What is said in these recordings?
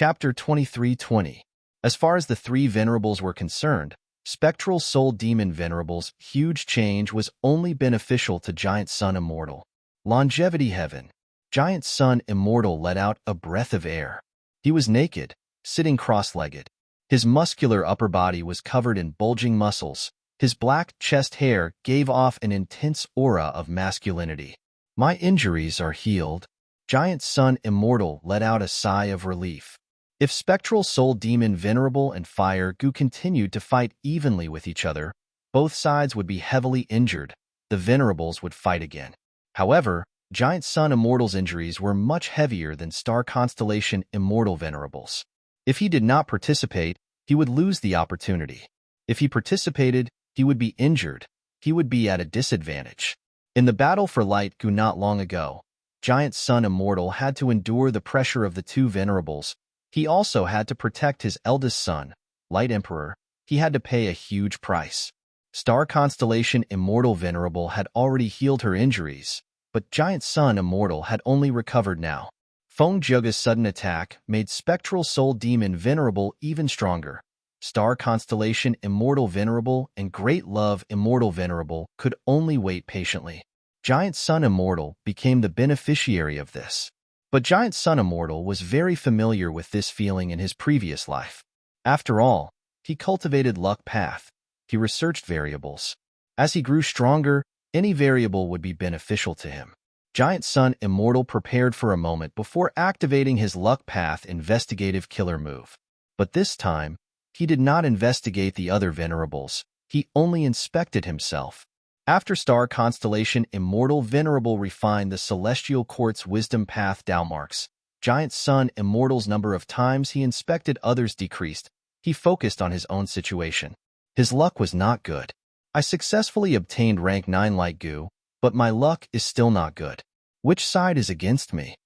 Chapter 2320. As far as the three Venerables were concerned, Spectral Soul Demon Venerable's huge change was only beneficial to Giant Sun Immortal. Longevity Heaven. Giant Sun Immortal let out a breath of air. He was naked, sitting cross-legged. His muscular upper body was covered in bulging muscles. His black chest hair gave off an intense aura of masculinity. My injuries are healed. Giant Sun Immortal let out a sigh of relief. If Spectral Soul Demon Venerable and Fire Goo continued to fight evenly with each other, both sides would be heavily injured. The Venerables would fight again. However, Giant Sun Immortal's injuries were much heavier than Star Constellation Immortal Venerable's. If he did not participate, he would lose the opportunity. If he participated, he would be injured. He would be at a disadvantage. In the battle for Light Goo not long ago, Giant Sun Immortal had to endure the pressure of the two Venerables. He also had to protect his eldest son, Light Emperor. He had to pay a huge price. Star Constellation Immortal Venerable had already healed her injuries, but Giant Sun Immortal had only recovered now. Feng Juga's sudden attack made Spectral Soul Demon Venerable even stronger. Star Constellation Immortal Venerable and Great Love Immortal Venerable could only wait patiently. Giant Sun Immortal became the beneficiary of this. But Giant Sun Immortal was very familiar with this feeling in his previous life. After all, he cultivated Luck Path. He researched variables. As he grew stronger, any variable would be beneficial to him. Giant Sun Immortal prepared for a moment before activating his Luck Path investigative killer move. But this time, he did not investigate the other Venerables. He only inspected himself. After Star Constellation Immortal Venerable refined the Celestial Quartz Wisdom Path Dao marks, Giant Sun Immortal's number of times he inspected others decreased. He focused on his own situation. His luck was not good. I successfully obtained rank 9 Light Goo, but my luck is still not good. Which side is against me?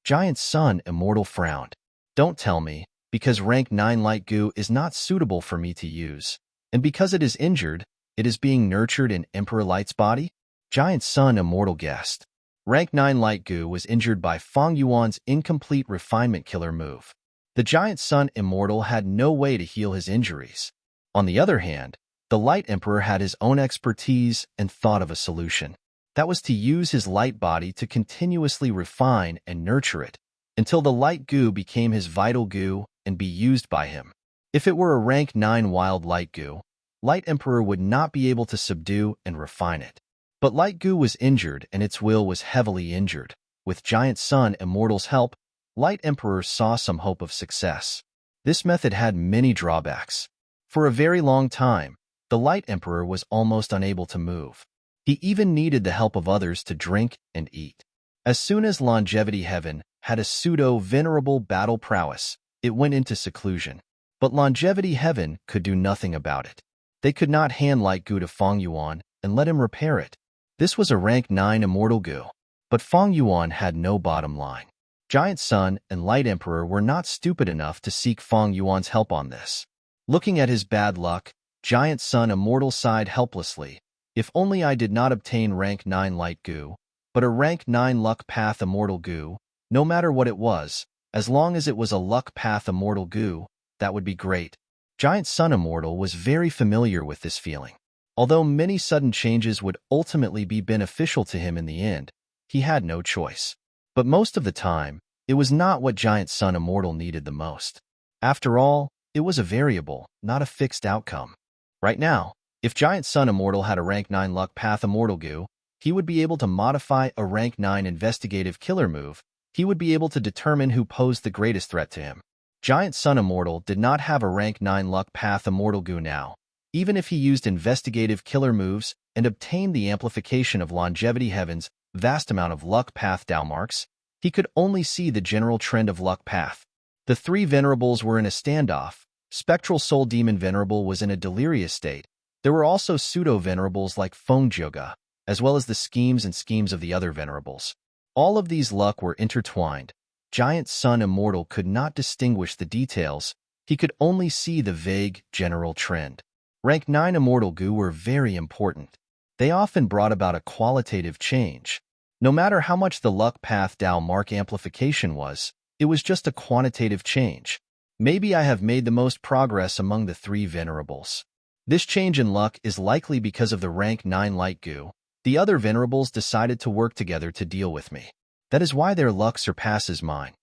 Giant Sun Immortal frowned. Don't tell me, because rank 9 Light Goo is not suitable for me to use, and because it is injured, it is being nurtured in Emperor Light's body? Giant Sun Immortal guessed. Rank 9 Light Goo was injured by Feng Yuan's incomplete refinement killer move. The Giant Sun Immortal had no way to heal his injuries. On the other hand, the Light Emperor had his own expertise and thought of a solution. That was to use his light body to continuously refine and nurture it, until the Light Goo became his vital goo and be used by him. If it were a rank 9 Wild Light Goo, Light Emperor would not be able to subdue and refine it. But Light Goo was injured and its will was heavily injured. With Giant Sun Immortal's help, Light Emperor saw some hope of success. This method had many drawbacks. For a very long time, the Light Emperor was almost unable to move. He even needed the help of others to drink and eat. As soon as Longevity Heaven had a pseudo-venerable battle prowess, it went into seclusion. But Longevity Heaven could do nothing about it. They could not hand Light Goo to Feng Yuan and let him repair it. This was a rank 9 Immortal Goo. But Feng Yuan had no bottom line. Giant Sun and Light Emperor were not stupid enough to seek Feng Yuan's help on this. Looking at his bad luck, Giant Sun Immortal sighed helplessly. If only I did not obtain rank 9 Light Goo, but a rank 9 Luck Path Immortal Goo, no matter what it was, as long as it was a Luck Path Immortal Goo, that would be great. Giant Sun Immortal was very familiar with this feeling. Although many sudden changes would ultimately be beneficial to him in the end, he had no choice. But most of the time, it was not what Giant Sun Immortal needed the most. After all, it was a variable, not a fixed outcome. Right now, if Giant Sun Immortal had a rank 9 Luck Path Immortal Goo, he would be able to modify a rank 9 investigative killer move. He would be able to determine who posed the greatest threat to him. Giant Sun Immortal did not have a rank 9 Luck Path Immortal Goo now. Even if he used investigative killer moves and obtained the amplification of Longevity Heaven's vast amount of Luck Path Dao marks, he could only see the general trend of Luck Path. The three Venerables were in a standoff. Spectral Soul Demon Venerable was in a delirious state. There were also pseudo-Venerables like Feng Juga, as well as the schemes of the other Venerables. All of these luck were intertwined. Giant Sun Immortal could not distinguish the details. He could only see the vague, general trend. Rank 9 Immortal Goo were very important. They often brought about a qualitative change. No matter how much the Luck Path Dao mark amplification was, It was just a quantitative change. Maybe I have made the most progress among the three venerables. This change in luck is likely because of the rank 9 light goo. The other venerables decided to work together to deal with me. That is why their luck surpasses mine.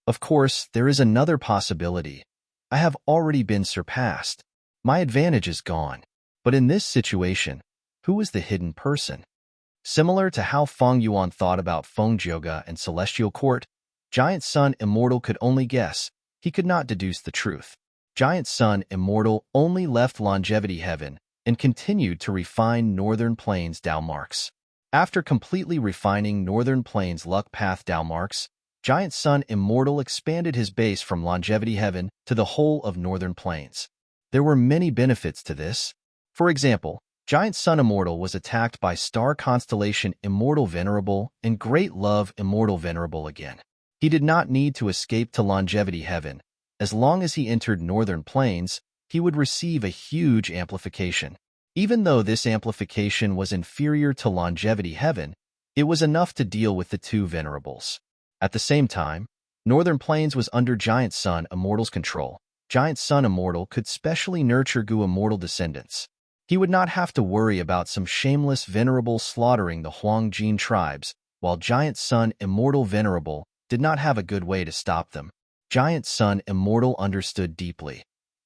Of course, there is another possibility. I have already been surpassed. My advantage is gone. But in this situation, who is the hidden person? Similar to how Feng Yuan thought about Feng Jioge and Celestial Court, Giant Sun Immortal could only guess. He could not deduce the truth. Giant Sun Immortal only left Longevity Heaven and continued to refine Northern Plains Dao marks. After completely refining Northern Plains Luck Path Dao marks, Giant Sun Immortal expanded his base from Longevity Heaven to the whole of Northern Plains. There were many benefits to this. For example, Giant Sun Immortal was attacked by Star Constellation Immortal Venerable and Great Love Immortal Venerable again. He did not need to escape to Longevity Heaven. As long as he entered Northern Plains, he would receive a huge amplification. Even though this amplification was inferior to Longevity Heaven, it was enough to deal with the two venerables. At the same time, Northern Plains was under Giant Sun Immortal's control. Giant Sun Immortal could specially nurture Gu Immortal descendants. He would not have to worry about some shameless venerable slaughtering the Huangjin tribes, while Giant Sun Immortal Venerable did not have a good way to stop them. Giant Sun Immortal understood deeply.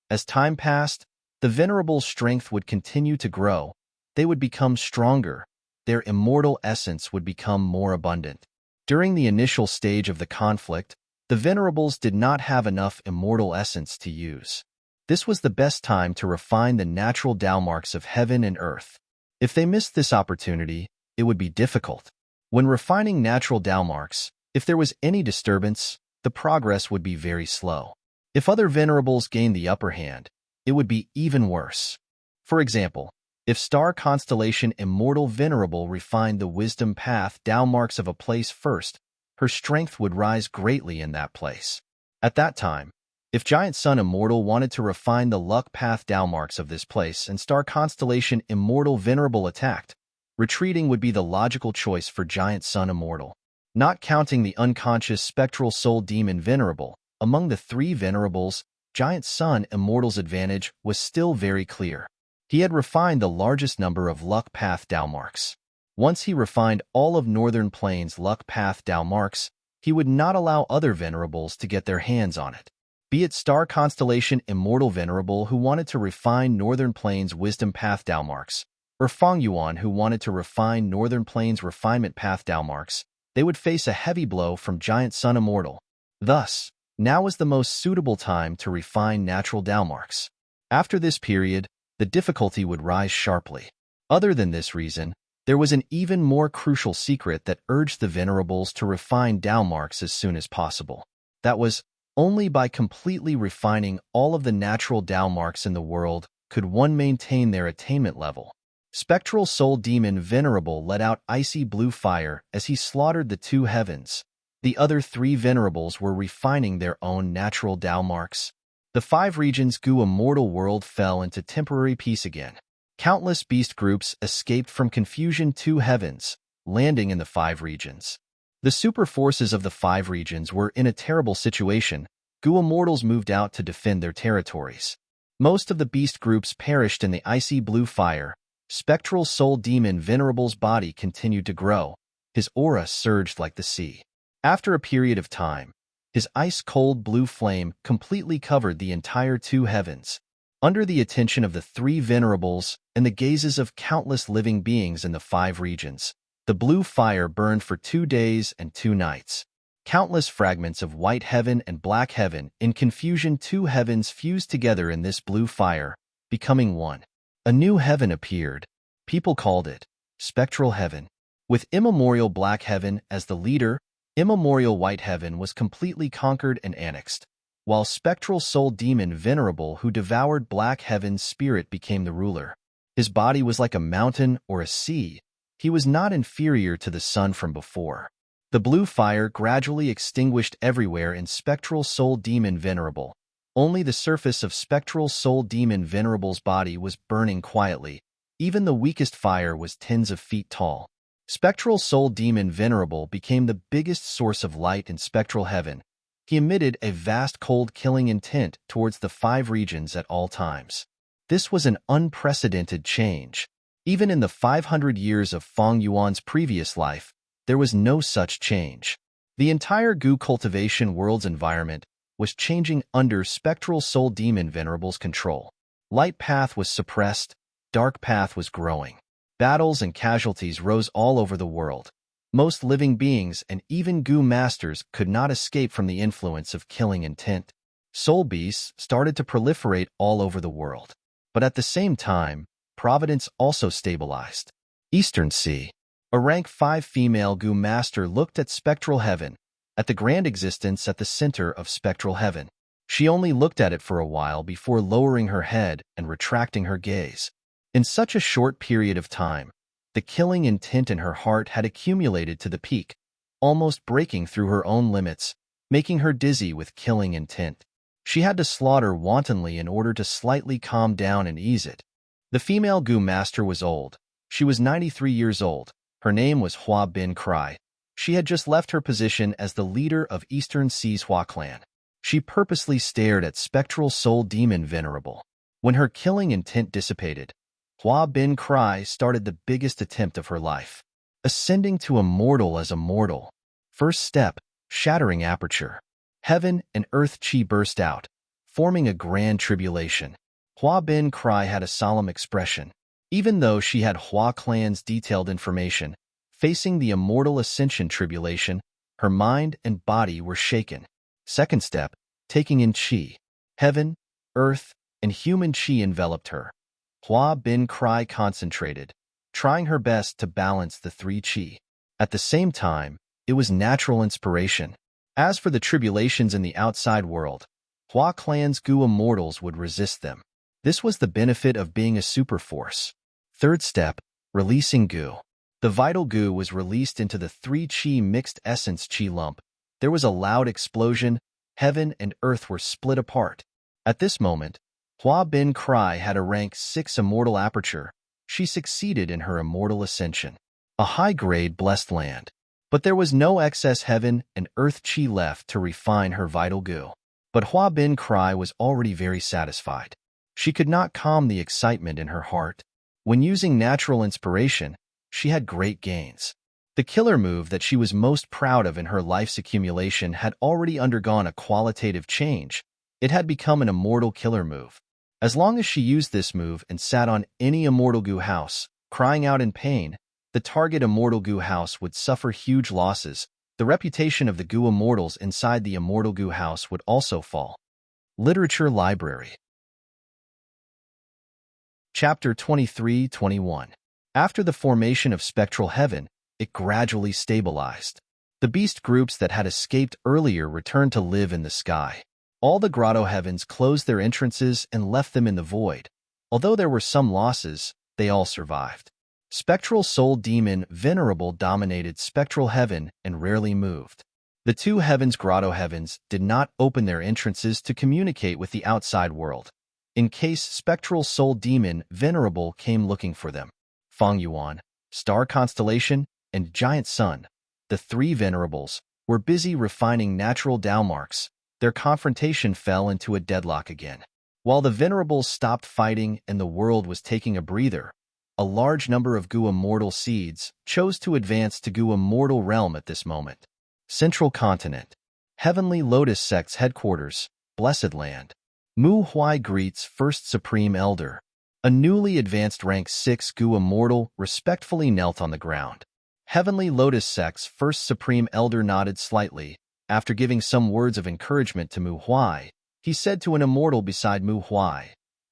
As time passed, the Venerable's strength would continue to grow. They would become stronger. Their immortal essence would become more abundant. During the initial stage of the conflict, the Venerables did not have enough immortal essence to use. This was the best time to refine the natural Dao marks of heaven and earth. If they missed this opportunity, it would be difficult. When refining natural Dao marks, if there was any disturbance, the progress would be very slow. If other Venerables gained the upper hand, it would be even worse. For example, if Star Constellation Immortal Venerable refined the Wisdom Path Dao marks of a place first, her strength would rise greatly in that place. At that time, if Giant Sun Immortal wanted to refine the Luck Path Dao marks of this place and Star Constellation Immortal Venerable attacked, retreating would be the logical choice for Giant Sun Immortal. Not counting the unconscious spectral soul demon Venerable, among the three Venerables, Giant Sun Immortal's advantage was still very clear. He had refined the largest number of Luck Path Dao marks. Once he refined all of Northern Plains Luck Path Dao marks, he would not allow other Venerables to get their hands on it. Be it Star Constellation Immortal Venerable who wanted to refine Northern Plains Wisdom Path Dao marks, or Feng Yuan who wanted to refine Northern Plains Refinement Path Dao marks, they would face a heavy blow from Giant Sun Immortal. Thus, now is the most suitable time to refine natural Dao marks. After this period, the difficulty would rise sharply. Other than this reason, there was an even more crucial secret that urged the Venerables to refine Dao marks as soon as possible. That was, only by completely refining all of the natural Dao marks in the world could one maintain their attainment level. Spectral Soul Demon Venerable let out icy blue fire as he slaughtered the two heavens. The other three Venerables were refining their own natural Dao marks. The 5 regions Gu Immortal world fell into temporary peace again. Countless beast groups escaped from Confusion 2 heavens, landing in the 5 regions. The super forces of the 5 regions were in a terrible situation. Gu Immortals moved out to defend their territories. Most of the beast groups perished in the icy blue fire. Spectral Soul Demon Venerable's body continued to grow. His aura surged like the sea. After a period of time, his ice-cold blue flame completely covered the entire 2 heavens. Under the attention of the 3 Venerables and the gazes of countless living beings in the 5 regions, the blue fire burned for 2 days and 2 nights. Countless fragments of white heaven and black heaven in Confusion 2 heavens fused together in this blue fire, becoming one. A new heaven appeared. People called it Spectral Heaven. With immemorial black heaven as the leader, immemorial white heaven was completely conquered and annexed, while Spectral Soul Demon Venerable who devoured black heaven's spirit became the ruler. His body was like a mountain or a sea. He was not inferior to the sun from before. The blue fire gradually extinguished everywhere in Spectral Soul Demon Venerable. Only the surface of Spectral Soul Demon Venerable's body was burning quietly. Even the weakest fire was tens of feet tall. Spectral Soul Demon Venerable became the biggest source of light in Spectral Heaven. He emitted a vast cold killing intent towards the 5 regions at all times. This was an unprecedented change. Even in the 500 years of Feng Yuan's previous life, there was no such change. The entire Gu cultivation world's environment was changing under spectral soul demon Venerable's control. Light path was suppressed, dark path was growing. Battles and casualties rose all over the world. Most living beings and even Gu masters could not escape from the influence of killing intent. Soul beasts started to proliferate all over the world. But at the same time, providence also stabilized. Eastern Sea. A rank 5 female Gu master looked at spectral heaven, at the grand existence at the center of spectral heaven. She only looked at it for a while before lowering her head and retracting her gaze. In such a short period of time, the killing intent in her heart had accumulated to the peak, almost breaking through her own limits, making her dizzy with killing intent. She had to slaughter wantonly in order to slightly calm down and ease it. The female Gu master was old. She was 93 years old. Her name was Hua Bin Cry. She had just left her position as the leader of Eastern Sea's Hua clan. She purposely stared at spectral soul demon Venerable. When her killing intent dissipated, Hua Bin Cry started the biggest attempt of her life, ascending to immortal as a mortal. First step, shattering aperture. Heaven and earth chi burst out, forming a grand tribulation. Hua Bin Cry had a solemn expression. Even though she had Hua clan's detailed information, facing the immortal ascension tribulation, her mind and body were shaken. Second step, taking in chi. Heaven, earth, and human chi enveloped her. Hua Bin Cry concentrated, trying her best to balance the 3 chi. At the same time, it was natural inspiration. As for the tribulations in the outside world, Hua clan's Gu immortals would resist them. This was the benefit of being a superforce. Third step, releasing Gu. The vital Gu was released into the 3 chi mixed essence chi lump. There was a loud explosion. Heaven and earth were split apart. At this moment, Hua Bin Cry had a rank 6 immortal aperture. She succeeded in her immortal ascension. A high-grade blessed land. But there was no excess heaven and earth chi left to refine her vital Gu. But Hua Bin Cry was already very satisfied. She could not calm the excitement in her heart. When using natural inspiration, she had great gains. The killer move that she was most proud of in her life's accumulation had already undergone a qualitative change. It had become an immortal killer move. As long as she used this move and sat on any immortal Gu house, crying out in pain, the target immortal Gu house would suffer huge losses. The reputation of the Gu immortals inside the immortal Gu house would also fall. Literature Library. Chapter 23-21. After the formation of spectral heaven, it gradually stabilized. The beast groups that had escaped earlier returned to live in the sky. All the grotto heavens closed their entrances and left them in the void. Although there were some losses, they all survived. Spectral soul demon Venerable dominated spectral heaven and rarely moved. The 2 heavens grotto heavens did not open their entrances to communicate with the outside world, in case spectral soul demon Venerable came looking for them. Feng Yuan, star constellation, and giant sun, the 3 Venerables, were busy refining natural Tao marks. Their confrontation fell into a deadlock again. While the Venerables stopped fighting and the world was taking a breather, a large number of Gu immortal seeds chose to advance to Gu immortal realm at this moment. Central Continent. Heavenly Lotus Sect's headquarters, Blessed Land. Mu Huai greets First Supreme Elder. A newly advanced rank 6 Gu immortal respectfully knelt on the ground. Heavenly Lotus Sect's First Supreme Elder nodded slightly. After giving some words of encouragement to Mu Huai, he said to an immortal beside Mu Huai,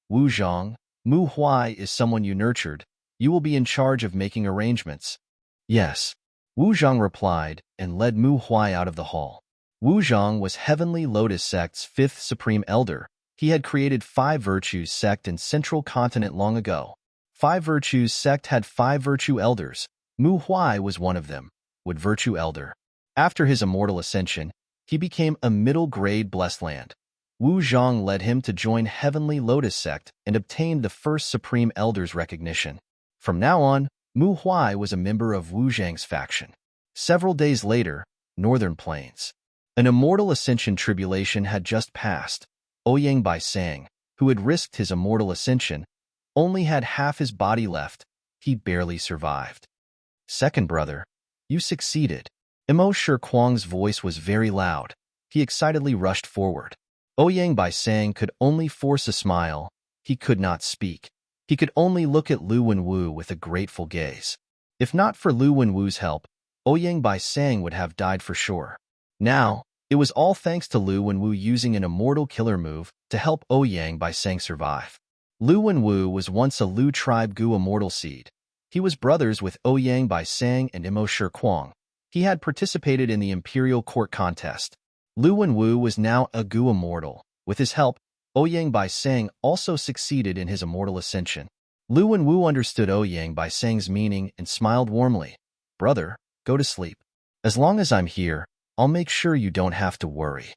"Wu Zhang, Mu Huai is someone you nurtured. You will be in charge of making arrangements." "Yes," Wu Zhang replied and led Mu Huai out of the hall. Wu Zhang was Heavenly Lotus Sect's 5th Supreme Elder. He had created 5 Virtues Sect in Central Continent long ago. 5 Virtues Sect had 5 Virtue Elders. Mu Huai was one of them, with Virtue Elder. After his immortal ascension, he became a middle-grade blessed land. Wu Zhang led him to join Heavenly Lotus Sect and obtained the First Supreme Elder's recognition. From now on, Mu Huai was a member of Wu Zhang's faction. Several days later, Northern Plains. An immortal ascension tribulation had just passed. Ouyang Bai Sang, who had risked his immortal ascension, only had half his body left. He barely survived. Second brother, you succeeded. Imo Shi Kuang's voice was very loud. He excitedly rushed forward. Ouyang Bai Sang could only force a smile. He could not speak. He could only look at Lu Wenwu with a grateful gaze. If not for Lu Wenwu's help, Ouyang Bai Sang would have died for sure. Now, it was all thanks to Lu Wenwu using an immortal killer move to help Ouyang Bai Sang survive. Lu Wenwu was once a Lu tribe Gu immortal seed. He was brothers with Ouyang Bai Sang and Imo Shi Kuang. He had participated in the imperial court contest. Lu Wenwu was now a Gu immortal. With his help, Ouyang Bai Sang also succeeded in his immortal ascension. Lu Wenwu understood Ouyang Bai Sang's meaning and smiled warmly. Brother, go to sleep. As long as I'm here, I'll make sure you don't have to worry.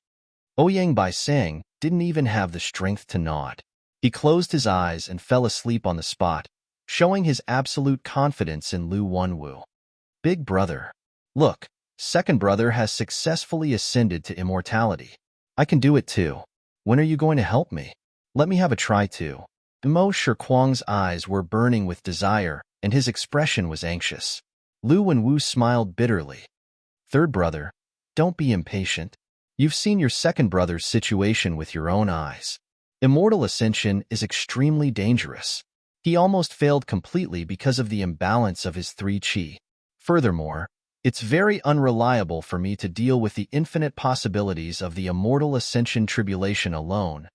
Ouyang Bai Sang didn't even have the strength to nod. He closed his eyes and fell asleep on the spot, showing his absolute confidence in Lu Wenwu. Big brother. Look, second brother has successfully ascended to immortality. I can do it too. When are you going to help me? Let me have a try too. Imo Shi Kuang's eyes were burning with desire, and his expression was anxious. Lu Wenwu smiled bitterly. Third brother, don't be impatient. You've seen your second brother's situation with your own eyes. Immortal ascension is extremely dangerous. He almost failed completely because of the imbalance of his 3 qi. Furthermore, it's very unreliable for me to deal with the infinite possibilities of the immortal ascension tribulation alone.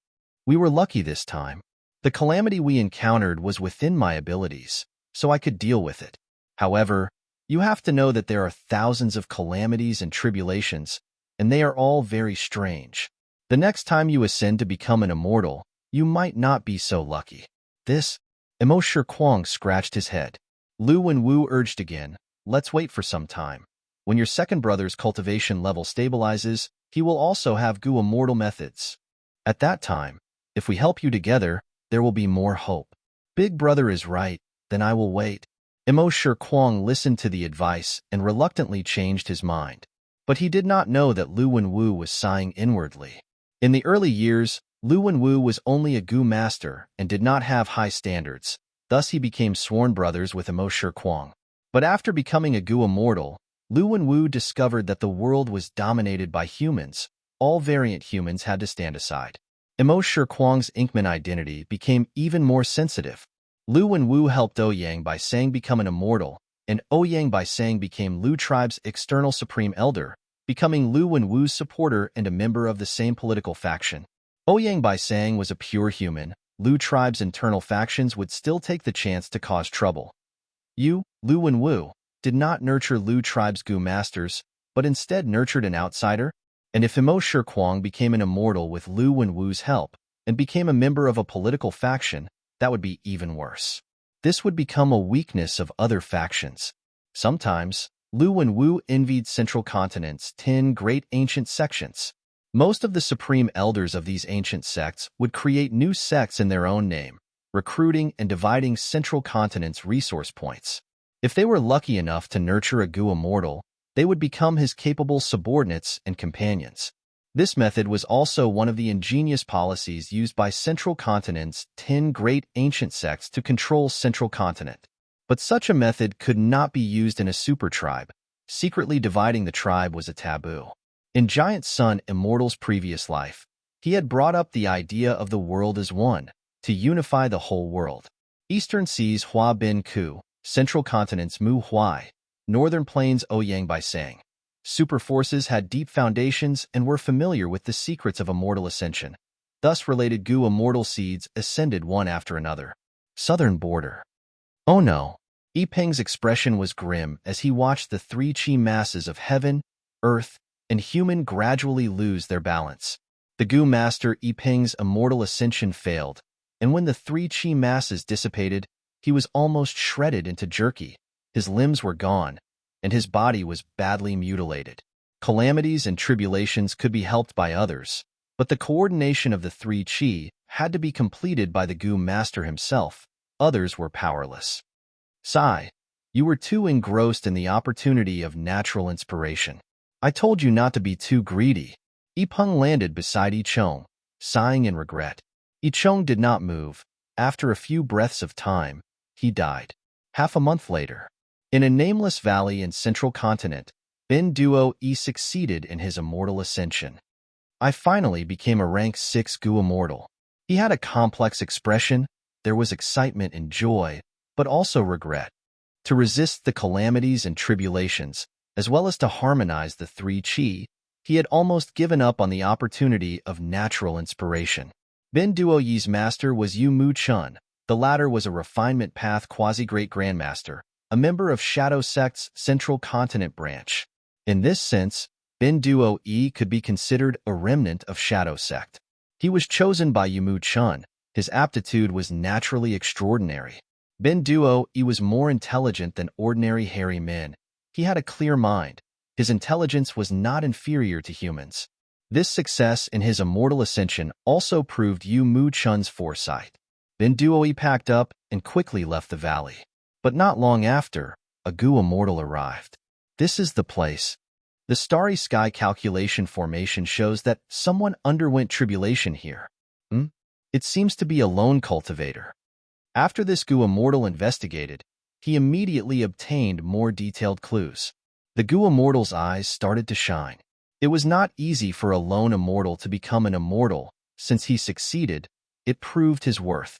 We were lucky this time. The calamity we encountered was within my abilities, so I could deal with it. However, you have to know that there are thousands of calamities and tribulations, and they are all very strange. The next time you ascend to become an immortal, you might not be so lucky. Imo Shi Kuang scratched his head. Lu Wenwu urged again, let's wait for some time. When your second brother's cultivation level stabilizes, he will also have Gu immortal methods. At that time, if we help you together, there will be more hope. Big brother is right, then I will wait. Imo Shi Kuang listened to the advice and reluctantly changed his mind. But he did not know that Lu Wenwu was sighing inwardly. In the early years, Lu Wenwu was only a Gu master and did not have high standards. Thus he became sworn brothers with Imo Shi Kuang. But after becoming a Gu immortal, Lu Wenwu discovered that the world was dominated by humans. All variant humans had to stand aside. Imo Shi Kuang's Inkman identity became even more sensitive. Lu Wenwu helped Ouyang Bai Sang become an immortal, and Ouyang Bai Sang became Lu tribe's external supreme elder, becoming Lu Wenwu's supporter and a member of the same political faction. Ouyang Bai Sang was a pure human. Lu tribe's internal factions would still take the chance to cause trouble. You, Lu Wenwu, did not nurture Lu tribe's Gu masters, but instead nurtured an outsider? And if Imo Shi Kuang became an immortal with Lu Wenwu's help, and became a member of a political faction, that would be even worse. This would become a weakness of other factions. Sometimes, Lu Wenwu envied Central Continent's 10 great ancient sections. Most of the supreme elders of these ancient sects would create new sects in their own name, recruiting and dividing Central Continent's resource points. If they were lucky enough to nurture a Gu immortal, they would become his capable subordinates and companions. This method was also one of the ingenious policies used by Central Continent's 10 great ancient sects to control Central Continent. But such a method could not be used in a super tribe. Secretly dividing the tribe was a taboo. In Giant Sun Immortal's previous life, he had brought up the idea of the world as one, to unify the whole world. Eastern Seas Hua Bin Ku, Central Continent's Mu Huai, Northern Plains Ouyang Bai Sang. Super forces had deep foundations and were familiar with the secrets of immortal ascension. Thus related Gu immortal seeds ascended one after another. Southern border. Oh no. Yipeng's expression was grim as he watched the 3 qi masses of heaven, earth, and human gradually lose their balance. The Gu master Yipeng's immortal ascension failed, and when the 3 qi masses dissipated, he was almost shredded into jerky. His limbs were gone, and his body was badly mutilated. Calamities and tribulations could be helped by others, but the coordination of the 3 qi had to be completed by the Gu master himself. Others were powerless. Sigh, you were too engrossed in the opportunity of natural inspiration. I told you not to be too greedy. Yipeng landed beside Yicheng, sighing in regret. Yicheng did not move. After a few breaths of time, he died. Half a month later, in a nameless valley in central continent, Ben Duo Yi succeeded in his immortal ascension. I finally became a rank 6 Gu immortal. He had a complex expression. There was excitement and joy, but also regret. To resist the calamities and tribulations, as well as to harmonize the three qi, he had almost given up on the opportunity of natural inspiration. Ben Duo Yi's master was Yu Mu Chun. The latter was a refinement path quasi-great grandmaster, a member of Shadow Sect's Central Continent branch. In this sense, Ben Duo Yi could be considered a remnant of Shadow Sect. He was chosen by Yu Mu Chun. His aptitude was naturally extraordinary. Ben Duo Yi was more intelligent than ordinary hairy men. He had a clear mind. His intelligence was not inferior to humans. This success in his immortal ascension also proved Yu Mu Chun's foresight. Ben Duo Yi packed up and quickly left the valley. But not long after, a Gu immortal arrived. This is the place. The starry sky calculation formation shows that someone underwent tribulation here. It seems to be a lone cultivator. After this Gu immortal investigated, he immediately obtained more detailed clues. The Gu immortal's eyes started to shine. It was not easy for a lone immortal to become an immortal. Since he succeeded, it proved his worth.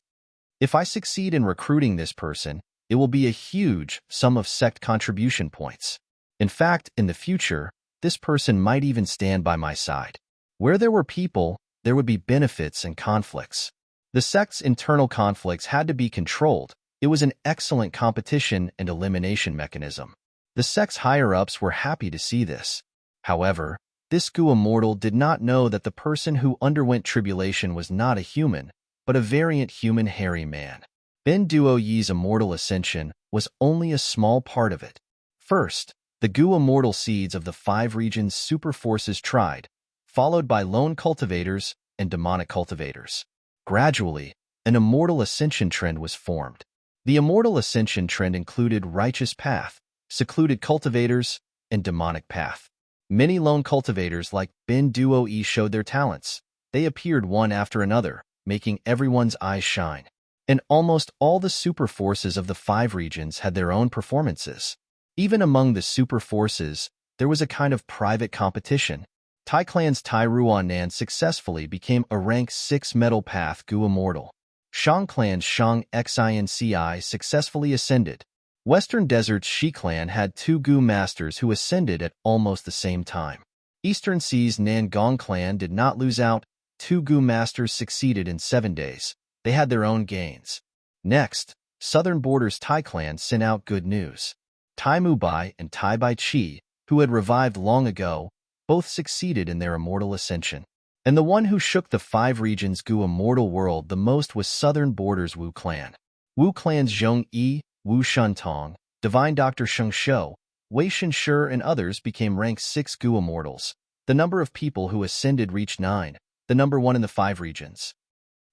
If I succeed in recruiting this person, it will be a huge sum of sect contribution points. In fact, in the future, this person might even stand by my side. Where there were people, there would be benefits and conflicts. The sect's internal conflicts had to be controlled. It was an excellent competition and elimination mechanism. The sect's higher-ups were happy to see this. However, this Gu immortal did not know that the person who underwent tribulation was not a human, but a variant human hairy man. Ben Duo Yi's immortal ascension was only a small part of it. First, the Gu immortal seeds of the 5 regions super forces tried, followed by lone cultivators and demonic cultivators. Gradually, an immortal ascension trend was formed. The immortal ascension trend included righteous path, secluded cultivators, and demonic path. Many lone cultivators like Ben Duo Yi showed their talents. They appeared one after another, making everyone's eyes shine. And almost all the super forces of the 5 regions had their own performances. Even among the super forces, there was a kind of private competition. Tai Clan's Tai Ruanan successfully became a rank 6 metal path Gu immortal. Shang Clan's Shang Xinci successfully ascended. Western Desert's Shi Clan had 2 Gu masters who ascended at almost the same time. Eastern Sea's Nangong Clan did not lose out. 2 Gu masters succeeded in 7 days. They had their own gains. Next, Southern Border's Tai Clan sent out good news. Tai Mubai and Tai Bai Chi, who had revived long ago, both succeeded in their immortal ascension. And the one who shook the 5 regions Gu immortal world the most was Southern Border's Wu Clan. Wu Clan's Zhong Yi, Wu Shuntong, Divine Dr. Sheng Shou, Wei Shenshi and others became rank 6 Gu immortals. The number of people who ascended reached 9, the number 1 in the 5 regions.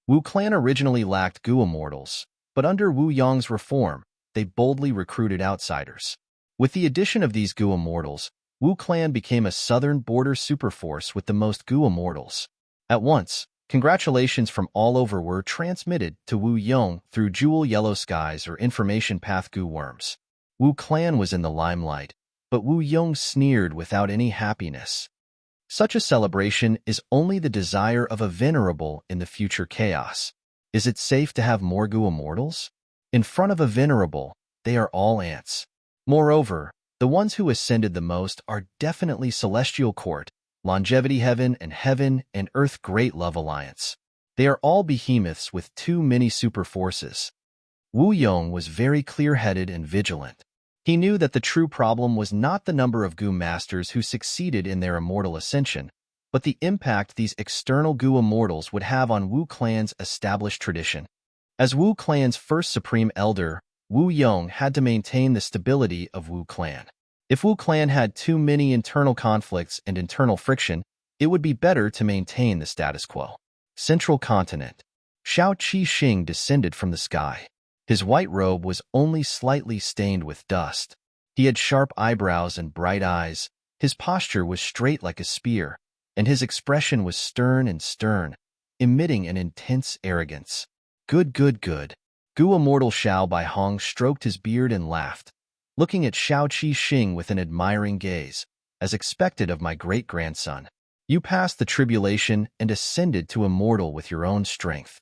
Wu Clan originally lacked Gu immortals, but under Wu Yong's reform, they boldly recruited outsiders. With the addition of these Gu immortals, Wu Clan became a Southern Border superforce with the most Gu immortals. At once, congratulations from all over were transmitted to Wu Yong through Jewel Yellow Skies or Information Path Gu worms. Wu Clan was in the limelight, but Wu Yong sneered without any happiness. Such a celebration is only the desire of a Venerable in the future chaos. Is it safe to have more Gu immortals? In front of a Venerable, they are all ants. Moreover, the ones who ascended the most are definitely Celestial Court, Longevity Heaven and Earth Great Love Alliance. They are all behemoths with too many super forces. Wu Yong was very clear-headed and vigilant. He knew that the true problem was not the number of Gu masters who succeeded in their immortal ascension, but the impact these external Gu immortals would have on Wu Clan's established tradition. As Wu Clan's first supreme elder, Wu Yong had to maintain the stability of Wu Clan. If Wu Clan had too many internal conflicts and internal friction, it would be better to maintain the status quo. Central Continent. Shao Qi Xing descended from the sky. His white robe was only slightly stained with dust. He had sharp eyebrows and bright eyes. His posture was straight like a spear, and his expression was stern and stern, emitting an intense arrogance. Good, good, good. Gu Immortal Xiao Bai Hong stroked his beard and laughed, looking at Xiao Qi Xing with an admiring gaze, as expected of my great-grandson. You passed the tribulation and ascended to immortal with your own strength.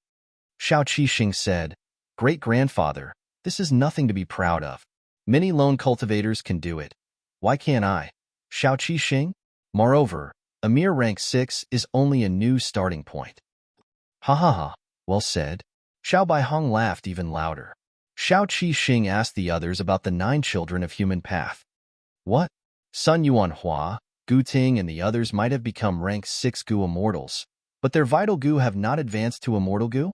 Xiao Qi Xing said, Great-grandfather, this is nothing to be proud of. Many lone cultivators can do it. Why can't I? Xiao Qi Xing? Moreover, a mere rank 6 is only a new starting point. Ha ha ha, well said. Xiao Baihong laughed even louder. Xiao Qi Xing asked the others about the 9 children of human path. What? Sun Yuan Hua, Gu Ting and the others might have become rank 6 Gu immortals, but their vital Gu have not advanced to immortal Gu?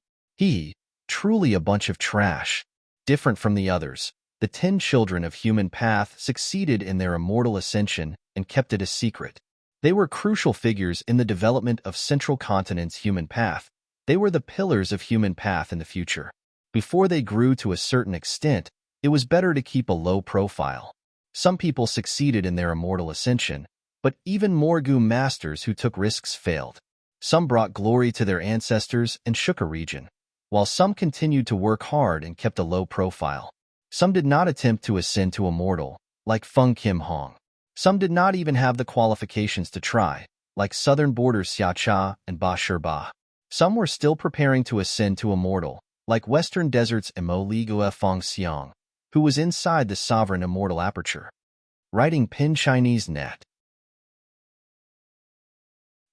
Truly a bunch of trash. Different from the others, the 10 children of human path succeeded in their immortal ascension and kept it a secret. They were crucial figures in the development of Central Continent's human path. They were the pillars of human path in the future. Before they grew to a certain extent, it was better to keep a low profile. Some people succeeded in their immortal ascension, but even more Gu masters who took risks failed. Some brought glory to their ancestors and shook a region, while some continued to work hard and kept a low profile. Some did not attempt to ascend to immortal, like Feng Kim Hong. Some did not even have the qualifications to try, like Southern Borders Xia Cha and Ba Shirba. Some were still preparing to ascend to immortal, like Western Desert's Emo Ligua Fong Xiang, who was inside the sovereign immortal aperture. Writing Pin Chinese Net.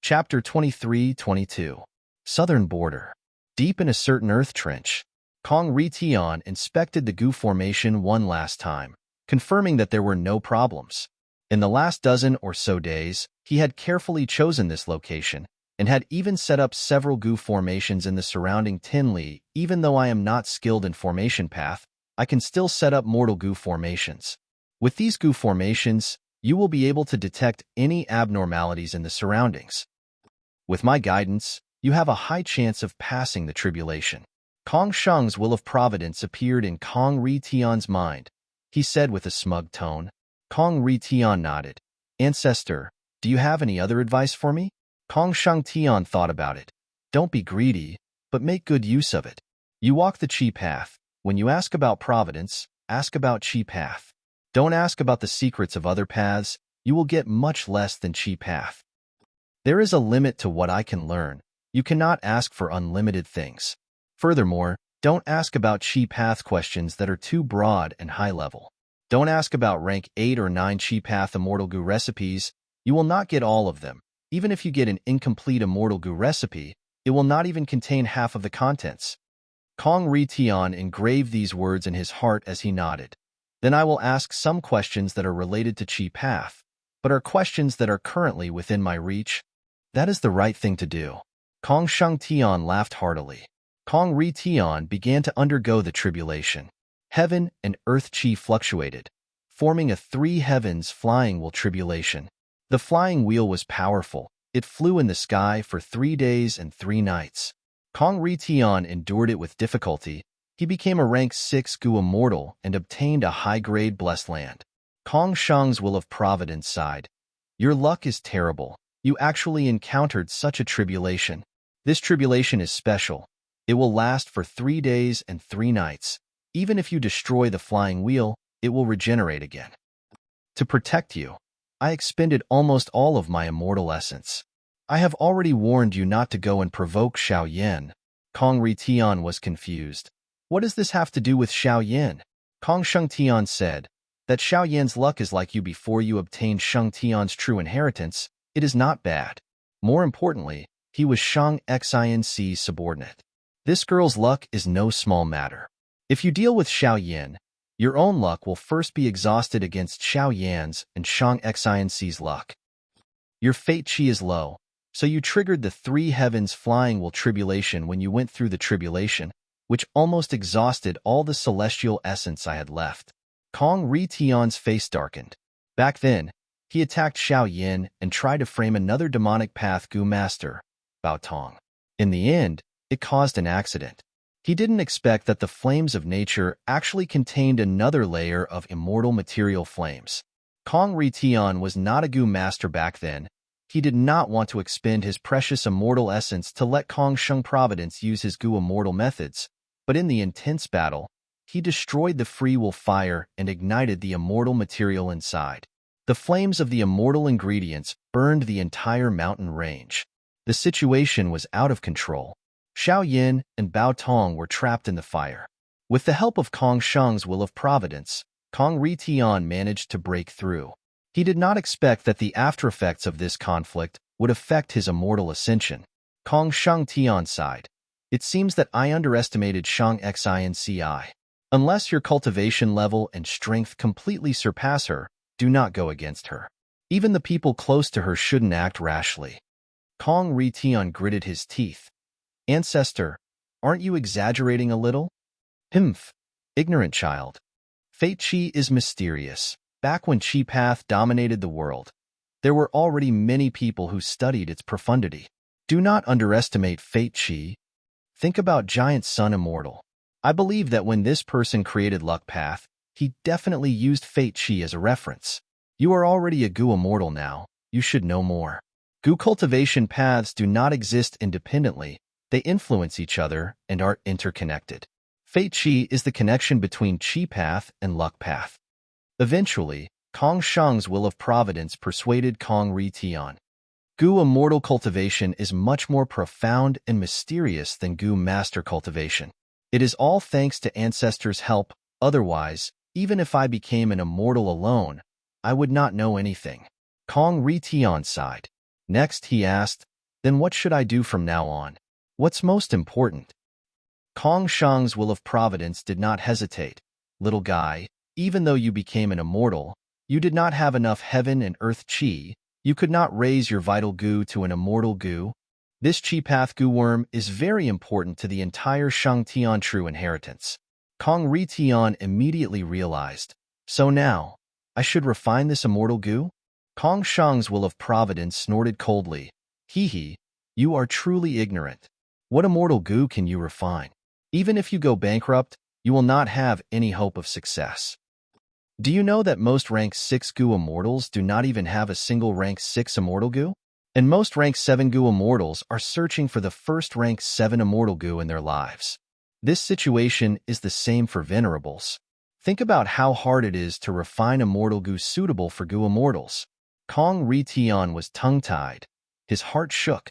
Chapter 23-22. Southern Border. Deep in a certain earth trench, Kong Ri Tian inspected the Gu formation one last time, confirming that there were no problems. In the last dozen or so days, he had carefully chosen this location and had even set up several Gu formations in the surrounding Tinli. Even though I am not skilled in formation path, I can still set up mortal Gu formations. With these Gu formations, you will be able to detect any abnormalities in the surroundings. With my guidance, you have a high chance of passing the tribulation. Kong Sheng's will of providence appeared in Kong Ri Tian's mind. He said with a smug tone. Kong Ri Tian nodded. Ancestor, do you have any other advice for me? Kong Sheng Tian thought about it. Don't be greedy, but make good use of it. You walk the Qi path. When you ask about providence, ask about Qi path. Don't ask about the secrets of other paths. You will get much less than Qi path. There is a limit to what I can learn. You cannot ask for unlimited things. Furthermore, don't ask about Qi path questions that are too broad and high level. Don't ask about rank 8 or 9 Qi path Immortal Gu recipes. You will not get all of them. Even if you get an incomplete Immortal Gu recipe, it will not even contain half of the contents. Kong Ri Tian engraved these words in his heart as he nodded. Then I will ask some questions that are related to Qi path, but are questions that are currently within my reach. That is the right thing to do. Kong Sheng Tian laughed heartily. Kong Ri Tian began to undergo the tribulation. Heaven and earth Qi fluctuated, forming a 3 heavens flying wheel tribulation. The flying wheel was powerful. It flew in the sky for 3 days and 3 nights. Kong Ri Tian endured it with difficulty. He became a rank 6 Gu immortal and obtained a high-grade blessed land. Kong Sheng's will of providence sighed. Your luck is terrible. You actually encountered such a tribulation. This tribulation is special. It will last for 3 days and 3 nights. Even if you destroy the flying wheel, it will regenerate again. To protect you, I expended almost all of my immortal essence. I have already warned you not to go and provoke Xiao Yan. Kong Ri Tian was confused. What does this have to do with Xiao Yan? Kong Sheng Tian said, that Xiao Yan's luck is like you before you obtained Sheng Tian's true inheritance. It is not bad. More importantly, he was Shang Xin's subordinate. This girl's luck is no small matter. If you deal with Xiao Yan, your own luck will first be exhausted against Xiao Yan's and Shang Xin's luck. Your fate Qi is low, so you triggered the 3 heavens flying wheel tribulation when you went through the tribulation, which almost exhausted all the celestial essence I had left. Kong Ri Tian's face darkened. Back then, he attacked Xiao Yan and tried to frame another demonic path Gu master, Bao Tong. In the end, it caused an accident. He didn't expect that the flames of nature actually contained another layer of immortal material flames. Kong Ritian was not a Gu master back then. He did not want to expend his precious immortal essence to let Kong Sheng Providence use his Gu immortal methods, but in the intense battle, he destroyed the free will fire and ignited the immortal material inside. The flames of the immortal ingredients burned the entire mountain range. The situation was out of control. Xiao Yin and Bao Tong were trapped in the fire. With the help of Kong Sheng's will of providence, Kong Ritian managed to break through. He did not expect that the aftereffects of this conflict would affect his immortal ascension. Kong Sheng Tian sighed. It seems that I underestimated Shang Xinci. Unless your cultivation level and strength completely surpass her, do not go against her. Even the people close to her shouldn't act rashly. Kong Ritian gritted his teeth. Ancestor, aren't you exaggerating a little? Humph, ignorant child. Fate Chi is mysterious. Back when Chi Path dominated the world, there were already many people who studied its profundity. Do not underestimate Fate Chi. Think about Giant Sun Immortal. I believe that when this person created Luck Path, he definitely used Fate Chi as a reference. You are already a Gu Immortal now. You should know more. Gu cultivation paths do not exist independently. They influence each other and are interconnected. Fate Chi is the connection between Chi Path and Luck Path. Eventually, Kong Sheng's will of providence persuaded Kong Ritian. Gu immortal cultivation is much more profound and mysterious than Gu master cultivation. It is all thanks to ancestors' help. Otherwise, even if I became an immortal alone, I would not know anything. Kong Ritian sighed. Next, he asked, then what should I do from now on? What's most important? Kong Sheng's will of providence did not hesitate. Little guy, even though you became an immortal, you did not have enough heaven and earth Qi. You could not raise your vital Gu to an immortal Gu. This Qi Path Gu worm is very important to the entire Shang Tian true inheritance. Kong Ritian immediately realized. So now, I should refine this immortal Gu? Kong Sheng's will of providence snorted coldly. Hee, you are truly ignorant. What immortal Gu can you refine? Even if you go bankrupt, you will not have any hope of success. Do you know that most rank 6 Gu immortals do not even have a single rank 6 immortal Gu? And most rank 7 Gu immortals are searching for the first rank 7 immortal Gu in their lives. This situation is the same for Venerables. Think about how hard it is to refine immortal Gu suitable for Gu immortals. Kong Ritian was tongue-tied. His heart shook.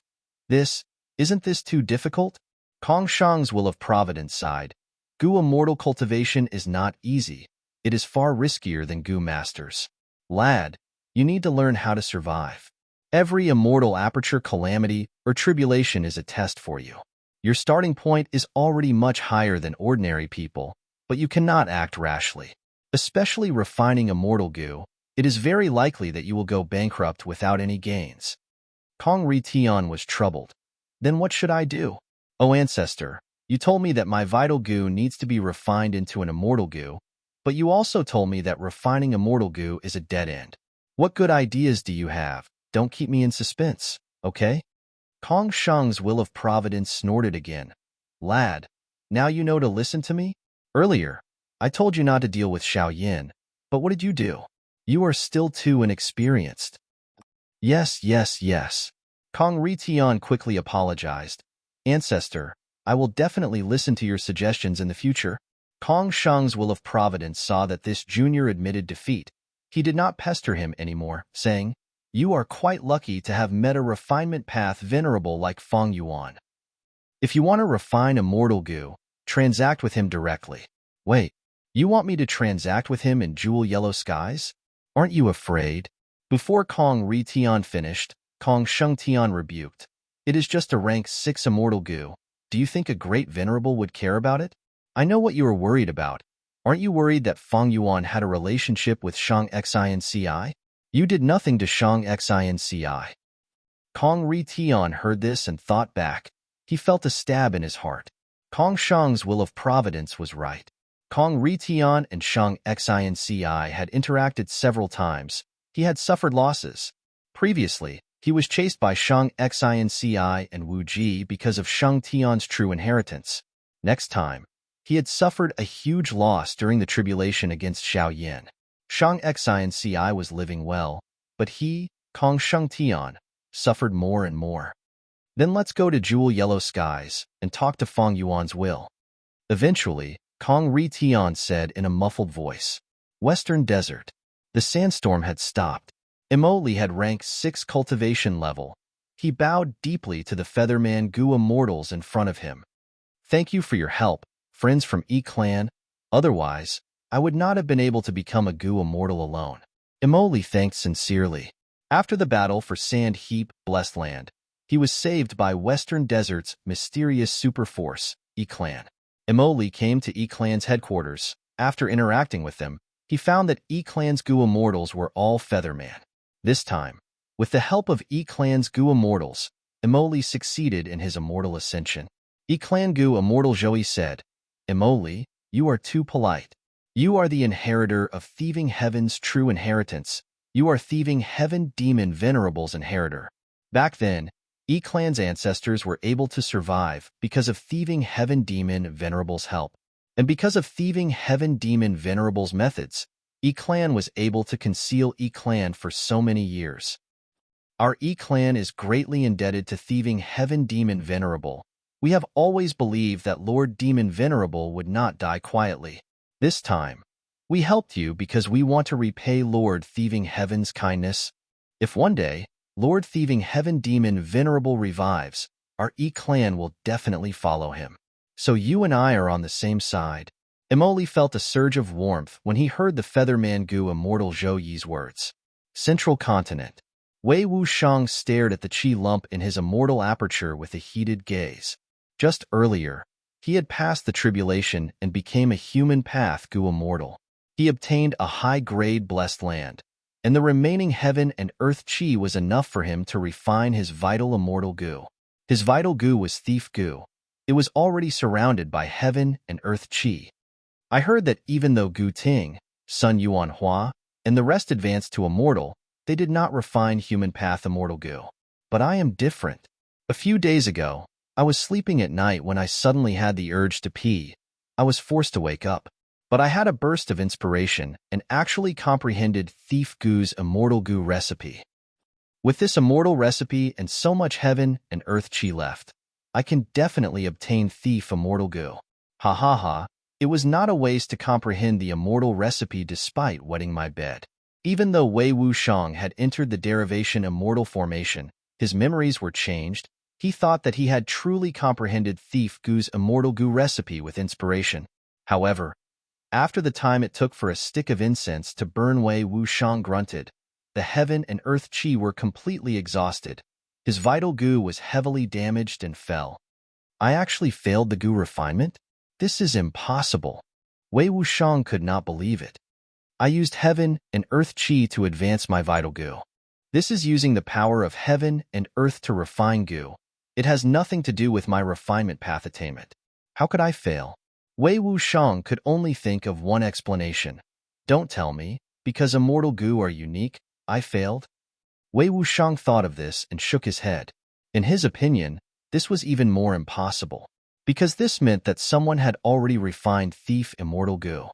Isn't this too difficult? Kong Sheng's will of providence sighed. Gu immortal cultivation is not easy. It is far riskier than Gu masters. Lad, you need to learn how to survive. Every immortal aperture calamity or tribulation is a test for you. Your starting point is already much higher than ordinary people, but you cannot act rashly. Especially refining immortal Gu, it is very likely that you will go bankrupt without any gains. Kong Ritian was troubled. Then what should I do? Oh ancestor, you told me that my vital Gu needs to be refined into an immortal Gu, but you also told me that refining immortal Gu is a dead end. What good ideas do you have? Don't keep me in suspense, okay? Kong Sheng's will of providence snorted again. Lad, now you know to listen to me? Earlier, I told you not to deal with Xiao Yin, but what did you do? You are still too inexperienced. Yes. Kong Ritian quickly apologized. Ancestor, I will definitely listen to your suggestions in the future. Kong Sheng's will of providence saw that this junior admitted defeat. He did not pester him anymore, saying, you are quite lucky to have met a refinement path venerable like Feng Yuan. If you want to refine immortal Gu, transact with him directly. Wait, you want me to transact with him in jewel yellow skies? Aren't you afraid? Before Kong Ritian finished, Kong Sheng Tian rebuked. It is just a rank 6 immortal Gu. Do you think a great venerable would care about it? I know what you are worried about. Aren't you worried that Feng Yuan had a relationship with Shang Xinci? You did nothing to Shang Xinci. Kong Ritian heard this and thought back. He felt a stab in his heart. Kong Sheng's will of providence was right. Kong Ritian and Shang Xinci had interacted several times. He had suffered losses. Previously, he was chased by Shang Xinci and Wu Ji because of Shang Tian's true inheritance. Next time, he had suffered a huge loss during the tribulation against Xiao Yin. Shang Xianci was living well, but he, Kong Sheng Tian, suffered more and more. Then let's go to Jewel Yellow Skies and talk to Feng Yuan's will. Eventually, Kong Ri Tian said in a muffled voice. Western Desert. The sandstorm had stopped. Emoli had ranked 6 cultivation level. He bowed deeply to the Featherman Gu immortals in front of him. Thank you for your help, friends from E-Clan. Otherwise, I would not have been able to become a Gu immortal alone. Emoli thanked sincerely. After the battle for Sand Heap, Blessed Land, he was saved by Western Desert's mysterious superforce, E-Clan. Emoli came to E-Clan's headquarters. After interacting with them, he found that E-Clan's Gu immortals were all Featherman. This time, with the help of E-Clan's Gu immortals, Emoli succeeded in his immortal ascension. E-Clan Gu immortal Joey said, Emoli, you are too polite. You are the inheritor of Thieving Heaven's true inheritance. You are Thieving Heaven Demon Venerable's inheritor. Back then, E-Clan's ancestors were able to survive because of Thieving Heaven Demon Venerable's help. And because of Thieving Heaven Demon Venerable's methods, E-Clan was able to conceal E-Clan for so many years. Our E-Clan is greatly indebted to Thieving Heaven Demon Venerable. We have always believed that Lord Demon Venerable would not die quietly. This time, we helped you because we want to repay Lord Thieving Heaven's kindness. If one day, Lord Thieving Heaven Demon Venerable revives, our E-Clan will definitely follow him. So you and I are on the same side. Emoli felt a surge of warmth when he heard the Featherman Gu immortal Zhou Yi's words. Central Continent. Wei Wuxiang stared at the chi lump in his immortal aperture with a heated gaze. Just earlier, he had passed the tribulation and became a human path Gu immortal. He obtained a high-grade blessed land, and the remaining heaven and earth chi was enough for him to refine his vital immortal Gu. His vital Gu was Thief Gu. It was already surrounded by heaven and earth chi. I heard that even though Gu Ting, Sun Yuan Hua, and the rest advanced to immortal, they did not refine human path immortal Gu. But I am different. A few days ago, I was sleeping at night when I suddenly had the urge to pee. I was forced to wake up. But I had a burst of inspiration and actually comprehended Thief Gu's immortal Gu recipe. With this immortal recipe and so much heaven and earth chi left, I can definitely obtain Thief immortal Gu. Ha ha ha, it was not a waste to comprehend the immortal recipe despite wetting my bed. Even though Wei Wuxiang had entered the derivation immortal formation, his memories were changed. He thought that he had truly comprehended Thief Gu's immortal Gu recipe with inspiration. However, after the time it took for a stick of incense to burn, Wei Wuxiang grunted. The heaven and earth chi were completely exhausted. His vital Gu was heavily damaged and fell. I actually failed the Gu refinement? This is impossible. Wei Wuxiang could not believe it. I used heaven and earth chi to advance my vital Gu. This is using the power of heaven and earth to refine Gu. It has nothing to do with my refinement path attainment. How could I fail? Wei Wuxiang could only think of one explanation. Don't tell me, because immortal Gu are unique, I failed? Wei Wuxiang thought of this and shook his head. In his opinion, this was even more impossible, because this meant that someone had already refined Thief Immortal Gu.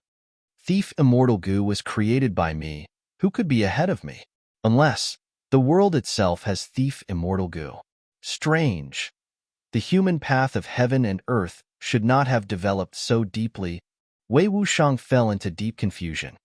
Thief Immortal Gu was created by me. Who could be ahead of me? Unless the world itself has Thief Immortal Gu. Strange. The human path of heaven and earth should not have developed so deeply. Wei Wuxiang fell into deep confusion.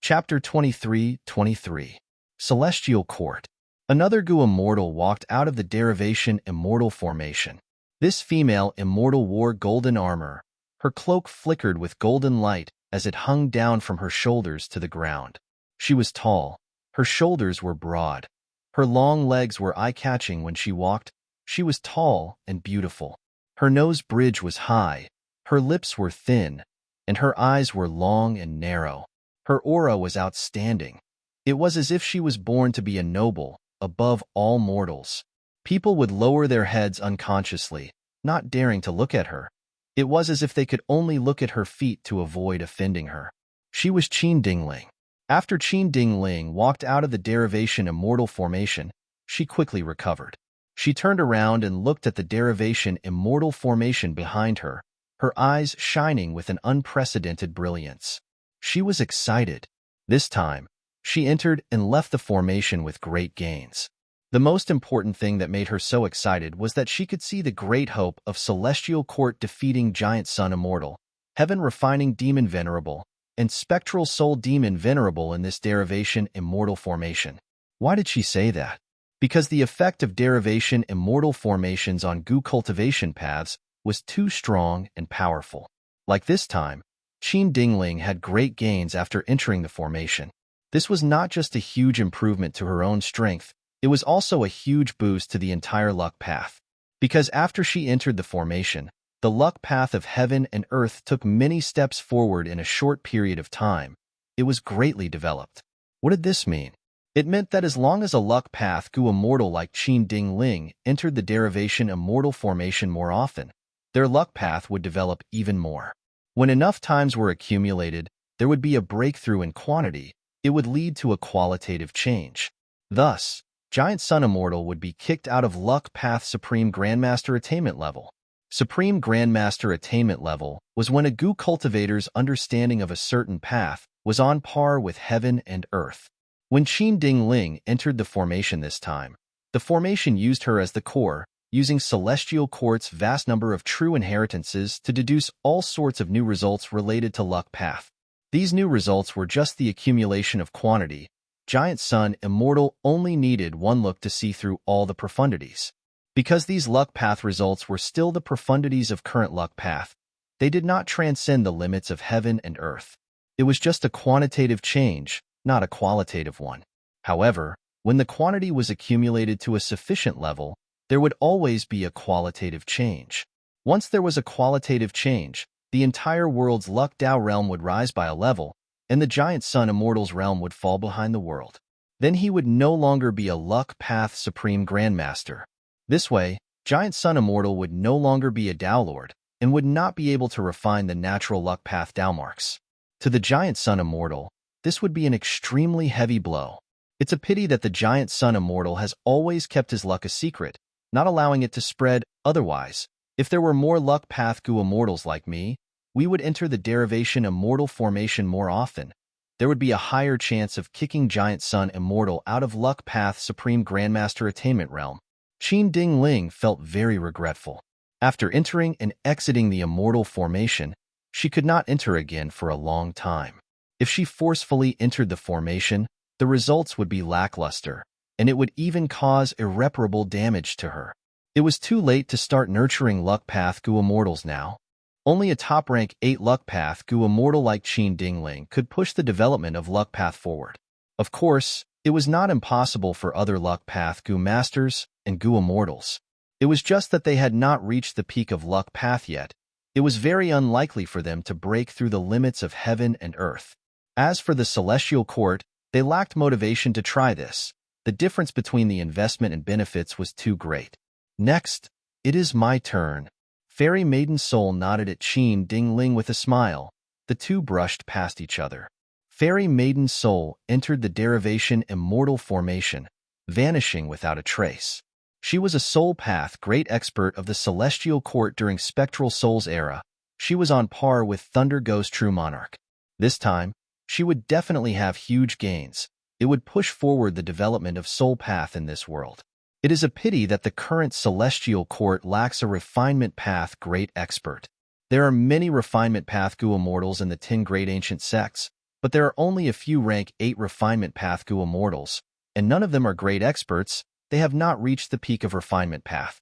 Chapter 23:23 Celestial Court. Another Gu immortal walked out of the derivation immortal formation. This female immortal wore golden armor. Her cloak flickered with golden light as it hung down from her shoulders to the ground. She was tall. Her shoulders were broad. Her long legs were eye-catching when she walked. She was tall and beautiful. Her nose bridge was high. Her lips were thin, and her eyes were long and narrow. Her aura was outstanding. It was as if she was born to be a noble, above all mortals. People would lower their heads unconsciously, not daring to look at her. It was as if they could only look at her feet to avoid offending her. She was Qin Dingling. After Qin Dingling walked out of the derivation immortal formation, she quickly recovered. She turned around and looked at the derivation immortal formation behind her. her eyes shining with an unprecedented brilliance. She was excited. This time, she entered and left the formation with great gains. The most important thing that made her so excited was that she could see the great hope of Celestial Court defeating Giant Sun Immortal, Heaven refining Demon Venerable, and Spectral Soul Demon Venerable in this derivation Immortal formation. Why did she say that? Because the effect of derivation Immortal formations on Gu cultivation paths was too strong and powerful. Like this time, Qin Dingling had great gains after entering the formation. This was not just a huge improvement to her own strength, it was also a huge boost to the entire luck path. Because after she entered the formation, the luck path of heaven and earth took many steps forward in a short period of time. It was greatly developed. What did this mean? It meant that as long as a luck path Gu immortal like Qin Dingling entered the derivation Immortal formation more often, their luck path would develop even more. When enough times were accumulated, there would be a breakthrough in quantity. It would lead to a qualitative change. Thus, Giant Sun Immortal would be kicked out of Luck Path Supreme Grandmaster Attainment Level. Supreme Grandmaster Attainment Level was when a Gu cultivator's understanding of a certain path was on par with heaven and earth. When Qin Dingling entered the formation this time, the formation used her as the core, using Celestial Court's vast number of true inheritances to deduce all sorts of new results related to Luck Path. These new results were just the accumulation of quantity. Giant Sun Immortal only needed one look to see through all the profundities. Because these luck path results were still the profundities of current luck path, they did not transcend the limits of heaven and earth. It was just a quantitative change, not a qualitative one. However, when the quantity was accumulated to a sufficient level, there would always be a qualitative change. Once there was a qualitative change, the entire world's luck Dao realm would rise by a level, and the Giant Sun Immortal's realm would fall behind the world. Then he would no longer be a Luck Path Supreme Grandmaster. This way, Giant Sun Immortal would no longer be a Dao Lord, and would not be able to refine the natural Luck Path Dao marks. To the Giant Sun Immortal, this would be an extremely heavy blow. It's a pity that the Giant Sun Immortal has always kept his luck a secret, not allowing it to spread. Otherwise, if there were more Luck Path Gu Immortals like me, we would enter the derivation Immortal formation more often. There would be a higher chance of kicking Giant Sun Immortal out of Luck Path Supreme Grandmaster Attainment Realm. Qin Dingling felt very regretful. After entering and exiting the Immortal formation, she could not enter again for a long time. If she forcefully entered the formation, the results would be lackluster, and it would even cause irreparable damage to her. It was too late to start nurturing Luck Path Gu Immortals now. Only a top-rank 8 Luck Path Gu Immortal like Qin Dingling could push the development of Luck Path forward. Of course, it was not impossible for other Luck Path Gu Masters and Gu Immortals. It was just that they had not reached the peak of Luck Path yet. It was very unlikely for them to break through the limits of heaven and earth. As for the Celestial Court, they lacked motivation to try this. The difference between the investment and benefits was too great. Next, it is my turn. Fairy Maiden Soul nodded at Qin Dingling with a smile. The two brushed past each other. Fairy Maiden Soul entered the derivation Immortal formation, vanishing without a trace. She was a Soul Path great expert of the Celestial Court during Spectral Soul's era. She was on par with Thunder Ghost True Monarch. This time, she would definitely have huge gains. It would push forward the development of Soul Path in this world. It is a pity that the current Celestial Court lacks a Refinement Path great expert. There are many Refinement Path Gu Immortals in the 10 great ancient sects, but there are only a few rank 8 Refinement Path Gu Immortals, and none of them are great experts. They have not reached the peak of Refinement Path.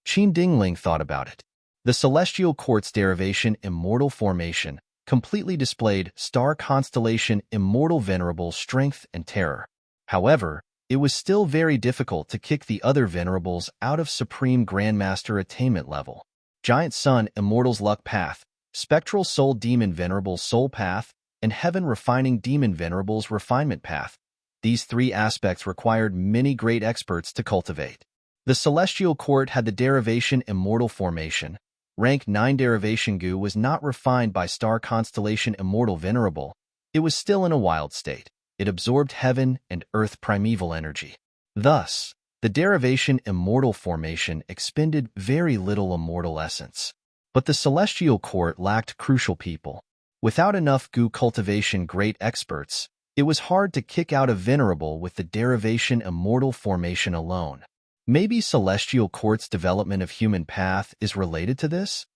Qin Dingling thought about it. The Celestial Court's derivation Immortal formation completely displayed star constellation Immortal Venerable strength and terror. However, it was still very difficult to kick the other Venerables out of Supreme Grandmaster Attainment Level. Giant Sun Immortal's Luck Path, Spectral Soul Demon Venerable's Soul Path, and Heaven Refining Demon Venerable's Refinement Path. These 3 aspects required many great experts to cultivate. The Celestial Court had the derivation Immortal formation. Rank 9 derivation Gu was not refined by star constellation Immortal Venerable. It was still in a wild state. It absorbed heaven and earth primeval energy. Thus, the derivation Immortal formation expended very little immortal essence. But the celestial court lacked crucial people. Without enough goo cultivation great experts, it was hard to kick out a venerable with the derivation immortal formation alone. Maybe celestial court's development of human path is related to this?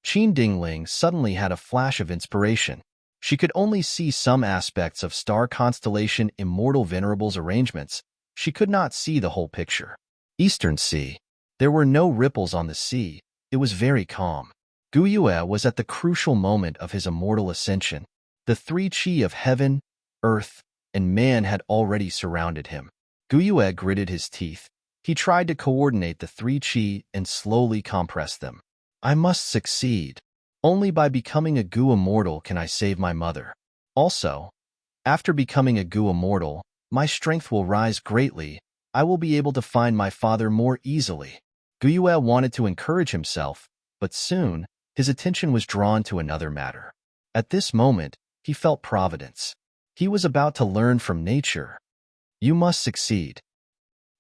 Qin Dingling suddenly had a flash of inspiration. She could only see some aspects of star constellation immortal venerables arrangements. She could not see the whole picture. Eastern Sea. There were no ripples on the sea. It was very calm. Gu Yue was at the crucial moment of his immortal ascension. The three qi of heaven, earth, and man had already surrounded him. Gu Yue gritted his teeth. He tried to coordinate the three qi and slowly compress them. I must succeed. Only by becoming a Gu immortal can I save my mother. Also, after becoming a Gu immortal, my strength will rise greatly. I will be able to find my father more easily. Gu Yue wanted to encourage himself, but soon, his attention was drawn to another matter. At this moment, he felt providence. He was about to learn from nature. You must succeed.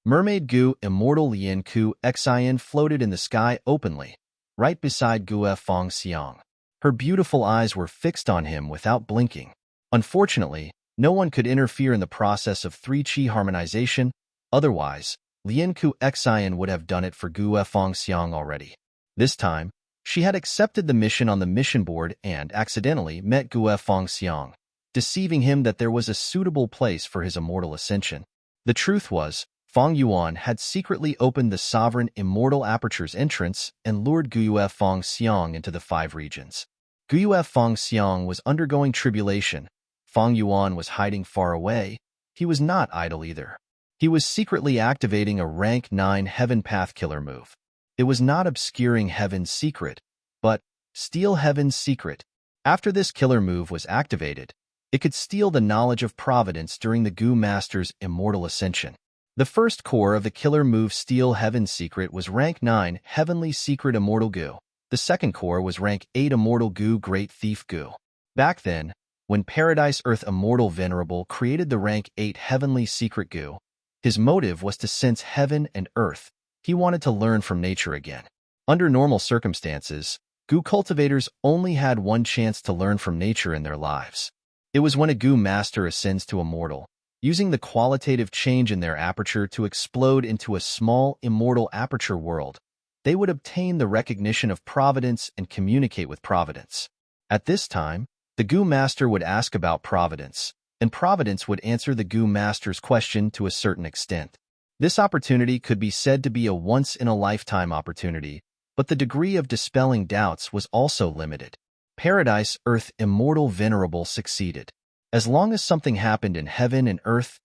Mermaid Gu immortal Lian Ku Xian floated in the sky openly, right beside Gu Feng Xiang. Her beautiful eyes were fixed on him without blinking. Unfortunately, no one could interfere in the process of three qi harmonization. Otherwise, Lian Ku Xian would have done it for Gu Feng Xiang already. This time, she had accepted the mission on the mission board and accidentally met Gu Feng Xiang, deceiving him that there was a suitable place for his immortal ascension. The truth was, Feng Yuan had secretly opened the sovereign immortal aperture's entrance and lured Gu Feng Xiang into the 5 regions. Gu Feng Xiang was undergoing tribulation. Feng Yuan was hiding far away. He was not idle either. He was secretly activating a rank 9 Heaven Path killer move. It was not obscuring Heaven's secret, but steal Heaven's secret. After this killer move was activated, it could steal the knowledge of providence during the Gu Master's immortal ascension. The first core of the killer move Steal Heaven's Secret was rank 9 Heavenly Secret Immortal Gu. The second core was rank 8 Immortal Gu Great Thief Gu. Back then, when Paradise Earth Immortal Venerable created the rank 8 Heavenly Secret Gu, his motive was to sense heaven and earth. He wanted to learn from nature again. Under normal circumstances, Gu cultivators only had one chance to learn from nature in their lives. It was when a Gu Master ascends to Immortal, using the qualitative change in their aperture to explode into a small, immortal aperture world, they would obtain the recognition of providence and communicate with providence. At this time, the Gu Master would ask about providence, and providence would answer the Gu Master's question to a certain extent. This opportunity could be said to be a once-in-a-lifetime opportunity, but the degree of dispelling doubts was also limited. Paradise Earth Immortal Venerable succeeded. As long as something happened in heaven and earth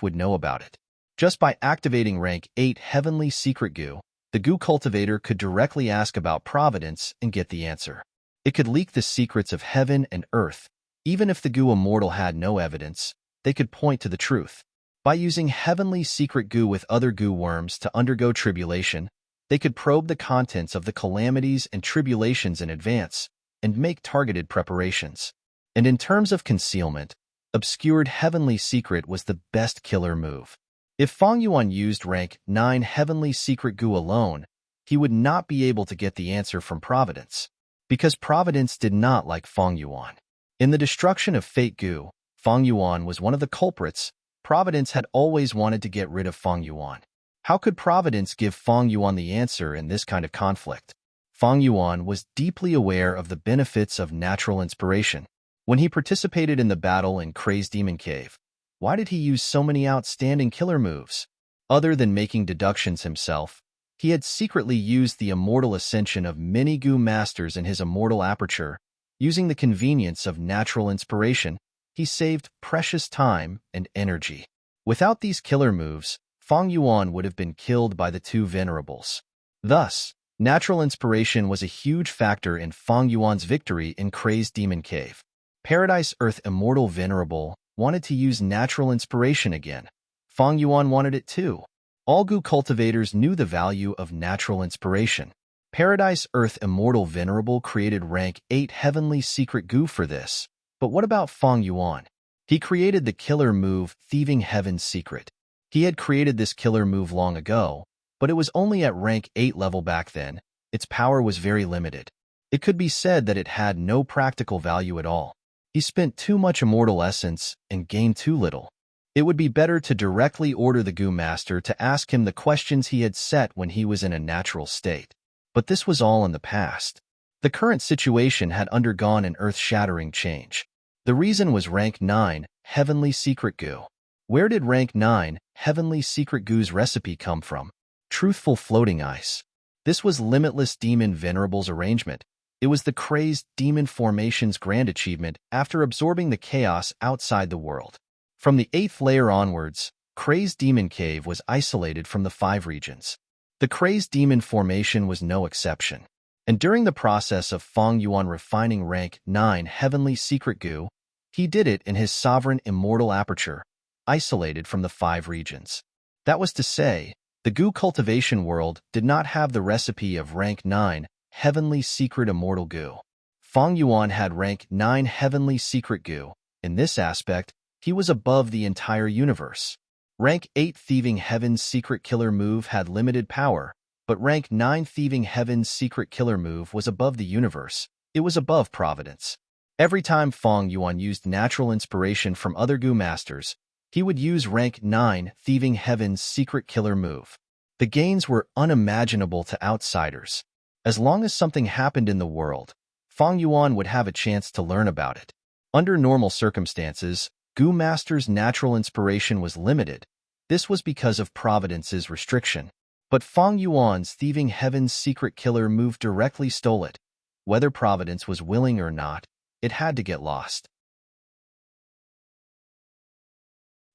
would know about it. Just by activating rank 8 Heavenly Secret Gu, the Gu cultivator could directly ask about providence and get the answer. It could leak the secrets of heaven and earth. Even if the Gu Immortal had no evidence, they could point to the truth. By using Heavenly Secret Gu with other Gu worms to undergo tribulation, they could probe the contents of the calamities and tribulations in advance and make targeted preparations. And in terms of concealment, obscured Heavenly Secret was the best killer move. If Feng Yuan used rank 9 Heavenly Secret Gu alone, he would not be able to get the answer from Providence, because Providence did not like Feng Yuan. In the destruction of Fate Gu, Feng Yuan was one of the culprits. Providence had always wanted to get rid of Feng Yuan. How could Providence give Feng Yuan the answer in this kind of conflict? Feng Yuan was deeply aware of the benefits of natural inspiration. When he participated in the battle in Crazed Demon Cave, why did he use so many outstanding killer moves? Other than making deductions himself, he had secretly used the immortal ascension of many Gu Masters in his immortal aperture. Using the convenience of natural inspiration, he saved precious time and energy. Without these killer moves, Feng Yuan would have been killed by the 2 venerables. Thus, natural inspiration was a huge factor in Feng Yuan's victory in Crazed Demon Cave. Paradise Earth Immortal Venerable wanted to use natural inspiration again. Feng Yuan wanted it too. All Gu cultivators knew the value of natural inspiration. Paradise Earth Immortal Venerable created rank 8 Heavenly Secret Gu for this. But what about Feng Yuan? He created the killer move Thieving Heaven's Secret. He had created this killer move long ago, but it was only at rank 8 level back then. its power was very limited. It could be said that it had no practical value at all. He spent too much immortal essence and gained too little. It would be better to directly order the Goo Master to ask him the questions he had set when he was in a natural state. But this was all in the past. The current situation had undergone an earth-shattering change. The reason was rank 9, Heavenly Secret Goo. Where did rank 9, Heavenly Secret Goo's recipe come from? Truthful floating ice. This was Limitless Demon Venerable's arrangement. It was the crazed demon formation's grand achievement after absorbing the chaos outside the world. From the 8th layer onwards, Crazed Demon Cave was isolated from the 5 regions. The Crazed Demon formation was no exception. And during the process of Feng Yuan refining rank 9 Heavenly Secret Goo, he did it in his sovereign immortal aperture, isolated from the 5 regions. That was to say, the Goo cultivation world did not have the recipe of rank 9 Heavenly Secret Immortal Goo. Feng Yuan had rank 9 Heavenly Secret Goo. In this aspect, he was above the entire universe. Rank 8 Thieving Heaven's Secret Killer Move had limited power, but rank 9 Thieving Heaven's Secret Killer Move was above the universe. It was above Providence. Every time Feng Yuan used natural inspiration from other Goo Masters, he would use rank 9 Thieving Heaven's Secret Killer Move. The gains were unimaginable to outsiders. As long as something happened in the world, Feng Yuan would have a chance to learn about it. Under normal circumstances, Goo Master's natural inspiration was limited. This was because of Providence's restriction. But Feng Yuan's Thieving Heaven's Secret Killer Move directly stole it. Whether Providence was willing or not, it had to get lost.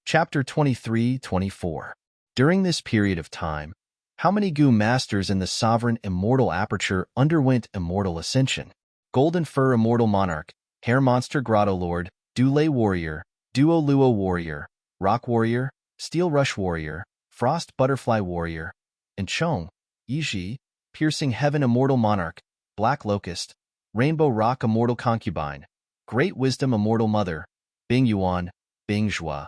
Chapter 23-24. During this period of time, how many Goo Masters in the Sovereign Immortal Aperture underwent Immortal Ascension? Golden Fur Immortal Monarch, Hair Monster Grotto Lord, Dulé Warrior, Duo Luo Warrior, Rock Warrior, Steel Rush Warrior, Frost Butterfly Warrior, and Chong, Yiji, Piercing Heaven Immortal Monarch, Black Locust, Rainbow Rock Immortal Concubine, Great Wisdom Immortal Mother, Bing Yuan, Bing Zhua,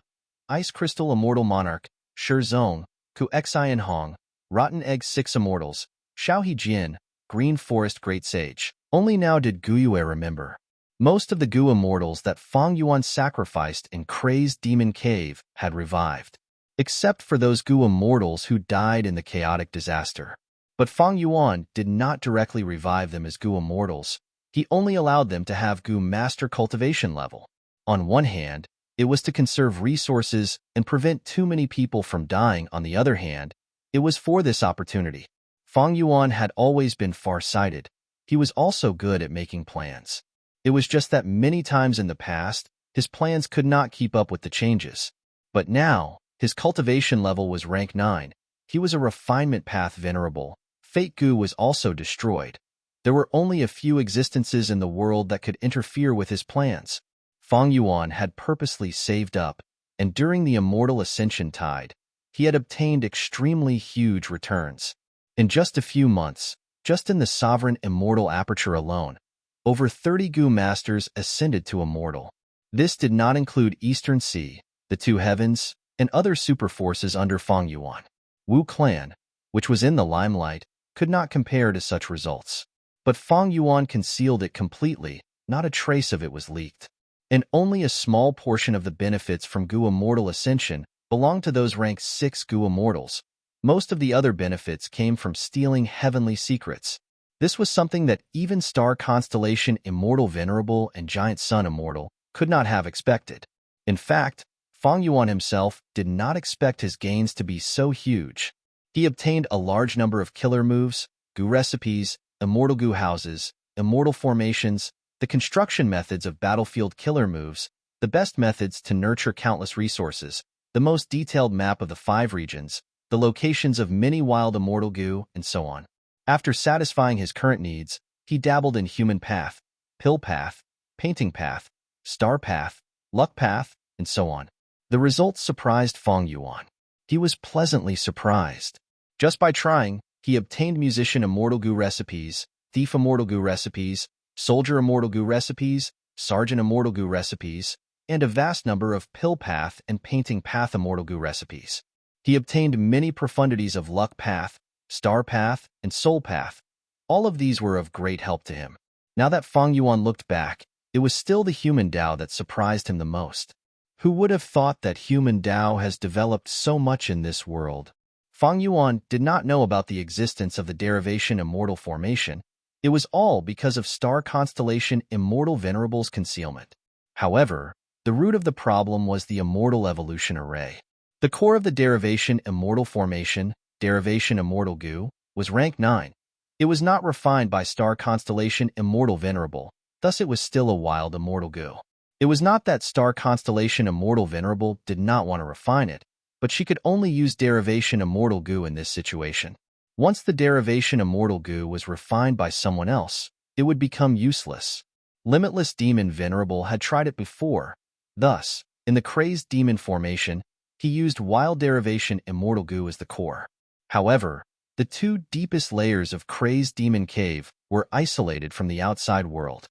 Ice Crystal Immortal Monarch, Shi Zong, Ku Xian Hong, Rotten Egg 6 Immortals, Xiao He Jian, Green Forest Great Sage. Only now did Gu Yue remember. Most of the Goo Immortals that Feng Yuan sacrificed in Crazed Demon Cave had revived, except for those Goo Immortals who died in the chaotic disaster. But Feng Yuan did not directly revive them as Goo Immortals. He only allowed them to have Goo Master cultivation level. On one hand, it was to conserve resources and prevent too many people from dying. On the other hand, it was for this opportunity. Feng Yuan had always been far-sighted. He was also good at making plans. It was just that many times in the past, his plans could not keep up with the changes. But now, his cultivation level was rank 9. He was a refinement path venerable. Fate Goo was also destroyed. There were only a few existences in the world that could interfere with his plans. Feng Yuan had purposely saved up, and during the Immortal Ascension tide, he had obtained extremely huge returns. In just a few months, just in the Sovereign Immortal Aperture alone, over 30 Goo Masters ascended to Immortal. This did not include Eastern Sea, the 2 Heavens, and other super forces under Feng Yuan. Wu Clan, which was in the limelight, could not compare to such results. But Feng Yuan concealed it completely, not a trace of it was leaked. And only a small portion of the benefits from Goo Immortal Ascension belonged to those rank 6 Goo Immortals. Most of the other benefits came from stealing heavenly secrets. This was something that even Star Constellation Immortal Venerable and Giant Sun Immortal could not have expected. In fact, Feng Yuan himself did not expect his gains to be so huge. He obtained a large number of killer moves, Goo recipes, immortal Goo houses, immortal formations, the construction methods of battlefield killer moves, the best methods to nurture countless resources, the most detailed map of the 5 regions, the locations of many wild immortal Goo, and so on. After satisfying his current needs, he dabbled in human path, pill path, painting path, star path, luck path, and so on. The results surprised Feng Yuan. He was pleasantly surprised. Just by trying, he obtained Musician Immortal Goo recipes, Thief Immortal Goo recipes, Soldier Immortal Goo recipes, Sergeant Immortal Goo recipes, and a vast number of Pill Path and Painting Path Immortal Goo recipes. He obtained many profundities of Luck Path, Star Path, and Soul Path. All of these were of great help to him. Now that Fang Yuan looked back, it was still the human Tao that surprised him the most. Who would have thought that human Tao has developed so much in this world? Fang Yuan did not know about the existence of the derivation immortal formation. It was all because of star constellation Immortal Venerable's concealment. However, the root of the problem was the immortal evolution array. The core of the derivation immortal formation, derivation immortal Gu, was rank 9. It was not refined by star constellation Immortal Venerable, thus it was still a wild immortal Gu. It was not that star constellation Immortal Venerable did not want to refine it, but she could only use derivation immortal Gu in this situation. Once the derivation immortal Gu was refined by someone else, it would become useless. Limitless Demon Venerable had tried it before. Thus, in the crazed demon formation, he used wild derivation immortal Gu as the core. However, the two deepest layers of crazed demon cave were isolated from the outside world.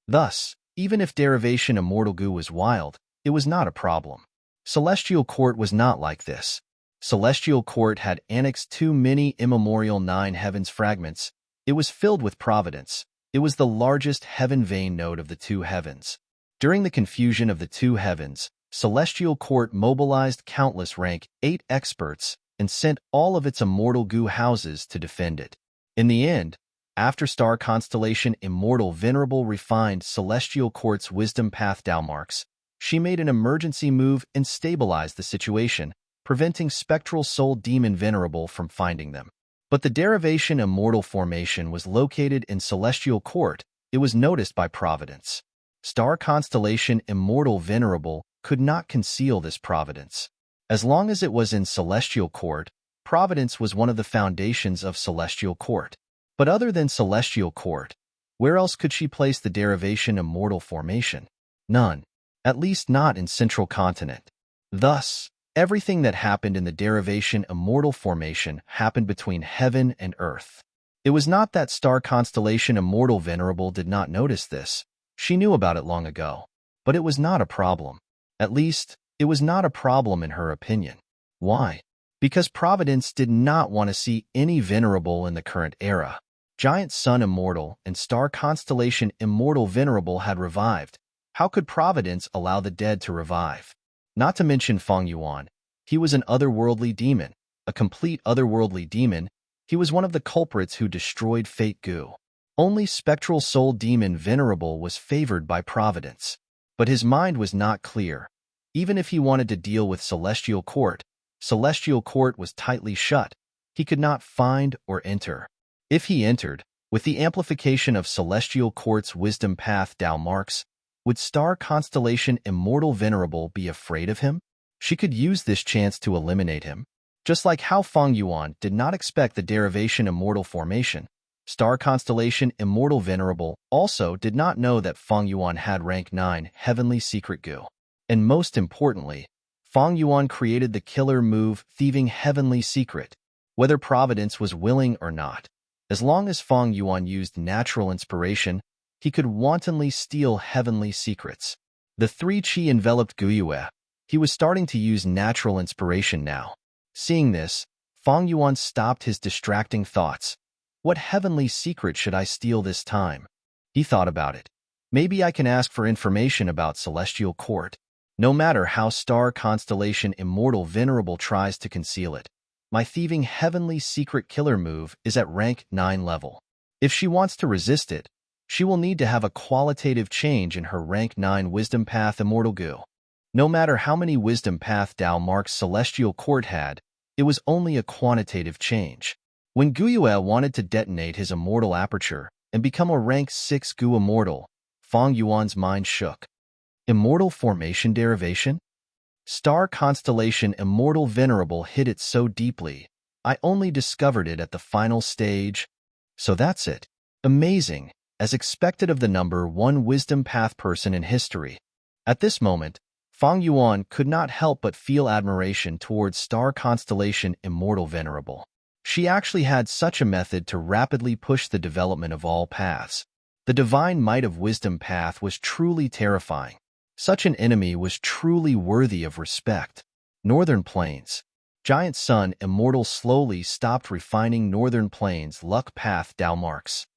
Thus, even if derivation immortal Gu was wild, it was not a problem. Celestial Court was not like this. Celestial Court had annexed too many immemorial 9 heavens fragments. It was filled with providence. It was the largest heaven vein node of the 2 heavens. During the confusion of the 2 heavens, Celestial Court mobilized countless rank 8 experts and sent all of its immortal Gu houses to defend it. In the end, after star constellation Immortal Venerable refined Celestial Court's wisdom path Tao marks, she made an emergency move and stabilized the situation, preventing spectral soul demon Venerable from finding them. But the derivation immortal formation was located in Celestial Court. It was noticed by Providence. Star constellation Immortal Venerable could not conceal this providence. As long as it was in Celestial Court, Providence was one of the foundations of Celestial Court. But other than Celestial Court, where else could she place the derivation immortal formation? None. At least not in Central Continent. Thus, everything that happened in the derivation immortal formation happened between heaven and earth. It was not that star constellation Immortal Venerable did not notice this. She knew about it long ago. But it was not a problem. At least, it was not a problem in her opinion. Why? Because Providence did not want to see any Venerable in the current era. Giant Sun Immortal and star constellation Immortal Venerable had revived. How could Providence allow the dead to revive? Not to mention Fang Yuan. He was an otherworldly demon, a complete otherworldly demon. He was one of the culprits who destroyed Fate Gu. Only Spectral Soul Demon Venerable was favored by Providence. But his mind was not clear. Even if he wanted to deal with Celestial Court was tightly shut. He could not find or enter. If he entered, with the amplification of Celestial Court's wisdom path Tao marks, would star constellation Immortal Venerable be afraid of him? She could use this chance to eliminate him. Just like how Fang Yuan did not expect the derivation immortal formation, star constellation Immortal Venerable also did not know that Fang Yuan had rank 9 heavenly secret Gu. And most importantly, Fang Yuan created the killer move Thieving Heavenly Secret, whether Providence was willing or not. As long as Fang Yuan used natural inspiration, he could wantonly steal heavenly secrets. The 3 Qi enveloped Guyue. He was starting to use natural inspiration now. Seeing this, Fang Yuan stopped his distracting thoughts. What heavenly secret should I steal this time? He thought about it. Maybe I can ask for information about Celestial Court. No matter how star constellation Immortal Venerable tries to conceal it, my thieving heavenly secret killer move is at rank 9 level. If she wants to resist it, she will need to have a qualitative change in her rank 9 wisdom path Immortal Gu. No matter how many wisdom path Tao marks Celestial Court had, it was only a quantitative change. When Guyue wanted to detonate his immortal aperture and become a rank 6 Gu immortal, Fang Yuan's mind shook. Immortal formation derivation? Star constellation Immortal Venerable hid it so deeply. I only discovered it at the final stage. So that's it. Amazing, as expected of the number 1 wisdom path person in history. At this moment, Fang Yuan could not help but feel admiration towards star constellation Immortal Venerable. She actually had such a method to rapidly push the development of all paths. The divine might of wisdom path was truly terrifying. Such an enemy was truly worthy of respect. Northern Plains. Giant Sun Immortal slowly stopped refining Northern Plains luck path Dao marks.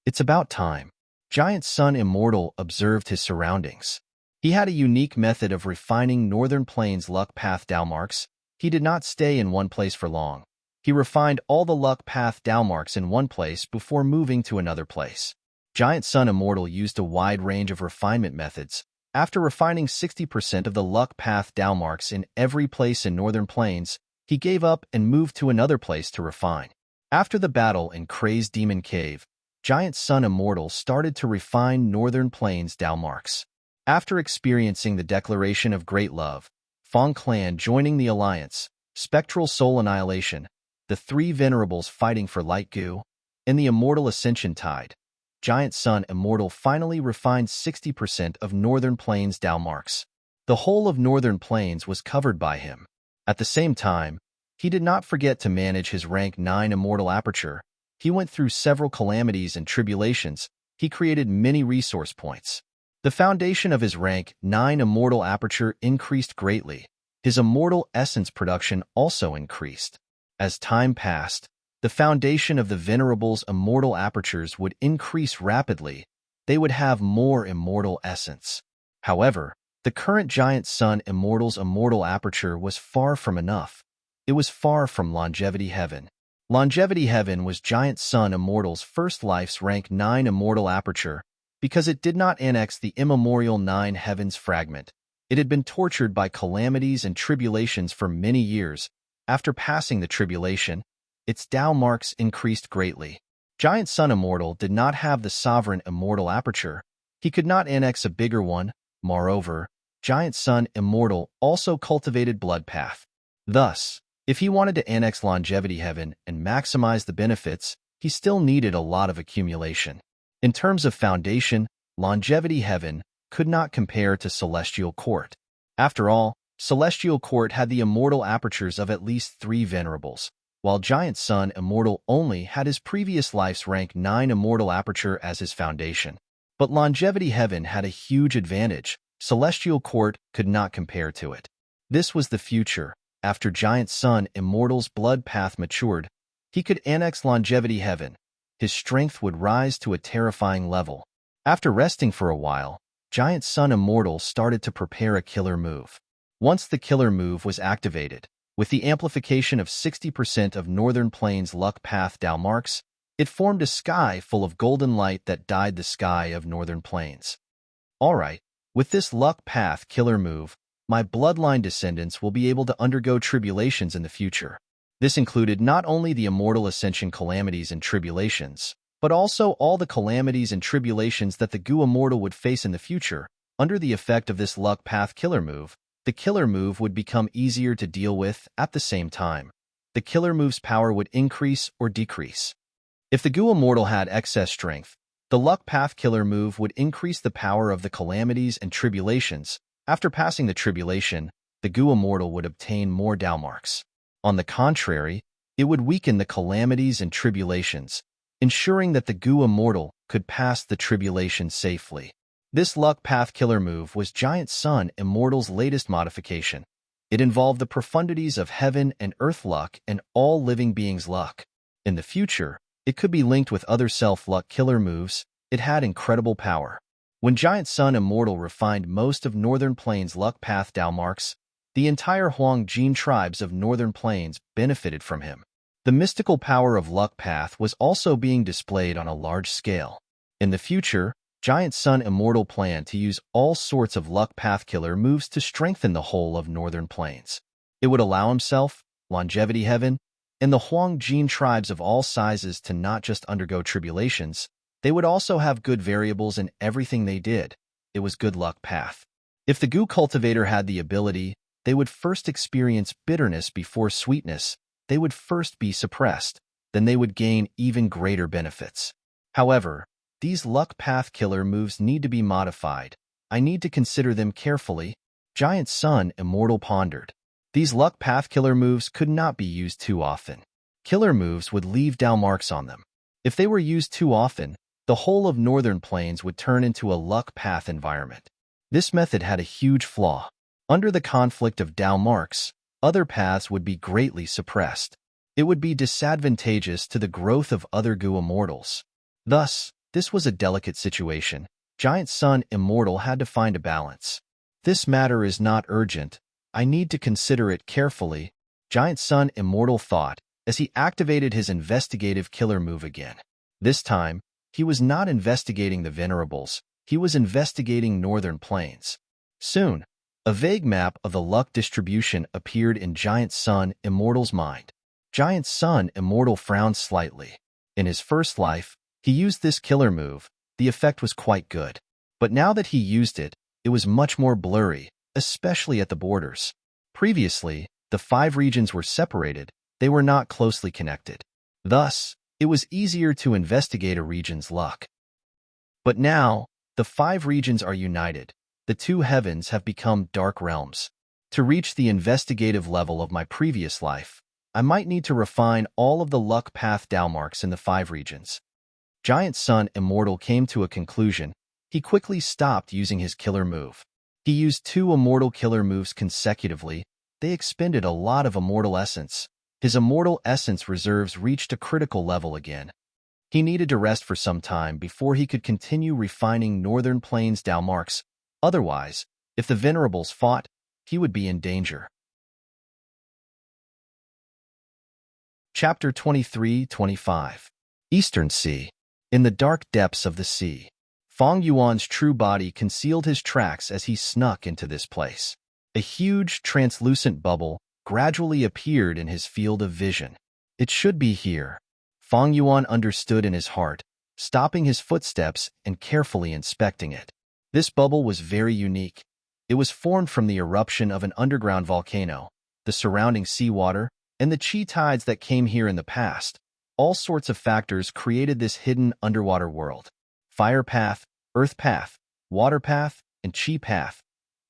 It's about time. Giant Sun Immortal observed his surroundings. He had a unique method of refining Northern Plains luck path Dao marks. He did not stay in one place for long. He refined all the luck path Dao marks in one place before moving to another place. Giant Sun Immortal used a wide range of refinement methods. After refining 60% of the luck path Dao marks in every place in Northern Plains, he gave up and moved to another place to refine. After the battle in Crazed Demon Cave, Giant Sun Immortal started to refine Northern Plains Dao marks. After experiencing the declaration of great love, Fong Clan joining the alliance, spectral soul annihilation, the three venerables fighting for light goo, and the immortal ascension tide, Giant Sun Immortal finally refined 60% of Northern Plains Dao marks. The whole of Northern Plains was covered by him. At the same time, he did not forget to manage his rank 9 immortal aperture. He went through several calamities and tribulations. He created many resource points. The foundation of his rank 9 immortal aperture increased greatly. His immortal essence production also increased. As time passed, the foundation of the Venerable's immortal apertures would increase rapidly. They would have more immortal essence. However, the current Giant Sun Immortal's immortal aperture was far from enough. It was far from Longevity Heaven. Longevity Heaven was Giant Sun Immortal's first life's rank 9 immortal aperture because it did not annex the immemorial 9 heavens fragment. It had been tortured by calamities and tribulations for many years. After passing the tribulation, its Dao marks increased greatly. Giant Sun Immortal did not have the sovereign immortal aperture. He could not annex a bigger one. Moreover, Giant Sun Immortal also cultivated Blood Path. Thus, if he wanted to annex Longevity Heaven and maximize the benefits, he still needed a lot of accumulation. In terms of foundation, Longevity Heaven could not compare to Celestial Court. After all, Celestial Court had the immortal apertures of at least 3 venerables, while Giant Sun Immortal only had his previous life's rank 9 immortal aperture as his foundation. But Longevity Heaven had a huge advantage. Celestial Court could not compare to it. This was the future. After Giant Sun Immortal's blood path matured, he could annex Longevity Heaven. His strength would rise to a terrifying level. After resting for a while, Giant Sun Immortal started to prepare a killer move. Once the killer move was activated, with the amplification of 60% of Northern Plains luck path Dao marks, it formed a sky full of golden light that dyed the sky of Northern Plains. Alright, with this luck path killer move, my bloodline descendants will be able to undergo tribulations in the future. This included not only the immortal ascension calamities and tribulations, but also all the calamities and tribulations that the Gu Immortal would face in the future. Under the effect of this luck path killer move, the killer move would become easier to deal with at the same time. The killer move's power would increase or decrease. If the Gu Immortal had excess strength, the luck path killer move would increase the power of the calamities and tribulations. After passing the tribulation, the Gu Immortal would obtain more Dao marks. On the contrary, it would weaken the calamities and tribulations, ensuring that the Gu Immortal could pass the tribulation safely. This luck path killer move was Giant Sun Immortal's latest modification. It involved the profundities of heaven and earth luck and all living beings' luck. In the future, it could be linked with other self-luck killer moves. It had incredible power. When Giant Sun Immortal refined most of Northern Plains luck path Dao marks, the entire Huang Jin tribes of Northern Plains benefited from him. The mystical power of luck path was also being displayed on a large scale. In the future, Giant Sun Immortal planned to use all sorts of luck path killer moves to strengthen the whole of Northern Plains. It would allow himself, Longevity Heaven, and the Huang Jin tribes of all sizes to not just undergo tribulations, they would also have good variables in everything they did. It was good luck path. If the Gu cultivator had the ability, they would first experience bitterness before sweetness. They would first be suppressed, then they would gain even greater benefits. However, these luck path killer moves need to be modified. I need to consider them carefully. Giant Sun Immortal pondered. These luck path killer moves could not be used too often. Killer moves would leave Dao marks on them. If they were used too often, the whole of Northern Plains would turn into a luck path environment. This method had a huge flaw. Under the conflict of Dao marks, other paths would be greatly suppressed. It would be disadvantageous to the growth of other goo immortals. Thus, this was a delicate situation. Giant Sun Immortal had to find a balance. This matter is not urgent. I need to consider it carefully, Giant Sun Immortal thought as he activated his investigative killer move again. This time, he was not investigating the Venerables, he was investigating Northern Plains. Soon, a vague map of the luck distribution appeared in Giant Sun Immortal's mind. Giant Sun Immortal frowned slightly. In his first life, he used this killer move. The effect was quite good. But now that he used it, it was much more blurry, especially at the borders. Previously, the 5 regions were separated, they were not closely connected. Thus, it was easier to investigate a region's luck. But now, the 5 regions are united. The 2 heavens have become dark realms. To reach the investigative level of my previous life, I might need to refine all of the luck path Dao marks in the 5 regions. Giant Sun Immortal came to a conclusion. He quickly stopped using his killer move. He used 2 immortal killer moves consecutively. They expended a lot of immortal essence. His immortal essence reserves reached a critical level again. He needed to rest for some time before he could continue refining Northern Plains Dao marks. Otherwise, if the Venerables fought, he would be in danger. Chapter 23-25 Eastern Sea. In the dark depths of the sea, Feng Yuan's true body concealed his tracks as he snuck into this place. A huge, translucent bubble gradually appeared in his field of vision. It should be here. Feng Yuan understood in his heart, stopping his footsteps and carefully inspecting it. This bubble was very unique. It was formed from the eruption of an underground volcano, the surrounding seawater, and the chi tides that came here in the past. All sorts of factors created this hidden underwater world. Fire path, earth path, water path, and chi path.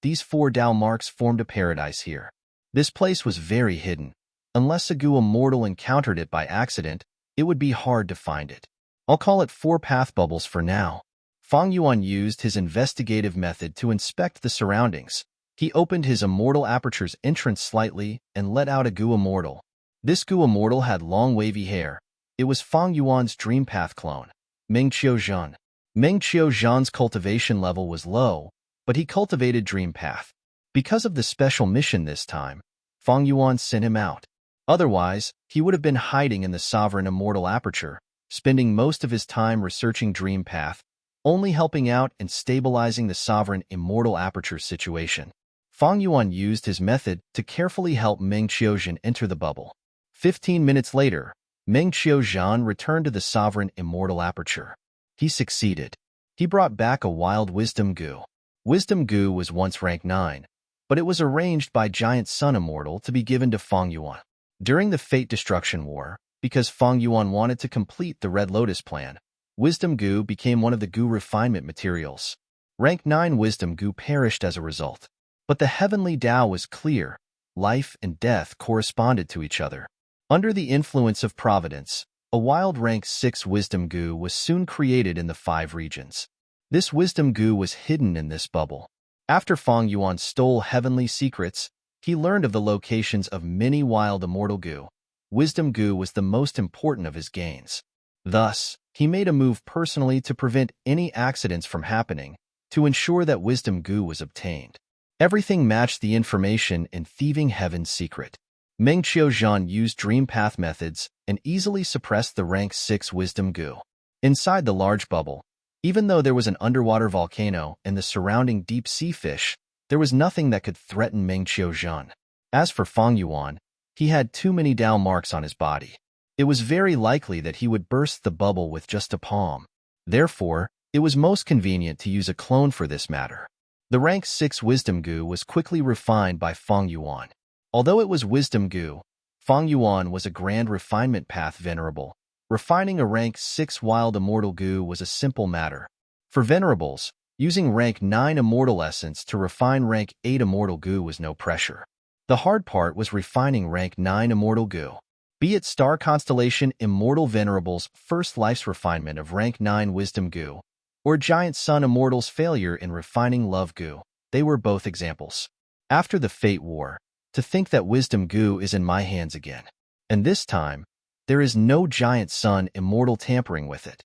These 4 Dao marks formed a paradise here. This place was very hidden. Unless a goo immortal encountered it by accident, it would be hard to find it. I'll call it 4 path bubbles for now. Feng Yuan used his investigative method to inspect the surroundings. He opened his immortal aperture's entrance slightly and let out a goo immortal. This goo immortal had long wavy hair. It was Feng Yuan's dream path clone, Meng Qiuzhan. Meng Qiuzhan's cultivation level was low, but he cultivated dream path. Because of the special mission this time, Feng Yuan sent him out. Otherwise, he would have been hiding in the sovereign immortal aperture, spending most of his time researching dream path, only helping out and stabilizing the sovereign immortal aperture situation. Feng Yuan used his method to carefully help Meng Qiuzhan enter the bubble. 15 minutes later, Meng Qiuzhan returned to the sovereign immortal aperture. He succeeded. He brought back a wild wisdom goo. Wisdom goo was once rank 9, but it was arranged by Giant Sun Immortal to be given to Feng Yuan. During the Fate Destruction War, because Feng Yuan wanted to complete the Red Lotus plan, wisdom goo became one of the goo refinement materials. Rank 9 wisdom goo perished as a result. But the heavenly Tao was clear. Life and death corresponded to each other. Under the influence of Providence, a wild rank 6 wisdom goo was soon created in the 5 regions. This wisdom goo was hidden in this bubble. After Feng Yuan stole heavenly secrets, he learned of the locations of many wild immortal goo. Wisdom goo was the most important of his gains. Thus, he made a move personally to prevent any accidents from happening, to ensure that wisdom goo was obtained. Everything matched the information in Thieving Heaven's secret. Meng Qiuzhan used dream path methods and easily suppressed the rank 6 wisdom goo. Inside the large bubble, even though there was an underwater volcano and the surrounding deep sea fish, there was nothing that could threaten Meng Qiuzhan. As for Feng Yuan, he had too many Dao marks on his body. It was very likely that he would burst the bubble with just a palm. Therefore, it was most convenient to use a clone for this matter. The rank 6 wisdom goo was quickly refined by Feng Yuan. Although it was wisdom goo, Feng Yuan was a grand refinement path Venerable. Refining a rank 6 wild immortal goo was a simple matter. For Venerables, using rank 9 immortal essence to refine rank 8 immortal goo was no pressure. The hard part was refining rank 9 immortal goo. Be it Star Constellation Immortal Venerable's first life's refinement of rank 9 wisdom goo, or Giant Sun Immortal's failure in refining love goo, they were both examples. After the Fate War, To think that wisdom goo is in my hands again. And this time, there is no giant sun immortal tampering with it.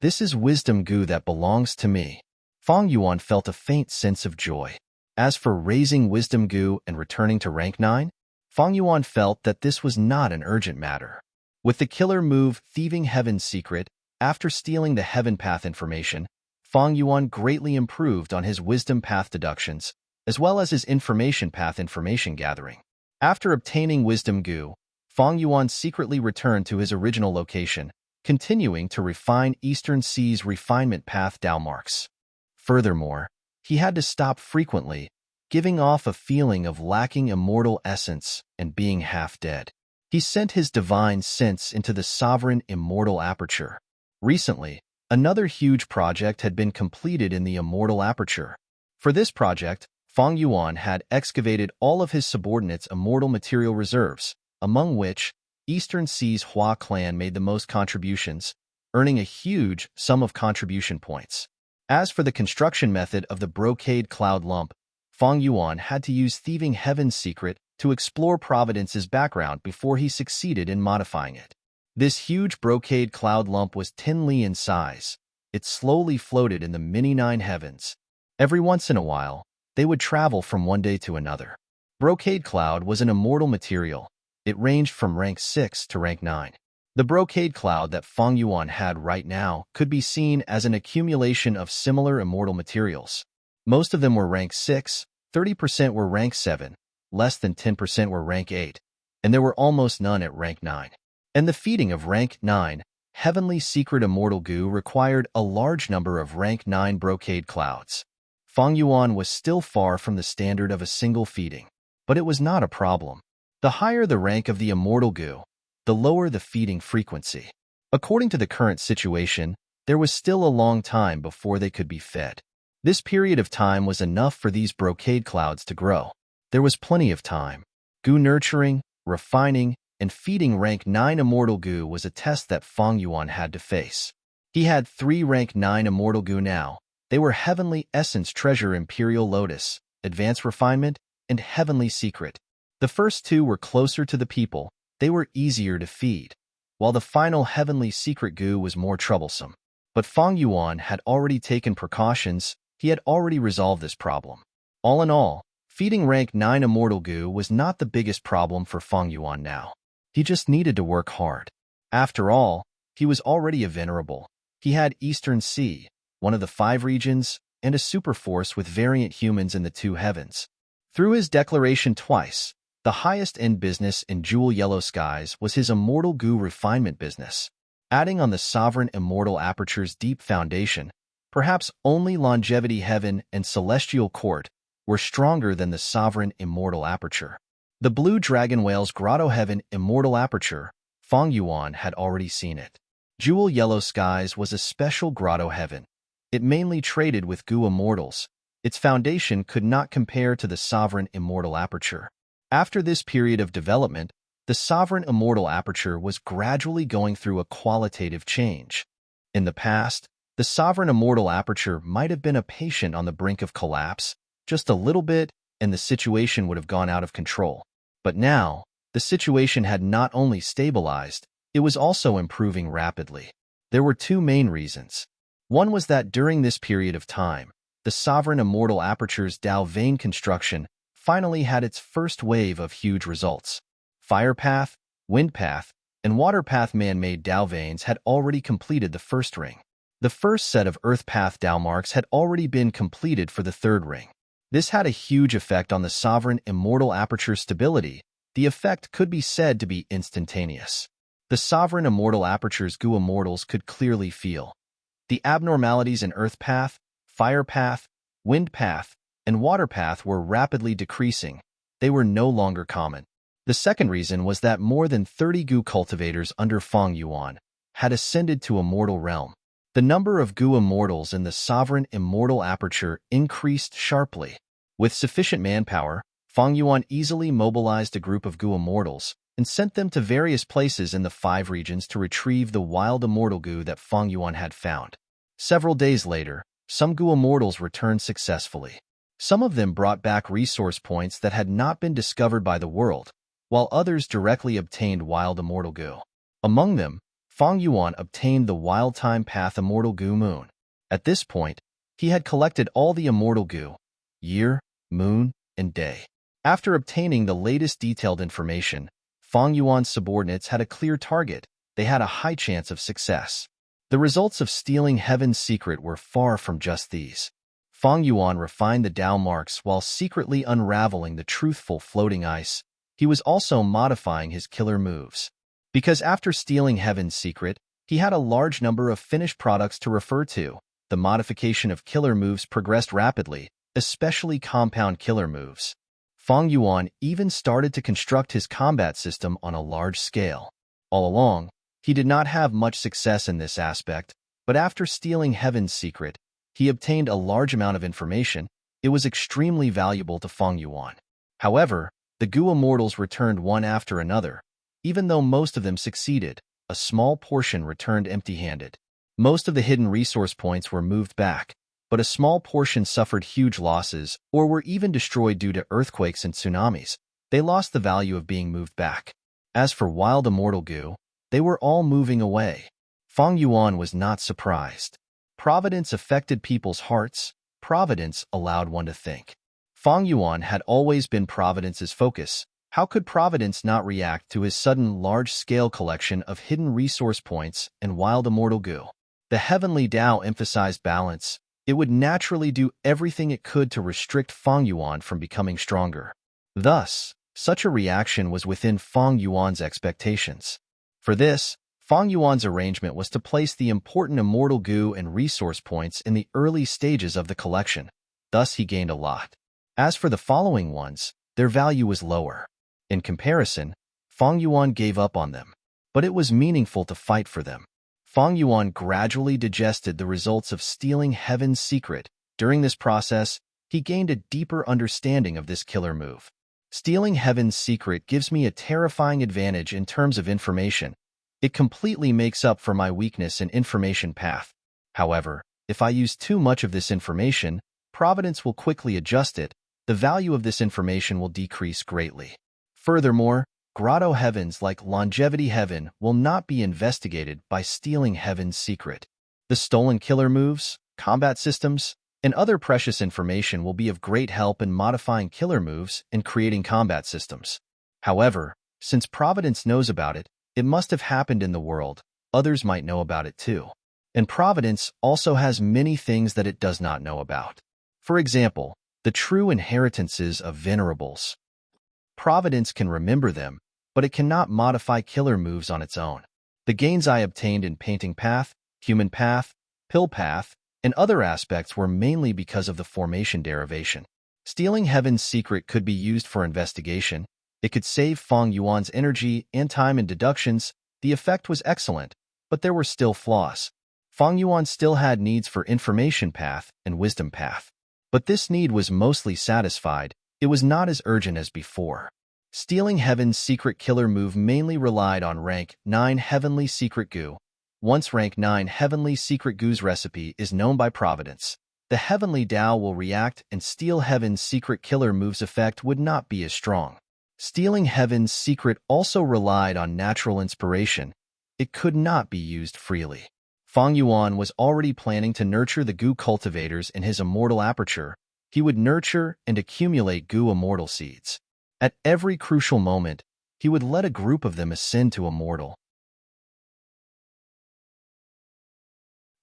This is wisdom goo that belongs to me. Fang Yuan felt a faint sense of joy. As for raising wisdom goo and returning to rank 9, Fang Yuan felt that this was not an urgent matter. With the killer move Thieving Heaven's Secret, after stealing the Heaven Path information, Fang Yuan greatly improved on his wisdom path deductions, as well as his information path information gathering. After obtaining wisdom goo, Fang Yuan secretly returned to his original location, continuing to refine Eastern Sea's refinement path Dao marks. Furthermore, he had to stop frequently, giving off a feeling of lacking immortal essence and being half dead. He sent his divine sense into the sovereign immortal aperture. Recently, another huge project had been completed in the immortal aperture. For this project, Fang Yuan had excavated all of his subordinates' immortal material reserves, among which Eastern Sea's Hua clan made the most contributions, earning a huge sum of contribution points. As for the construction method of the brocade cloud lump, Fang Yuan had to use Thieving Heaven's Secret to explore Providence's background before he succeeded in modifying it. This huge brocade cloud lump was 10 li in size. It slowly floated in the mini-9 heavens. Every once in a while, they would travel from one day to another. Brocade cloud was an immortal material. It ranged from rank 6 to rank 9. The brocade cloud that Fang Yuan had right now could be seen as an accumulation of similar immortal materials. Most of them were rank 6, 30% were rank 7, less than 10% were rank 8, and there were almost none at rank 9. And the feeding of rank 9, Heavenly Secret Immortal Goo required a large number of rank 9 brocade clouds. Fang Yuan was still far from the standard of a single feeding, but it was not a problem. The higher the rank of the Immortal Goo, the lower the feeding frequency. According to the current situation, there was still a long time before they could be fed. This period of time was enough for these brocade clouds to grow. There was plenty of time. Goo nurturing, refining, and feeding rank 9 Immortal Goo was a test that Fang Yuan had to face. He had 3 rank 9 Immortal Goo now. They were Heavenly Essence Treasure Imperial Lotus, Advanced Refinement, and Heavenly Secret. The first 2 were closer to the people. They were easier to feed, while the final Heavenly Secret Goo was more troublesome. But Fang Yuan had already taken precautions. He had already resolved this problem. All in all, feeding rank 9 Immortal Goo was not the biggest problem for Fang Yuan now. He just needed to work hard. After all, he was already a Venerable. He had Eastern Sea, one of the 5 regions, and a superforce with variant humans in the 2 heavens. Through his declaration twice, the highest-end business in Jewel Yellow Skies was his Immortal Goo refinement business. Adding on the Sovereign Immortal Aperture's deep foundation, perhaps only Longevity Heaven and Celestial Court were stronger than the Sovereign Immortal Aperture. The Blue Dragon Whale's Grotto Heaven Immortal Aperture, Fang Yuan had already seen it. Jewel Yellow Skies was a special Grotto Heaven. It mainly traded with Goo Immortals. Its foundation could not compare to the Sovereign Immortal Aperture. After this period of development, the Sovereign Immortal Aperture was gradually going through a qualitative change. In the past, the Sovereign Immortal Aperture might have been a patient on the brink of collapse, just a little bit, and the situation would have gone out of control. But now, the situation had not only stabilized, it was also improving rapidly. There were 2 main reasons. One was that during this period of time, the Sovereign Immortal Aperture's Dao vein construction finally had its first wave of huge results. Fire Path, Wind Path, and Water Path man-made Dao veins had already completed the first ring. The first set of Earth Path Dao marks had already been completed for the 3rd ring. This had a huge effect on the Sovereign Immortal Aperture stability. The effect could be said to be instantaneous. The Sovereign Immortal Aperture's Goo Immortals could clearly feel the abnormalities in Earth Path, Fire Path, Wind Path, and Water Path were rapidly decreasing. They were no longer common. The second reason was that more than 30 Goo cultivators under Fang Yuan had ascended to Immortal Realm. The number of Goo Immortals in the Sovereign Immortal Aperture increased sharply. With sufficient manpower, Fang Yuan easily mobilized a group of Goo Immortals and sent them to various places in the 5 regions to retrieve the wild Immortal Goo that Fang Yuan had found. Several days later, some Goo Immortals returned successfully. Some of them brought back resource points that had not been discovered by the world, while others directly obtained wild immortal goo. Among them, Feng Yuan obtained the wild time path immortal goo moon. At this point, he had collected all the immortal goo, year, moon, and day. After obtaining the latest detailed information, Feng Yuan's subordinates had a clear target. They had a high chance of success. The results of stealing Heaven's secret were far from just these. Feng Yuan refined the Tao marks while secretly unraveling the truthful floating ice. He was also modifying his killer moves. Because after stealing Heaven's secret, he had a large number of finished products to refer to. The modification of killer moves progressed rapidly, especially compound killer moves. Feng Yuan even started to construct his combat system on a large scale. All along, he did not have much success in this aspect, but after stealing Heaven's secret, he obtained a large amount of information. It was extremely valuable to Feng Yuan. However, the Goo Immortals returned one after another. Even though most of them succeeded, a small portion returned empty-handed. Most of the hidden resource points were moved back, but a small portion suffered huge losses or were even destroyed due to earthquakes and tsunamis. They lost the value of being moved back. As for wild immortal goo, they were all moving away. Feng Yuan was not surprised. Providence affected people's hearts. Providence allowed one to think. Feng Yuan had always been Providence's focus. How could Providence not react to his sudden large-scale collection of hidden resource points and wild immortal goo? The heavenly Tao emphasized balance. It would naturally do everything it could to restrict Feng Yuan from becoming stronger. Thus, such a reaction was within Feng Yuan's expectations. For this, Feng Yuan's arrangement was to place the important immortal goo and resource points in the early stages of the collection. Thus, he gained a lot. As for the following ones, their value was lower. In comparison, Feng Yuan gave up on them, but it was meaningful to fight for them. Feng Yuan gradually digested the results of stealing Heaven's secret. During this process, he gained a deeper understanding of this killer move. Stealing Heaven's secret gives me a terrifying advantage in terms of information. It completely makes up for my weakness in information path. However, if I use too much of this information, Providence will quickly adjust it. The value of this information will decrease greatly. Furthermore, Grotto Heavens like Longevity Heaven will not be investigated by stealing Heaven's secret. The stolen killer moves, combat systems, and other precious information will be of great help in modifying killer moves and creating combat systems. However, since Providence knows about it, it must have happened in the world. Others might know about it too. And Providence also has many things that it does not know about. For example, the true inheritances of Venerables. Providence can remember them, but it cannot modify killer moves on its own. The gains I obtained in Painting Path, Human Path, Pill Path, and other aspects were mainly because of the formation derivation. Stealing Heaven's secret could be used for investigation. It could save Feng Yuan's energy and time in deductions. The effect was excellent, but there were still flaws. Feng Yuan still had needs for Information Path and Wisdom Path. But this need was mostly satisfied. It was not as urgent as before. Stealing Heaven's secret killer move mainly relied on rank 9 Heavenly Secret Goo. Once rank 9 Heavenly Secret Goo's recipe is known by Providence, the Heavenly Tao will react and steal Heaven's secret killer move's effect would not be as strong. Stealing Heaven's secret also relied on natural inspiration. It could not be used freely. Feng Yuan was already planning to nurture the Goo cultivators in his immortal aperture. He would nurture and accumulate Goo immortal seeds. At every crucial moment, he would let a group of them ascend to immortal.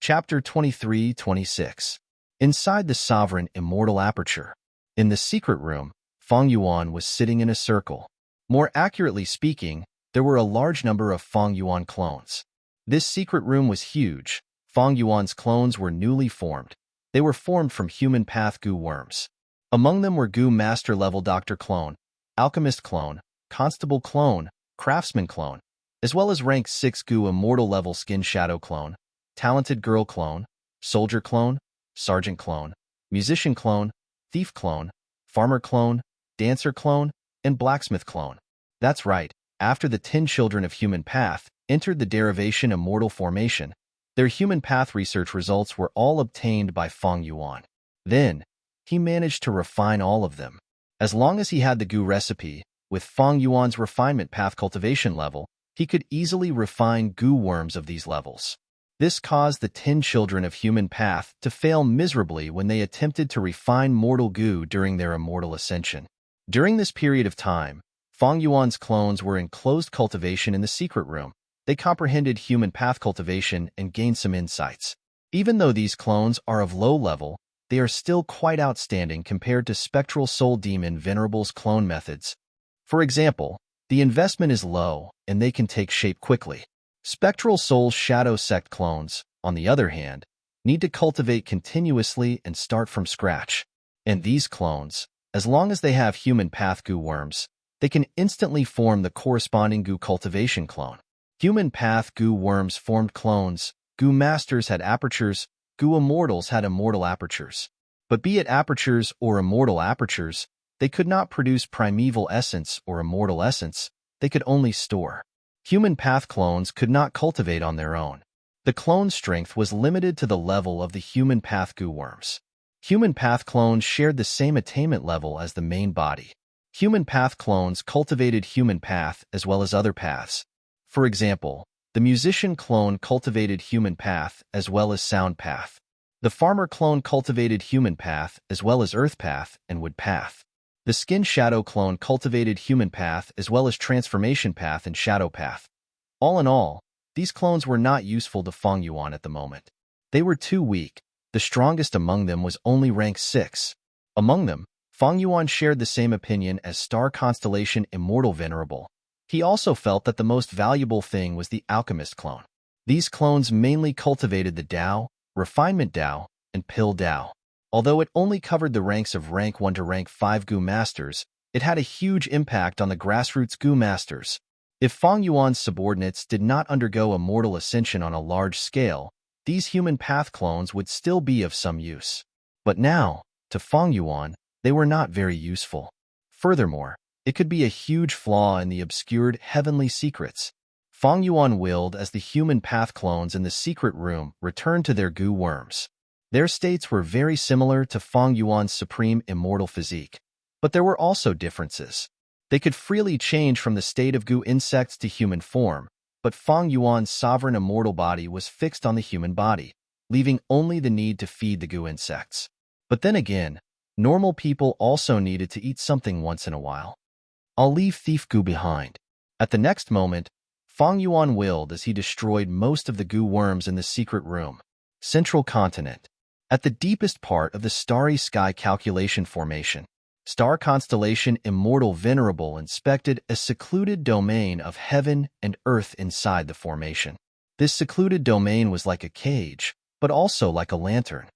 Chapter 23-26. Inside the sovereign immortal aperture. In the secret room, Feng Yuan was sitting in a circle. More accurately speaking, there were a large number of Feng Yuan clones. This secret room was huge. Feng Yuan's clones were newly formed. They were formed from Human Path Goo worms. Among them were Goo Master Level Doctor Clone, Alchemist Clone, Constable Clone, Craftsman Clone, as well as Rank 6 Goo Immortal Level Skin Shadow Clone, Talented Girl Clone, Soldier Clone, Sergeant Clone, Musician Clone, Thief Clone, Farmer Clone, Dancer Clone, and Blacksmith Clone. That's right, after the 10 children of Human Path entered the derivation Immortal Formation, their Human Path research results were all obtained by Feng Yuan. Then, he managed to refine all of them. As long as he had the Gu recipe, with Feng Yuan's refinement path cultivation level, he could easily refine Gu worms of these levels. This caused the 10 children of human path to fail miserably when they attempted to refine mortal Gu during their immortal ascension. During this period of time, Feng Yuan's clones were in closed cultivation in the secret room. They comprehended human path cultivation and gained some insights. Even though these clones are of low level, they are still quite outstanding compared to Spectral Soul Demon Venerable's clone methods. For example, the investment is low, and they can take shape quickly. Spectral Soul Shadow Sect clones, on the other hand, need to cultivate continuously and start from scratch. And these clones, as long as they have human path Gu worms, they can instantly form the corresponding Gu cultivation clone. Human path Gu worms formed clones, Gu masters had apertures, Gu immortals had immortal apertures. But be it apertures or immortal apertures, they could not produce primeval essence or immortal essence, they could only store. Human path clones could not cultivate on their own. The clone strength was limited to the level of the human path Gu worms. Human path clones shared the same attainment level as the main body. Human path clones cultivated human path as well as other paths. For example, the musician clone cultivated human path as well as sound path. The farmer clone cultivated human path as well as earth path and wood path. The skin shadow clone cultivated human path as well as transformation path and shadow path. All in all, these clones were not useful to Feng Yuan at the moment. They were too weak. The strongest among them was only rank 6. Among them, Feng Yuan shared the same opinion as Star Constellation Immortal Venerable. He also felt that the most valuable thing was the Alchemist clone. These clones mainly cultivated the Dao, Refinement Dao, and Pill Dao. Although it only covered the ranks of rank 1 to rank 5 Gu Masters, it had a huge impact on the grassroots Gu Masters. If Feng Yuan's subordinates did not undergo immortal ascension on a large scale, these human path clones would still be of some use. But now, to Feng Yuan, they were not very useful. Furthermore, it could be a huge flaw in the obscured heavenly secrets. Feng Yuan willed as the human path clones in the secret room returned to their Gu worms. Their states were very similar to Feng Yuan's supreme immortal physique, but there were also differences. They could freely change from the state of Gu insects to human form, but Feng Yuan's sovereign immortal body was fixed on the human body, leaving only the need to feed the Gu insects. But then again, normal people also needed to eat something once in a while. I'll leave Thief Gu behind. At the next moment, Feng Yuan willed as he destroyed most of the Gu worms in the secret room. Central Continent. At the deepest part of the starry sky calculation formation, Star Constellation Immortal Venerable inspected a secluded domain of heaven and earth inside the formation. This secluded domain was like a cage, but also like a lantern.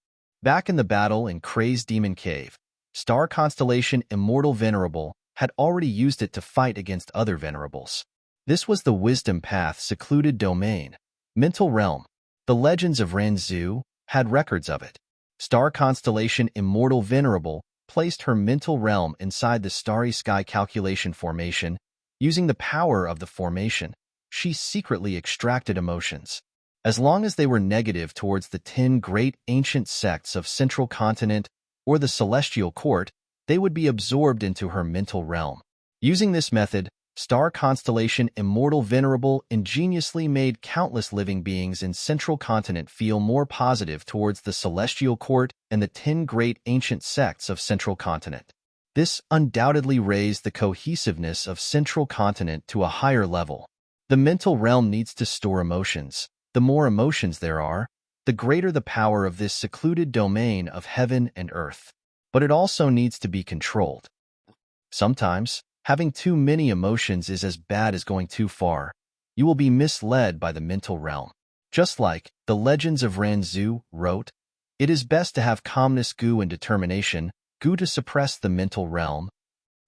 Back in the battle in Crazed Demon Cave, Star Constellation Immortal Venerable had already used it to fight against other Venerables. This was the Wisdom Path secluded domain, mental realm. The legends of Ranzu had records of it. Star Constellation Immortal Venerable placed her mental realm inside the starry sky calculation formation. Using the power of the formation, she secretly extracted emotions. As long as they were negative towards the 10 great ancient sects of Central Continent or the Celestial Court, they would be absorbed into her mental realm. Using this method, Star Constellation Immortal Venerable ingeniously made countless living beings in Central Continent feel more positive towards the Celestial Court and the 10 great ancient sects of Central Continent. This undoubtedly raised the cohesiveness of Central Continent to a higher level. The mental realm needs to store emotions. The more emotions there are, the greater the power of this secluded domain of heaven and earth. But it also needs to be controlled. Sometimes, having too many emotions is as bad as going too far. You will be misled by the mental realm. Just like the Legends of Ranzu wrote, it is best to have calmness Gu and determination Gu to suppress the mental realm.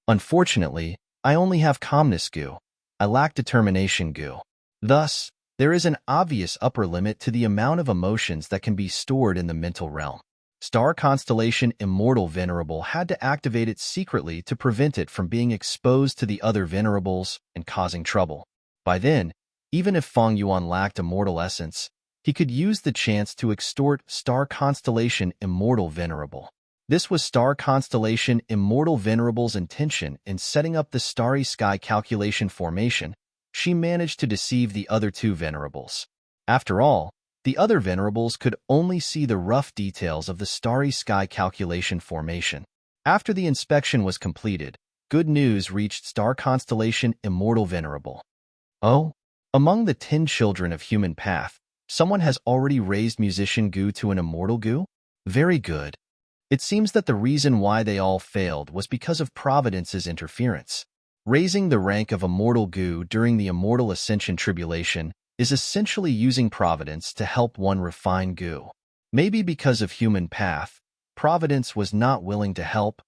Unfortunately, I only have calmness Gu. I lack determination Gu. Thus, there is an obvious upper limit to the amount of emotions that can be stored in the mental realm. Star Constellation Immortal Venerable had to activate it secretly to prevent it from being exposed to the other Venerables and causing trouble. By then, even if Feng Yuan lacked immortal essence, he could use the chance to extort Star Constellation Immortal Venerable. This was star constellation Immortal Venerable's intention in setting up the starry sky calculation formation. She managed to deceive the other two Venerables. After all, the other Venerables could only see the rough details of the starry sky calculation formation. After the inspection was completed, good news reached star constellation Immortal Venerable. Oh, among the 10 children of human path, someone has already raised musician Gu to an immortal Gu? Very good. It seems that the reason why they all failed was because of Providence's interference. Raising the rank of immortal Gu during the Immortal Ascension Tribulation is essentially using Providence to help one refine Gu. Maybe because of human path, Providence was not willing to help,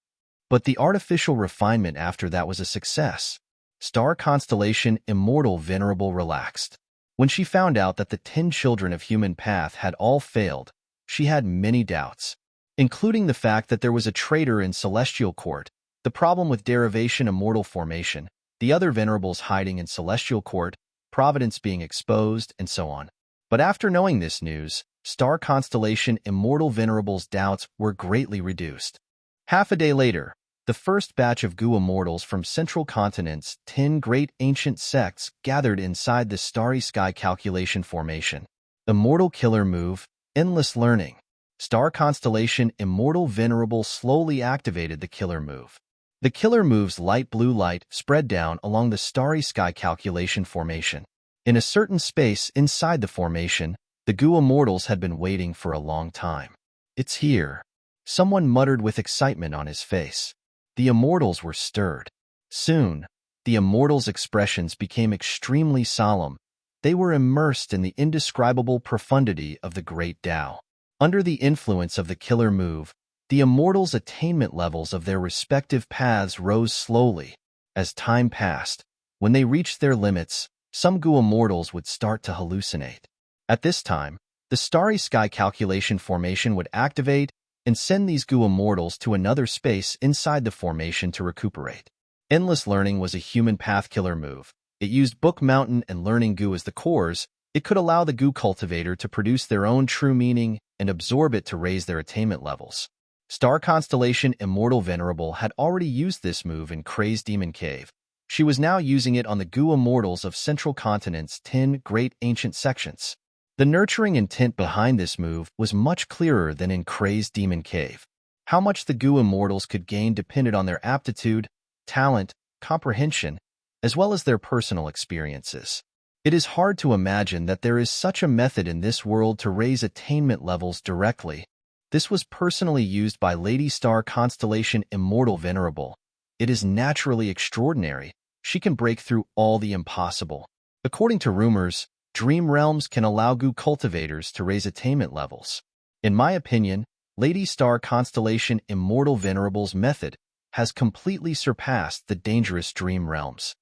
but the artificial refinement after that was a success. Star constellation Immortal Venerable relaxed. When she found out that the 10 children of human path had all failed, she had many doubts, including the fact that there was a traitor in Celestial Court, the problem with derivation immortal formation, the other Venerables hiding in Celestial Court, Providence being exposed, and so on. But after knowing this news, star constellation Immortal Venerable's doubts were greatly reduced. Half a day later, the first batch of Gu Immortals from Central Continent's 10 great ancient sects gathered inside the starry sky calculation formation. Immortal Killer Move, Endless Learning. Star constellation Immortal Venerable slowly activated the Killer Move. The Killer Move's light blue light spread down along the starry sky calculation formation. In a certain space inside the formation, the Gu Immortals had been waiting for a long time. It's here. Someone muttered with excitement on his face. The Immortals were stirred. Soon, the Immortals' expressions became extremely solemn. They were immersed in the indescribable profundity of the Great Tao. Under the influence of the Killer Move, the Immortals' attainment levels of their respective paths rose slowly. As time passed, when they reached their limits, some Gu Immortals would start to hallucinate. At this time, the starry sky calculation formation would activate and send these Gu Immortals to another space inside the formation to recuperate. Endless Learning was a human path killer move. It used Book Mountain and Learning Gu as the cores. It could allow the Gu cultivator to produce their own true meaning and absorb it to raise their attainment levels. Star constellation Immortal Venerable had already used this move in Crazed Demon Cave. She was now using it on the Gu Immortals of Central Continent's 10 great ancient sections. The nurturing intent behind this move was much clearer than in Crazed Demon Cave. How much the Gu Immortals could gain depended on their aptitude, talent, comprehension, as well as their personal experiences. It is hard to imagine that there is such a method in this world to raise attainment levels directly. This was personally used by Lady Star Constellation Immortal Venerable. It is naturally extraordinary. She can break through all the impossible. According to rumors, Dream Realms can allow Gu cultivators to raise attainment levels. In my opinion, Lady Star Constellation Immortal Venerable's method has completely surpassed the dangerous Dream Realms.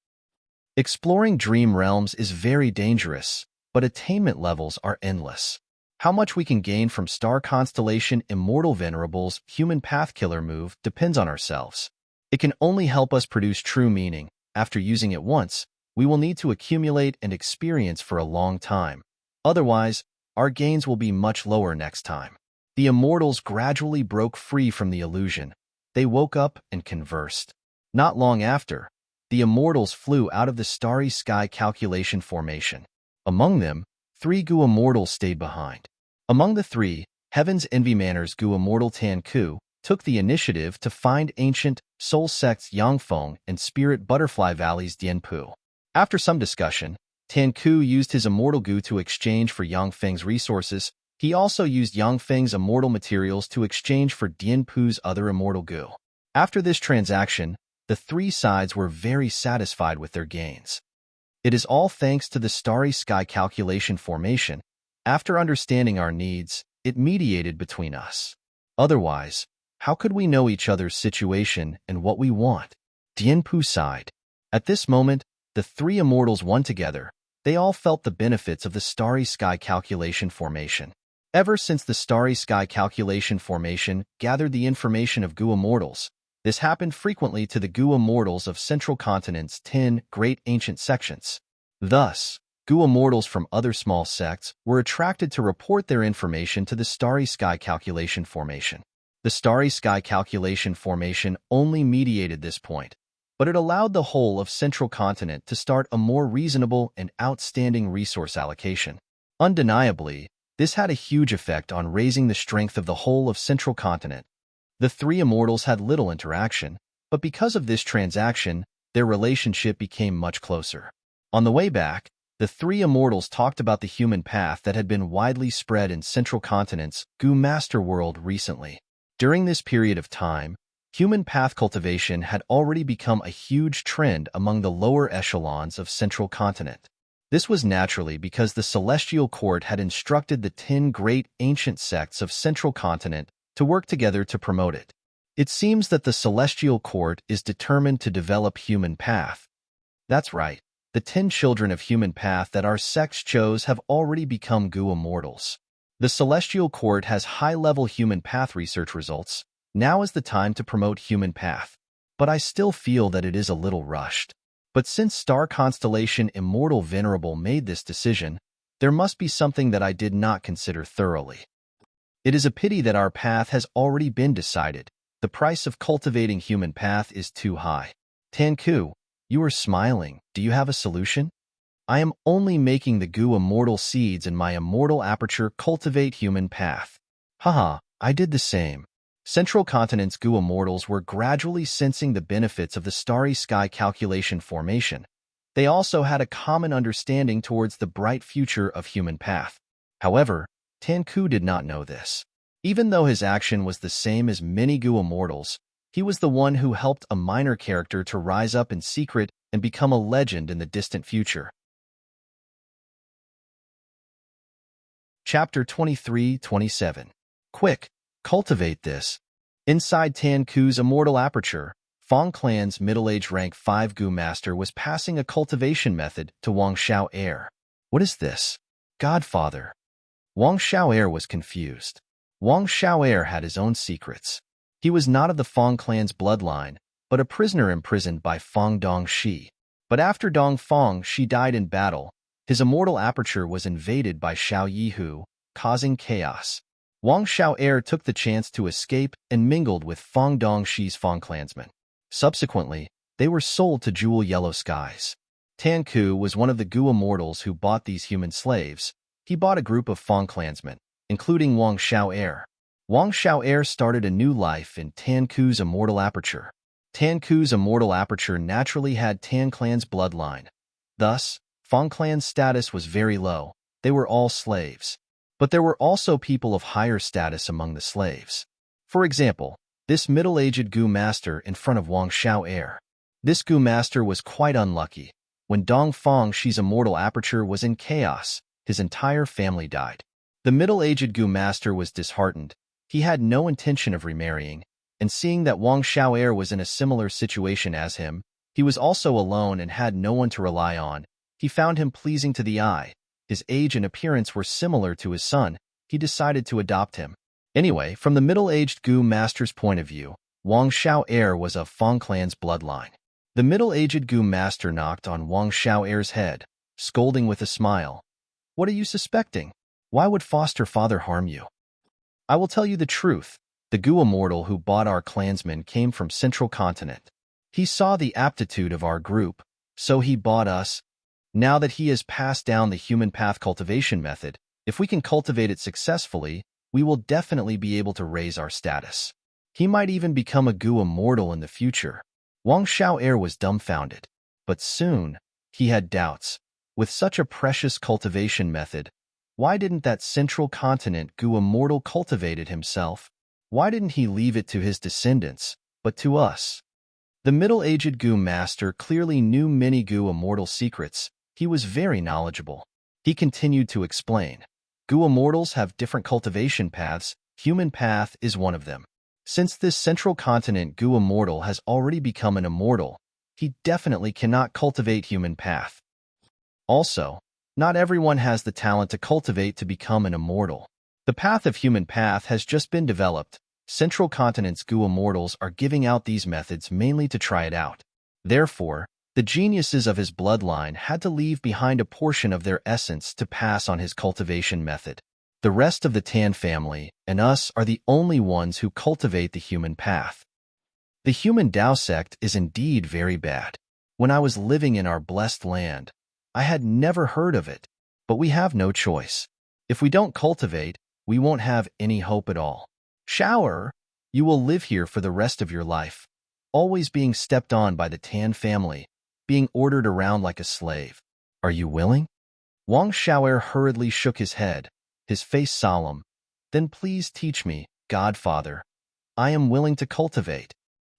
Exploring Dream Realms is very dangerous, but attainment levels are endless. How much we can gain from Star Constellation Immortal Venerable's human path killer move depends on ourselves. It can only help us produce true meaning. After using it once, we will need to accumulate and experience for a long time. Otherwise, our gains will be much lower next time. The Immortals gradually broke free from the illusion. They woke up and conversed. Not long after, the Immortals flew out of the starry sky calculation formation. Among them, 3 Gu Immortals stayed behind. Among the 3, Heaven's Envy Manor's Gu Immortal Tanku took the initiative to find ancient soul sects Yangfeng and Spirit Butterfly Valley's Dianpu. After some discussion, Tanku used his immortal Gu to exchange for Yangfeng's resources. He also used Yangfeng's immortal materials to exchange for Dianpu's other immortal Gu. After this transaction, the 3 sides were very satisfied with their gains. It is all thanks to the starry sky calculation formation. After understanding our needs, it mediated between us. Otherwise, how could we know each other's situation and what we want? Dianpu sighed. At this moment, the 3 immortals won together. They all felt the benefits of the starry sky calculation formation. Ever since the starry sky calculation formation gathered the information of Gu Immortals, this happened frequently to the Gu Immortals of Central Continent's 10 great ancient sections. Thus, Gu Immortals from other small sects were attracted to report their information to the starry sky calculation formation. The starry sky calculation formation only mediated this point, but it allowed the whole of Central Continent to start a more reasonable and outstanding resource allocation. Undeniably, this had a huge effect on raising the strength of the whole of Central Continent. The three immortals had little interaction, but because of this transaction, their relationship became much closer. On the way back, the three immortals talked about the human path that had been widely spread in Central Continent's Goo Master world recently. During this period of time, human path cultivation had already become a huge trend among the lower echelons of Central Continent. This was naturally because the Celestial Court had instructed the 10 great ancient sects of Central Continent to work together to promote it. It seems that the Celestial Court is determined to develop human path. That's right, the 10 children of human path that our sects chose have already become Goo Immortals. The Celestial Court has high-level human path research results. Now is the time to promote human path. But I still feel that it is a little rushed. But since star constellation Immortal Venerable made this decision, there must be something that I did not consider thoroughly. It is a pity that our path has already been decided. The price of cultivating human path is too high. Tanku, you are smiling. Do you have a solution? I am only making the Goo Immortal seeds in my immortal aperture cultivate human path. Haha, I did the same. Central Continent's Goo Immortals were gradually sensing the benefits of the starry sky calculation formation. They also had a common understanding towards the bright future of human path. However, Tanku did not know this. Even though his action was the same as many Goo Immortals, he was the one who helped a minor character to rise up in secret and become a legend in the distant future. Chapter 23-27. Quick, cultivate this. Inside Tanku's immortal aperture, Fong Clan's middle-aged rank 5 Goo Master was passing a cultivation method to Wang Xiao Air. What is this? Godfather. Wang Xiao Air was confused. Wang Xiao Air had his own secrets. He was not of the Fong clan's bloodline, but a prisoner imprisoned by Fong Dongxi. But after Dong Fong Shi died in battle, his immortal aperture was invaded by Xiao Yihu, causing chaos. Wang Xiao Air took the chance to escape and mingled with Fong Dongxi's Fong clansmen. Subsequently, they were sold to Jewel Yellow Skies. Tanku was one of the Goo Immortals who bought these human slaves. He bought a group of Fong clansmen, including Wang Xiao Air. Wang Xiao Air started a new life in Tanku's immortal aperture. Tanku's immortal aperture naturally had Tan clan's bloodline. Thus, Fong clan's status was very low. They were all slaves. But there were also people of higher status among the slaves. For example, this middle-aged Goo Master in front of Wang Xiao Air. This Goo Master was quite unlucky. When Dong Fong Shi's immortal aperture was in chaos, his entire family died. The middle-aged Goo Master was disheartened. He had no intention of remarrying, and seeing that Wang Xiao Air was in a similar situation as him, he was also alone and had no one to rely on. He found him pleasing to the eye. His age and appearance were similar to his son. He decided to adopt him. Anyway, from the middle-aged Goo Master's point of view, Wang Xiao Air was of Fong clan's bloodline. The middle-aged Goo Master knocked on Wang Xiao Air's head, scolding with a smile. What are you suspecting? Why would foster father harm you? I will tell you the truth. The Goo Immortal who bought our clansmen came from Central Continent. He saw the aptitude of our group, so he bought us. Now that he has passed down the human path cultivation method, if we can cultivate it successfully, we will definitely be able to raise our status. He might even become a Goo Immortal in the future. Wang Xiao Air was dumbfounded. But soon, he had doubts. With such a precious cultivation method, why didn't that Central Continent Goo Immortal cultivate it himself? Why didn't he leave it to his descendants, but to us? The middle-aged Goo Master clearly knew many Goo Immortal secrets. He was very knowledgeable. He continued to explain. Goo Immortals have different cultivation paths. Human path is one of them. Since this Central Continent Goo Immortal has already become an immortal, he definitely cannot cultivate human path. Also, not everyone has the talent to cultivate to become an immortal. The path of human path has just been developed. Central Continent's Goo Immortals are giving out these methods mainly to try it out. Therefore, the geniuses of his bloodline had to leave behind a portion of their essence to pass on his cultivation method. The rest of the Tan family and us are the only ones who cultivate the human path. The human Tao sect is indeed very bad. When I was living in our blessed land, I had never heard of it, but we have no choice. If we don't cultivate, we won't have any hope at all. Shower, you will live here for the rest of your life, always being stepped on by the Tan family, being ordered around like a slave. Are you willing? Wang Xiao'er hurriedly shook his head, his face solemn. Then please teach me, Godfather. I am willing to cultivate.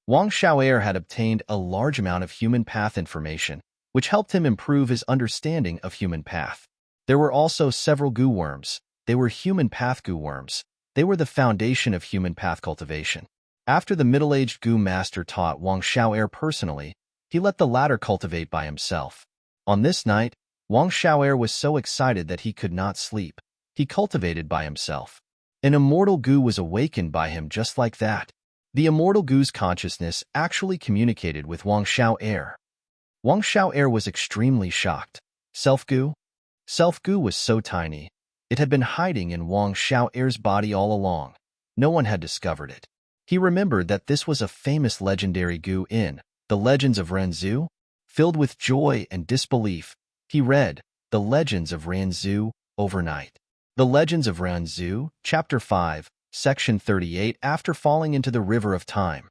Wang Xiao'er had obtained a large amount of human path information, which helped him improve his understanding of human path. There were also several gu worms. They were human path gu worms. They were the foundation of human path cultivation. After the middle-aged gu master taught Wang Xiao'er personally, he let the latter cultivate by himself. On this night, Wang Xiao'er was so excited that he could not sleep. He cultivated by himself. An immortal gu was awakened by him just like that. The immortal gu's consciousness actually communicated with Wang Xiao'er. Wang Xiao'er was extremely shocked. Self-gu? Self-gu was so tiny. It had been hiding in Wang Xiao'er's body all along. No one had discovered it. He remembered that this was a famous legendary gu in The Legends of Renzu. Filled with joy and disbelief, he read The Legends of Renzu overnight. The Legends of Renzu, Chapter 5, Section 38. After falling into the river of time,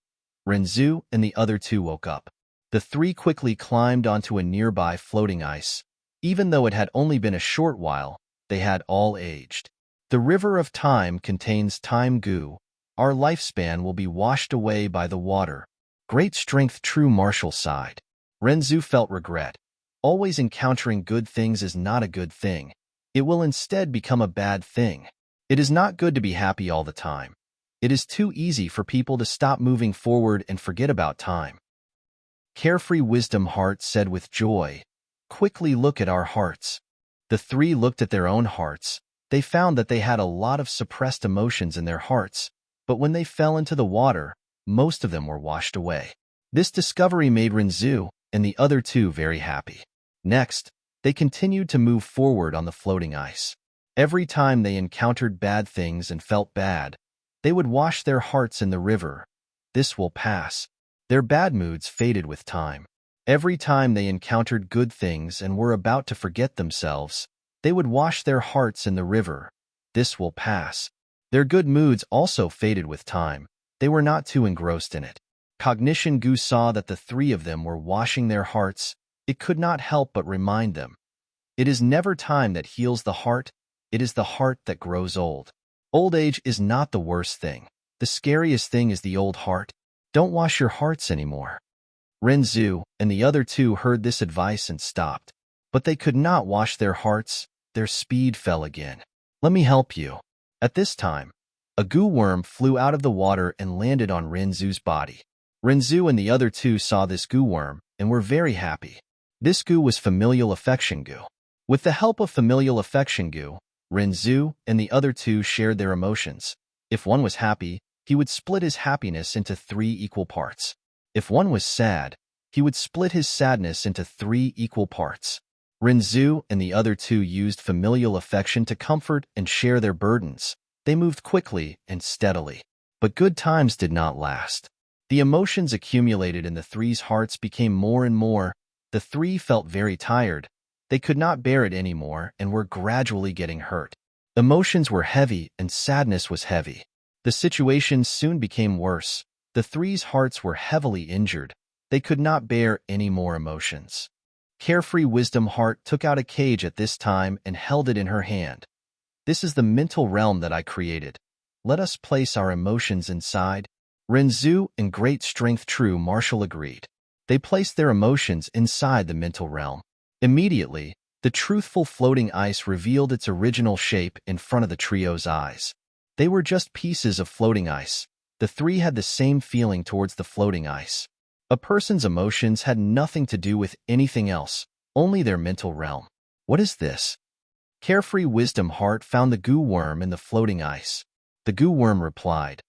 Renzu and the other two woke up. The three quickly climbed onto a nearby floating ice. Even though it had only been a short while, they had all aged. The river of time contains time gu. Our lifespan will be washed away by the water. Great strength, true martial side. Renzu felt regret. Always encountering good things is not a good thing. It will instead become a bad thing. It is not good to be happy all the time. It is too easy for people to stop moving forward and forget about time. Carefree Wisdom Heart said with joy, "Quickly look at our hearts." The three looked at their own hearts. They found that they had a lot of suppressed emotions in their hearts, but when they fell into the water, most of them were washed away. This discovery made Renzu and the other two very happy. Next, they continued to move forward on the floating ice. Every time they encountered bad things and felt bad, they would wash their hearts in the river. This will pass. Their bad moods faded with time. Every time they encountered good things and were about to forget themselves, they would wash their hearts in the river. This will pass. Their good moods also faded with time. They were not too engrossed in it. Cognition Gu saw that the three of them were washing their hearts. It could not help but remind them. It is never time that heals the heart. It is the heart that grows old. Old age is not the worst thing. The scariest thing is the old heart. Don't wash your hearts anymore. Renzu and the other two heard this advice and stopped. But they could not wash their hearts. Their speed fell again. Let me help you. At this time, a gu worm flew out of the water and landed on Renzu's body. Renzu and the other two saw this gu worm and were very happy. This gu was familial affection gu. With the help of familial affection gu, Renzu and the other two shared their emotions. If one was happy, he would split his happiness into 3 equal parts. If one was sad, he would split his sadness into 3 equal parts. Renzu and the other two used familial affection to comfort and share their burdens. They moved quickly and steadily. But good times did not last. The emotions accumulated in the three's hearts became more and more. The three felt very tired. They could not bear it anymore and were gradually getting hurt. Emotions were heavy and sadness was heavy. The situation soon became worse. The three's hearts were heavily injured. They could not bear any more emotions. Carefree Wisdom Heart took out a cage at this time and held it in her hand. This is the mental realm that I created. Let us place our emotions inside. Renzu and Great Strength True Martial agreed. They placed their emotions inside the mental realm. Immediately, the truthful floating ice revealed its original shape in front of the trio's eyes. They were just pieces of floating ice. The three had the same feeling towards the floating ice. A person's emotions had nothing to do with anything else, only their mental realm. What is this? Carefree Wisdom Heart found the gu worm in the floating ice. The gu worm replied,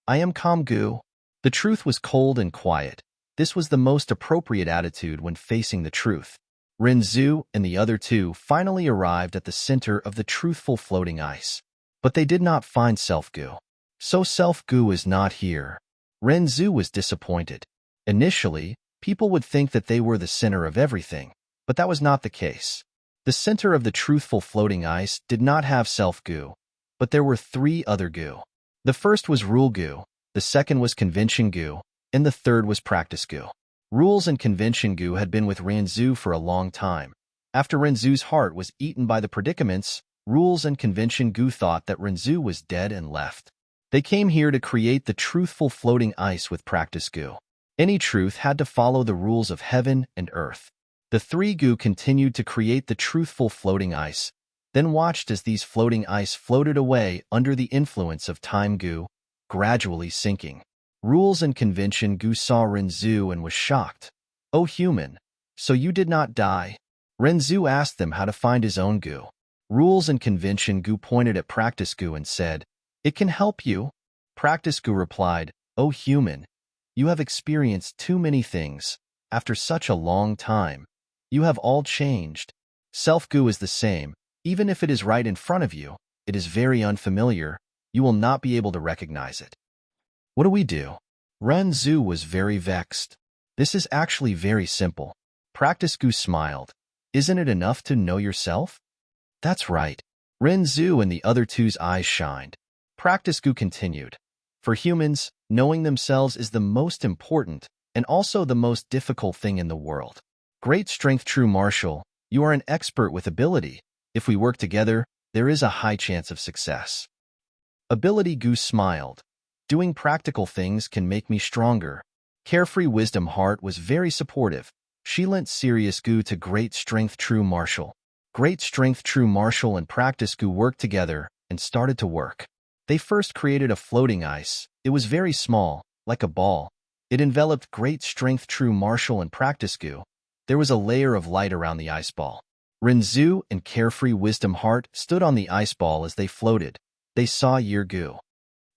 I am calm gu. The truth was cold and quiet. This was the most appropriate attitude when facing the truth. Renzu and the other two finally arrived at the center of the truthful floating ice. But they did not find self-goo. So self-goo is not here. Renzu was disappointed. Initially, people would think that they were the center of everything, but that was not the case. The center of the truthful floating ice did not have self-goo, but there were three other goo. The first was rule goo, the second was convention goo, and the third was practice goo. Rules and convention goo had been with Renzu for a long time. After Renzu's heart was eaten by the predicaments, rules and convention goo thought that Renzu was dead and left. They came here to create the truthful floating ice with practice goo. Any truth had to follow the rules of heaven and earth. The three goo continued to create the truthful floating ice, then watched as these floating ice floated away under the influence of time goo, gradually sinking. Rules and convention goo saw Renzu and was shocked. "Oh human, so you did not die?" Renzu asked them how to find his own goo. Rules and convention goo pointed at practice goo and said, "It can help you." Practice goo replied, "Oh human, you have experienced too many things. After such a long time, you have all changed. Self-goo is the same. Even if it is right in front of you, it is very unfamiliar. You will not be able to recognize it." What do we do? Renzu was very vexed. This is actually very simple. Practice goo smiled. Isn't it enough to know yourself? That's right. Renzu and the other two's eyes shined. Practice goo continued. For humans, knowing themselves is the most important and also the most difficult thing in the world. Great strength, true martial. You are an expert with ability. If we work together, there is a high chance of success. Ability goo smiled. Doing practical things can make me stronger. Carefree wisdom heart was very supportive. She lent serious goo to great strength, true martial. Great strength, true martial and practice goo worked together and started to work. They first created a floating ice. It was very small, like a ball. It enveloped great strength, true martial and practice goo. There was a layer of light around the ice ball. Renzu and carefree wisdom heart stood on the ice ball as they floated. They saw Year goo.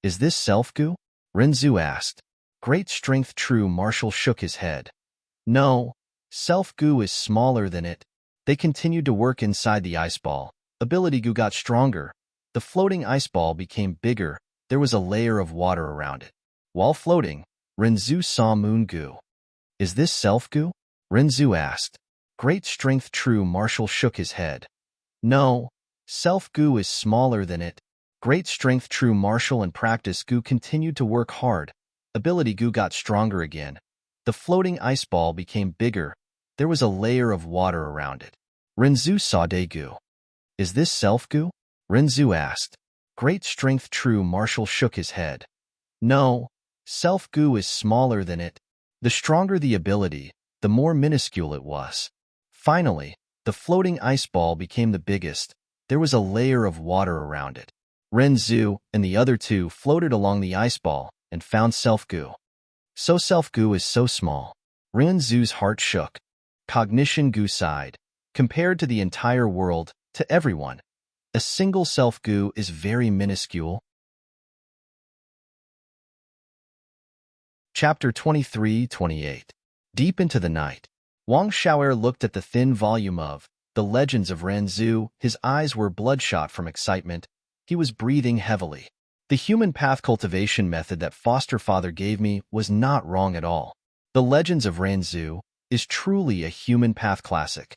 "Is this self-goo?" Renzu asked. Great strength, true martial shook his head. "No, self-goo is smaller than it." They continued to work inside the ice ball. Ability goo got stronger. The floating ice ball became bigger. There was a layer of water around it. While floating, Renzu saw moon goo. "Is this self-goo?" Renzu asked. Great strength, true martial shook his head. "No, self-goo is smaller than it." Great strength, true martial and practice goo continued to work hard. Ability goo got stronger again. The floating ice ball became bigger. There was a layer of water around it. Renzu saw day goo. "Is this self-goo?" Renzu asked. Great strength, true martial shook his head. "No, self-goo is smaller than it." The stronger the ability, the more minuscule it was. Finally, the floating ice ball became the biggest. There was a layer of water around it. Renzu and the other two floated along the ice ball and found self-goo. So self-goo is so small. Renzu's heart shook. Cognition goo sighed. Compared to the entire world, to everyone, a single self-goo is very minuscule. Chapter 23-28. Deep into the night. Wang Xiaoer looked at the thin volume of The Legends of Renzu. His eyes were bloodshot from excitement. He was breathing heavily. The human path cultivation method that foster father gave me was not wrong at all. The Legends of Renzu is truly a human path classic.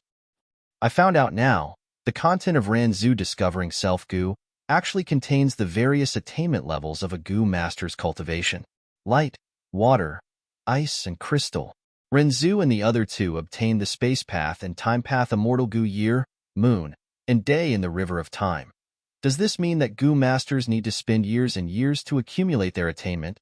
I found out now, the content of Renzu Discovering Self-Goo actually contains the various attainment levels of a goo master's cultivation. Light, water, ice, and crystal. Renzu and the other two obtained the space path and time path immortal goo year, moon, and day in the river of time. Does this mean that goo masters need to spend years and years to accumulate their attainment?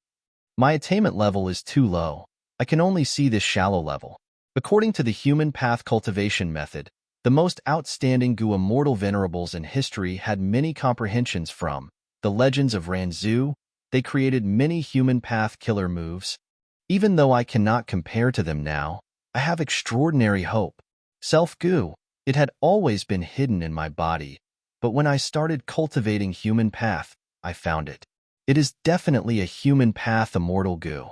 My attainment level is too low. I can only see this shallow level. According to the human path cultivation method, the most outstanding goo immortal venerables in history had many comprehensions from The Legends of Renzu. They created many human path killer moves. Even though I cannot compare to them now, I have extraordinary hope. Self-goo, it had always been hidden in my body, but when I started cultivating human path, I found it. It is definitely a human path immortal goo.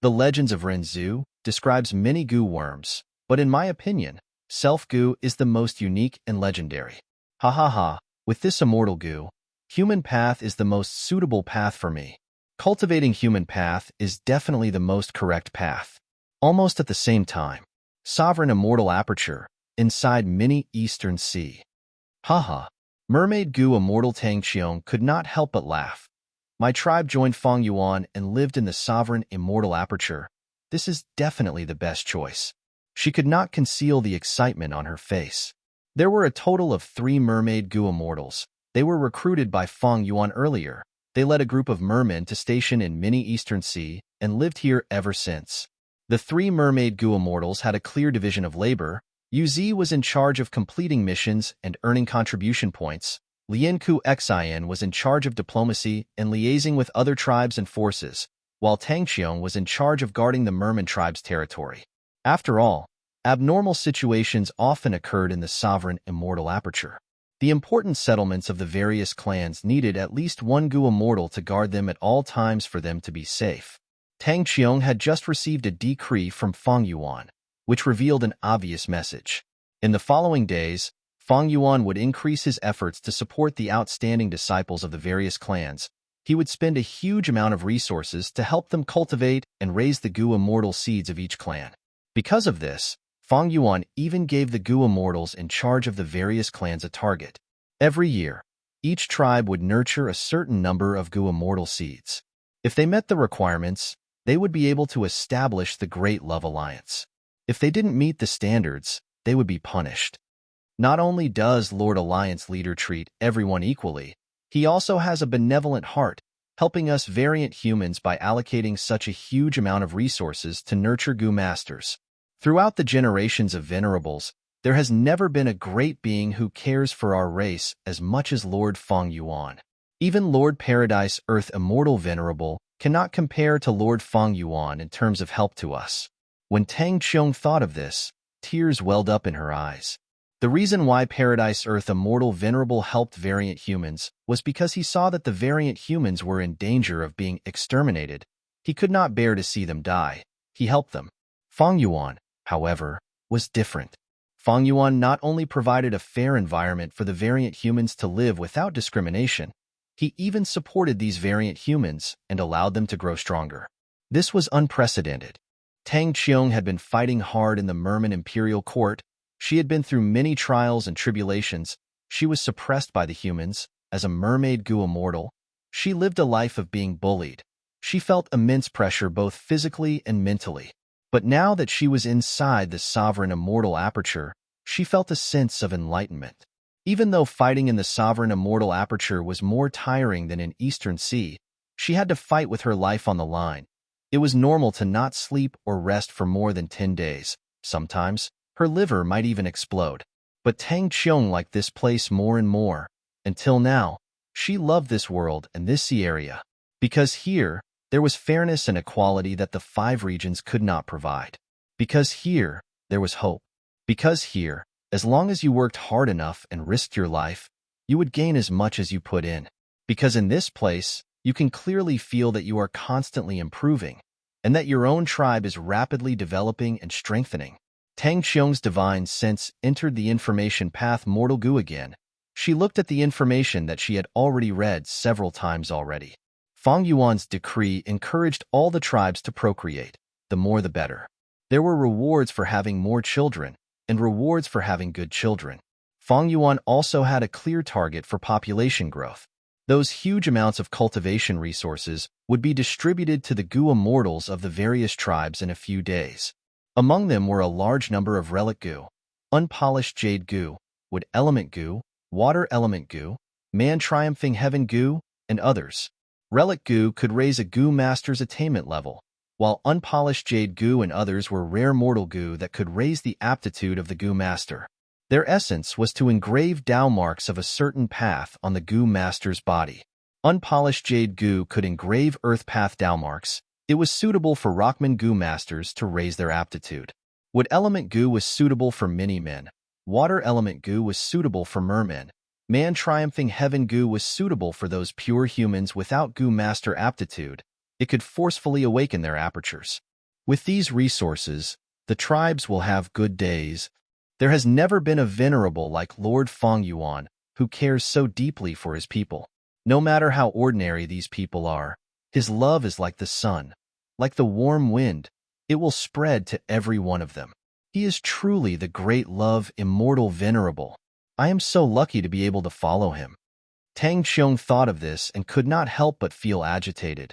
The Legends of Renzu describes many goo worms, but in my opinion, self-goo is the most unique and legendary. Ha ha ha, with this immortal goo, Human path is the most suitable path for me. Cultivating human path is definitely the most correct path. Almost at the same time, sovereign immortal aperture, inside mini Eastern Sea. Haha. Mermaid Gu immortal Tang Qiong could not help but laugh. My tribe joined Feng Yuan and lived in the sovereign immortal aperture. This is definitely the best choice. She could not conceal the excitement on her face. There were a total of 3 Mermaid Gu immortals. They were recruited by Feng Yuan earlier. They led a group of mermen to station in mini Eastern Sea and lived here ever since. The 3 Mermaid Gu immortals had a clear division of labor. Yu Zi was in charge of completing missions and earning contribution points. Lian Ku Xin was in charge of diplomacy and liaising with other tribes and forces, while Tang Qiong was in charge of guarding the Merman tribe's territory. After all, abnormal situations often occurred in the sovereign immortal aperture. The important settlements of the various clans needed at least 1 Gu immortal to guard them at all times for them to be safe. Tang Qiong had just received a decree from Feng Yuan, which revealed an obvious message. In the following days, Feng Yuan would increase his efforts to support the outstanding disciples of the various clans. He would spend a huge amount of resources to help them cultivate and raise the Gu immortal seeds of each clan. Because of this, Feng Yuan even gave the Gu immortals in charge of the various clans a target. Every year, each tribe would nurture a certain number of Gu immortal seeds. If they met the requirements, they would be able to establish the Great Love Alliance. If they didn't meet the standards, they would be punished. Not only does Lord Alliance Leader treat everyone equally, he also has a benevolent heart, helping us variant humans by allocating such a huge amount of resources to nurture Gu Masters. Throughout the generations of Venerables, there has never been a great being who cares for our race as much as Lord Feng Yuan. Even Lord Paradise Earth Immortal Venerable cannot compare to Lord Feng Yuan in terms of help to us. When Tang Qiong thought of this, tears welled up in her eyes. The reason why Paradise Earth Immortal Venerable helped variant humans was because he saw that the variant humans were in danger of being exterminated. He could not bear to see them die. He helped them. Feng Yuan, however, was different. Feng Yuan not only provided a fair environment for the variant humans to live without discrimination, he even supported these variant humans and allowed them to grow stronger. This was unprecedented. Tang Qiong had been fighting hard in the Merman imperial court. She had been through many trials and tribulations. She was suppressed by the humans. As a Mermaid Gu immortal, she lived a life of being bullied. She felt immense pressure both physically and mentally. But now that she was inside the sovereign immortal aperture, she felt a sense of enlightenment. Even though fighting in the sovereign immortal aperture was more tiring than in Eastern Sea, she had to fight with her life on the line. It was normal to not sleep or rest for more than 10 days. Sometimes, her liver might even explode. But Tang Qiong liked this place more and more. Until now, she loved this world and this sea area. Because here, there was fairness and equality that the 5 regions could not provide. Because here, there was hope. Because here, as long as you worked hard enough and risked your life, you would gain as much as you put in. Because in this place, you can clearly feel that you are constantly improving, and that your own tribe is rapidly developing and strengthening. Tang Qiong's divine sense entered the information path Mortal Gu again. She looked at the information that she had already read several times already. Feng Yuan's decree encouraged all the tribes to procreate. The more the better. There were rewards for having more children, and rewards for having good children. Feng Yuan also had a clear target for population growth. Those huge amounts of cultivation resources would be distributed to the Gu immortals of the various tribes in a few days. Among them were a large number of relic Gu, unpolished jade Gu, wood element Gu, water element Gu, man triumphing heaven Gu, and others. Relic Gu could raise a Gu master's attainment level, while unpolished jade Gu and others were rare mortal Gu that could raise the aptitude of the Gu master. Their essence was to engrave Dao marks of a certain path on the Gu master's body. Unpolished jade Gu could engrave earth path Dao marks. It was suitable for Rockman Gu masters to raise their aptitude. Wood element Gu was suitable for many men. Water element Gu was suitable for mermen. Man triumphing heaven Gu was suitable for those pure humans without Gu master aptitude. It could forcefully awaken their apertures. With these resources, the tribes will have good days. There has never been a venerable like Lord Feng Yuan who cares so deeply for his people. No matter how ordinary these people are, his love is like the sun, like the warm wind. It will spread to every one of them. He is truly the great love, immortal Venerable. I am so lucky to be able to follow him. Tang Qiong thought of this and could not help but feel agitated.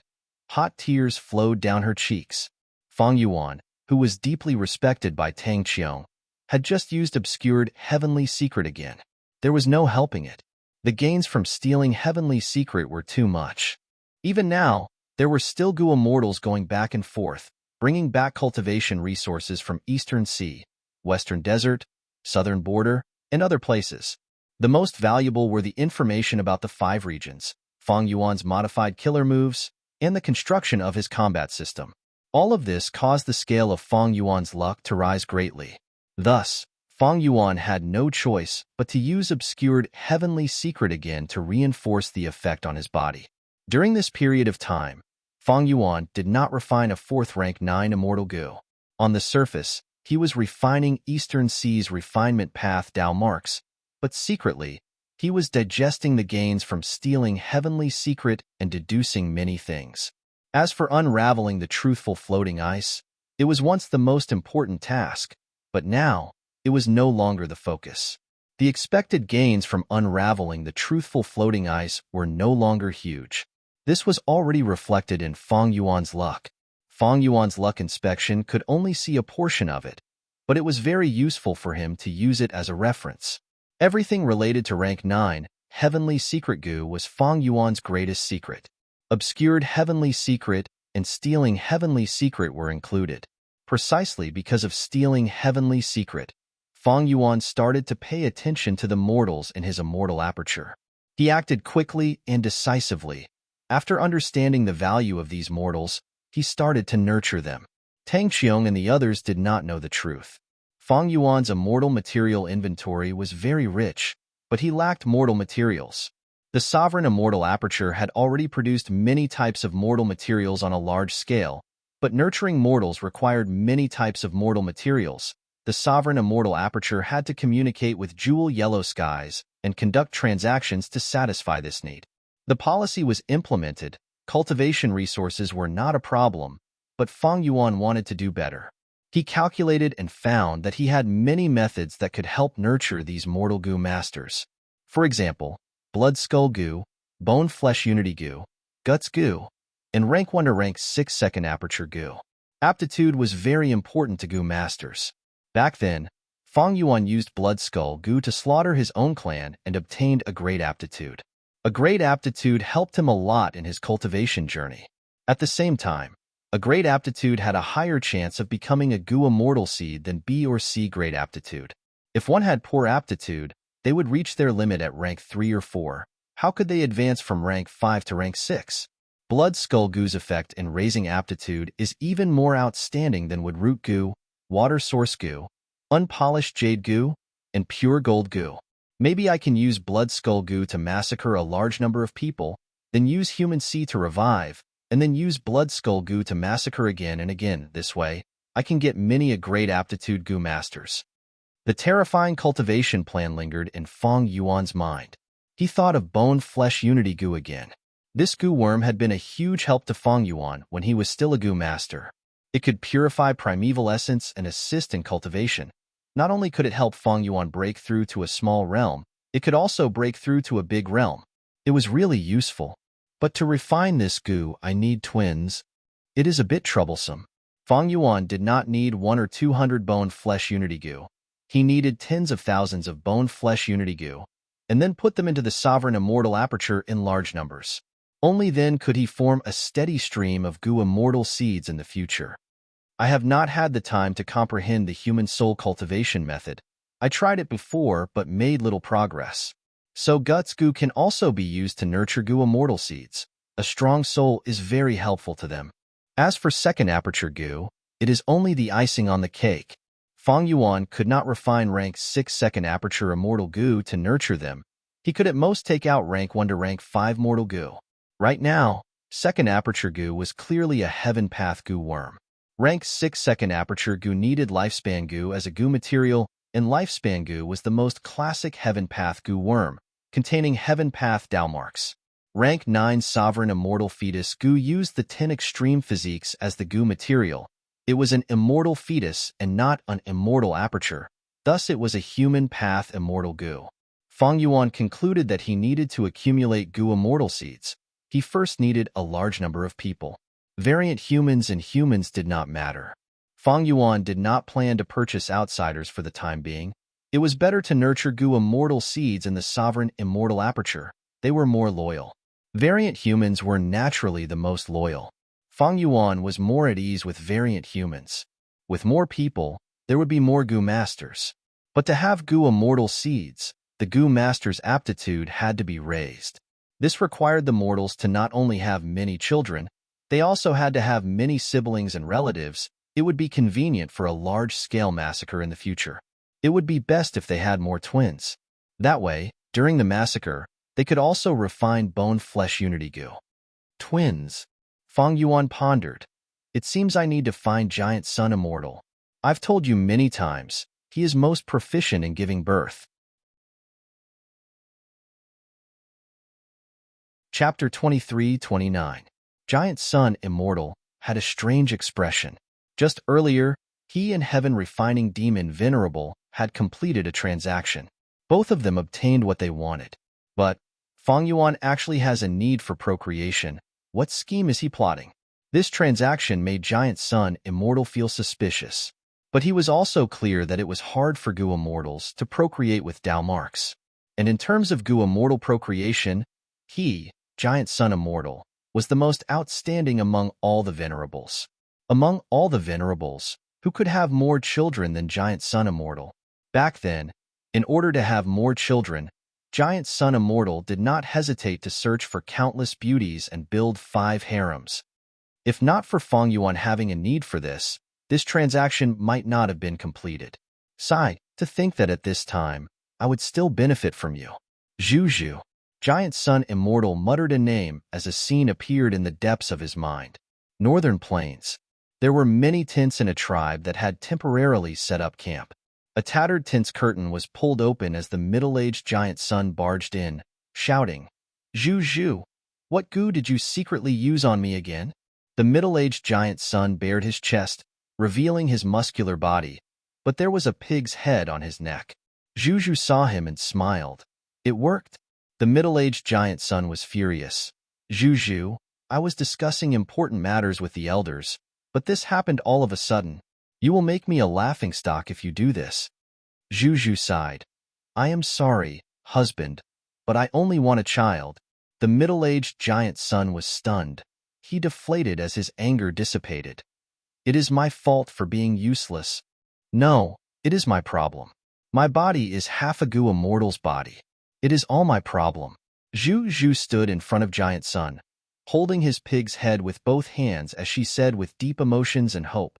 Hot tears flowed down her cheeks. Fang Yuan, who was deeply respected by Tang Qiong, had just used obscured heavenly secret again. There was no helping it. The gains from stealing heavenly secret were too much. Even now, there were still Gu immortals going back and forth, bringing back cultivation resources from Eastern Sea, Western Desert, Southern Border, and other places. The most valuable were the information about the 5 regions, Fang Yuan's modified killer moves, and the construction of his combat system. All of this caused the scale of Fang Yuan's luck to rise greatly. Thus, Fang Yuan had no choice but to use obscured heavenly secret again to reinforce the effect on his body. During this period of time, Fang Yuan did not refine a 4th rank 9 immortal Gu. On the surface, he was refining Eastern Sea's refinement path Dao marks, but secretly, he was digesting the gains from stealing heavenly secret and deducing many things. As for unraveling the truthful floating ice, it was once the most important task, but now, it was no longer the focus. The expected gains from unraveling the truthful floating ice were no longer huge. This was already reflected in Fang Yuan's luck. Fang Yuan's luck inspection could only see a portion of it, but it was very useful for him to use it as a reference. Everything related to rank 9, Heavenly Secret Gu was Fang Yuan's greatest secret. Obscured Heavenly Secret and Stealing Heavenly Secret were included. Precisely because of stealing Heavenly Secret, Fang Yuan started to pay attention to the mortals in his immortal aperture. He acted quickly and decisively. After understanding the value of these mortals, he started to nurture them. Tang Qiong and the others did not know the truth. Fang Yuan's immortal material inventory was very rich, but he lacked mortal materials. The sovereign immortal aperture had already produced many types of mortal materials on a large scale, but nurturing mortals required many types of mortal materials. The sovereign immortal aperture had to communicate with jewel yellow skies and conduct transactions to satisfy this need. The policy was implemented. Cultivation resources were not a problem, but Fang Yuan wanted to do better. He calculated and found that he had many methods that could help nurture these mortal Gu masters. For example, Blood Skull Gu, Bone Flesh Unity Gu, Guts Gu, and rank 1 to rank 6 second aperture Gu. Aptitude was very important to Gu masters. Back then, Fang Yuan used Blood Skull Gu to slaughter his own clan and obtained a great aptitude. A great aptitude helped him a lot in his cultivation journey. At the same time, a great aptitude had a higher chance of becoming a Gu immortal seed than B or C great aptitude. If one had poor aptitude, they would reach their limit at rank 3 or 4. How could they advance from rank 5 to rank 6? Blood Skull Gu's effect in raising aptitude is even more outstanding than would Root Gu, Water Source Gu, Unpolished Jade Gu, and Pure Gold Gu. Maybe I can use Blood Skull Gu to massacre a large number of people, then use Human Sea to revive, and then use Blood Skull Gu to massacre again and again. This way, I can get many a great aptitude Gu masters. The terrifying cultivation plan lingered in Fang Yuan's mind. He thought of Bone Flesh Unity Gu again. This Gu worm had been a huge help to Fang Yuan when he was still a Gu master. It could purify primeval essence and assist in cultivation. Not only could it help Fang Yuan break through to a small realm, it could also break through to a big realm. It was really useful. But to refine this Gu, I need twins. It is a bit troublesome. Fang Yuan did not need 1 or 200 Bone Flesh Unity Gu. He needed tens of thousands of Bone Flesh Unity Gu, and then put them into the sovereign immortal aperture in large numbers. Only then could he form a steady stream of Gu immortal seeds in the future. I have not had the time to comprehend the human soul cultivation method. I tried it before but made little progress. So Guts Gu can also be used to nurture Gu immortal seeds. A strong soul is very helpful to them. As for second aperture Gu, it is only the icing on the cake. Fang Yuan could not refine rank 6 second aperture immortal Gu to nurture them. He could at most take out rank 1 to rank 5 mortal Gu. Right now, second aperture Gu was clearly a heaven path Gu worm. Rank 6 second aperture Gu needed lifespan Gu as a Gu material, and lifespan Gu was the most classic heaven path Gu worm, containing heaven path Dao marks. Rank 9 Sovereign Immortal Fetus Gu used the 10 Extreme Physiques as the Gu material. It was an immortal fetus and not an immortal aperture. Thus, it was a human path immortal Gu. Feng Yuan concluded that he needed to accumulate Gu immortal seeds. He first needed a large number of people. Variant humans and humans did not matter. Feng Yuan did not plan to purchase outsiders for the time being. It was better to nurture Gu immortal seeds in the sovereign immortal aperture. They were more loyal. Variant humans were naturally the most loyal. Feng Yuan was more at ease with variant humans. With more people, there would be more Gu masters. But to have Gu immortal seeds, the Gu master's aptitude had to be raised. This required the mortals to not only have many children, they also had to have many siblings and relatives. It would be convenient for a large-scale massacre in the future. It would be best if they had more twins. That way, during the massacre, they could also refine bone-flesh unity Gu. Twins. Feng Yuan pondered. It seems I need to find Giant Sun Immortal. I've told you many times, he is most proficient in giving birth. Chapter 23-29. Giant Sun Immortal had a strange expression. Just earlier, he and Heaven Refining Demon Venerable had completed a transaction. Both of them obtained what they wanted. But Feng Yuan actually has a need for procreation. What scheme is he plotting? This transaction made Giant Sun Immortal feel suspicious. But he was also clear that it was hard for Gu Immortals to procreate with Dao marks. And in terms of Gu Immortal procreation, he, Giant Sun Immortal, was the most outstanding among all the Venerables. Among all the Venerables, who could have more children than Giant Sun Immortal? Back then, in order to have more children, Giant Sun Immortal did not hesitate to search for countless beauties and build 5 harems. If not for Feng Yuan having a need for this transaction might not have been completed. Sigh, to think that at this time, I would still benefit from you. Zhu. Giant Sun Immortal muttered a name as a scene appeared in the depths of his mind. Northern Plains. There were many tents in a tribe that had temporarily set up camp. A tattered tent's curtain was pulled open as the middle-aged Giant Sun barged in, shouting, Zhu, what Gu did you secretly use on me again? The middle-aged Giant Sun bared his chest, revealing his muscular body, but there was a pig's head on his neck. Zhu saw him and smiled. It worked. The middle-aged Giant Sun was furious. Zhu, I was discussing important matters with the elders, but this happened all of a sudden. You will make me a laughingstock if you do this. Zhu sighed. I am sorry, husband, but I only want a child. The middle-aged Giant Sun was stunned. He deflated as his anger dissipated. It is my fault for being useless. No, it is my problem. My body is half a Gu Immortal's body. It is all my problem. Zhu stood in front of Giant Sun, holding his pig's head with both hands as she said with deep emotions and hope.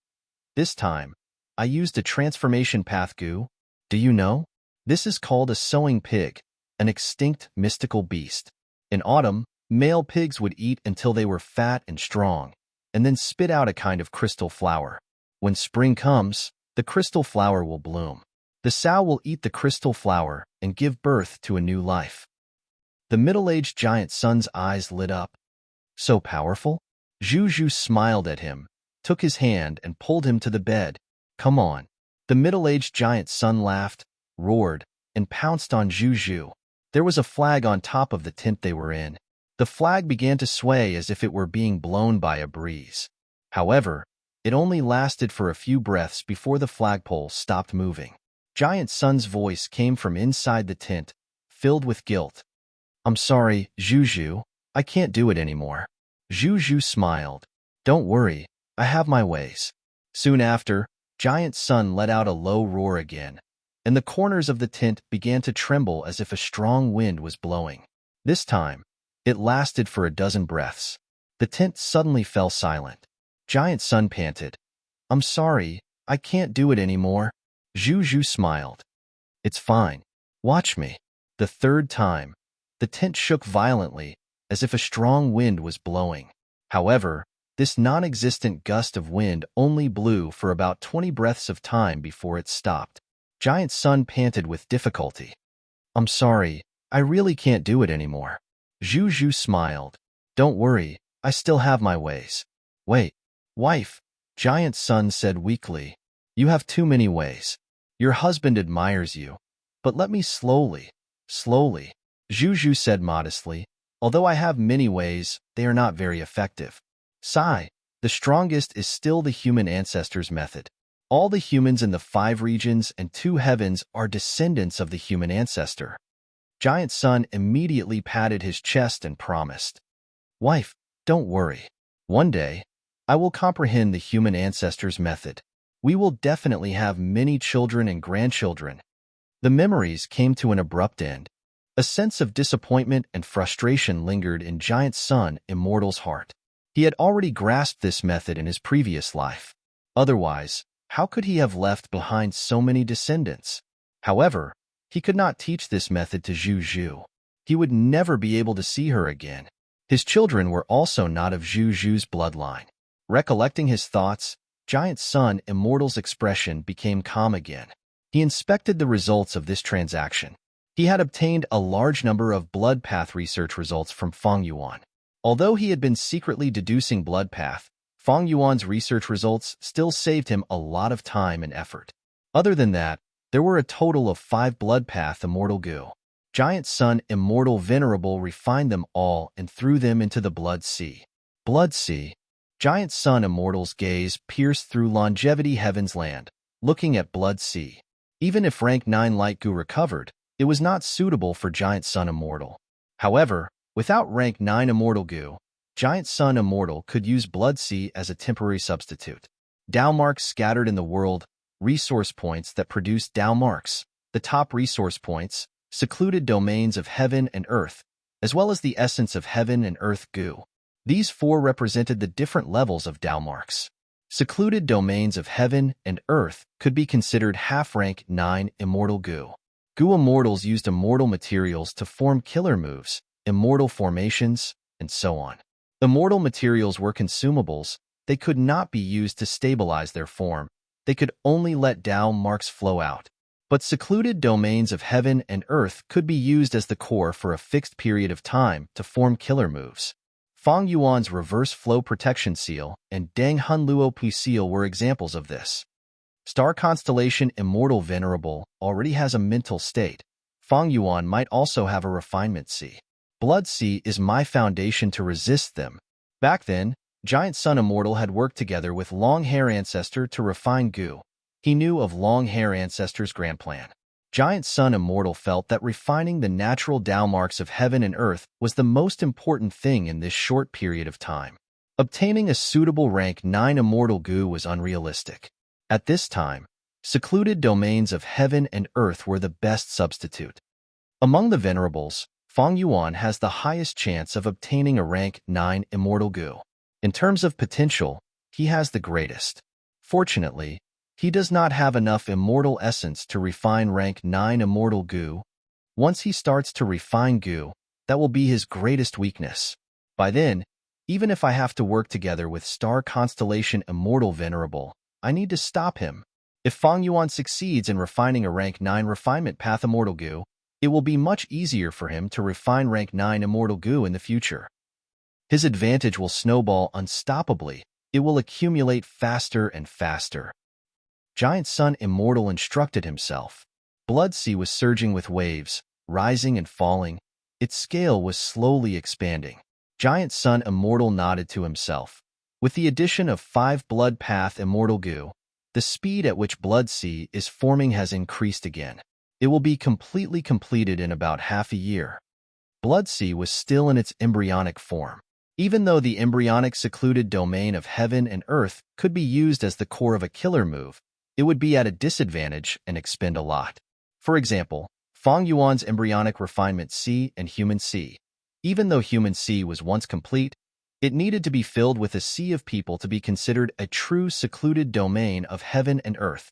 This time, I used a transformation path Gu. Do you know? This is called a sowing pig, an extinct mystical beast. In autumn, male pigs would eat until they were fat and strong, and then spit out a kind of crystal flower. When spring comes, the crystal flower will bloom. The sow will eat the crystal flower and give birth to a new life. The middle-aged Giant Sun's eyes lit up. So powerful? Zhu smiled at him, took his hand and pulled him to the bed. Come on. The middle-aged Giant Sun laughed, roared, and pounced on Zhu. There was a flag on top of the tent they were in. The flag began to sway as if it were being blown by a breeze. However, it only lasted for a few breaths before the flagpole stopped moving. Giant Sun's voice came from inside the tent, filled with guilt. I'm sorry, Zhu, I can't do it anymore. Zhu smiled. Don't worry, I have my ways. Soon after, Giant Sun let out a low roar again, and the corners of the tent began to tremble as if a strong wind was blowing. This time, it lasted for a dozen breaths. The tent suddenly fell silent. Giant Sun panted. I'm sorry, I can't do it anymore. Zhu smiled. It's fine. Watch me. The third time, the tent shook violently, as if a strong wind was blowing. However, this non-existent gust of wind only blew for about 20 breaths of time before it stopped. Giant Sun panted with difficulty. I'm sorry, I really can't do it anymore. Zhu Zhu smiled. Don't worry, I still have my ways. Wait, wife, Giant Sun said weakly. You have too many ways. Your husband admires you. But let me slowly. Zhu Zhu said modestly. Although I have many ways, they are not very effective. Sigh, the strongest is still the human ancestors method. All the humans in the 5 regions and 2 heavens are descendants of the human ancestor. Giant Sun immediately patted his chest and promised. Wife, don't worry. One day, I will comprehend the human ancestors method. We will definitely have many children and grandchildren. The memories came to an abrupt end. A sense of disappointment and frustration lingered in Giant Sun Immortal's heart. He had already grasped this method in his previous life. Otherwise, how could he have left behind so many descendants? However, he could not teach this method to Zhu Zhu. He would never be able to see her again. His children were also not of Zhu Zhu's bloodline. Recollecting his thoughts, Giant Sun Immortal's expression became calm again. He inspected the results of this transaction. He had obtained a large number of blood path research results from Feng Yuan. Although he had been secretly deducing blood path, Feng Yuan's research results still saved him a lot of time and effort. Other than that, there were a total of 5 blood path immortal goo. Giant Sun Immortal Venerable refined them all and threw them into the blood sea. Blood sea. Giant Sun Immortal's gaze pierced through longevity heaven's land, looking at blood sea. Even if rank 9 light goo recovered, it was not suitable for Giant Sun Immortal. However, without rank 9 immortal goo, Giant Sun Immortal could use blood sea as a temporary substitute. Dao marks scattered in the world, resource points that produce Dao marks, the top resource points, secluded domains of heaven and earth, as well as the essence of heaven and earth goo. These 4 represented the different levels of Dao marks. Secluded domains of heaven and earth could be considered half-rank 9 immortal goo. Goo immortals used immortal materials to form killer moves, immortal formations, and so on. Immortal materials were consumables. They could not be used to stabilize their form. They could only let Dao marks flow out. But secluded domains of heaven and earth could be used as the core for a fixed period of time to form killer moves. Feng Yuan's reverse flow protection seal and Deng Hunluo Pu seal were examples of this. Star constellation Immortal Venerable already has a mental state. Feng Yuan might also have a refinement sea. Blood sea is my foundation to resist them. Back then, Giant Sun Immortal had worked together with Long Hair Ancestor to refine goo. He knew of Long Hair Ancestor's grand plan. Giant Sun Immortal felt that refining the natural Dao marks of heaven and earth was the most important thing in this short period of time. Obtaining a suitable rank 9 immortal goo was unrealistic. At this time, secluded domains of heaven and earth were the best substitute. Among the venerables, Feng Yuan has the highest chance of obtaining a rank 9 immortal goo. In terms of potential, he has the greatest. Fortunately, he does not have enough immortal essence to refine rank 9 immortal goo. Once he starts to refine goo, that will be his greatest weakness. By then, even if I have to work together with Star Constellation Immortal Venerable, I need to stop him. If Feng Yuan succeeds in refining a rank 9 refinement path immortal goo, it will be much easier for him to refine rank 9 immortal goo in the future. His advantage will snowball unstoppably. It will accumulate faster and faster. Giant Sun Immortal instructed himself. Blood sea was surging with waves, rising and falling. Its scale was slowly expanding. Giant Sun Immortal nodded to himself. With the addition of 5 blood path immortal goo, the speed at which blood sea is forming has increased again. It will be completely completed in about half a year. Blood sea was still in its embryonic form. Even though the embryonic secluded domain of heaven and earth could be used as the core of a killer move, it would be at a disadvantage and expend a lot. For example, Feng Yuan's embryonic refinement sea and human sea. Even though human sea was once complete, it needed to be filled with a sea of people to be considered a true secluded domain of heaven and earth.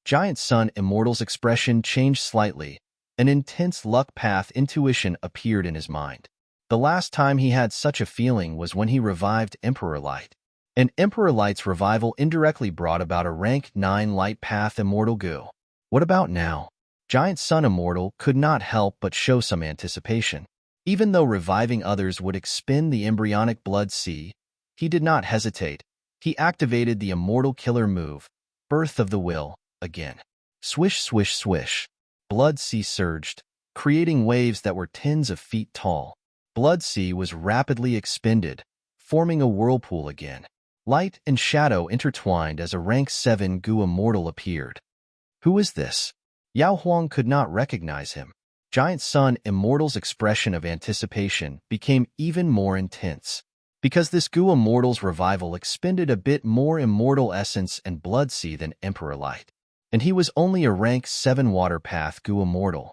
Giant Sun Immortal's expression changed slightly. An intense luck path intuition appeared in his mind. The last time he had such a feeling was when he revived Emperor Light. And Emperor Light's revival indirectly brought about a rank 9 light path immortal goo. What about now? Giant Sun Immortal could not help but show some anticipation. Even though reviving others would expend the embryonic blood sea, he did not hesitate. He activated the immortal killer move, Birth of the Will, again. Swish, swish, swish. Blood sea surged, creating waves that were tens of feet tall. Blood sea was rapidly expended, forming a whirlpool again. Light and shadow intertwined as a rank 7 Gu immortal appeared. Who is this? Yao Huang could not recognize him. Giant Sun Immortal's expression of anticipation became even more intense. Because this Gu Immortal's revival expended a bit more immortal essence and blood sea than Emperor Light. And he was only a rank 7 Water Path Gu Immortal.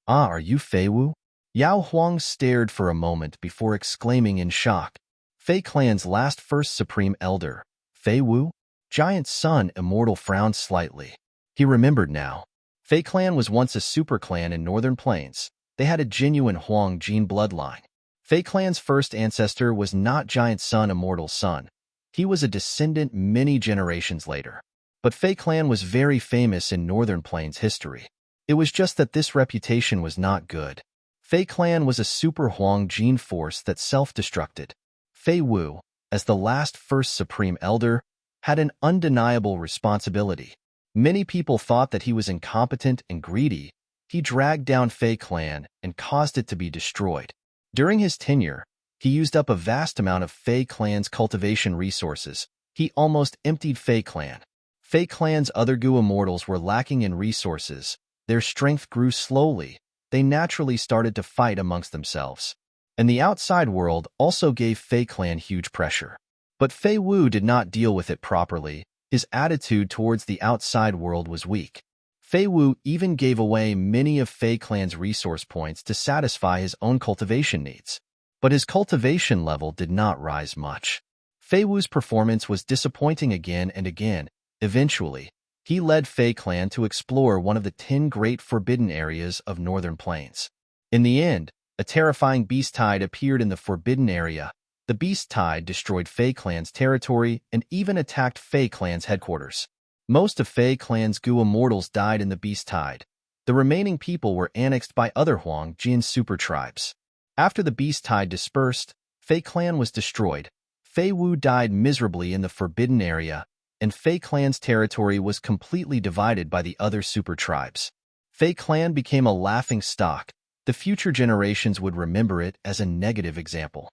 Ah, are you Fei Wu? Yao Huang stared for a moment before exclaiming in shock. Fei Clan's last first Supreme Elder, Fei Wu? Giant Sun Immortal frowned slightly. He remembered now. Fei Clan was once a super clan in Northern Plains. They had a genuine Huang gene bloodline. Fei Clan's first ancestor was not Giant Sun Immortal's son. He was a descendant many generations later. But Fei Clan was very famous in Northern Plains history. It was just that this reputation was not good. Fei Clan was a super Huang gene force that self-destructed. Fei Wu, as the last first Supreme Elder, had an undeniable responsibility. Many people thought that he was incompetent and greedy. He dragged down Fei Clan and caused it to be destroyed. During his tenure, he used up a vast amount of Fei Clan's cultivation resources. He almost emptied Fei Clan. Fei Clan's other Gu Immortals were lacking in resources. Their strength grew slowly. They naturally started to fight amongst themselves. And the outside world also gave Fei Clan huge pressure. But Fei Wu did not deal with it properly. His attitude towards the outside world was weak. Fei Wu even gave away many of Fei Clan's resource points to satisfy his own cultivation needs. But his cultivation level did not rise much. Fei Wu's performance was disappointing again and again. Eventually, he led Fei Clan to explore one of the 10 great forbidden areas of Northern Plains. In the end, a terrifying beast tide appeared in the forbidden area. The beast tide destroyed Fei Clan's territory and even attacked Fei Clan's headquarters. Most of Fei Clan's Gu Immortals died in the beast tide. The remaining people were annexed by other Huang Jin super tribes. After the beast tide dispersed, Fei Clan was destroyed. Fei Wu died miserably in the forbidden area, and Fei Clan's territory was completely divided by the other super tribes. Fei Clan became a laughing stock. The future generations would remember it as a negative example.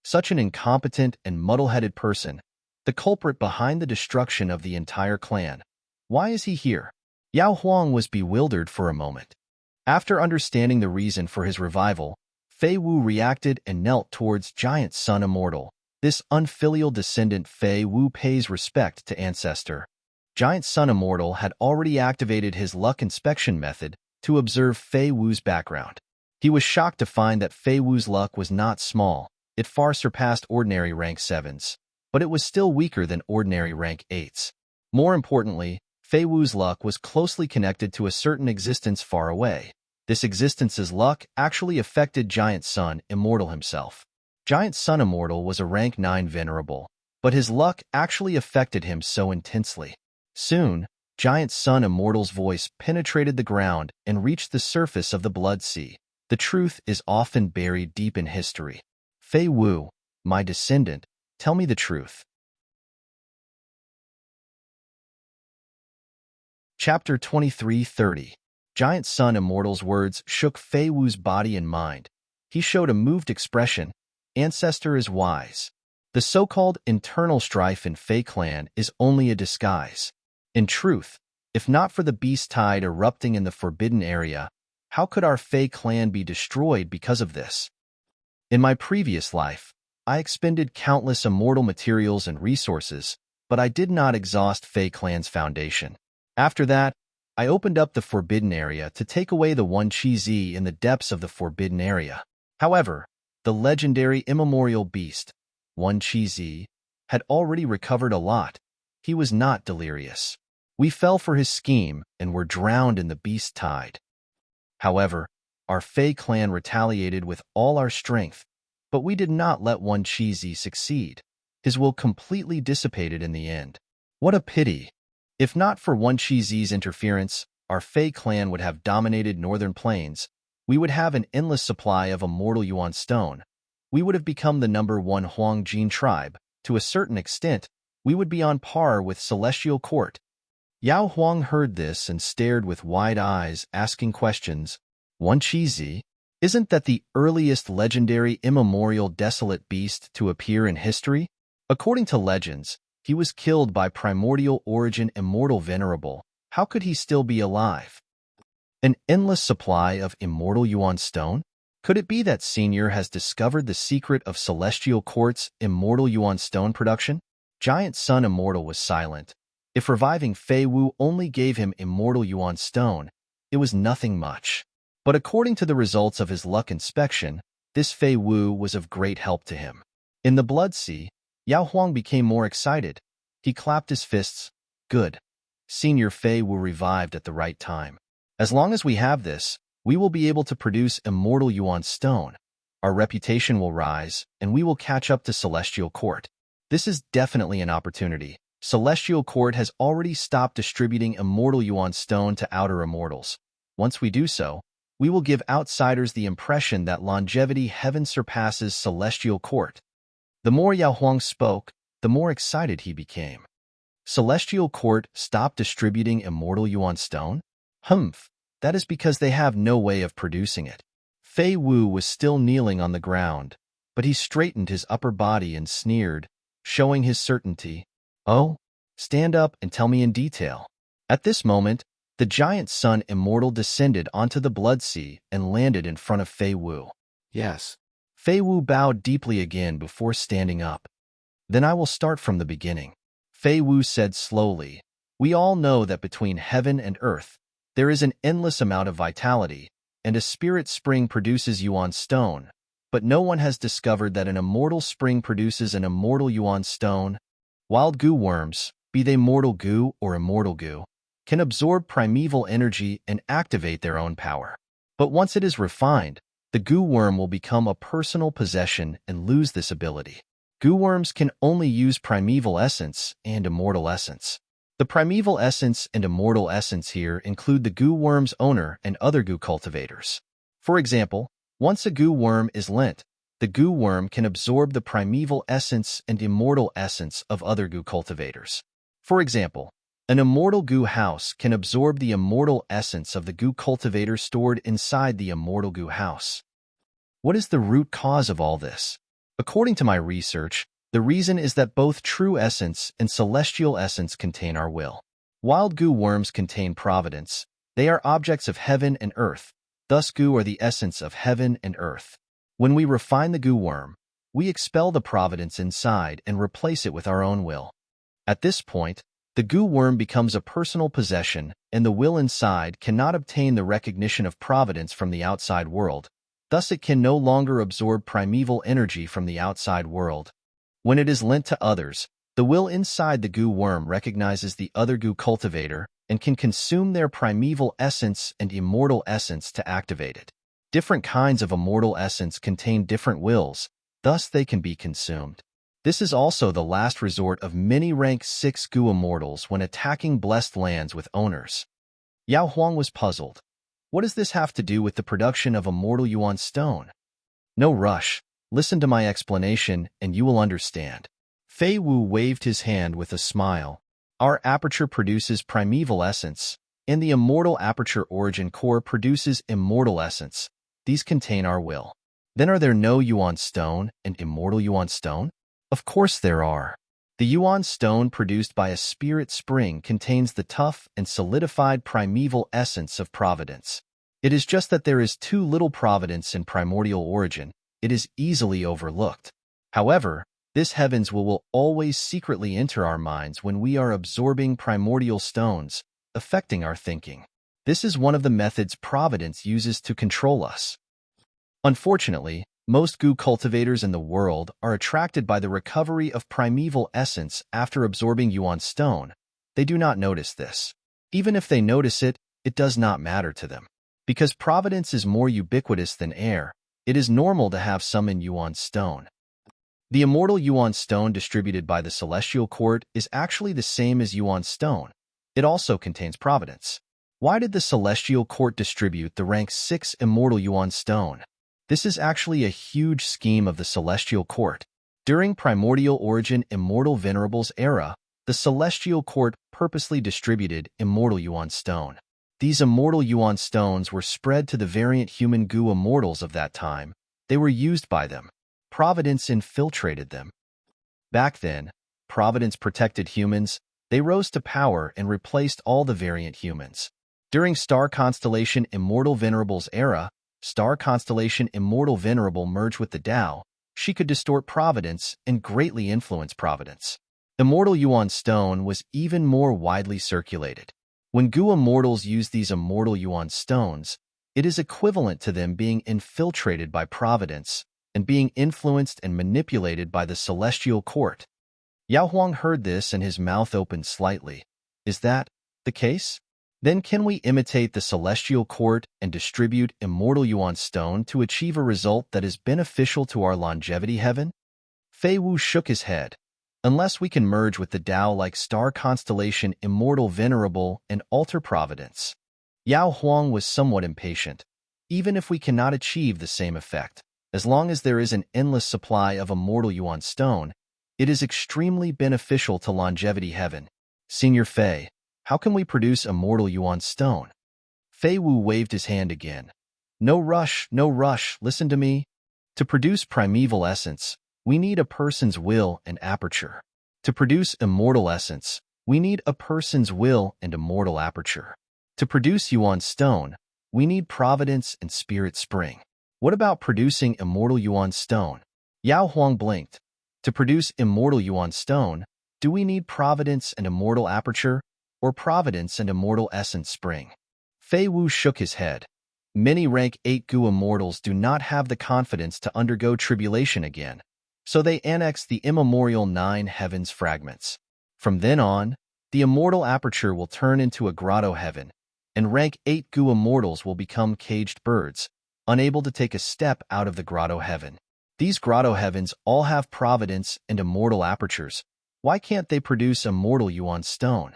Such an incompetent and muddle-headed person, the culprit behind the destruction of the entire clan. Why is he here? Yao Huang was bewildered for a moment. After understanding the reason for his revival, Fei Wu reacted and knelt towards Giant Sun Immortal. This unfilial descendant Fei Wu pays respect to ancestor. Giant Sun Immortal had already activated his luck inspection method to observe Fei Wu's background. He was shocked to find that Fei Wu's luck was not small. It far surpassed ordinary rank 7s, but it was still weaker than ordinary rank 8s. More importantly, Fei Wu's luck was closely connected to a certain existence far away. This existence's luck actually affected Giant Sun Immortal himself. Giant Sun Immortal was a rank 9 Venerable, but his luck actually affected him so intensely. Soon, Giant Sun Immortal's voice penetrated the ground and reached the surface of the blood sea. The truth is often buried deep in history. Fei Wu, my descendant, tell me the truth. Chapter 23:30. Giant Sun Immortal's words shook Fei Wu's body and mind. He showed a moved expression. Ancestor is wise. The so-called internal strife in Fei Clan is only a disguise. In truth, if not for the beast tide erupting in the forbidden area, how could our Fei Clan be destroyed because of this? In my previous life, I expended countless immortal materials and resources, but I did not exhaust Fei Clan's foundation. After that, I opened up the forbidden area to take away the one Chi Z in the depths of the forbidden area. However, the legendary immemorial beast, one Chi Z, had already recovered a lot. He was not delirious. We fell for his scheme and were drowned in the beast tide. However, our Fei Clan retaliated with all our strength, but we did not let one Chi Z succeed. His will completely dissipated in the end. What a pity! If not for one Chi Z's interference, our Fei Clan would have dominated Northern Plains. we would have an endless supply of immortal yuan stone. We would have become the #1 Huang Jin tribe. To a certain extent, we would be on par with Celestial Court. Yao Huang heard this and stared with wide eyes, asking questions. One Chizi, isn't that the earliest legendary immemorial desolate beast to appear in history? According to legends, he was killed by primordial origin immortal Venerable. How could he still be alive? An endless supply of immortal yuan stone? Could it be that Senior has discovered the secret of Celestial Court's immortal yuan stone production? Giant Sun Immortal was silent. If reviving Fei Wu only gave him immortal yuan stone, it was nothing much. But according to the results of his luck inspection, this Fei Wu was of great help to him. In the Blood Sea, Yao Huang became more excited. He clapped his fists. Good. Senior Fei Wu revived at the right time. As long as we have this, we will be able to produce immortal yuan stone. Our reputation will rise, and we will catch up to Celestial Court. This is definitely an opportunity. Celestial Court has already stopped distributing immortal yuan stone to outer immortals. Once we do so, we will give outsiders the impression that longevity heaven surpasses Celestial Court. The more Yao Huang spoke, the more excited he became. Celestial Court stopped distributing immortal yuan stone? Humph, that is because they have no way of producing it. Fei Wu was still kneeling on the ground, but he straightened his upper body and sneered, showing his certainty. Oh, stand up and tell me in detail. At this moment, the giant sun immortal descended onto the Blood Sea and landed in front of Fei Wu. Yes. Fei Wu bowed deeply again before standing up. Then I will start from the beginning. Fei Wu said slowly, we all know that between heaven and earth, there is an endless amount of vitality, and a spirit spring produces yuan stone, but no one has discovered that an immortal spring produces an immortal yuan stone. Wild goo worms, be they mortal goo or immortal goo, can absorb primeval energy and activate their own power. But once it is refined, the goo worm will become a personal possession and lose this ability. Goo worms can only use primeval essence and immortal essence. The primeval essence and immortal essence here include the goo worm's owner and other goo cultivators. For example, once a goo worm is lent, the goo worm can absorb the primeval essence and immortal essence of other goo cultivators. For example, an immortal goo house can absorb the immortal essence of the goo cultivator stored inside the immortal goo house. What is the root cause of all this? According to my research, the reason is that both true essence and celestial essence contain our will. Wild goo worms contain providence. They are objects of heaven and earth. Thus goo are the essence of heaven and earth. When we refine the goo worm, we expel the providence inside and replace it with our own will. At this point, the goo worm becomes a personal possession, and the will inside cannot obtain the recognition of providence from the outside world. Thus it can no longer absorb primeval energy from the outside world. When it is lent to others, the will inside the goo worm recognizes the other goo cultivator and can consume their primeval essence and immortal essence to activate it. Different kinds of immortal essence contain different wills, thus they can be consumed. This is also the last resort of many rank 6 goo immortals when attacking blessed lands with owners. Yao Huang was puzzled. What does this have to do with the production of immortal yuan stone? No rush. Listen to my explanation and you will understand. Fei Wu waved his hand with a smile. Our aperture produces primeval essence, and the immortal aperture origin core produces immortal essence. These contain our will. Then are there no yuan stone and immortal yuan stone? Of course there are. The yuan stone produced by a spirit spring contains the tough and solidified primeval essence of providence. It is just that there is too little providence in primordial origin. It is easily overlooked. However, this heavens will always secretly enter our minds when we are absorbing primordial stones, affecting our thinking. This is one of the methods providence uses to control us. Unfortunately, most goo cultivators in the world are attracted by the recovery of primeval essence after absorbing yuan stone. They do not notice this. Even if they notice it, it does not matter to them. Because providence is more ubiquitous than air, it is normal to have some in yuan stone. The immortal yuan stone distributed by the Celestial Court is actually the same as yuan stone. It also contains providence. Why did the Celestial Court distribute the rank 6 Immortal Yuan Stone? This is actually a huge scheme of the Celestial Court. During Primordial Origin Immortal Venerable's era, the Celestial Court purposely distributed Immortal Yuan Stone. These Immortal Yuan Stones were spread to the variant human goo immortals of that time. They were used by them. Providence infiltrated them. Back then, Providence protected humans. They rose to power and replaced all the variant humans. During Star Constellation Immortal Venerable's era, Star Constellation Immortal Venerable merged with the Tao. She could distort Providence and greatly influence Providence. Immortal Yuan Stone was even more widely circulated. When goo immortals use these Immortal Yuan Stones, it is equivalent to them being infiltrated by Providence and being influenced and manipulated by the Celestial Court. Yao Huang heard this and his mouth opened slightly. Is that the case? Then can we imitate the Celestial Court and distribute Immortal Yuan Stone to achieve a result that is beneficial to our longevity heaven? Fei Wu shook his head. Unless we can merge with the Tao like Star Constellation Immortal Venerable and alter Providence. Yao Huang was somewhat impatient. Even if we cannot achieve the same effect, as long as there is an endless supply of Immortal Yuan Stone, it is extremely beneficial to longevity heaven. Senior Fei, how can we produce Immortal Yuan Stone? Fei Wu waved his hand again. No rush, listen to me. To produce primeval essence, we need a person's will and aperture. To produce immortal essence, we need a person's will and immortal aperture. To produce Yuan Stone, we need providence and spirit spring. What about producing Immortal Yuan Stone? Yao Huang blinked. To produce Immortal Yuan Stone, do we need providence and immortal aperture, or providence and immortal essence spring? Fei Wu shook his head. Many rank 8 goo immortals do not have the confidence to undergo tribulation again, so they annex the immemorial 9 heavens fragments. From then on, the immortal aperture will turn into a grotto heaven, and rank 8 goo immortals will become caged birds, unable to take a step out of the grotto heaven. These grotto heavens all have providence and immortal apertures. Why can't they produce Immortal Yuan Stone?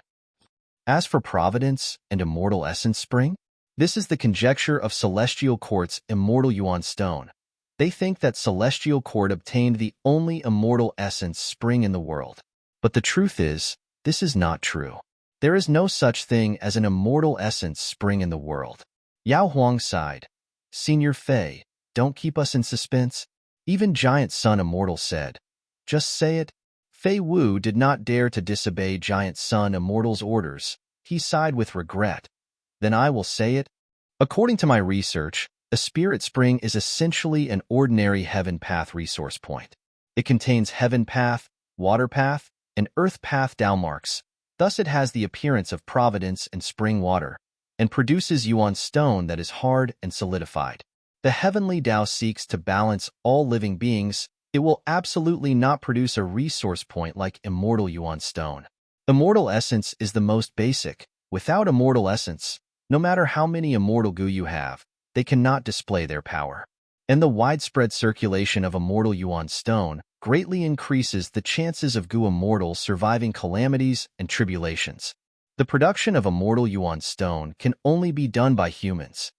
As for providence and immortal essence spring, this is the conjecture of Celestial Court's Immortal Yuan Stone. They think that Celestial Court obtained the only immortal essence spring in the world. But the truth is, this is not true. There is no such thing as an immortal essence spring in the world. Yao Huang sighed. Senior Fei, don't keep us in suspense. Even Giant Sun Immortal said. Just say it. Fei Wu did not dare to disobey Giant Sun Immortal's orders. He sighed with regret. Then I will say it. According to my research, a spirit spring is essentially an ordinary heaven path resource point. It contains heaven path, water path, and earth path Tao marks. Thus it has the appearance of providence and spring water, and produces Yuan Stone that is hard and solidified. The heavenly Tao seeks to balance all living beings. It will absolutely not produce a resource point like Immortal Yuan Stone. Immortal Essence is the most basic. Without Immortal Essence, no matter how many Immortal Goo you have, they cannot display their power. And the widespread circulation of Immortal Yuan Stone greatly increases the chances of Goo Immortals surviving calamities and tribulations. The production of Immortal Yuan Stone can only be done by humans.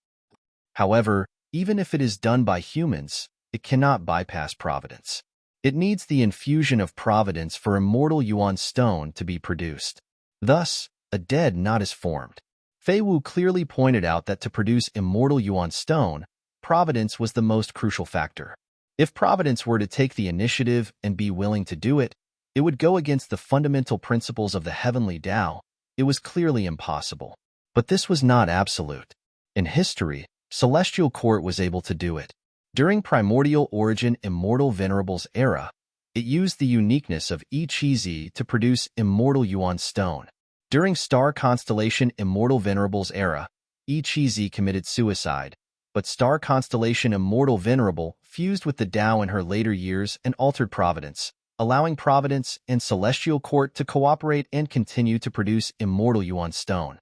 However, even if it is done by humans, it cannot bypass providence. It needs the infusion of providence for Immortal Yuan Stone to be produced. Thus, a dead knot is formed. Fei Wu clearly pointed out that to produce Immortal Yuan Stone, providence was the most crucial factor. If providence were to take the initiative and be willing to do it, it would go against the fundamental principles of the heavenly Tao. It was clearly impossible. But this was not absolute. In history, Celestial Court was able to do it. During Origin Immortal Venerable's era, it used the uniqueness of I Chi Zi to produce Immortal Yuan Stone. During Star Constellation Immortal Venerable's era, I Chi Zi committed suicide, but Star Constellation Immortal Venerable fused with the Tao in her later years and altered Providence, allowing Providence and Celestial Court to cooperate and continue to produce Immortal Yuan Stone.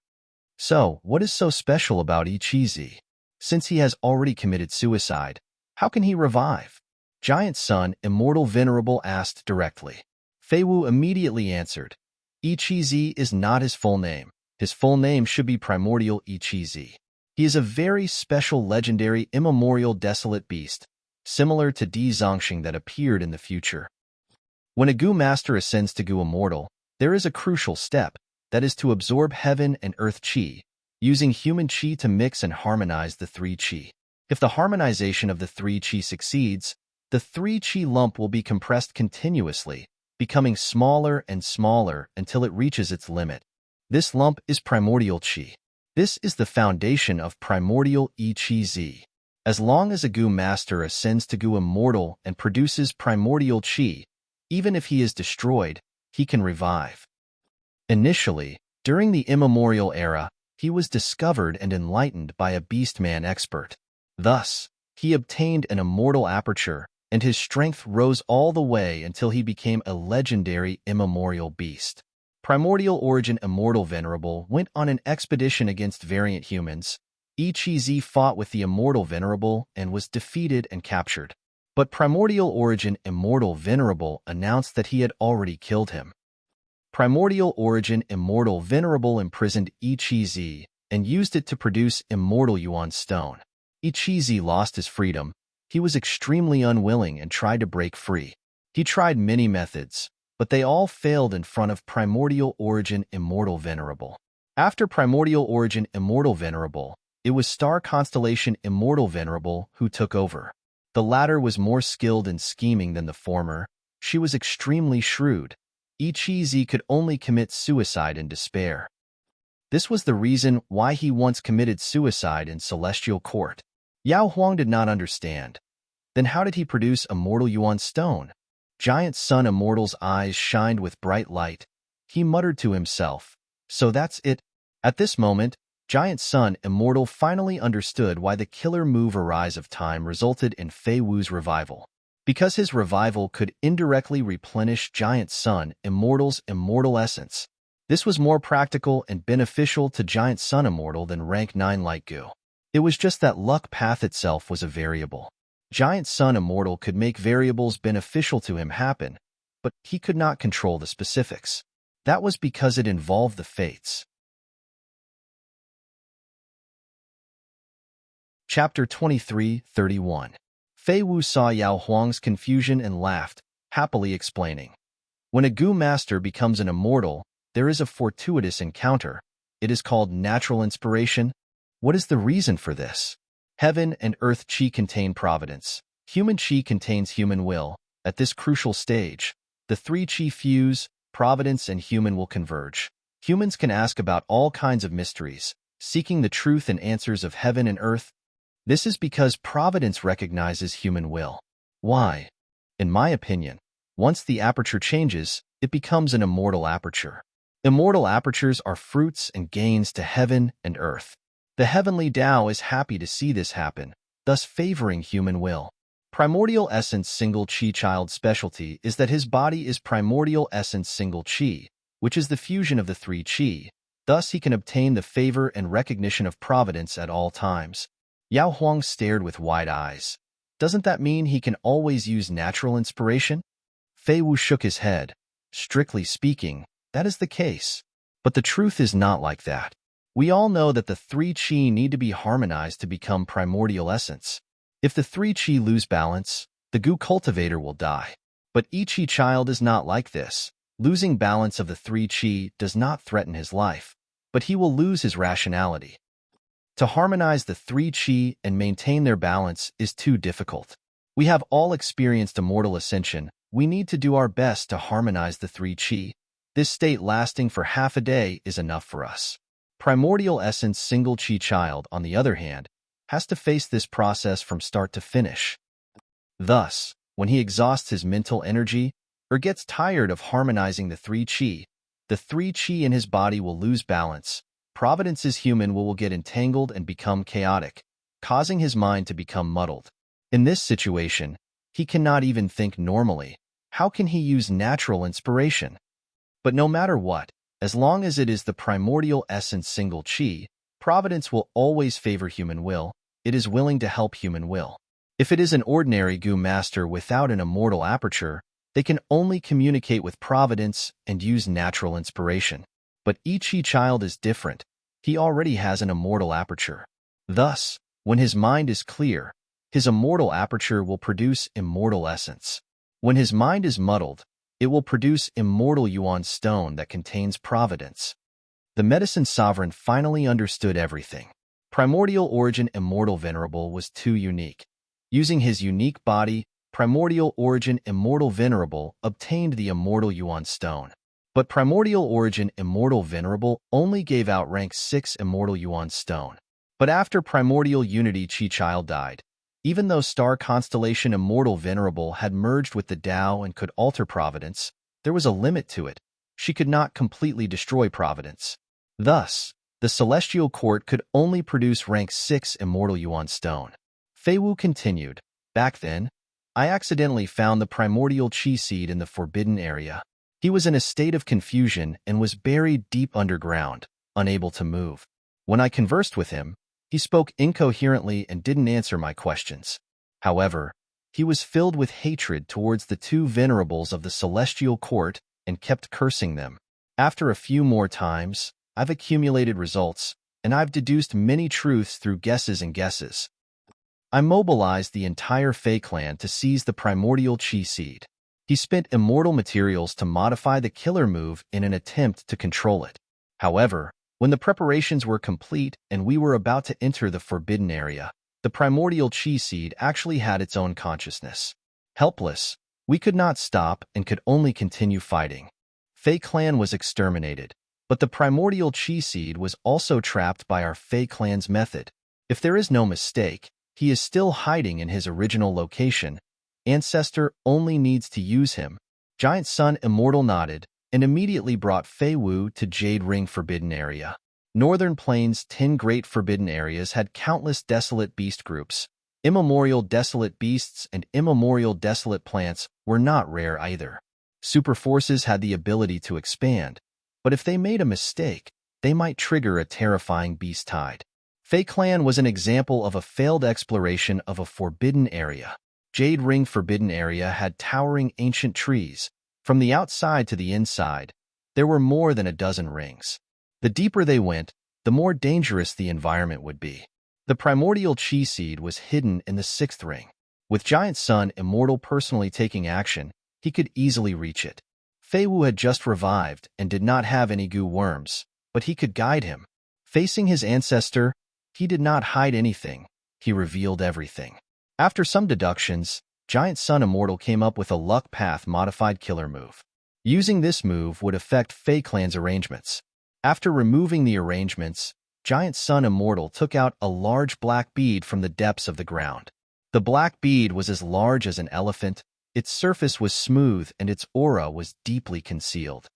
So, what is so special about I Chi Zi? Since he has already committed suicide, how can he revive? Giant Sun Immortal Venerable asked directly. Fei Wu immediately answered. I Chi Zi is not his full name. His full name should be Primordial Ichi-Z. He is a very special, legendary, immemorial, desolate beast, similar to Di Zongxing that appeared in the future. When a Gu Master ascends to Gu Immortal, there is a crucial step, that is to absorb heaven and earth Qi, using human Qi to mix and harmonize the three Qi. If the harmonization of the three Qi succeeds, the three Qi lump will be compressed continuously, becoming smaller and smaller until it reaches its limit. This lump is primordial Qi. This is the foundation of primordial Ichi-Z. As long as a Gu Master ascends to Gu Immortal and produces primordial Qi, even if he is destroyed, he can revive. Initially, during the immemorial era, he was discovered and enlightened by a beastman expert. Thus, he obtained an immortal aperture, and his strength rose all the way until he became a legendary immemorial beast. Primordial Origin Immortal Venerable went on an expedition against variant humans. Ichi-Z fought with the Immortal Venerable and was defeated and captured. But Primordial Origin Immortal Venerable announced that he had already killed him. Primordial Origin Immortal Venerable imprisoned Ichi-Z and used it to produce Immortal Yuan Stone. Ichi-Z lost his freedom. He was extremely unwilling and tried to break free. He tried many methods, but they all failed in front of Primordial Origin Immortal Venerable. After Primordial Origin Immortal Venerable, it was Star Constellation Immortal Venerable who took over. The latter was more skilled in scheming than the former. She was extremely shrewd. Ichi-Z could only commit suicide in despair. This was the reason why he once committed suicide in Celestial Court. Yao Huang did not understand. Then how did he produce Immortal Yuan Stone? Giant Sun Immortal's eyes shined with bright light. He muttered to himself, "So that's it." At this moment, Giant Sun Immortal finally understood why the killer move Arise of Time resulted in Fei Wu's revival. Because his revival could indirectly replenish Giant Sun Immortal's immortal essence. This was more practical and beneficial to Giant Sun Immortal than rank 9 Light Gu. It was just that luck path itself was a variable. Giant Sun Immortal could make variables beneficial to him happen, but he could not control the specifics. That was because it involved the fates. Chapter 23:31. Fei Wu saw Yao Huang's confusion and laughed, happily explaining. When a Gu Master becomes an immortal, there is a fortuitous encounter. It is called natural inspiration. What is the reason for this? Heaven and earth Qi contain providence. Human Qi contains human will. At this crucial stage, the three Qi fuse, providence and human will converge. Humans can ask about all kinds of mysteries, seeking the truth and answers of heaven and earth. This is because providence recognizes human will. Why? In my opinion, once the aperture changes, it becomes an immortal aperture. Immortal apertures are fruits and gains to heaven and earth. The heavenly Tao is happy to see this happen, thus favoring human will. Primordial Essence Single Qi Child's specialty is that his body is Primordial Essence Single Qi, which is the fusion of the three Qi. Thus he can obtain the favor and recognition of providence at all times. Yao Huang stared with wide eyes. Doesn't that mean he can always use natural inspiration? Fei Wu shook his head. Strictly speaking, that is the case. But the truth is not like that. We all know that the three Qi need to be harmonized to become primordial essence. If the three Qi lose balance, the Gu cultivator will die. But Ichi child is not like this. Losing balance of the three Qi does not threaten his life, but he will lose his rationality. To harmonize the three Qi and maintain their balance is too difficult. We have all experienced immortal ascension. We need to do our best to harmonize the three Qi. This state lasting for half a day is enough for us. Primordial Essence Single Qi Child, on the other hand, has to face this process from start to finish. Thus, when he exhausts his mental energy or gets tired of harmonizing the three Qi in his body will lose balance. Providence's human will get entangled and become chaotic, causing his mind to become muddled. In this situation, he cannot even think normally. How can he use natural inspiration? But no matter what, as long as it is the primordial essence single Qi, Providence will always favor human will. It is willing to help human will. If it is an ordinary Gu Master without an immortal aperture, they can only communicate with Providence and use natural inspiration. But each Qi child is different. He already has an immortal aperture. Thus, when his mind is clear, his immortal aperture will produce immortal essence. When his mind is muddled, it will produce immortal yuan stone that contains providence. The medicine sovereign finally understood everything. Primordial origin immortal venerable was too unique. Using his unique body, primordial origin immortal venerable obtained the immortal yuan stone. But primordial origin immortal venerable only gave out rank 6 immortal yuan stone. But after primordial unity Qi child died, even though star constellation immortal venerable had merged with the Tao and could alter providence, there was a limit to it. She could not completely destroy providence. Thus, the celestial court could only produce rank 6 immortal yuan stone. Fei Wu continued, "Back then, I accidentally found the primordial Qi seed in the forbidden area. He was in a state of confusion and was buried deep underground, unable to move. When I conversed with him, he spoke incoherently and didn't answer my questions. However, he was filled with hatred towards the 2 venerables of the celestial court and kept cursing them. After a few more times, I've accumulated results, and I've deduced many truths through guesses and guesses. I mobilized the entire Fei clan to seize the primordial Qi seed. He spent immortal materials to modify the killer move in an attempt to control it. However, when the preparations were complete and we were about to enter the forbidden area, the primordial Qi seed actually had its own consciousness. Helpless, we could not stop and could only continue fighting. Fei clan was exterminated, but the primordial Qi seed was also trapped by our Fei clan's method. If there is no mistake, he is still hiding in his original location. Ancestor only needs to use him." Giant Sun Immortal nodded and immediately brought Fei Wu to Jade Ring Forbidden Area. Northern Plains' 10 great forbidden areas had countless desolate beast groups. Immemorial desolate beasts and immemorial desolate plants were not rare either. Super forces had the ability to expand, but if they made a mistake, they might trigger a terrifying beast tide. Fei Clan was an example of a failed exploration of a forbidden area. Jade Ring Forbidden Area had towering ancient trees. From the outside to the inside, there were more than a dozen rings. The deeper they went, the more dangerous the environment would be. The primordial Qi seed was hidden in the 6th ring. With Giant Sun Immortal personally taking action, he could easily reach it. Fei Wu had just revived and did not have any goo worms, but he could guide him. Facing his ancestor, he did not hide anything. He revealed everything. After some deductions, Giant Sun Immortal came up with a luck path modified killer move. Using this move would affect Fei Clan's arrangements. After removing the arrangements, Giant Sun Immortal took out a large black bead from the depths of the ground. The black bead was as large as an elephant, its surface was smooth, and its aura was deeply concealed.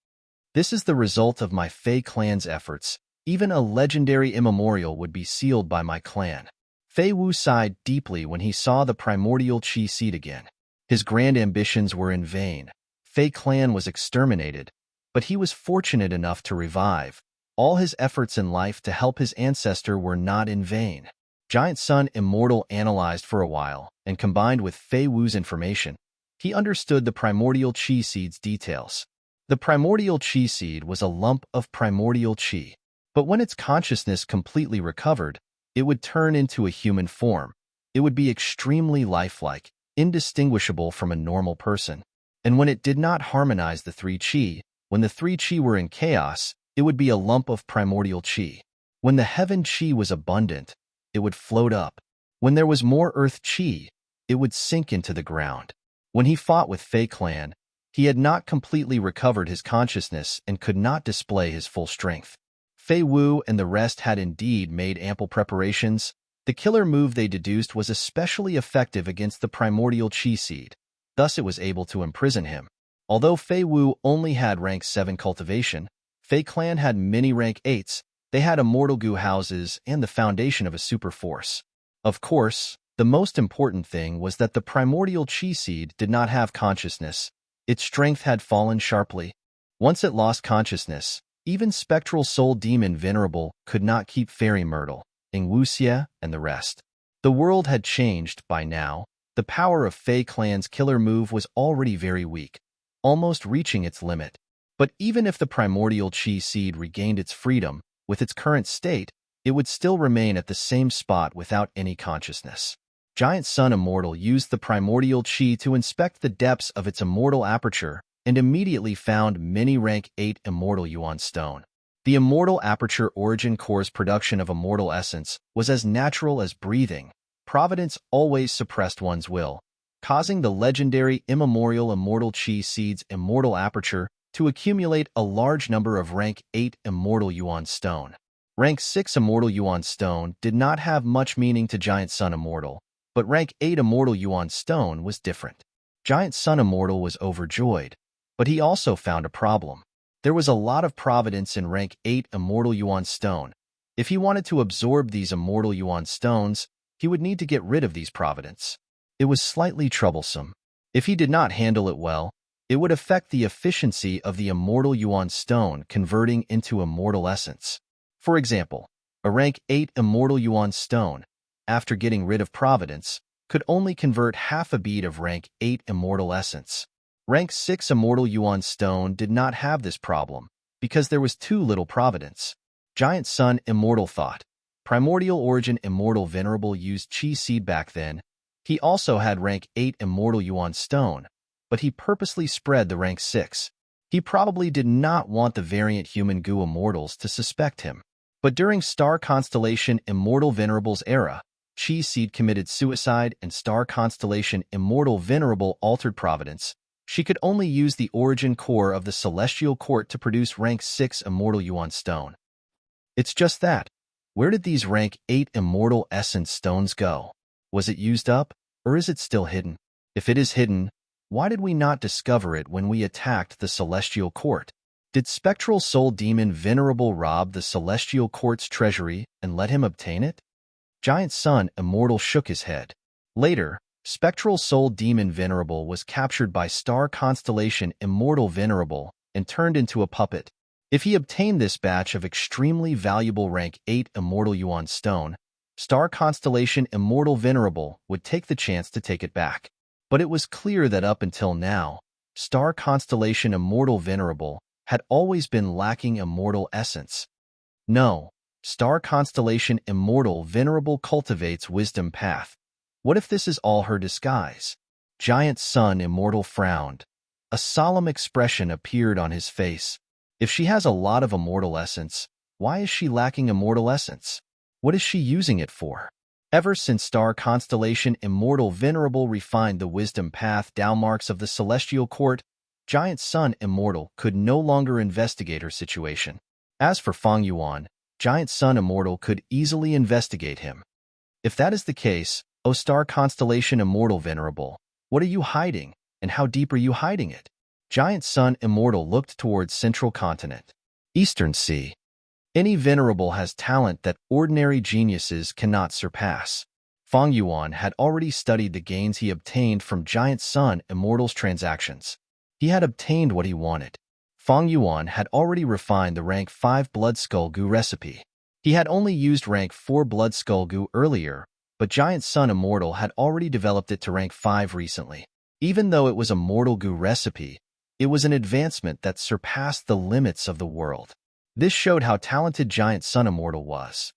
This is the result of my Fei Clan's efforts. Even a legendary immemorial would be sealed by my clan. Fei Wu sighed deeply when he saw the primordial Qi seed again. His grand ambitions were in vain. Fei Clan was exterminated, but he was fortunate enough to revive. All his efforts in life to help his ancestor were not in vain. Giant Sun Immortal analyzed for a while, and combined with Fei Wu's information, he understood the primordial Qi seed's details. The primordial Qi seed was a lump of primordial Qi, but when its consciousness completely recovered, it would turn into a human form. It would be extremely lifelike, indistinguishable from a normal person. And when it did not harmonize the 3 Qi, when the 3 Qi were in chaos, it would be a lump of primordial Qi. When the heaven Qi was abundant, it would float up. When there was more earth Qi, it would sink into the ground. When he fought with Fei Clan, he had not completely recovered his consciousness and could not display his full strength. Fei Wu and the rest had indeed made ample preparations. The killer move they deduced was especially effective against the primordial Qi seed. Thus it was able to imprison him. Although Fei Wu only had rank 7 cultivation, Fei Clan had many rank 8s. They had immortal goo houses and the foundation of a super force. Of course, the most important thing was that the primordial Qi seed did not have consciousness. Its strength had fallen sharply. Once it lost consciousness, even spectral soul demon Venerable could not keep Fairy Myrtle, Wuxia, and the rest. The world had changed by now. The power of Fei Clan's killer move was already very weak, almost reaching its limit. But even if the primordial chi seed regained its freedom, with its current state, it would still remain at the same spot without any consciousness. Giant Sun Immortal used the primordial chi to inspect the depths of its immortal aperture and immediately found many rank 8 immortal yuan stone. The immortal aperture origin core's production of immortal essence was as natural as breathing. Providence always suppressed one's will, causing the legendary immemorial immortal chi seed's immortal aperture to accumulate a large number of rank 8 immortal yuan stone. Rank 6 immortal yuan stone did not have much meaning to Giant Sun Immortal, but rank 8 immortal yuan stone was different. Giant Sun Immortal was overjoyed, but he also found a problem. There was a lot of providence in rank 8 immortal yuan stone. If he wanted to absorb these immortal yuan stones, he would need to get rid of these providence. It was slightly troublesome. If he did not handle it well, it would affect the efficiency of the immortal yuan stone converting into immortal essence. For example, a rank 8 immortal yuan stone, after getting rid of providence, could only convert half a bead of rank 8 immortal essence. Rank 6 immortal yuan stone did not have this problem, because there was too little providence. Giant Sun Immortal thought. Primordial Origin Immortal Venerable used chi seed back then. He also had rank 8 immortal yuan stone, but he purposely spread the rank 6. He probably did not want the variant human goo immortals to suspect him. But during Star Constellation Immortal Venerable's era, Chi Seed committed suicide and Star Constellation Immortal Venerable altered providence. She could only use the origin core of the Celestial Court to produce rank 6 Immortal Yuan Stone. It's just that. Where did these rank 8 Immortal Essence Stones go? Was it used up, or is it still hidden? If it is hidden, why did we not discover it when we attacked the Celestial Court? Did Spectral Soul Demon Venerable rob the Celestial Court's treasury and let him obtain it? Giant Sun Immortal shook his head. Later, Spectral Soul Demon Venerable was captured by Star Constellation Immortal Venerable and turned into a puppet. If he obtained this batch of extremely valuable rank 8 Immortal Yuan Stone, Star Constellation Immortal Venerable would take the chance to take it back. But it was clear that up until now, Star Constellation Immortal Venerable had always been lacking immortal essence. No, Star Constellation Immortal Venerable cultivates wisdom path. What if this is all her disguise? Giant Sun Immortal frowned. A solemn expression appeared on his face. If she has a lot of immortal essence, why is she lacking immortal essence? What is she using it for? Ever since Star Constellation Immortal Venerable refined the wisdom path downmarks of the Celestial Court, Giant Sun Immortal could no longer investigate her situation. As for Feng Yuan, Giant Sun Immortal could easily investigate him. If that is the case, O Star Constellation Immortal Venerable, what are you hiding, and how deep are you hiding it? Giant Sun Immortal looked towards Central Continent. Eastern Sea. Any Venerable has talent that ordinary geniuses cannot surpass. Feng Yuan had already studied the gains he obtained from Giant Sun Immortal's transactions. He had obtained what he wanted. Feng Yuan had already refined the rank 5 Blood Skull Goo recipe. He had only used rank 4 Blood Skull Goo earlier, but Giant Sun Immortal had already developed it to rank 5 recently. Even though it was a mortal goo recipe, it was an advancement that surpassed the limits of the world. This showed how talented Giant Sun Immortal was.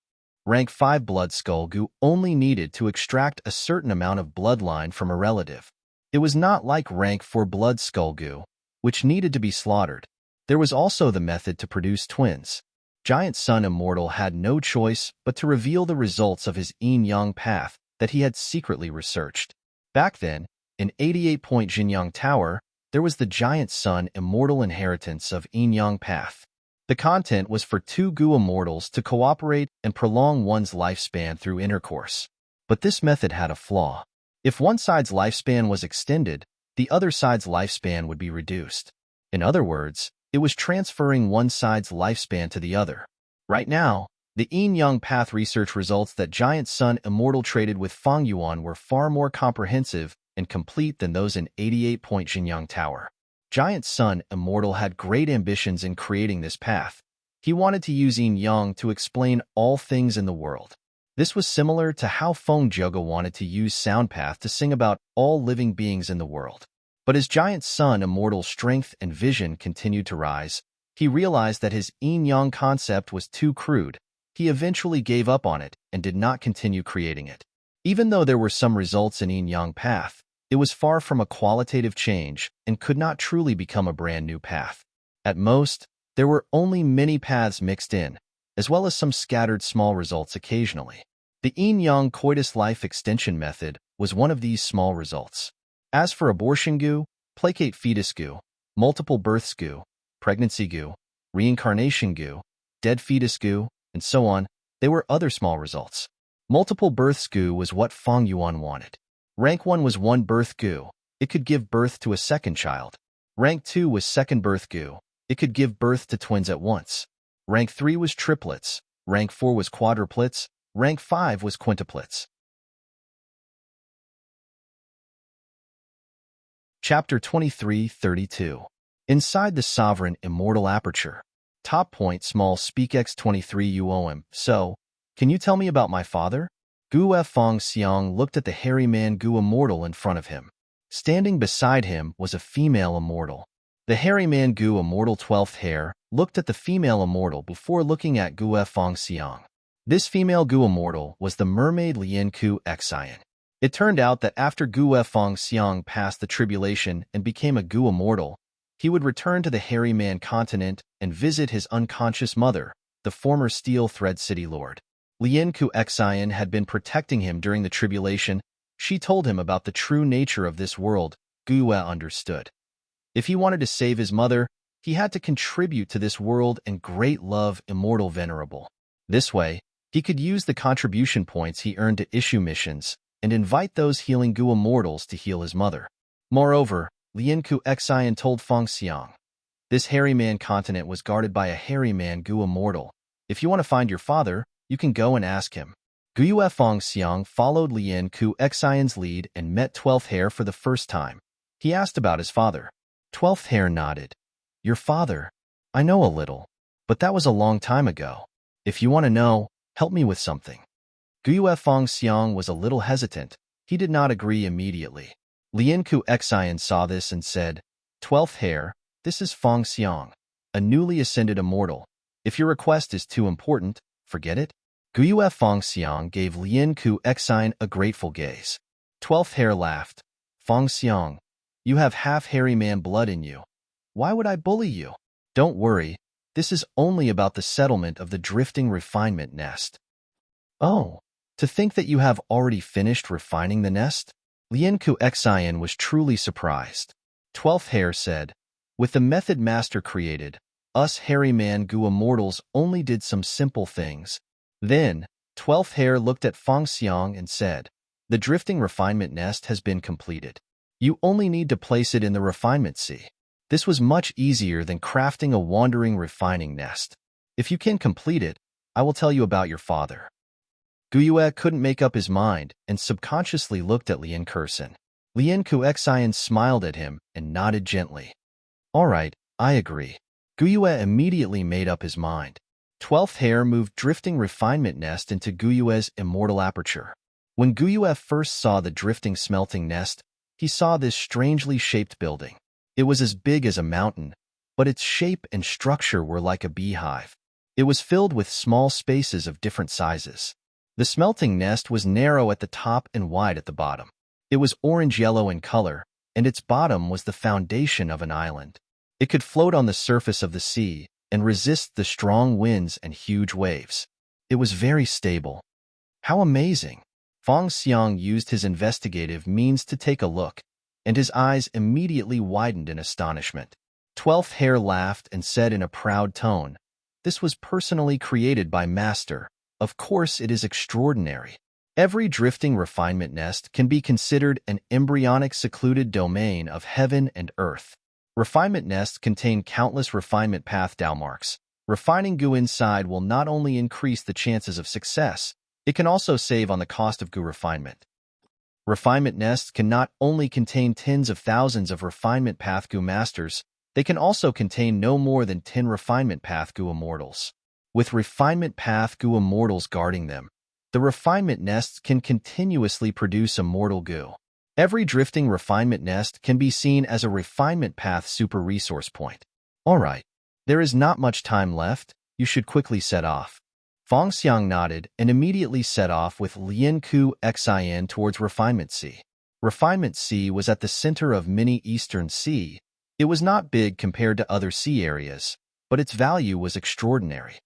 Rank 5 Blood Skull Goo only needed to extract a certain amount of bloodline from a relative. It was not like rank 4 Blood Skull Goo, which needed to be slaughtered. There was also the method to produce twins. Giant Sun Immortal had no choice but to reveal the results of his yin-yang path that he had secretly researched. Back then, in 88-Point Jinyang Tower, there was the Giant Sun Immortal inheritance of yin-yang path. The content was for 2 Goo immortals to cooperate and prolong one's lifespan through intercourse. But this method had a flaw. If one side's lifespan was extended, the other side's lifespan would be reduced. In other words, it was transferring one side's lifespan to the other. Right now, the yin-yang path research results that Giant Sun Immortal traded with Feng Yuan were far more comprehensive and complete than those in 88-Point Jinyang Tower. Giant Sun Immortal had great ambitions in creating this path. He wanted to use yin-yang to explain all things in the world. This was similar to how Feng Joga wanted to use sound path to sing about all living beings in the world. But as Giant Sun Immortal's strength and vision continued to rise, he realized that his yin-yang concept was too crude. He eventually gave up on it and did not continue creating it. Even though there were some results in yin-yang path, it was far from a qualitative change and could not truly become a brand new path. At most, there were only many paths mixed in, as well as some scattered small results occasionally. The yin-yang coitus life extension method was one of these small results. As for abortion goo, placate fetus goo, multiple births goo, pregnancy goo, reincarnation goo, dead fetus goo, and so on, they were other small results. Multiple births goo was what Feng Yuan wanted. Rank 1 was one birth goo. It could give birth to a second child. Rank 2 was second birth goo. It could give birth to twins at once. Rank 3 was triplets. Rank 4 was quadruplets. Rank 5 was quintuplets. Chapter 23-32. Inside the sovereign immortal aperture. Top point small speak x23 UOM. So, can you tell me about my father? Gu F Fong Xiang looked at the hairy man Gu Immortal in front of him. Standing beside him was a female immortal. The hairy man Gu Immortal 12th hair looked at the female immortal before looking at Gu F Fong Xiang. This female Gu Immortal was the mermaid Lian Ku Xian. It turned out that after Gu F Fong Xiang passed the tribulation and became a Gu Immortal, he would return to the hairy man continent and visit his unconscious mother, the former Steel Thread City Lord. Lian Ku Xian had been protecting him during the tribulation. She told him about the true nature of this world. Gu understood. If he wanted to save his mother, he had to contribute to this world and great love Immortal Venerable. This way, he could use the contribution points he earned to issue missions and invite those healing Gu Immortals to heal his mother. Moreover, Lian Ku Xian told Fong Xiang, this hairy man continent was guarded by a hairy man Gu Immortal. If you want to find your father, you can go and ask him. Gu Fong Xiang followed Lian Ku Xian's lead and met 12th Hair for the first time. He asked about his father. 12th Hair nodded. Your father? I know a little, but that was a long time ago. If you want to know, help me with something. Gu Fong Xiang was a little hesitant. He did not agree immediately. Lian Ku Xian saw this and said, 12th Hair, this is Fong Xiang, a newly ascended immortal. If your request is too important, forget it. Gu Fong Xiang gave Lian Ku Xian a grateful gaze. 12th Hair laughed. Fong Xiang, you have half hairy man blood in you. Why would I bully you? Don't worry, this is only about the settlement of the drifting refinement nest. Oh, to think that you have already finished refining the nest? Lian Ku Xian was truly surprised. 12th Hair said, with the method master created, us hairy man Gu Immortals only did some simple things. Then, 12th Hair looked at Fong Xiang and said, the drifting refinement nest has been completed. You only need to place it in the refinement sea. This was much easier than crafting a wandering refining nest. If you can complete it, I will tell you about your father. Gu couldn't make up his mind and subconsciously looked at Lian Kursen. Lian Ku Xian smiled at him and nodded gently. All right, I agree. Gu immediately made up his mind. 12th Hair moved drifting refinement nest into Guyue's immortal aperture. When Guyue first saw the drifting smelting nest, he saw this strangely shaped building. It was as big as a mountain, but its shape and structure were like a beehive. It was filled with small spaces of different sizes. The smelting nest was narrow at the top and wide at the bottom. It was orange-yellow in color, and its bottom was the foundation of an island. It could float on the surface of the sea and resist the strong winds and huge waves. It was very stable. How amazing! Fong Xiang used his investigative means to take a look, and his eyes immediately widened in astonishment. 12th Hair laughed and said in a proud tone, this was personally created by Master. Of course it is extraordinary. Every drifting refinement nest can be considered an embryonic secluded domain of heaven and earth. Refinement nests contain countless refinement path marks. Refining Gu inside will not only increase the chances of success, it can also save on the cost of Gu refinement. Refinement nests can not only contain tens of thousands of refinement path Gu masters, they can also contain no more than 10 refinement path Gu immortals. With refinement path Gu immortals guarding them, the refinement nests can continuously produce immortal Gu. Every drifting refinement nest can be seen as a refinement path super resource point. Alright, there is not much time left, you should quickly set off. Feng Xiang nodded and immediately set off with Lian Ku Xin towards Refinement Sea. Refinement Sea was at the center of mini Eastern Sea. It was not big compared to other sea areas, but its value was extraordinary.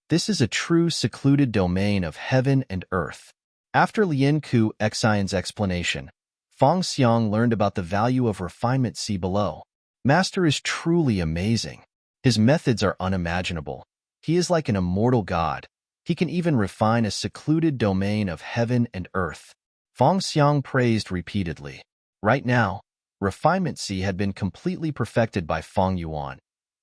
This is a true secluded domain of heaven and earth. After Lian Ku Xin's explanation, Feng Xiang learned about the value of Refinement Sea below. Master is truly amazing. His methods are unimaginable. He is like an immortal god. He can even refine a secluded domain of heaven and earth. Feng Xiang praised repeatedly. Right now, Refinement Sea had been completely perfected by Feng Yuan.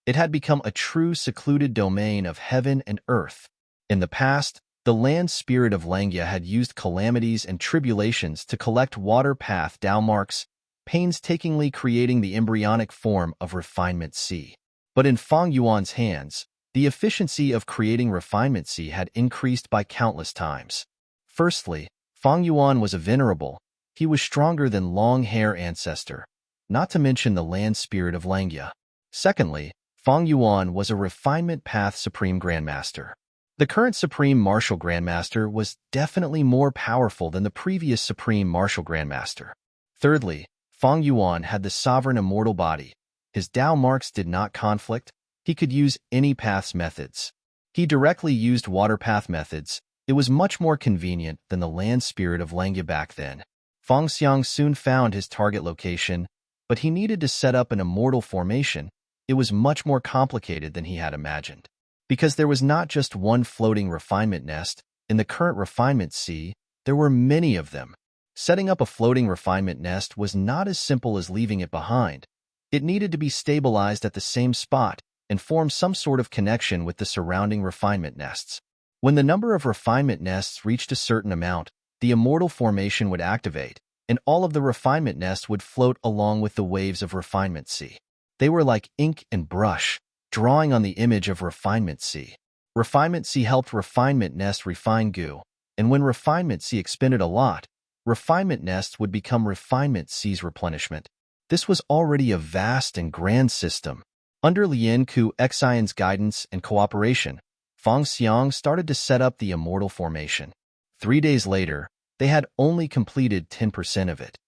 It had become a true secluded domain of heaven and earth. In the past, the land spirit of Langya had used calamities and tribulations to collect water path Dao marks, painstakingly creating the embryonic form of Refinement Sea. But in Feng Yuan's hands, the efficiency of creating Refinement Sea had increased by countless times. Firstly, Feng Yuan was a venerable. He was stronger than long hair ancestor, not to mention the land spirit of Langya. Secondly, Feng Yuan was a refinement path supreme grandmaster. The current supreme martial grandmaster was definitely more powerful than the previous supreme martial grandmaster. Thirdly, Feng Yuan had the sovereign immortal body. His Dao marks did not conflict. He could use any path's methods. He directly used water path methods. It was much more convenient than the land spirit of Langya back then. Feng Xiang soon found his target location, but he needed to set up an immortal formation. It was much more complicated than he had imagined. Because there was not just one floating refinement nest, in the current Refinement Sea, there were many of them. Setting up a floating refinement nest was not as simple as leaving it behind. It needed to be stabilized at the same spot and form some sort of connection with the surrounding refinement nests. When the number of refinement nests reached a certain amount, the immortal formation would activate, and all of the refinement nests would float along with the waves of Refinement Sea. They were like ink and brush, drawing on the image of Refinement Sea. Refinement Sea helped Refinement Nest refine goo, and when Refinement Sea expended a lot, Refinement Nests would become Refinement Sea's replenishment. This was already a vast and grand system. Under Lian Ku Xin's guidance and cooperation, Feng Xiang started to set up the immortal formation. 3 days later, they had only completed 10% of it.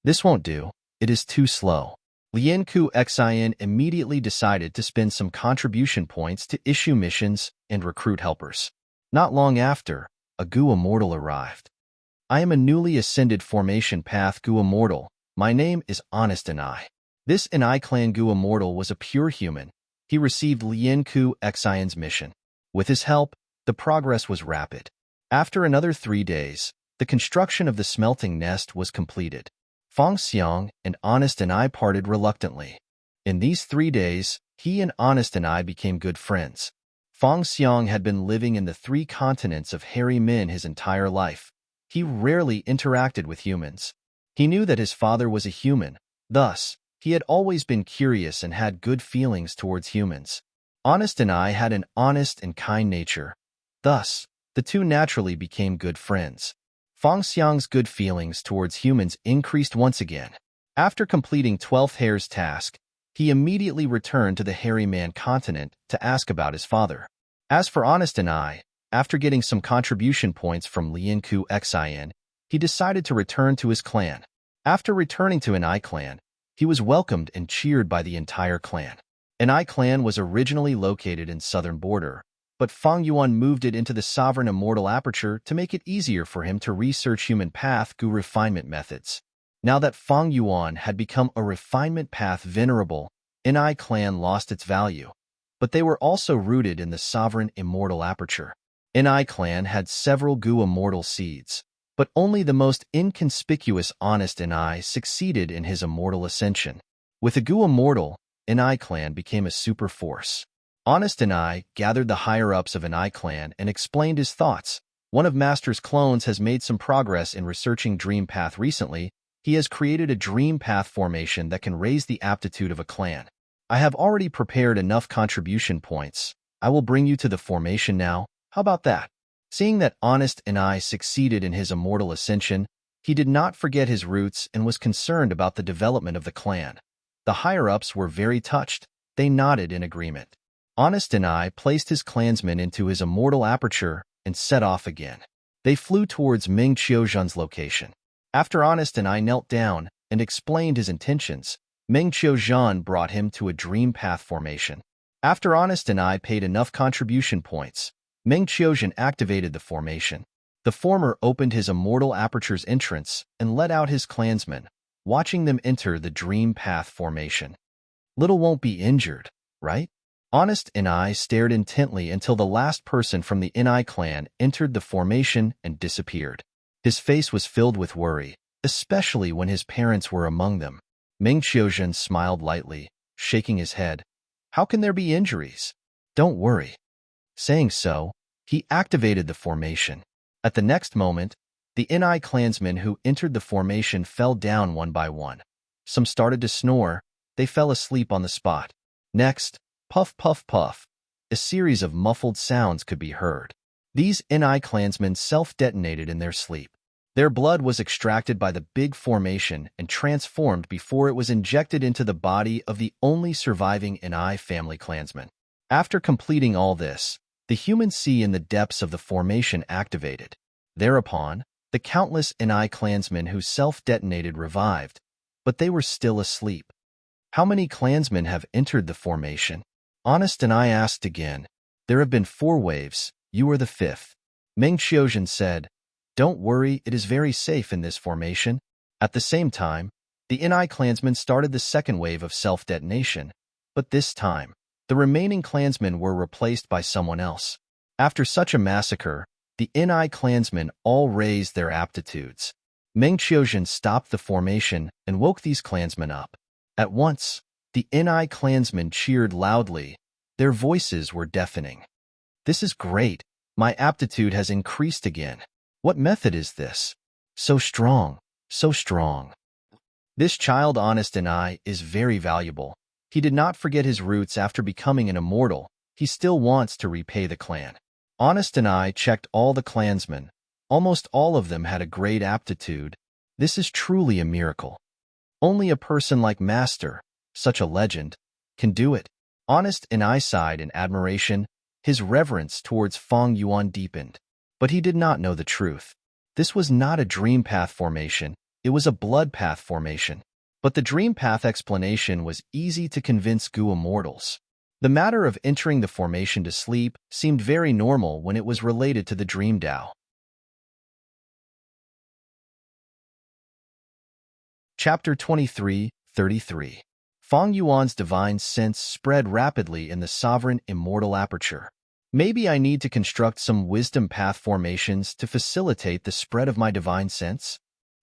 This won't do. It is too slow. Lian Ku Xin immediately decided to spend some contribution points to issue missions and recruit helpers. Not long after, a Gu Immortal arrived. I am a newly ascended formation path Gu Immortal. My name is Honest and I. This Enai clan Gu Immortal was a pure human. He received Lian Ku Xin's mission. With his help, the progress was rapid. After another 3 days, the construction of the smelting nest was completed. Feng Xiang and Honest and I parted reluctantly. In these 3 days, he and Honest and I became good friends. Feng Xiang had been living in the 3 continents of hairy men his entire life. He rarely interacted with humans. He knew that his father was a human. Thus, he had always been curious and had good feelings towards humans. Honest and I had an honest and kind nature. Thus, the two naturally became good friends. Feng Xiang's good feelings towards humans increased once again. After completing 12th Hair's task, he immediately returned to the Hairy Man continent to ask about his father. As for Honest and I, after getting some contribution points from Lian Ku Xin, he decided to return to his clan. After returning to Enai clan, he was welcomed and cheered by the entire clan. Enai clan was originally located in southern border, but Feng Yuan moved it into the sovereign immortal aperture to make it easier for him to research human path Gu refinement methods. Now that Feng Yuan had become a refinement path venerable, Enai clan lost its value, but they were also rooted in the sovereign immortal aperture. Enai clan had several Gu immortal seeds, but only the most inconspicuous Honest Enai succeeded in his immortal ascension. With a Gu immortal, Enai clan became a super force. Honest Enai gathered the higher-ups of Enai clan and explained his thoughts. One of Master's clones has made some progress in researching Dream Path recently. He has created a Dream Path formation that can raise the aptitude of a clan. I have already prepared enough contribution points. I will bring you to the formation now. How about that? Seeing that Honest Enai succeeded in his immortal ascension, He did not forget his roots and was concerned about the development of the clan. The higher-ups were very touched. They nodded in agreement. Honest and I placed his clansmen into his immortal aperture and set off again. They flew towards Ming Qiuzhen's location. After Honest and I knelt down and explained his intentions, Ming Qiuzhen brought him to a dream path formation. After Honest and I paid enough contribution points, Ming Qiuzhen activated the formation. The former opened his immortal aperture's entrance and let out his clansmen, watching them enter the dream path formation. Little won't be injured, right? Honest and I stared intently until the last person from the Ni clan entered the formation and disappeared. His face was filled with worry, especially when his parents were among them. Ming Qiuzhen smiled lightly, shaking his head. How can there be injuries? Don't worry. Saying so, he activated the formation. At the next moment, the Ni clansmen who entered the formation fell down one by one. Some started to snore. They fell asleep on the spot. Next, puff, puff, puff. A series of muffled sounds could be heard. These Ni clansmen self-detonated in their sleep. Their blood was extracted by the big formation and transformed before it was injected into the body of the only surviving Ni family clansman. After completing all this, the human sea in the depths of the formation activated. Thereupon, the countless Ni clansmen who self-detonated revived, but they were still asleep. How many clansmen have entered the formation? Honest and I asked again. There have been 4 waves. You are the 5th. Ming Qiuzhen said, Don't worry, it is very safe in this formation. At the same time, the Ni clansmen started the second wave of self-detonation, but this time, the remaining clansmen were replaced by someone else. After such a massacre, the Ni clansmen all raised their aptitudes. Ming Qiuzhen stopped the formation and woke these clansmen up. At once, the Ni clansmen cheered loudly. Their voices were deafening. This is great. My aptitude has increased again. What method is this? So strong, so strong. This child Honest and I is very valuable. He did not forget his roots after becoming an immortal. He still wants to repay the clan. Honest and I checked all the clansmen. Almost all of them had a great aptitude. This is truly a miracle. Only a person like Master, such a legend, can do it. Honest and I sighed in admiration. His reverence towards Feng Yuan deepened. But he did not know the truth. This was not a dream path formation. It was a blood path formation. But the dream path explanation was easy to convince Gu immortals. The matter of entering the formation to sleep seemed very normal when it was related to the dream Tao. Chapter 23:33. Feng Yuan's divine sense spread rapidly in the sovereign immortal aperture. Maybe I need to construct some wisdom path formations to facilitate the spread of my divine sense?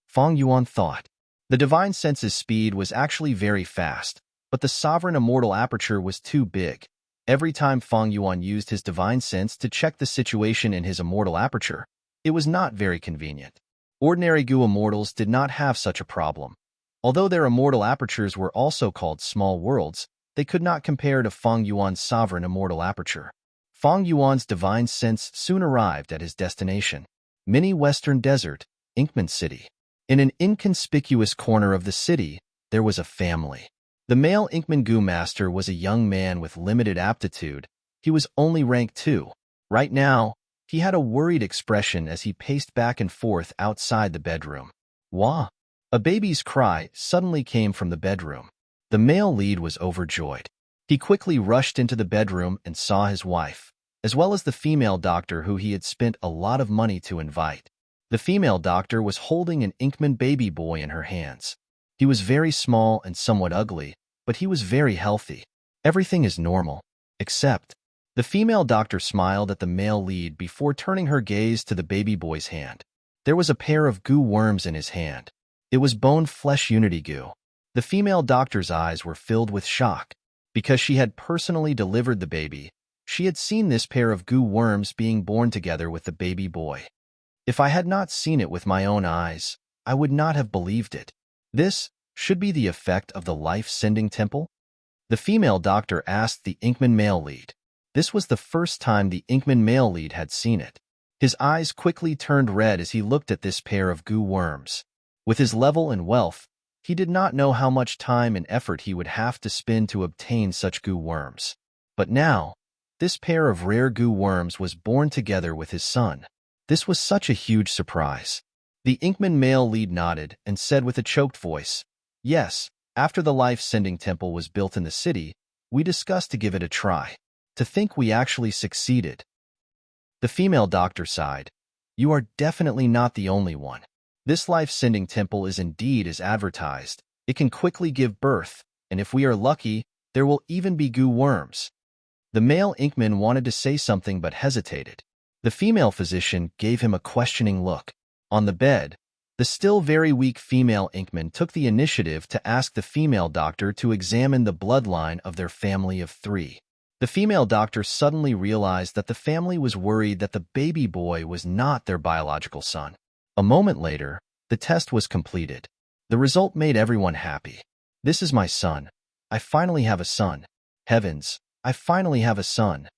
Feng Yuan thought. The divine sense's speed was actually very fast, but the sovereign immortal aperture was too big. Every time Feng Yuan used his divine sense to check the situation in his immortal aperture, it was not very convenient. Ordinary Gu immortals did not have such a problem. Although their immortal apertures were also called small worlds, they could not compare to Feng Yuan's sovereign immortal aperture. Feng Yuan's divine sense soon arrived at his destination, Mini Western Desert, Inkman City. In an inconspicuous corner of the city, there was a family. The male Inkman Gu master was a young man with limited aptitude. He was only rank 2. Right now, he had a worried expression as he paced back and forth outside the bedroom. Wah! A baby's cry suddenly came from the bedroom. The male lead was overjoyed. He quickly rushed into the bedroom and saw his wife, as well as the female doctor who he had spent a lot of money to invite. The female doctor was holding an Inkman baby boy in her hands. He was very small and somewhat ugly, but he was very healthy. Everything is normal, except... The female doctor smiled at the male lead before turning her gaze to the baby boy's hand. There was a pair of Gu worms in his hand. It was bone flesh unity Gu. The female doctor's eyes were filled with shock. Because she had personally delivered the baby, she had seen this pair of Gu worms being born together with the baby boy. If I had not seen it with my own eyes, I would not have believed it. This should be the effect of the life-sending temple? The female doctor asked the Inkman male lead. This was the first time the Inkman male lead had seen it. His eyes quickly turned red as he looked at this pair of Gu worms. With his level and wealth, he did not know how much time and effort he would have to spend to obtain such goo worms. But now, this pair of rare goo worms was born together with his son. This was such a huge surprise. The Inkman male lead nodded and said with a choked voice, "Yes, after the life-sending temple was built in the city, we discussed to give it a try. To think we actually succeeded." The female doctor sighed. "You are definitely not the only one. This life-sending temple is indeed as advertised. It can quickly give birth, and if we are lucky, there will even be goo worms." The male Inkman wanted to say something but hesitated. The female physician gave him a questioning look. On the bed, the still very weak female Inkman took the initiative to ask the female doctor to examine the bloodline of their family of 3. The female doctor suddenly realized that the family was worried that the baby boy was not their biological son. A moment later, the test was completed. The result made everyone happy. "This is my son. I finally have a son. Heavens, I finally have a son."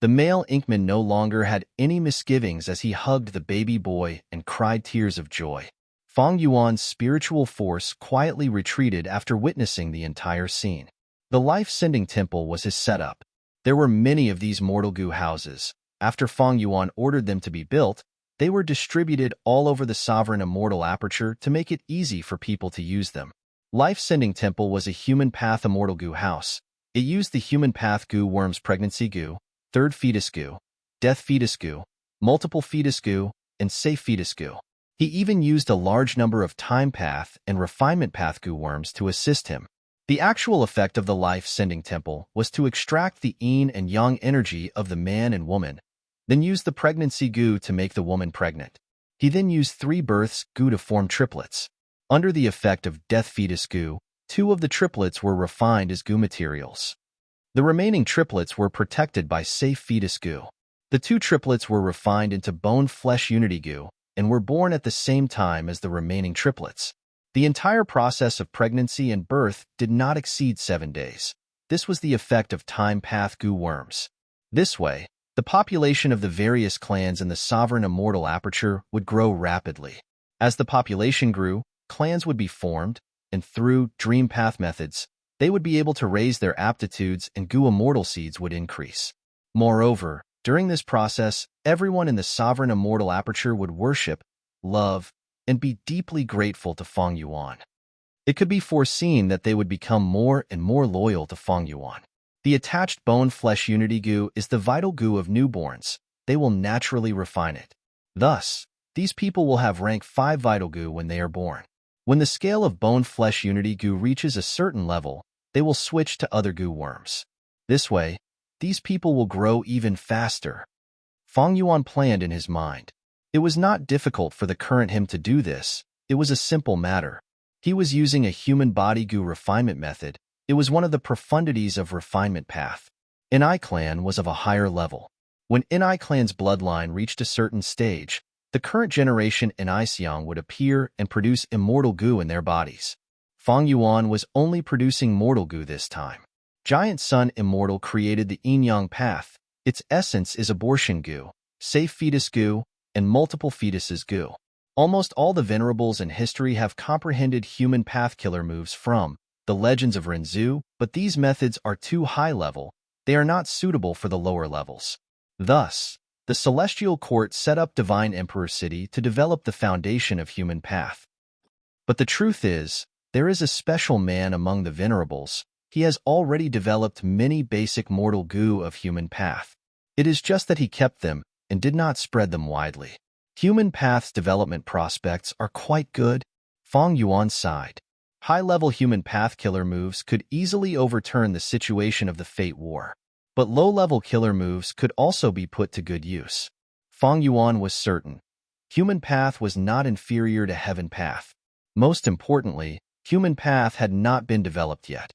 The male Inkman no longer had any misgivings as he hugged the baby boy and cried tears of joy. Fang Yuan's spiritual force quietly retreated after witnessing the entire scene. The life-sending temple was his setup. There were many of these mortal goo houses. After Fang Yuan ordered them to be built, they were distributed all over the sovereign immortal aperture to make it easy for people to use them. Life-sending temple was a human path immortal goo house. It used the human path goo worms pregnancy goo, third fetus goo, death fetus goo, multiple fetus goo, and safe fetus goo. He even used a large number of time path and refinement path goo worms to assist him. The actual effect of the life-sending temple was to extract the yin and yang energy of the man and woman, then use the pregnancy goo to make the woman pregnant. He then used 3 births goo to form triplets. Under the effect of death fetus goo, 2 of the triplets were refined as goo materials. The remaining triplets were protected by safe fetus goo. The 2 triplets were refined into bone-flesh unity goo and were born at the same time as the remaining triplets. The entire process of pregnancy and birth did not exceed 7 days. This was the effect of time path goo worms. This way, the population of the various clans in the sovereign immortal aperture would grow rapidly. As the population grew, clans would be formed, and through dream path methods, they would be able to raise their aptitudes and goo immortal seeds would increase. Moreover, during this process, everyone in the sovereign immortal aperture would worship, love, and be deeply grateful to Fang Yuan. It could be foreseen that they would become more and more loyal to Fang Yuan. The attached bone-flesh unity goo is the vital goo of newborns. They will naturally refine it. Thus, these people will have rank 5 vital goo when they are born. When the scale of bone-flesh unity goo reaches a certain level, they will switch to other goo worms. This way, these people will grow even faster. Fang Yuan planned in his mind. It was not difficult for the current him to do this. It was a simple matter. He was using a human body goo refinement method. It was one of the profundities of refinement path. Ni clan was of a higher level. When Ni clan's bloodline reached a certain stage, the current generation Ni Xiang would appear and produce immortal goo in their bodies. Fang Yuan was only producing mortal goo this time. Giant Sun Immortal created the yin-yang path. Its essence is abortion goo, safe fetus goo, and multiple fetuses goo. Almost all the Venerables in history have comprehended human path killer moves from the legends of Renzu, but these methods are too high level. They are not suitable for the lower levels. Thus, the Celestial Court set up Divine Emperor City to develop the foundation of human path. But the truth is, there is a special man among the Venerables. He has already developed many basic mortal goo of human path. It is just that he kept them and did not spread them widely. Human path's development prospects are quite good. Fang Yuan sighed. High-level human path killer moves could easily overturn the situation of the Fate War. But low-level killer moves could also be put to good use. Fang Yuan was certain. Human path was not inferior to heaven path. Most importantly, human path had not been developed yet.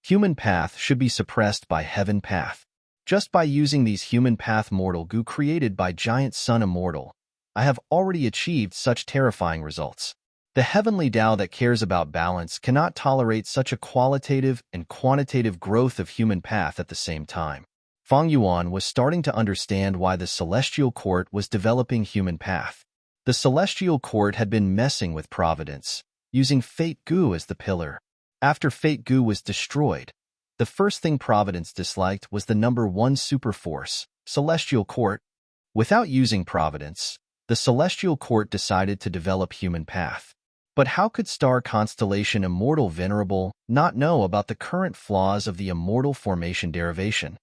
Human path should be suppressed by heaven path. Just by using these human path mortal goo created by Giant Sun Immortal, I have already achieved such terrifying results. The heavenly Tao that cares about balance cannot tolerate such a qualitative and quantitative growth of human path at the same time. Fang Yuan was starting to understand why the Celestial Court was developing human path. The celestial court had been messing with Providence, using fate goo as the pillar. After fate goo was destroyed, the first thing Providence disliked was the number one superforce, celestial court. Without using Providence, the celestial court decided to develop human path. But how could star constellation Immortal Venerable not know about the current flaws of the immortal formation derivation?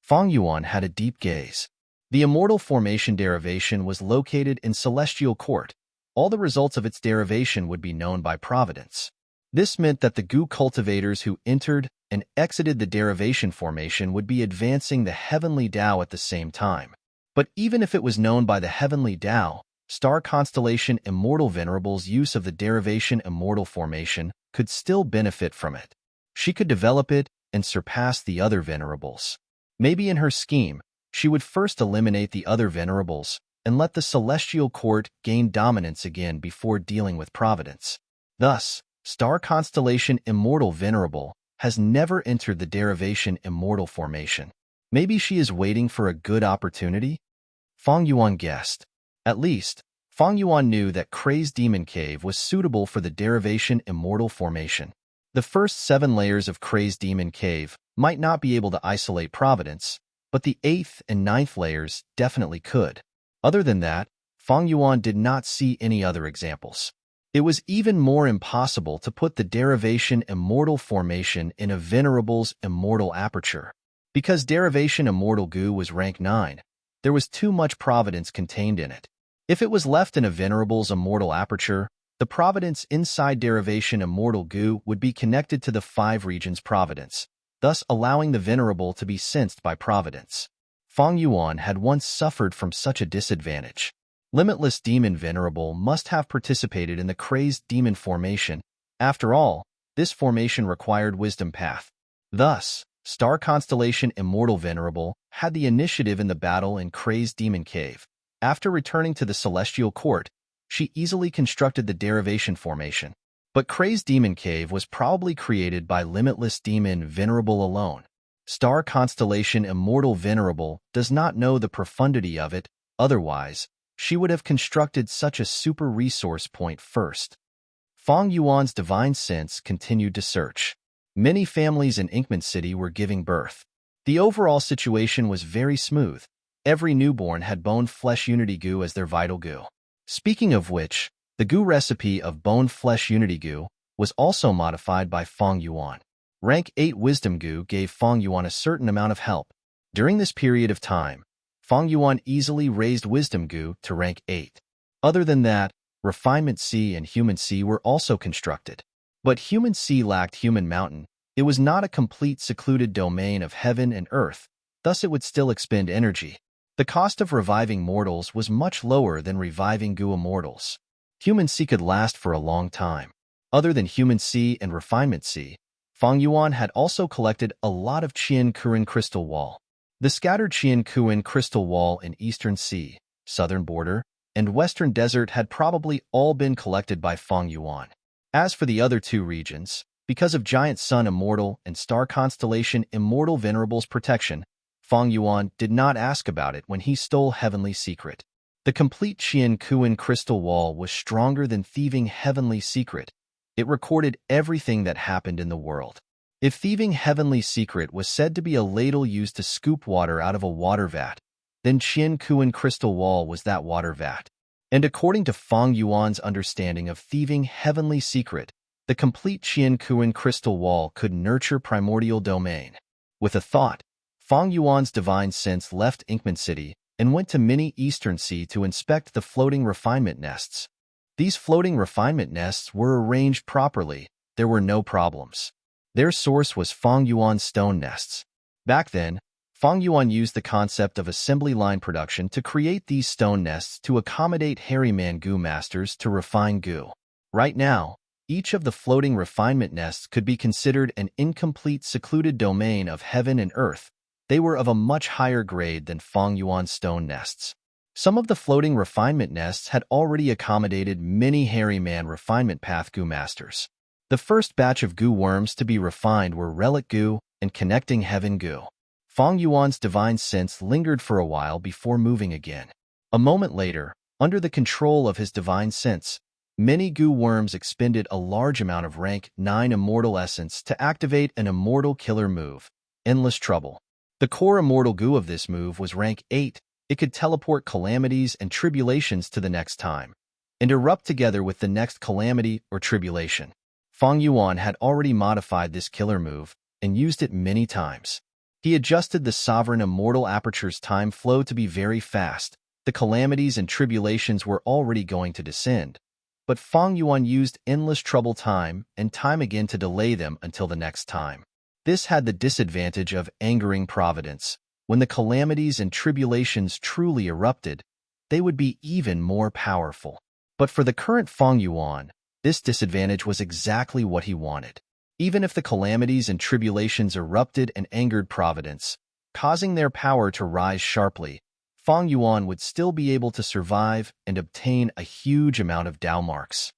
Feng Yuan had a deep gaze. The immortal formation derivation was located in celestial court. All the results of its derivation would be known by Providence. This meant that the goo cultivators who entered and exited the derivation formation would be advancing the heavenly Tao at the same time. But even if it was known by the heavenly Tao, star constellation Immortal Venerable's use of the derivation immortal formation could still benefit from it. She could develop it and surpass the other venerables. Maybe in her scheme, she would first eliminate the other venerables and let the celestial court gain dominance again before dealing with Providence. Thus, star constellation Immortal Venerable has never entered the derivation immortal formation. Maybe she is waiting for a good opportunity? Feng Yuan guessed. At least, Feng Yuan knew that Crazed Demon Cave was suitable for the derivation immortal formation. The first 7 layers of Crazed Demon Cave might not be able to isolate Providence, but the 8th and 9th layers definitely could. Other than that, Feng Yuan did not see any other examples. It was even more impossible to put the derivation immortal formation in a Venerable's immortal aperture. Because derivation immortal goo was rank 9, there was too much Providence contained in it. If it was left in a Venerable's immortal aperture, the Providence inside derivation immortal goo would be connected to the 5 regions Providence, thus allowing the Venerable to be sensed by Providence. Feng Yuan had once suffered from such a disadvantage. Limitless Demon Venerable must have participated in the Crazed Demon formation. After all, this formation required Wisdom Path. Thus, star constellation Immortal Venerable had the initiative in the battle in Crazed Demon Cave. After returning to the Celestial Court, she easily constructed the derivation formation. But Crazed Demon Cave was probably created by Limitless Demon Venerable alone. Star constellation Immortal Venerable does not know the profundity of it, otherwise, she would have constructed such a super resource point first. Feng Yuan's divine sense continued to search. Many families in Inkman City were giving birth. The overall situation was very smooth. Every newborn had bone-flesh unity goo as their vital goo. Speaking of which, the goo recipe of bone-flesh unity goo was also modified by Feng Yuan. Rank 8 Wisdom Goo gave Feng Yuan a certain amount of help. During this period of time, Feng Yuan easily raised Wisdom Goo to rank 8. Other than that, Refinement C and Human C were also constructed. But Human C lacked Human Mountain. It was not a complete secluded domain of heaven and earth, thus it would still expend energy. The cost of reviving mortals was much lower than reviving goo immortals. Human C could last for a long time. Other than Human C and Refinement C, Feng Yuan had also collected a lot of Qian Kuan crystal wall. The scattered Qian Kuan crystal wall in Eastern Sea, Southern Border, and Western Desert had probably all been collected by Feng Yuan. As for the other 2 regions, because of Giant Sun Immortal and Star Constellation Immortal Venerable's protection, Feng Yuan did not ask about it when he stole Heavenly Secret. The complete Qian Kuan crystal wall was stronger than Thieving Heavenly Secret. It recorded everything that happened in the world. If Thieving Heavenly Secret was said to be a ladle used to scoop water out of a water vat, then Qian Kuan crystal wall was that water vat. And according to Feng Yuan's understanding of Thieving Heavenly Secret, the complete Qian Kuan crystal wall could nurture primordial domain. With a thought, Feng Yuan's divine sense left Inkman City and went to Mini Eastern Sea to inspect the floating refinement nests. These floating refinement nests were arranged properly. There were no problems. Their source was Feng Yuan's stone nests. Back then, Feng Yuan used the concept of assembly line production to create these stone nests to accommodate Harryman Goo Masters to refine goo. Right now, each of the floating refinement nests could be considered an incomplete secluded domain of heaven and earth. They were of a much higher grade than Feng Yuan's stone nests. Some of the floating refinement nests had already accommodated many Harryman refinement path goo masters. The first batch of goo worms to be refined were Relic Goo and Connecting Heaven Goo. Feng Yuan's divine sense lingered for a while before moving again. A moment later, Under the control of his divine sense, many goo worms expended a large amount of rank 9 immortal essence to activate an immortal killer move, Endless Trouble. The core immortal goo of this move was rank 8. It could teleport calamities and tribulations to the next time, and erupt together with the next calamity or tribulation. Feng Yuan had already modified this killer move and used it many times. He adjusted the sovereign immortal aperture's time flow to be very fast. The calamities and tribulations were already going to descend, but Feng Yuan used Endless Trouble time and time again to delay them until the next time. This had the disadvantage of angering Providence. When the calamities and tribulations truly erupted, they would be even more powerful. But for the current Feng Yuan, this disadvantage was exactly what he wanted. Even if the calamities and tribulations erupted and angered Providence, causing their power to rise sharply, Feng Yuan would still be able to survive and obtain a huge amount of Dao marks.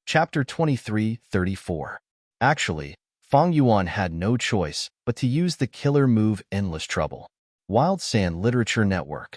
Chapter 23:34. Actually, Feng Yuan had no choice but to use the killer move Endless Trouble. Wild Sand Literature Network.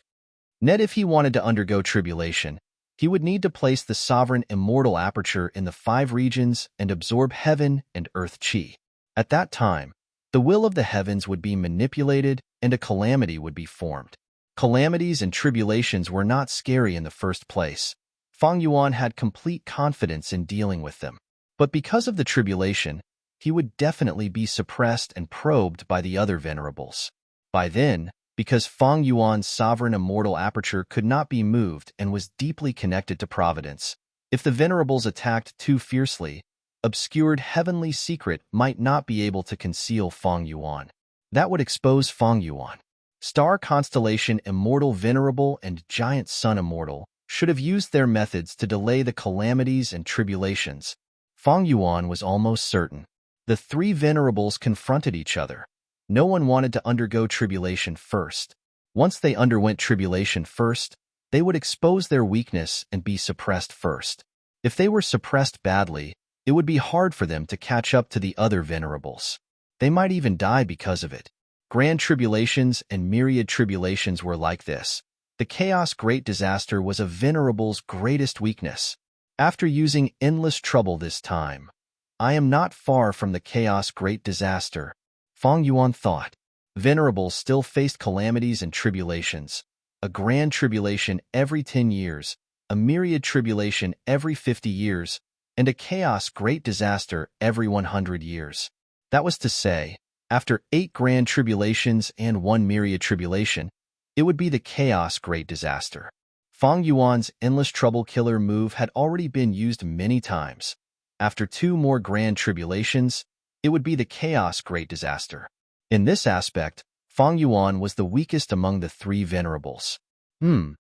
Net if he wanted to undergo tribulation, he would need to place the sovereign immortal aperture in the 5 regions and absorb heaven and earth chi. At that time, the will of the heavens would be manipulated and a calamity would be formed. Calamities and tribulations were not scary in the first place. Feng Yuan had complete confidence in dealing with them. But because of the tribulation, he would definitely be suppressed and probed by the other venerables. By then, because Feng Yuan's sovereign immortal aperture could not be moved and was deeply connected to Providence, if the venerables attacked too fiercely, obscured heavenly secret might not be able to conceal Feng Yuan. That would expose Feng Yuan. Star Constellation Immortal Venerable and Giant Sun Immortal should have used their methods to delay the calamities and tribulations. Feng Yuan was almost certain. The 3 venerables confronted each other. No one wanted to undergo tribulation first. Once they underwent tribulation first, they would expose their weakness and be suppressed first. If they were suppressed badly, it would be hard for them to catch up to the other venerables. They might even die because of it. Grand tribulations and myriad tribulations were like this. The chaos great disaster was a venerable's greatest weakness. After using Endless Trouble this time, I am not far from the chaos great disaster, Feng Yuan thought. Venerables still faced calamities and tribulations. A grand tribulation every 10 years, a myriad tribulation every 50 years, and a chaos great disaster every 100 years. That was to say, after 8 grand tribulations and 1 myriad tribulation, it would be the chaos great disaster. Feng Yuan's Endless Trouble killer move had already been used many times. After 2 more grand tribulations, it would be the chaos great disaster. In this aspect, Feng Yuan was the weakest among the 3 venerables. When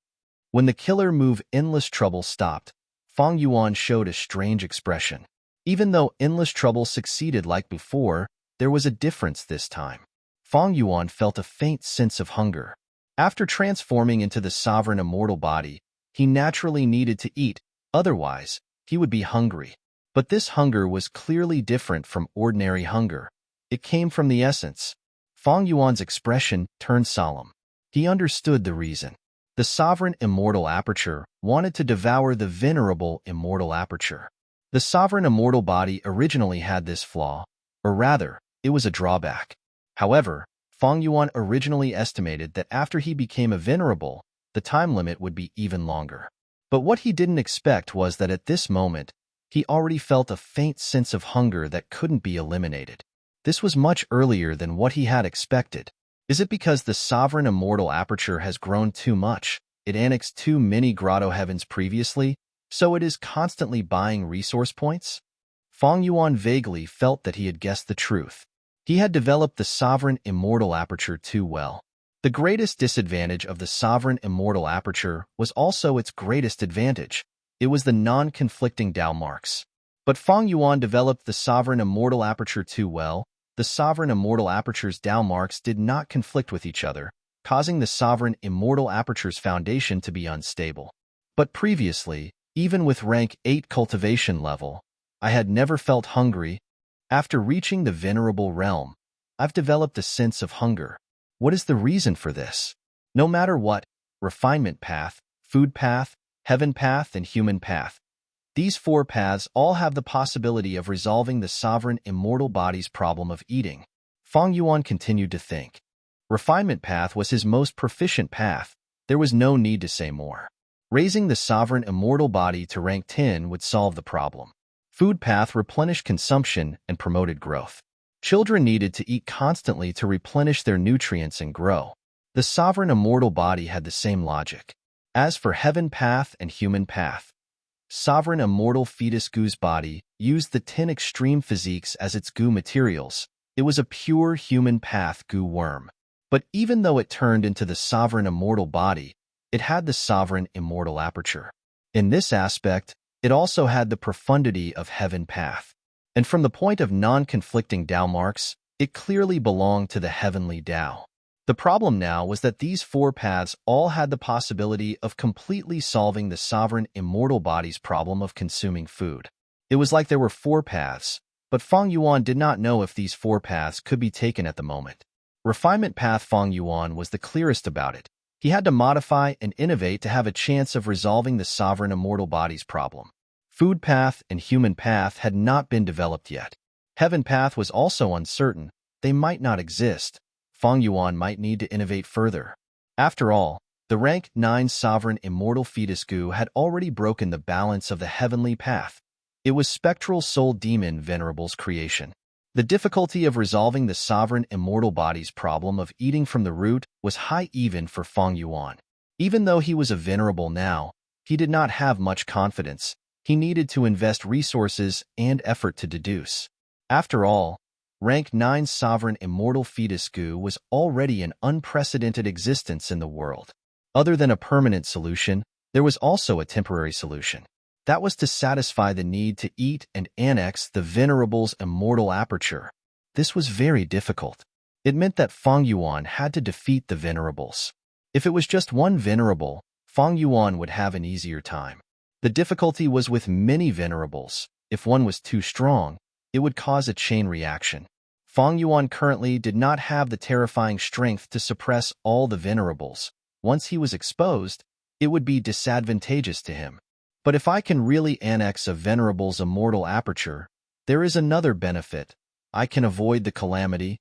the killer move Endless Trouble stopped, Feng Yuan showed a strange expression. Even though Endless Trouble succeeded like before, there was a difference this time. Feng Yuan felt a faint sense of hunger. After transforming into the sovereign immortal body, he naturally needed to eat, otherwise, he would be hungry. But this hunger was clearly different from ordinary hunger. It came from the essence. Feng Yuan's expression turned solemn. He understood the reason. The sovereign immortal aperture wanted to devour the venerable immortal aperture. The sovereign immortal body originally had this flaw, or rather, it was a drawback. However, Feng Yuan originally estimated that after he became a venerable, the time limit would be even longer. But what he didn't expect was that at this moment, he already felt a faint sense of hunger that couldn't be eliminated. This was much earlier than what he had expected. Is it because the sovereign immortal aperture has grown too much? It annexed too many grotto heavens previously, so it is constantly buying resource points? Feng Yuan vaguely felt that he had guessed the truth. He had developed the sovereign immortal aperture too well. The greatest disadvantage of the sovereign immortal aperture was also its greatest advantage. It was the non-conflicting Dao marks. But Feng Yuan developed the sovereign immortal aperture too well. The sovereign immortal aperture's Dao marks did not conflict with each other, causing the sovereign immortal aperture's foundation to be unstable. But previously, even with rank 8 cultivation level, I had never felt hungry. After reaching the venerable realm, I've developed a sense of hunger. What is the reason for this? No matter what, refinement path, food path, heaven path, and human path, these four paths all have the possibility of resolving the sovereign immortal body's problem of eating. Fang Yuan continued to think. Refinement path was his most proficient path. There was no need to say more. Raising the sovereign immortal body to rank 10 would solve the problem. Food path replenished consumption and promoted growth. Children needed to eat constantly to replenish their nutrients and grow. The sovereign immortal body had the same logic. As for heaven path and human path, sovereign immortal fetus goo's body used the 10 extreme physiques as its goo materials. It was a pure human path goo worm. But even though it turned into the sovereign immortal body, it had the sovereign immortal aperture. In this aspect, it also had the profundity of heaven path. And from the point of non-conflicting Tao marks, it clearly belonged to the heavenly Tao. The problem now was that these four paths all had the possibility of completely solving the sovereign immortal body's problem of consuming food. It was like there were four paths, but Fang Yuan did not know if these four paths could be taken at the moment. Refinement path Fang Yuan was the clearest about it. He had to modify and innovate to have a chance of resolving the sovereign immortal body's problem. Food path and human path had not been developed yet. Heaven path was also uncertain. They might not exist. Fang Yuan might need to innovate further. After all, the rank 9 sovereign immortal fetus goo had already broken the balance of the heavenly path. It was spectral soul demon Venerable's creation. The difficulty of resolving the sovereign immortal body's problem of eating from the root was high even for Fang Yuan. Even though he was a Venerable now, he did not have much confidence. He needed to invest resources and effort to deduce. After all, rank 9 sovereign immortal fetus goo was already an unprecedented existence in the world. Other than a permanent solution, there was also a temporary solution. That was to satisfy the need to eat and annex the Venerable's immortal aperture. This was very difficult. It meant that Fang Yuan had to defeat the Venerables. If it was just one Venerable, Fang Yuan would have an easier time. The difficulty was with many Venerables. If one was too strong, it would cause a chain reaction. Fang Yuan currently did not have the terrifying strength to suppress all the Venerables. Once he was exposed, it would be disadvantageous to him. But if I can really annex a Venerable's immortal aperture, there is another benefit. I can avoid the calamity.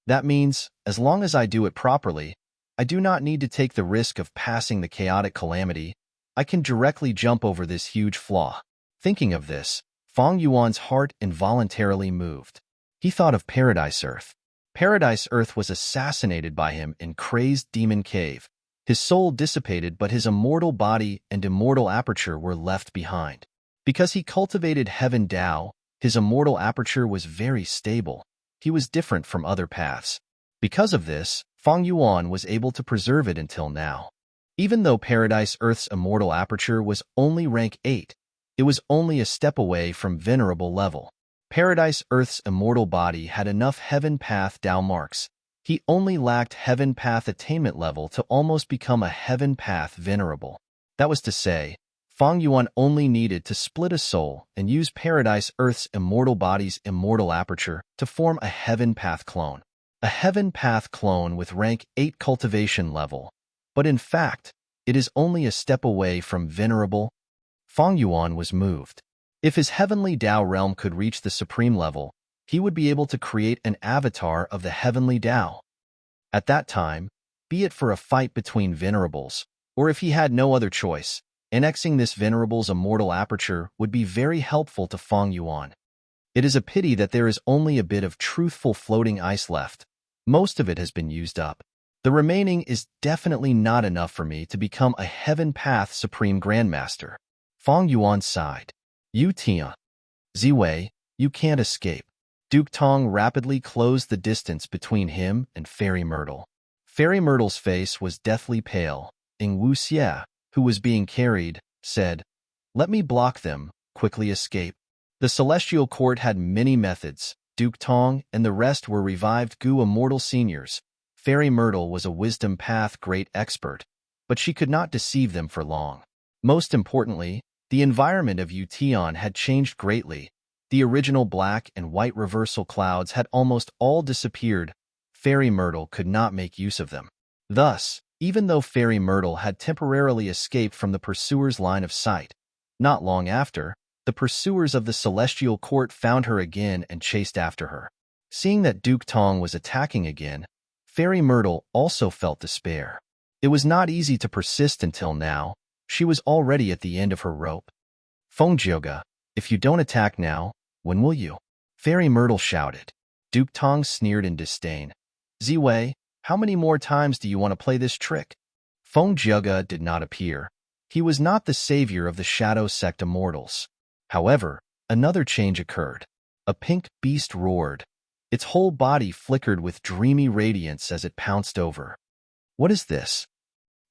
That means, as long as I do it properly, I do not need to take the risk of passing the chaotic calamity. I can directly jump over this huge flaw. Thinking of this, Fang Yuan's heart involuntarily moved. He thought of Paradise Earth. Paradise Earth was assassinated by him in Crazed Demon Cave. His soul dissipated, but his immortal body and immortal aperture were left behind. Because he cultivated Heaven Tao, his immortal aperture was very stable. He was different from other paths. Because of this, Fang Yuan was able to preserve it until now. Even though Paradise Earth's immortal aperture was only rank 8, it was only a step away from Venerable level. Paradise Earth's immortal body had enough Heaven Path Tao marks. He only lacked Heaven Path attainment level to almost become a Heaven Path Venerable. That was to say, Fang Yuan only needed to split a soul and use Paradise Earth's immortal body's immortal aperture to form a Heaven Path clone. A Heaven Path clone with rank 8 cultivation level. But in fact, it is only a step away from Venerable. Fang Yuan was moved. If his heavenly Tao realm could reach the supreme level, he would be able to create an avatar of the heavenly Tao. At that time, be it for a fight between Venerables, or if he had no other choice, annexing this Venerable's immortal aperture would be very helpful to Fang Yuan. It is a pity that there is only a bit of truthful floating ice left. Most of it has been used up. The remaining is definitely not enough for me to become a Heaven Path Supreme Grandmaster. Fang Yuan sighed. Yu Tia. Ziwei, you can't escape. Duke Tong rapidly closed the distance between him and Fairy Myrtle. Fairy Myrtle's face was deathly pale. Ing Wu Xie, who was being carried, said, "Let me block them, quickly escape." The Celestial Court had many methods. Duke Tong and the rest were revived Gu Immortal Seniors. Fairy Myrtle was a Wisdom Path great expert, but she could not deceive them for long. Most importantly, the environment of Yution had changed greatly. The original black and white reversal clouds had almost all disappeared. Fairy Myrtle could not make use of them. Thus, even though Fairy Myrtle had temporarily escaped from the pursuers' line of sight, not long after, the pursuers of the celestial court found her again and chased after her. Seeing that Duke Tong was attacking again, Fairy Myrtle also felt despair. It was not easy to persist until now. She was already at the end of her rope. Fengjioga, if you don't attack now, when will you? Fairy Myrtle shouted. Duke Tong sneered in disdain. Ziwei, how many more times do you want to play this trick? Fengjioga did not appear. He was not the savior of the Shadow Sect immortals. However, another change occurred. A pink beast roared. Its whole body flickered with dreamy radiance as it pounced over. What is this?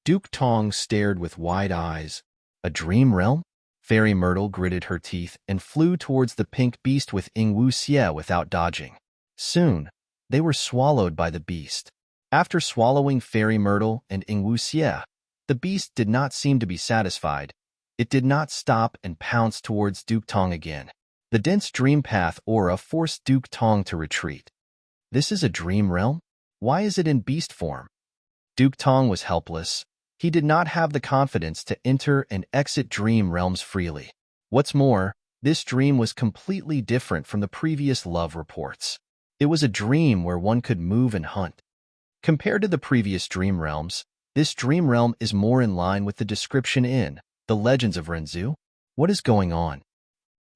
Duke Tong stared with wide eyes. A dream realm? Fairy Myrtle gritted her teeth and flew towards the pink beast with Wu Xie without dodging. Soon, they were swallowed by the beast. After swallowing Fairy Myrtle and Wu Xie, the beast did not seem to be satisfied. It did not stop and pounced towards Duke Tong again. The dense dream path aura forced Duke Tong to retreat. This is a dream realm? Why is it in beast form? Duke Tong was helpless. He did not have the confidence to enter and exit dream realms freely. What's more, this dream was completely different from the previous love reports. It was a dream where one could move and hunt. Compared to the previous dream realms, this dream realm is more in line with the description in The Legends of Renzu. What is going on?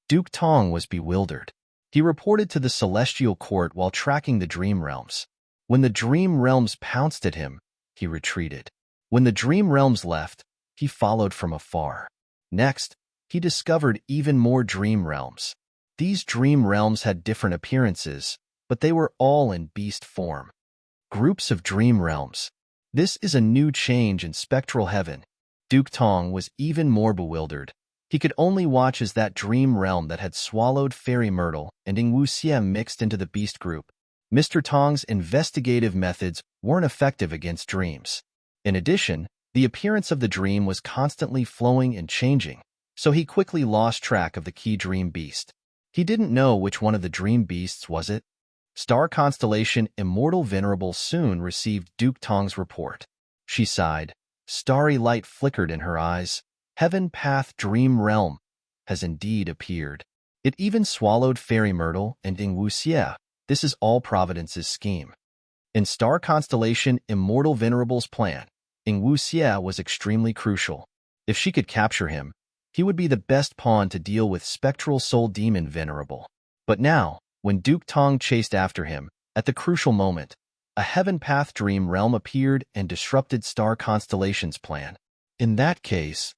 Duke Tong was bewildered. He reported to the Celestial Court while tracking the dream realms. When the dream realms pounced at him, he retreated. When the dream realms left, he followed from afar. Next, he discovered even more dream realms. These dream realms had different appearances, but they were all in beast form. Groups of dream realms. This is a new change in spectral heaven. Duke Tong was even more bewildered. He could only watch as that dream realm that had swallowed Fairy Myrtle and Wu Xie mixed into the beast group. Mr. Tong's investigative methods weren't effective against dreams. In addition, the appearance of the dream was constantly flowing and changing, so he quickly lost track of the key dream beast. He didn't know which one of the dream beasts was it. Star constellation Immortal Venerable soon received Duke Tong's report. She sighed. Starry light flickered in her eyes. Heaven Path Dream Realm has indeed appeared. It even swallowed Fairy Myrtle and Wu Xie. This is all Providence's scheme. In star constellation Immortal Venerable's plan, Wu Xie was extremely crucial. If she could capture him, he would be the best pawn to deal with Spectral Soul Demon Venerable. But now, when Duke Tong chased after him, at the crucial moment, a Heaven Path Dream Realm appeared and disrupted Star Constellation's plan. In that case,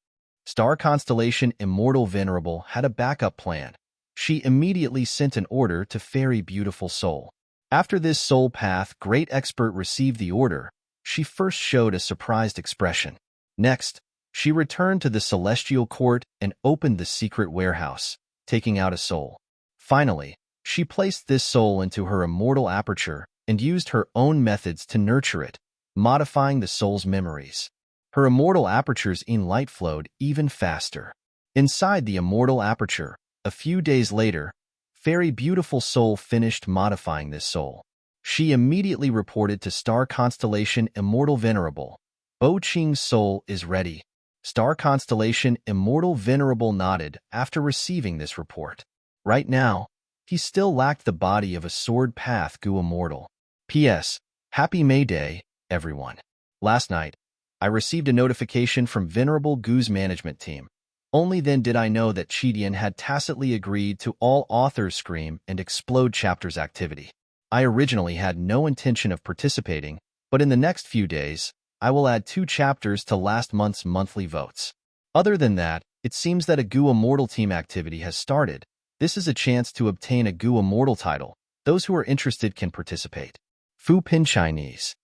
Star Constellation Immortal Venerable had a backup plan. She immediately sent an order to Fairy Beautiful Soul. After this soul path great expert received the order, she first showed a surprised expression. Next, she returned to the Celestial Court and opened the secret warehouse, taking out a soul. Finally, she placed this soul into her immortal aperture and used her own methods to nurture it, modifying the soul's memories. Her immortal aperture's light flowed even faster. Inside the immortal aperture, a few days later, Fairy Beautiful Soul finished modifying this soul. She immediately reported to Star Constellation Immortal Venerable. Bo Qing's soul is ready. Star Constellation Immortal Venerable nodded after receiving this report. Right now, he still lacked the body of a Sword Path Gu Immortal. P.S. Happy May Day, everyone. Last night, I received a notification from Venerable Gu's management team. Only then did I know that Chidian had tacitly agreed to all Authors Scream and Explode Chapters activity. I originally had no intention of participating, but in the next few days, I will add 2 chapters to last month's monthly votes. Other than that, it seems that a Gu Immortal team activity has started. This is a chance to obtain a Gu Immortal title. Those who are interested can participate. Fu Pin Chinese.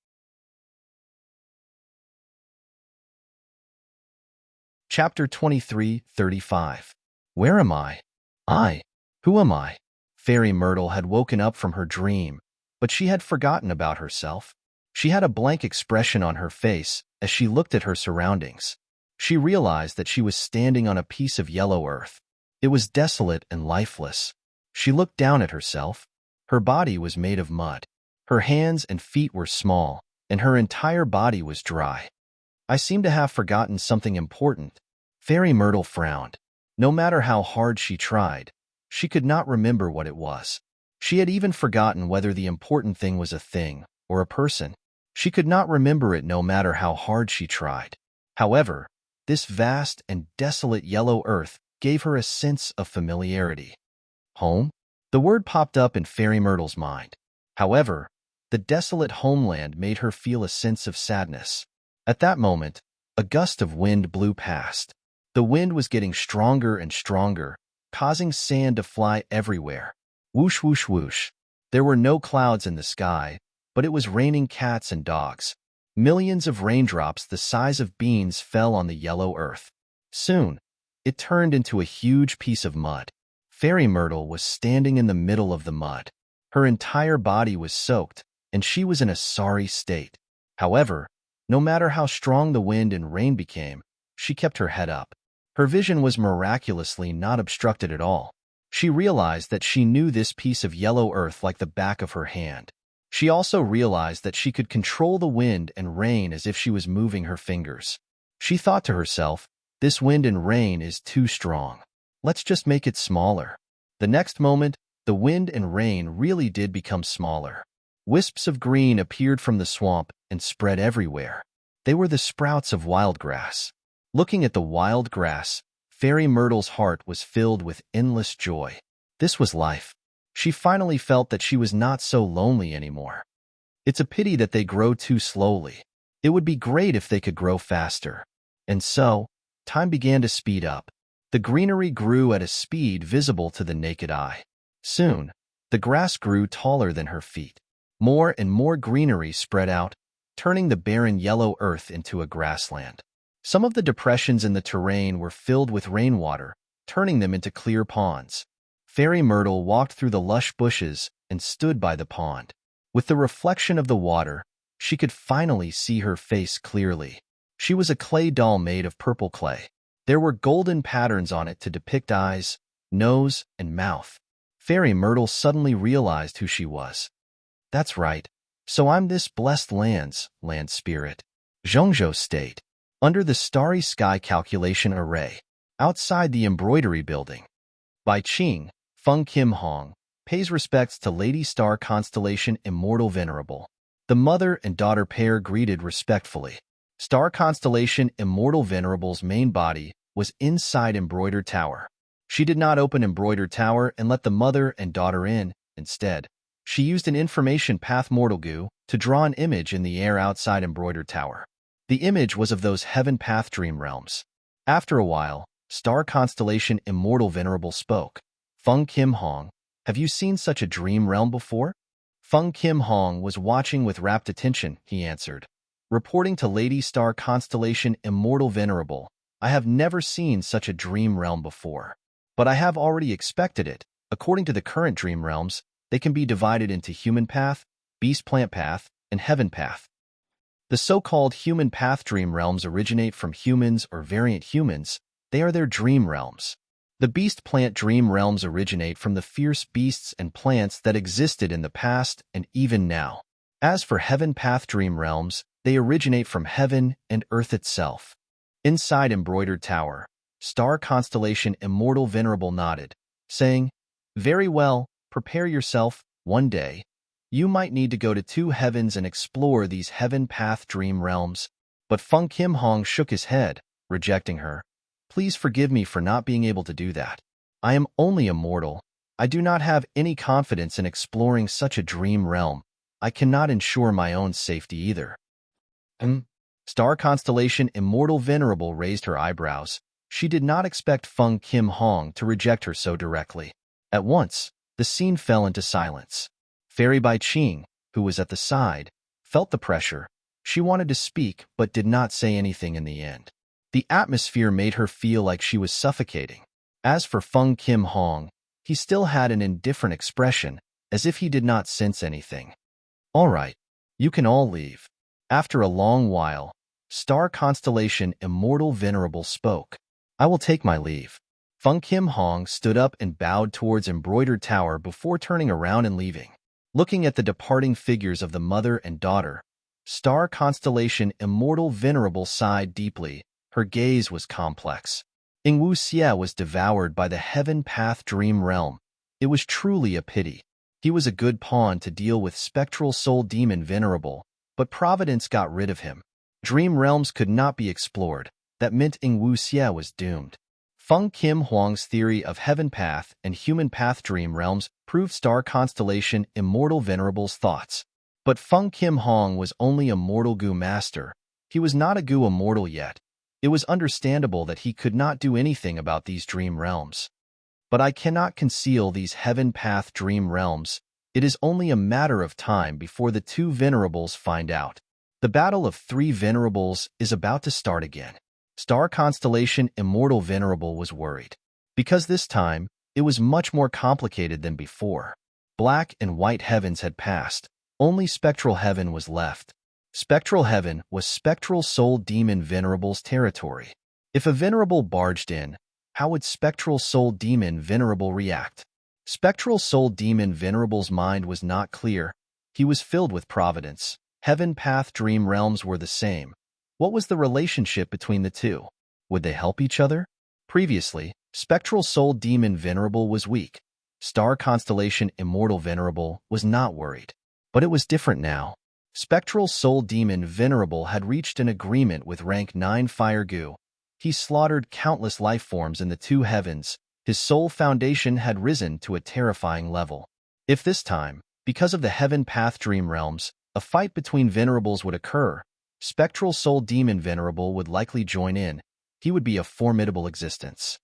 Chapter 23:35. Where am I? Who am I? Fairy Myrtle had woken up from her dream, but she had forgotten about herself. She had a blank expression on her face as she looked at her surroundings. She realized that she was standing on a piece of yellow earth. It was desolate and lifeless. She looked down at herself. Her body was made of mud. Her hands and feet were small, and her entire body was dry. I seem to have forgotten something important. Fairy Myrtle frowned. No matter how hard she tried, she could not remember what it was. She had even forgotten whether the important thing was a thing or a person. She could not remember it no matter how hard she tried. However, this vast and desolate yellow earth gave her a sense of familiarity. Home? The word popped up in Fairy Myrtle's mind. However, the desolate homeland made her feel a sense of sadness. At that moment, a gust of wind blew past. The wind was getting stronger and stronger, causing sand to fly everywhere. Whoosh, whoosh, whoosh. There were no clouds in the sky, but it was raining cats and dogs. Millions of raindrops the size of beans fell on the yellow earth. Soon, it turned into a huge piece of mud. Fairy Myrtle was standing in the middle of the mud. Her entire body was soaked, and she was in a sorry state. However, no matter how strong the wind and rain became, she kept her head up. Her vision was miraculously not obstructed at all. She realized that she knew this piece of yellow earth like the back of her hand. She also realized that she could control the wind and rain as if she was moving her fingers. She thought to herself, "This wind and rain is too strong. Let's just make it smaller." The next moment, the wind and rain really did become smaller. Wisps of green appeared from the swamp and spread everywhere. They were the sprouts of wild grass. Looking at the wild grass, Fairy Myrtle's heart was filled with endless joy. This was life. She finally felt that she was not so lonely anymore. It's a pity that they grow too slowly. It would be great if they could grow faster. And so, time began to speed up. The greenery grew at a speed visible to the naked eye. Soon, the grass grew taller than her feet. More and more greenery spread out, turning the barren yellow earth into a grassland. Some of the depressions in the terrain were filled with rainwater, turning them into clear ponds. Fairy Myrtle walked through the lush bushes and stood by the pond. With the reflection of the water, she could finally see her face clearly. She was a clay doll made of purple clay. There were golden patterns on it to depict eyes, nose, and mouth. Fairy Myrtle suddenly realized who she was. That's right. So I'm this blessed land spirit. Zhongzhou State. Under the starry sky calculation array. Outside the embroidery building. By Qing, Feng Kim Hong, pays respects to Lady Star Constellation Immortal Venerable. The mother and daughter pair greeted respectfully. Star Constellation Immortal Venerable's main body was inside Embroidered Tower. She did not open Embroidered Tower and let the mother and daughter in. Instead, she used an information path mortal goo to draw an image in the air outside Embroidered Tower. The image was of those heaven path dream realms. After a while, Star Constellation Immortal Venerable spoke. Feng Kim Hong, have you seen such a dream realm before? Feng Kim Hong was watching with rapt attention, he answered. Reporting to Lady Star Constellation Immortal Venerable, I have never seen such a dream realm before. But I have already expected it. According to the current dream realms, they can be divided into human path, beast plant path, and heaven path. The so-called human path dream realms originate from humans or variant humans. They are their dream realms. The beast plant dream realms originate from the fierce beasts and plants that existed in the past and even now. As for heaven path dream realms, they originate from heaven and earth itself. Inside Embroidered Tower, Star Constellation Immortal Venerable nodded, saying, "Very well, prepare yourself. One day, you might need to go to two heavens and explore these heaven path dream realms." But Feng Kim Hong shook his head, rejecting her. "Please forgive me for not being able to do that. I am only a mortal. I do not have any confidence in exploring such a dream realm. I cannot ensure my own safety either." Star Constellation Immortal Venerable raised her eyebrows. She did not expect Feng Kim Hong to reject her so directly. At once, the scene fell into silence. Fairy Bai Qing, who was at the side, felt the pressure. She wanted to speak but did not say anything in the end. The atmosphere made her feel like she was suffocating. As for Feng Kim Hong, he still had an indifferent expression, as if he did not sense anything. "All right, you can all leave." After a long while, Star Constellation Immortal Venerable spoke. "I will take my leave." Feng Kim Hong stood up and bowed towards Embroidered Tower before turning around and leaving. Looking at the departing figures of the mother and daughter, star constellation Immortal Venerable sighed deeply. Her gaze was complex. Ingwu Xie was devoured by the heaven path dream realm. It was truly a pity. He was a good pawn to deal with spectral soul demon Venerable, but Providence got rid of him. Dream realms could not be explored. That meant Ingwu Xie was doomed. Feng Kim Huang's theory of heaven path and human path dream realms proved star constellation Immortal Venerable's thoughts. But Feng Kim Huang was only a mortal Gu master. He was not a Gu immortal yet. It was understandable that he could not do anything about these dream realms. But I cannot conceal these heaven path dream realms. It is only a matter of time before the two venerables find out. The battle of three venerables is about to start again. Star constellation Immortal Venerable was worried. Because this time, it was much more complicated than before. Black and white heavens had passed. Only spectral heaven was left. Spectral heaven was spectral soul demon Venerable's territory. If a venerable barged in, how would spectral soul demon Venerable react? Spectral soul demon Venerable's mind was not clear. He was filled with providence. Heaven path dream realms were the same. What was the relationship between the two? Would they help each other? Previously, spectral soul demon Venerable was weak. Star constellation Immortal Venerable was not worried. But it was different now. Spectral soul demon Venerable had reached an agreement with rank 9 Fire Gu. He slaughtered countless life forms in the two heavens. His soul foundation had risen to a terrifying level. If this time, because of the heaven path dream realms, a fight between venerables would occur, spectral soul demon Venerable would likely join in. He would be a formidable existence.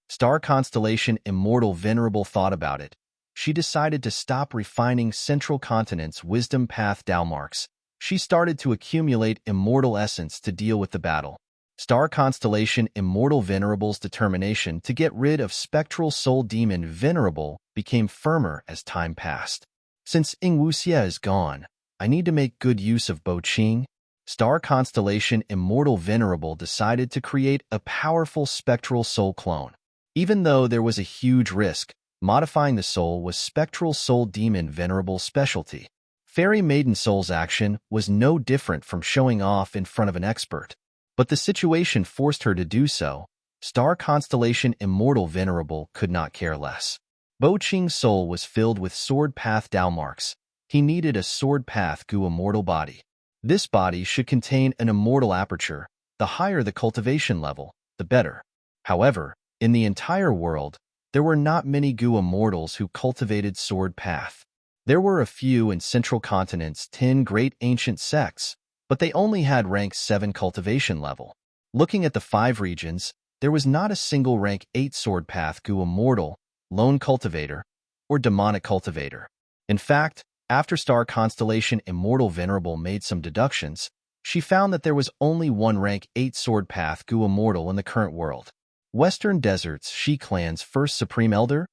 Star constellation Immortal Venerable thought about it. She decided to stop refining central continent's wisdom path Dalmarks. She started to accumulate immortal essence to deal with the battle. Star constellation Immortal Venerable's determination to get rid of spectral soul demon Venerable became firmer as time passed. Since Ingwu Xie is gone, I need to make good use of Bo Qing. Star constellation Immortal Venerable decided to create a powerful spectral soul clone. Even though there was a huge risk, modifying the soul was spectral soul demon Venerable's specialty. Fairy Maiden Soul's action was no different from showing off in front of an expert. But the situation forced her to do so. Star constellation Immortal Venerable could not care less. Bo Qing's soul was filled with sword path Dalmarks. He needed a sword path Gu immortal body. This body should contain an immortal aperture. The higher the cultivation level, the better. However, in the entire world, there were not many Gu immortals who cultivated sword path. There were a few in central continent's 10 great ancient sects, but they only had rank 7 cultivation level. Looking at the 5 regions, there was not a single rank 8 sword path Gu immortal, lone cultivator, or demonic cultivator. In fact, after star constellation Immortal Venerable made some deductions, she found that there was only one rank 8 sword path Gu immortal in the current world. Western Desert's Shi clan's first Supreme Elder,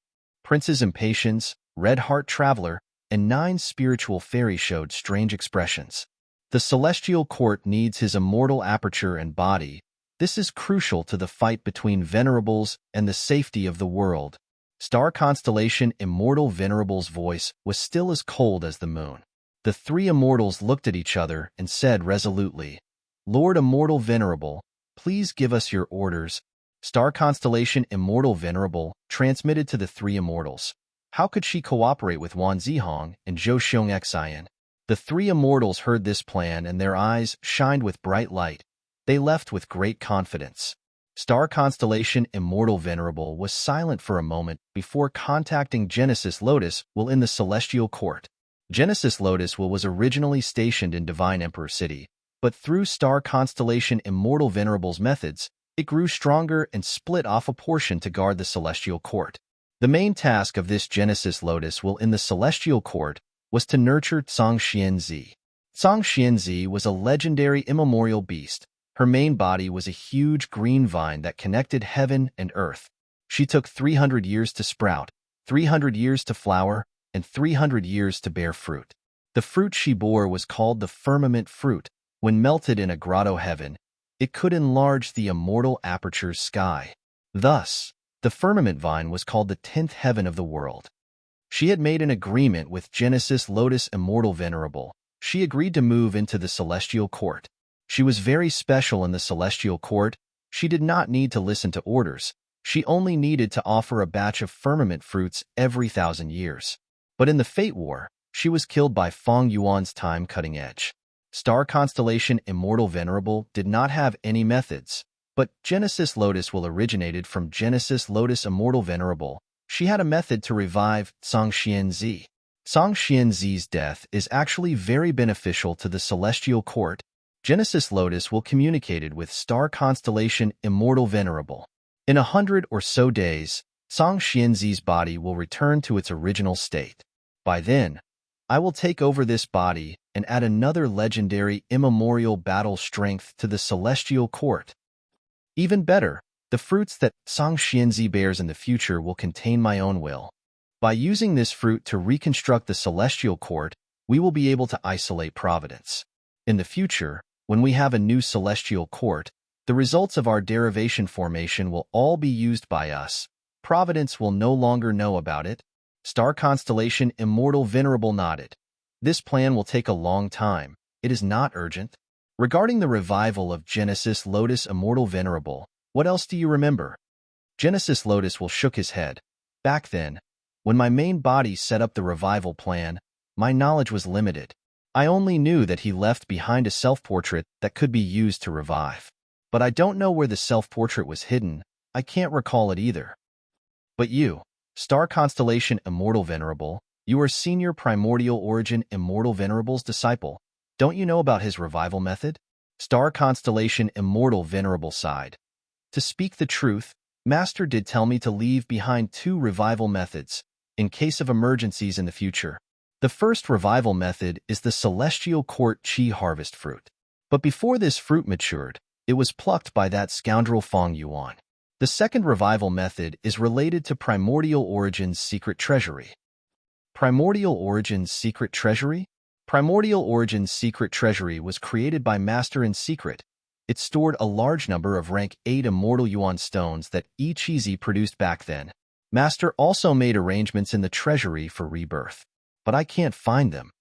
Prince's Impatience, Red Heart Traveler, and 9 spiritual fairy showed strange expressions. The Celestial Court needs his immortal aperture and body. This is crucial to the fight between venerables and the safety of the world. Star constellation Immortal Venerable's voice was still as cold as the moon. The 3 immortals looked at each other and said resolutely, "Lord Immortal Venerable, please give us your orders." Star constellation Immortal Venerable transmitted to the 3 immortals. How could she cooperate with Wan Zihong and Zhou Xiong Xian? The 3 immortals heard this plan and their eyes shined with bright light. They left with great confidence. Star constellation Immortal Venerable was silent for a moment before contacting Genesis Lotus while in the Celestial Court. Genesis Lotus was originally stationed in Divine Emperor City, but through star constellation Immortal Venerable's methods, it grew stronger and split off a portion to guard the Celestial Court. The main task of this Genesis Lotus while in the Celestial Court was to nurture Zhang Xianzi. Zhang Xianzi was a legendary immemorial beast. Her main body was a huge green vine that connected heaven and earth. She took 300 years to sprout, 300 years to flower, and 300 years to bear fruit. The fruit she bore was called the firmament fruit. When melted in a grotto heaven, it could enlarge the immortal aperture's sky. Thus, the firmament vine was called the 10th heaven of the world. She had made an agreement with Genesis Lotus Immortal Venerable. She agreed to move into the celestial court. She was very special in the celestial court. She did not need to listen to orders. She only needed to offer a batch of firmament fruits every 1,000 years. But in the Fate War, she was killed by Feng Yuan's time-cutting edge. Star Constellation Immortal Venerable did not have any methods, but Genesis Lotus will originated from Genesis Lotus Immortal Venerable. She had a method to revive Song Xianzi. Song Xianzi's death is actually very beneficial to the celestial court. Genesis Lotus will communicated with Star Constellation Immortal Venerable. In 100 or so days, Song Xianzi's body will return to its original state. By then, I will take over this body and add another legendary immemorial battle strength to the celestial court. Even better, the fruits that Song Xianzi bears in the future will contain my own will. By using this fruit to reconstruct the celestial court, we will be able to isolate providence. In the future, when we have a new celestial court, the results of our derivation formation will all be used by us. Providence will no longer know about it. Star Constellation Immortal Venerable nodded. This plan will take a long time. It is not urgent. Regarding the revival of Genesis Lotus Immortal Venerable, what else do you remember? Genesis Lotus will shook his head. Back then, when my main body set up the revival plan, my knowledge was limited. I only knew that he left behind a self-portrait that could be used to revive. But I don't know where the self-portrait was hidden. I can't recall it either. But you, Star Constellation Immortal Venerable, you are Senior Primordial Origin Immortal Venerable's disciple. Don't you know about his revival method? Star Constellation Immortal Venerable sighed. To speak the truth, Master did tell me to leave behind 2 revival methods, in case of emergencies in the future. The first revival method is the Celestial Court Qi Harvest Fruit. But before this fruit matured, it was plucked by that scoundrel Feng Yuan. The second revival method is related to Primordial Origin's Secret Treasury. Primordial Origin's Secret Treasury? Primordial Origin's Secret Treasury was created by Master in secret. It stored a large number of rank 8 Immortal Yuan stones that Yi Chizi produced back then. Master also made arrangements in the treasury for rebirth. But I can't find them.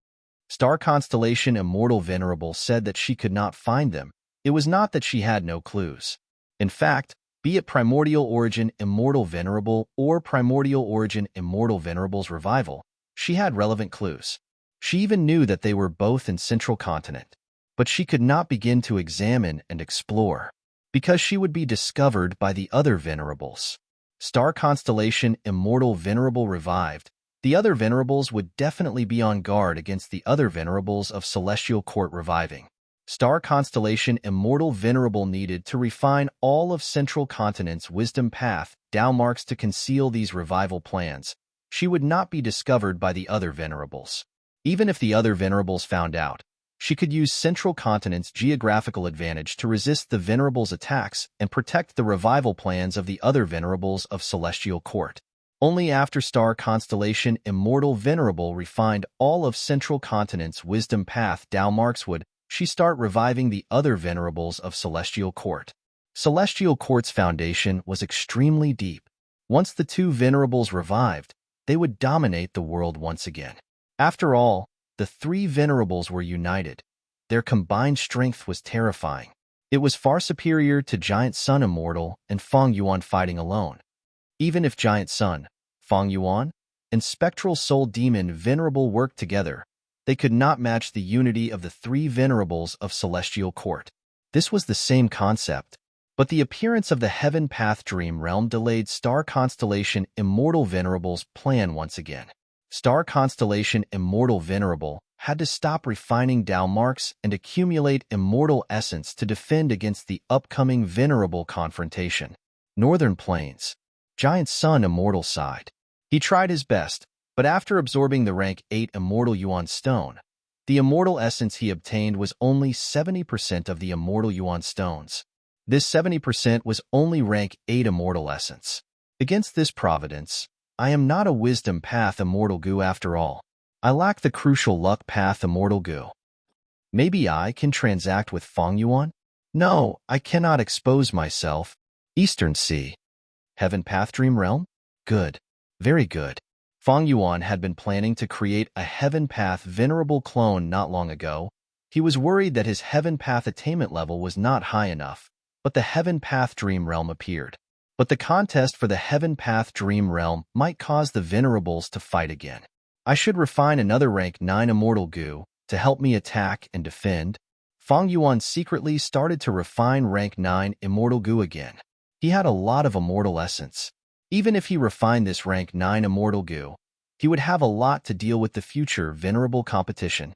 Star Constellation Immortal Venerable said that she could not find them. It was not that she had no clues. In fact, be it Primordial Origin Immortal Venerable or Primordial Origin Immortal Venerable's revival, she had relevant clues. She even knew that they were both in Central Continent. But she could not begin to examine and explore, because she would be discovered by the other Venerables. Star Constellation Immortal Venerable revived. The other Venerables would definitely be on guard against the other Venerables of Celestial Court reviving. Star Constellation Immortal Venerable needed to refine all of Central Continent's wisdom path, Tao marks to conceal these revival plans. She would not be discovered by the other Venerables. Even if the other Venerables found out, she could use Central Continent's geographical advantage to resist the Venerables' attacks and protect the revival plans of the other Venerables of Celestial Court. Only after Star Constellation Immortal Venerable refined all of Central Continent's wisdom path, Tao marks would she start reviving the other Venerables of Celestial Court. Celestial Court's foundation was extremely deep. Once the 2 Venerables revived, they would dominate the world once again. After all, the 3 Venerables were united. Their combined strength was terrifying. It was far superior to Giant Sun Immortal and Feng Yuan fighting alone. Even if Giant Sun, Feng Yuan, and Spectral Soul Demon Venerable worked together, they could not match the unity of the 3 Venerables of Celestial Court. This was the same concept, but the appearance of the Heaven Path Dream Realm delayed Star Constellation Immortal Venerable's plan once again. Star Constellation Immortal Venerable had to stop refining Tao marks and accumulate immortal essence to defend against the upcoming Venerable confrontation. Northern Plains. Giant Sun Immortal sighed. He tried his best, but after absorbing the rank 8 Immortal Yuan Stone, the immortal essence he obtained was only 70% of the Immortal Yuan Stones. This 70% was only rank 8 Immortal Essence. Against this providence, I am not a Wisdom Path Immortal Goo after all. I lack the crucial Luck Path Immortal Goo. Maybe I can transact with Feng Yuan? No, I cannot expose myself. Eastern Sea. Heaven Path Dream Realm? Good. Very good. Fang Yuan had been planning to create a Heaven Path Venerable clone not long ago. He was worried that his Heaven Path attainment level was not high enough, but the Heaven Path Dream Realm appeared. But the contest for the Heaven Path Dream Realm might cause the Venerables to fight again. I should refine another rank 9 Immortal Goo to help me attack and defend. Fang Yuan secretly started to refine rank 9 Immortal Goo again. He had a lot of Immortal Essence. Even if he refined this rank 9 Immortal Goo, he would have a lot to deal with the future Venerable competition.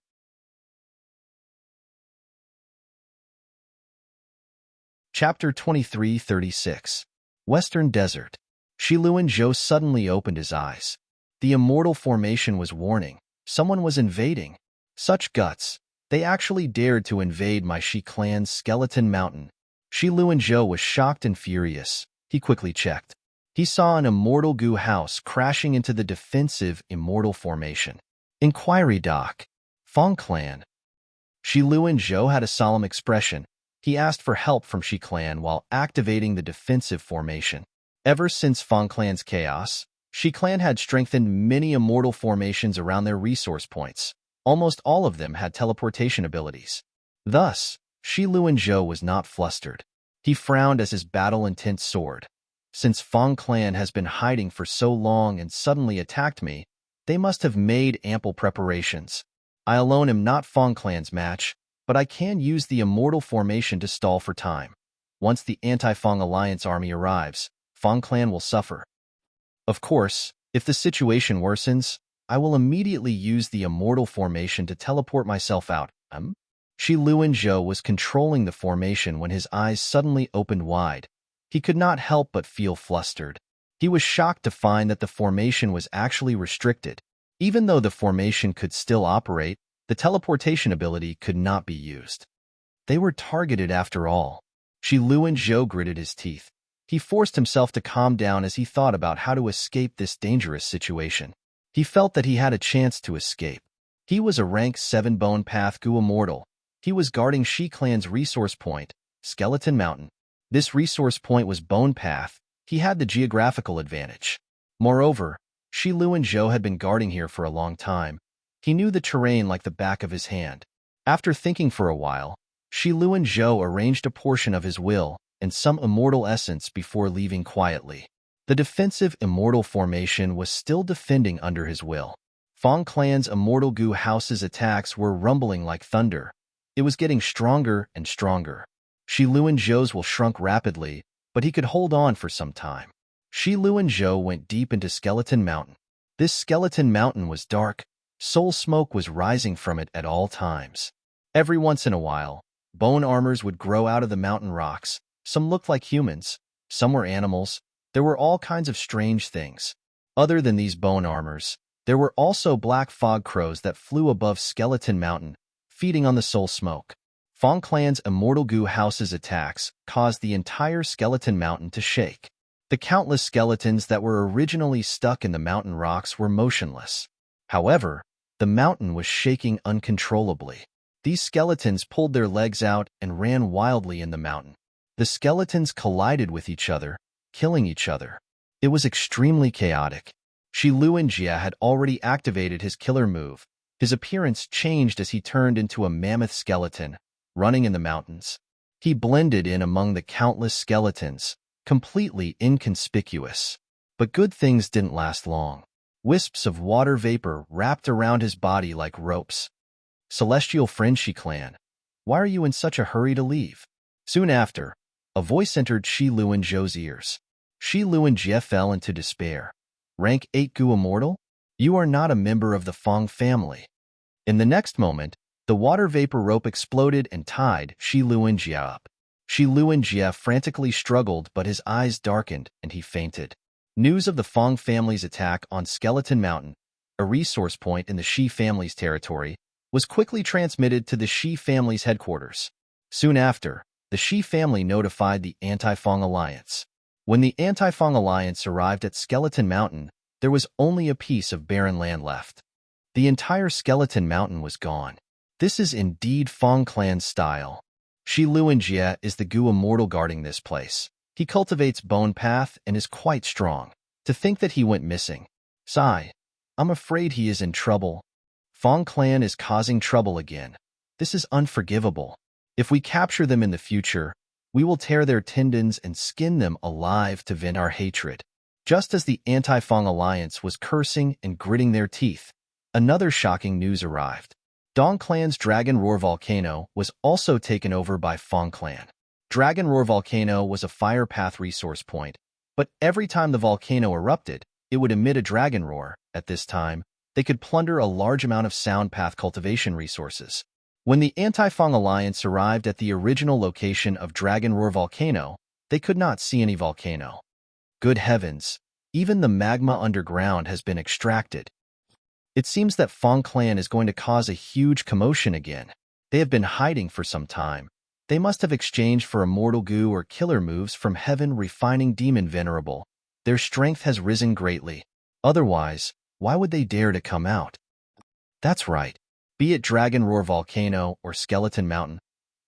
Chapter 2336 Western Desert. Shiluan Zhou suddenly opened his eyes. The Immortal Formation was warning. Someone was invading. Such guts. They actually dared to invade my Shi clan's Skeleton Mountain. Shiluan Zhou was shocked and furious. He quickly checked. He saw an Immortal Goo house crashing into the defensive Immortal Formation. Inquiry Doc. Fang Clan. Shiluan Zhou had a solemn expression. He asked for help from Shi Clan while activating the defensive formation. Ever since Fang Clan's chaos, Shi Clan had strengthened many Immortal formations around their resource points. Almost all of them had teleportation abilities. Thus, Shiluan Zhou was not flustered. He frowned as his battle-intent soared. Since Fang Clan has been hiding for so long and suddenly attacked me, they must have made ample preparations. I alone am not Fang Clan's match, but I can use the Immortal Formation to stall for time. Once the Anti-Fang Alliance army arrives, Fang Clan will suffer. Of course, if the situation worsens, I will immediately use the Immortal Formation to teleport myself out. Shiluan Zhou was controlling the formation when his eyes suddenly opened wide. He could not help but feel flustered. He was shocked to find that the formation was actually restricted. Even though the formation could still operate, the teleportation ability could not be used. They were targeted after all. Shiluan Zhou gritted his teeth. He forced himself to calm down as he thought about how to escape this dangerous situation. He felt that he had a chance to escape. He was a rank 7 Bone Path Goo Immortal. He was guarding Shi Clan's resource point, Skeleton Mountain. This resource point was Bone Path. He had the geographical advantage. Moreover, Shiluan Zhou had been guarding here for a long time. He knew the terrain like the back of his hand. After thinking for a while, Shiluan Zhou arranged a portion of his will and some immortal essence before leaving quietly. The defensive Immortal Formation was still defending under his will. Fang Clan's Immortal Goo house's attacks were rumbling like thunder. It was getting stronger and stronger. Shiluan Zhou's will shrunk rapidly, but he could hold on for some time. Shiluan Zhou went deep into Skeleton Mountain. This Skeleton Mountain was dark. Soul smoke was rising from it at all times. Every once in a while, bone armors would grow out of the mountain rocks. Some looked like humans, some were animals. There were all kinds of strange things. Other than these bone armors, there were also black fog crows that flew above Skeleton Mountain, feeding on the soul smoke. Fang Clan's Immortal Goo house's attacks caused the entire Skeleton Mountain to shake. The countless skeletons that were originally stuck in the mountain rocks were motionless. However, the mountain was shaking uncontrollably. These skeletons pulled their legs out and ran wildly in the mountain. The skeletons collided with each other, killing each other. It was extremely chaotic. Shiluan Jia had already activated his killer move. His appearance changed as he turned into a mammoth skeleton, running in the mountains. He blended in among the countless skeletons, completely inconspicuous. But good things didn't last long. Wisps of water vapor wrapped around his body like ropes. Celestial friend Shi Clan, why are you in such a hurry to leave? Soon after, a voice entered Shiluan Zhou's ears. Shiluan Jia fell into despair. Rank 8 Goo Immortal? You are not a member of the Fang family. In the next moment, the water vapor rope exploded and tied Shiluan Jia up. Shiluan Jia frantically struggled, but his eyes darkened and he fainted. News of the Fang family's attack on Skeleton Mountain, a resource point in the Shi family's territory, was quickly transmitted to the Shi family's headquarters. Soon after, the Shi family notified the Anti-Fang Alliance. When the Anti-Fang Alliance arrived at Skeleton Mountain, there was only a piece of barren land left. The entire Skeleton Mountain was gone. This is indeed Fang Clan style. Shiluan Jia is the Goo Immortal guarding this place. He cultivates Bone Path and is quite strong. To think that he went missing. Sigh. I'm afraid he is in trouble. Fong Clan is causing trouble again. This is unforgivable. If we capture them in the future, we will tear their tendons and skin them alive to vent our hatred. Just as the Anti-Fong Alliance was cursing and gritting their teeth, another shocking news arrived. Dong Clan's Dragon Roar volcano was also taken over by Fong Clan. Dragon Roar volcano was a fire path resource point, but every time the volcano erupted, it would emit a dragon roar. At this time, they could plunder a large amount of sound path cultivation resources. When the Anti-Fong Alliance arrived at the original location of Dragon Roar volcano, they could not see any volcano. Good heavens, even the magma underground has been extracted. It seems that Fong Clan is going to cause a huge commotion again. They have been hiding for some time. They must have exchanged for immortal goo or killer moves from heaven refining demon Venerable. Their strength has risen greatly. Otherwise, why would they dare to come out? That's right. Be it Dragon Roar Volcano or Skeleton Mountain,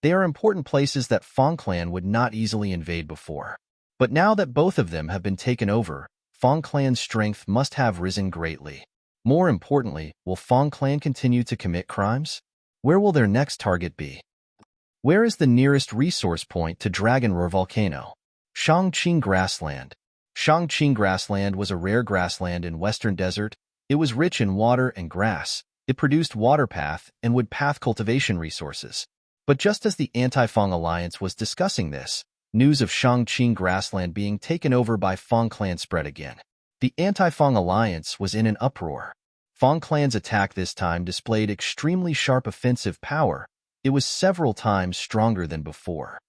they are important places that Fong Clan would not easily invade before. But now that both of them have been taken over, Fong Clan's strength must have risen greatly. More importantly, will Fong Clan continue to commit crimes? Where will their next target be? Where is the nearest resource point to Dragon Roar Volcano? Shangqing Grassland. Shangqing Grassland was a rare grassland in Western Desert. It was rich in water and grass. It produced water path and wood path cultivation resources. But just as the Anti-Fong Alliance was discussing this, news of Shangqing Grassland being taken over by Fong Clan spread again. The Anti-Fong Alliance was in an uproar. Fong Clan's attack this time displayed extremely sharp offensive power. It was several times stronger than before.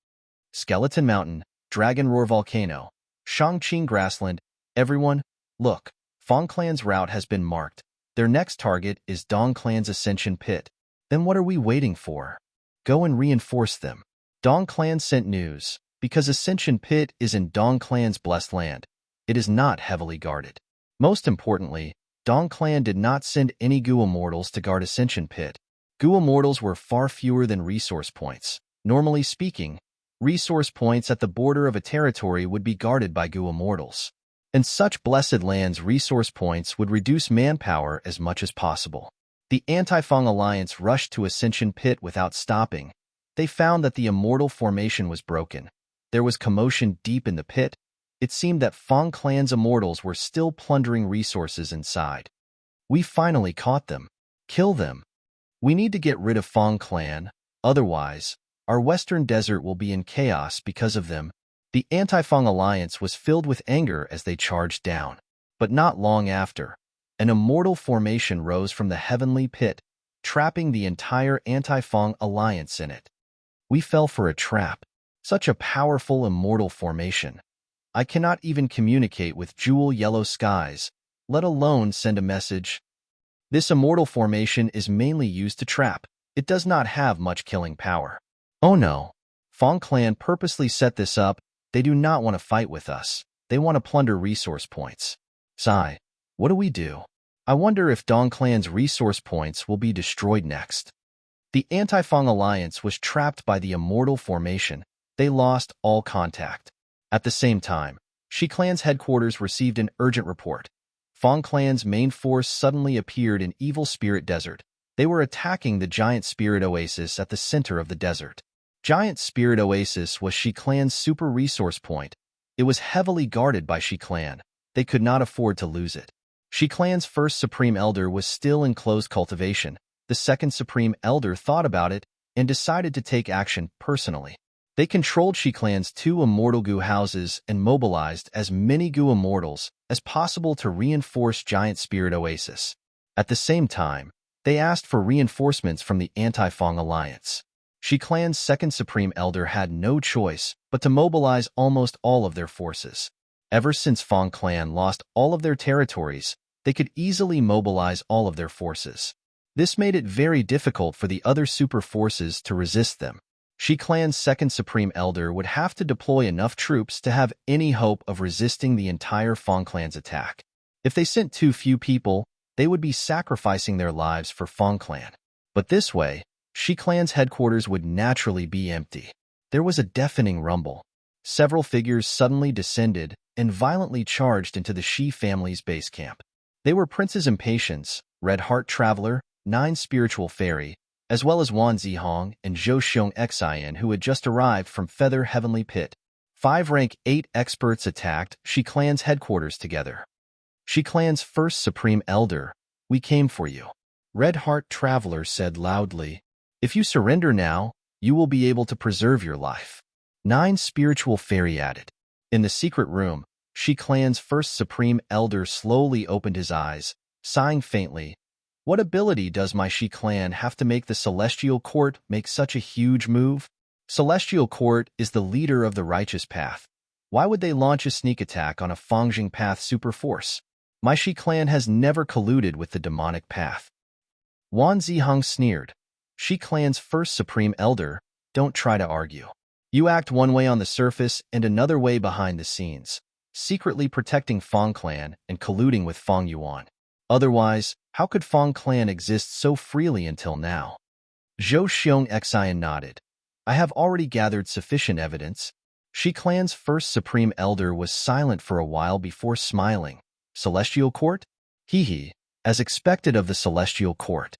Skeleton Mountain, Dragon Roar Volcano, Shangqing Grassland. Everyone, look, Fong Clan's route has been marked. Their next target is Dong Clan's Ascension Pit. Then what are we waiting for? Go and reinforce them. Dong Clan sent news. Because Ascension Pit is in Dong Clan's blessed land, it is not heavily guarded. Most importantly, Dong Clan did not send any Goo Immortals to guard Ascension Pit. Goo Immortals were far fewer than resource points. Normally speaking, resource points at the border of a territory would be guarded by Goo Immortals. In such blessed lands, resource points would reduce manpower as much as possible. The Anti-Fong Alliance rushed to Ascension Pit without stopping. They found that the Immortal Formation was broken. There was commotion deep in the pit. It seemed that Fong Clan's Immortals were still plundering resources inside. We finally caught them. Kill them. We need to get rid of Fong Clan, otherwise, our Western Desert will be in chaos because of them. The Anti-Fong Alliance was filled with anger as they charged down. But not long after, an immortal formation rose from the heavenly pit, trapping the entire Anti-Fong Alliance in it. We fell for a trap. Such a powerful immortal formation. I cannot even communicate with jewel yellow skies, let alone send a message. This immortal formation is mainly used to trap. It does not have much killing power. Oh no. Fong Clan purposely set this up. They do not want to fight with us. They want to plunder resource points. Sigh. What do we do? I wonder if Dong Clan's resource points will be destroyed next. The Anti-Fong Alliance was trapped by the immortal formation. They lost all contact. At the same time, Shi Clan's headquarters received an urgent report. Fong Clan's main force suddenly appeared in Evil Spirit Desert. They were attacking the Giant Spirit Oasis at the center of the desert. Giant Spirit Oasis was Shi Clan's super resource point. It was heavily guarded by Shi Clan. They could not afford to lose it. Shi Clan's first Supreme Elder was still in closed cultivation. The second Supreme Elder thought about it and decided to take action personally. They controlled Shi Clan's 2 immortal Goo houses and mobilized as many Goo Immortals as possible to reinforce Giant Spirit Oasis. At the same time, they asked for reinforcements from the Anti-Fong Alliance. Shi Clan's second Supreme Elder had no choice but to mobilize almost all of their forces. Ever since Fong Clan lost all of their territories, they could easily mobilize all of their forces. This made it very difficult for the other super forces to resist them. Shi Clan's second Supreme Elder would have to deploy enough troops to have any hope of resisting the entire Fong Clan's attack. If they sent too few people, they would be sacrificing their lives for Fong Clan. But this way, Shi Clan's headquarters would naturally be empty. There was a deafening rumble. Several figures suddenly descended and violently charged into the Shi family's base camp. They were Prince's Impatience, Red Heart Traveler, 9 Spiritual Fairy, as well as Wan Zihong and Zhou Xiong Xian, who had just arrived from Feather Heavenly Pit. 5 rank 8 experts attacked Shi Clan's headquarters together. Shi Clan's first Supreme Elder, we came for you. Red Heart Traveler said loudly. If you surrender now, you will be able to preserve your life. 9 Spiritual Fairy added. In the secret room, Shi Clan's first Supreme Elder slowly opened his eyes, sighing faintly. What ability does my Shi Clan have to make the Celestial Court make such a huge move? Celestial Court is the leader of the righteous path. Why would they launch a sneak attack on a Fangjing Path super force? My Shi Clan has never colluded with the demonic path. Wan Zihong sneered. Shi Clan's first Supreme Elder, don't try to argue. You act one way on the surface and another way behind the scenes, secretly protecting Fang Clan and colluding with Fang Yuan. Otherwise, how could Fang Clan exist so freely until now? Zhou Xiong Xian nodded. I have already gathered sufficient evidence. Shi Clan's first Supreme Elder was silent for a while before smiling. Celestial Court? Hee, as expected of the Celestial Court.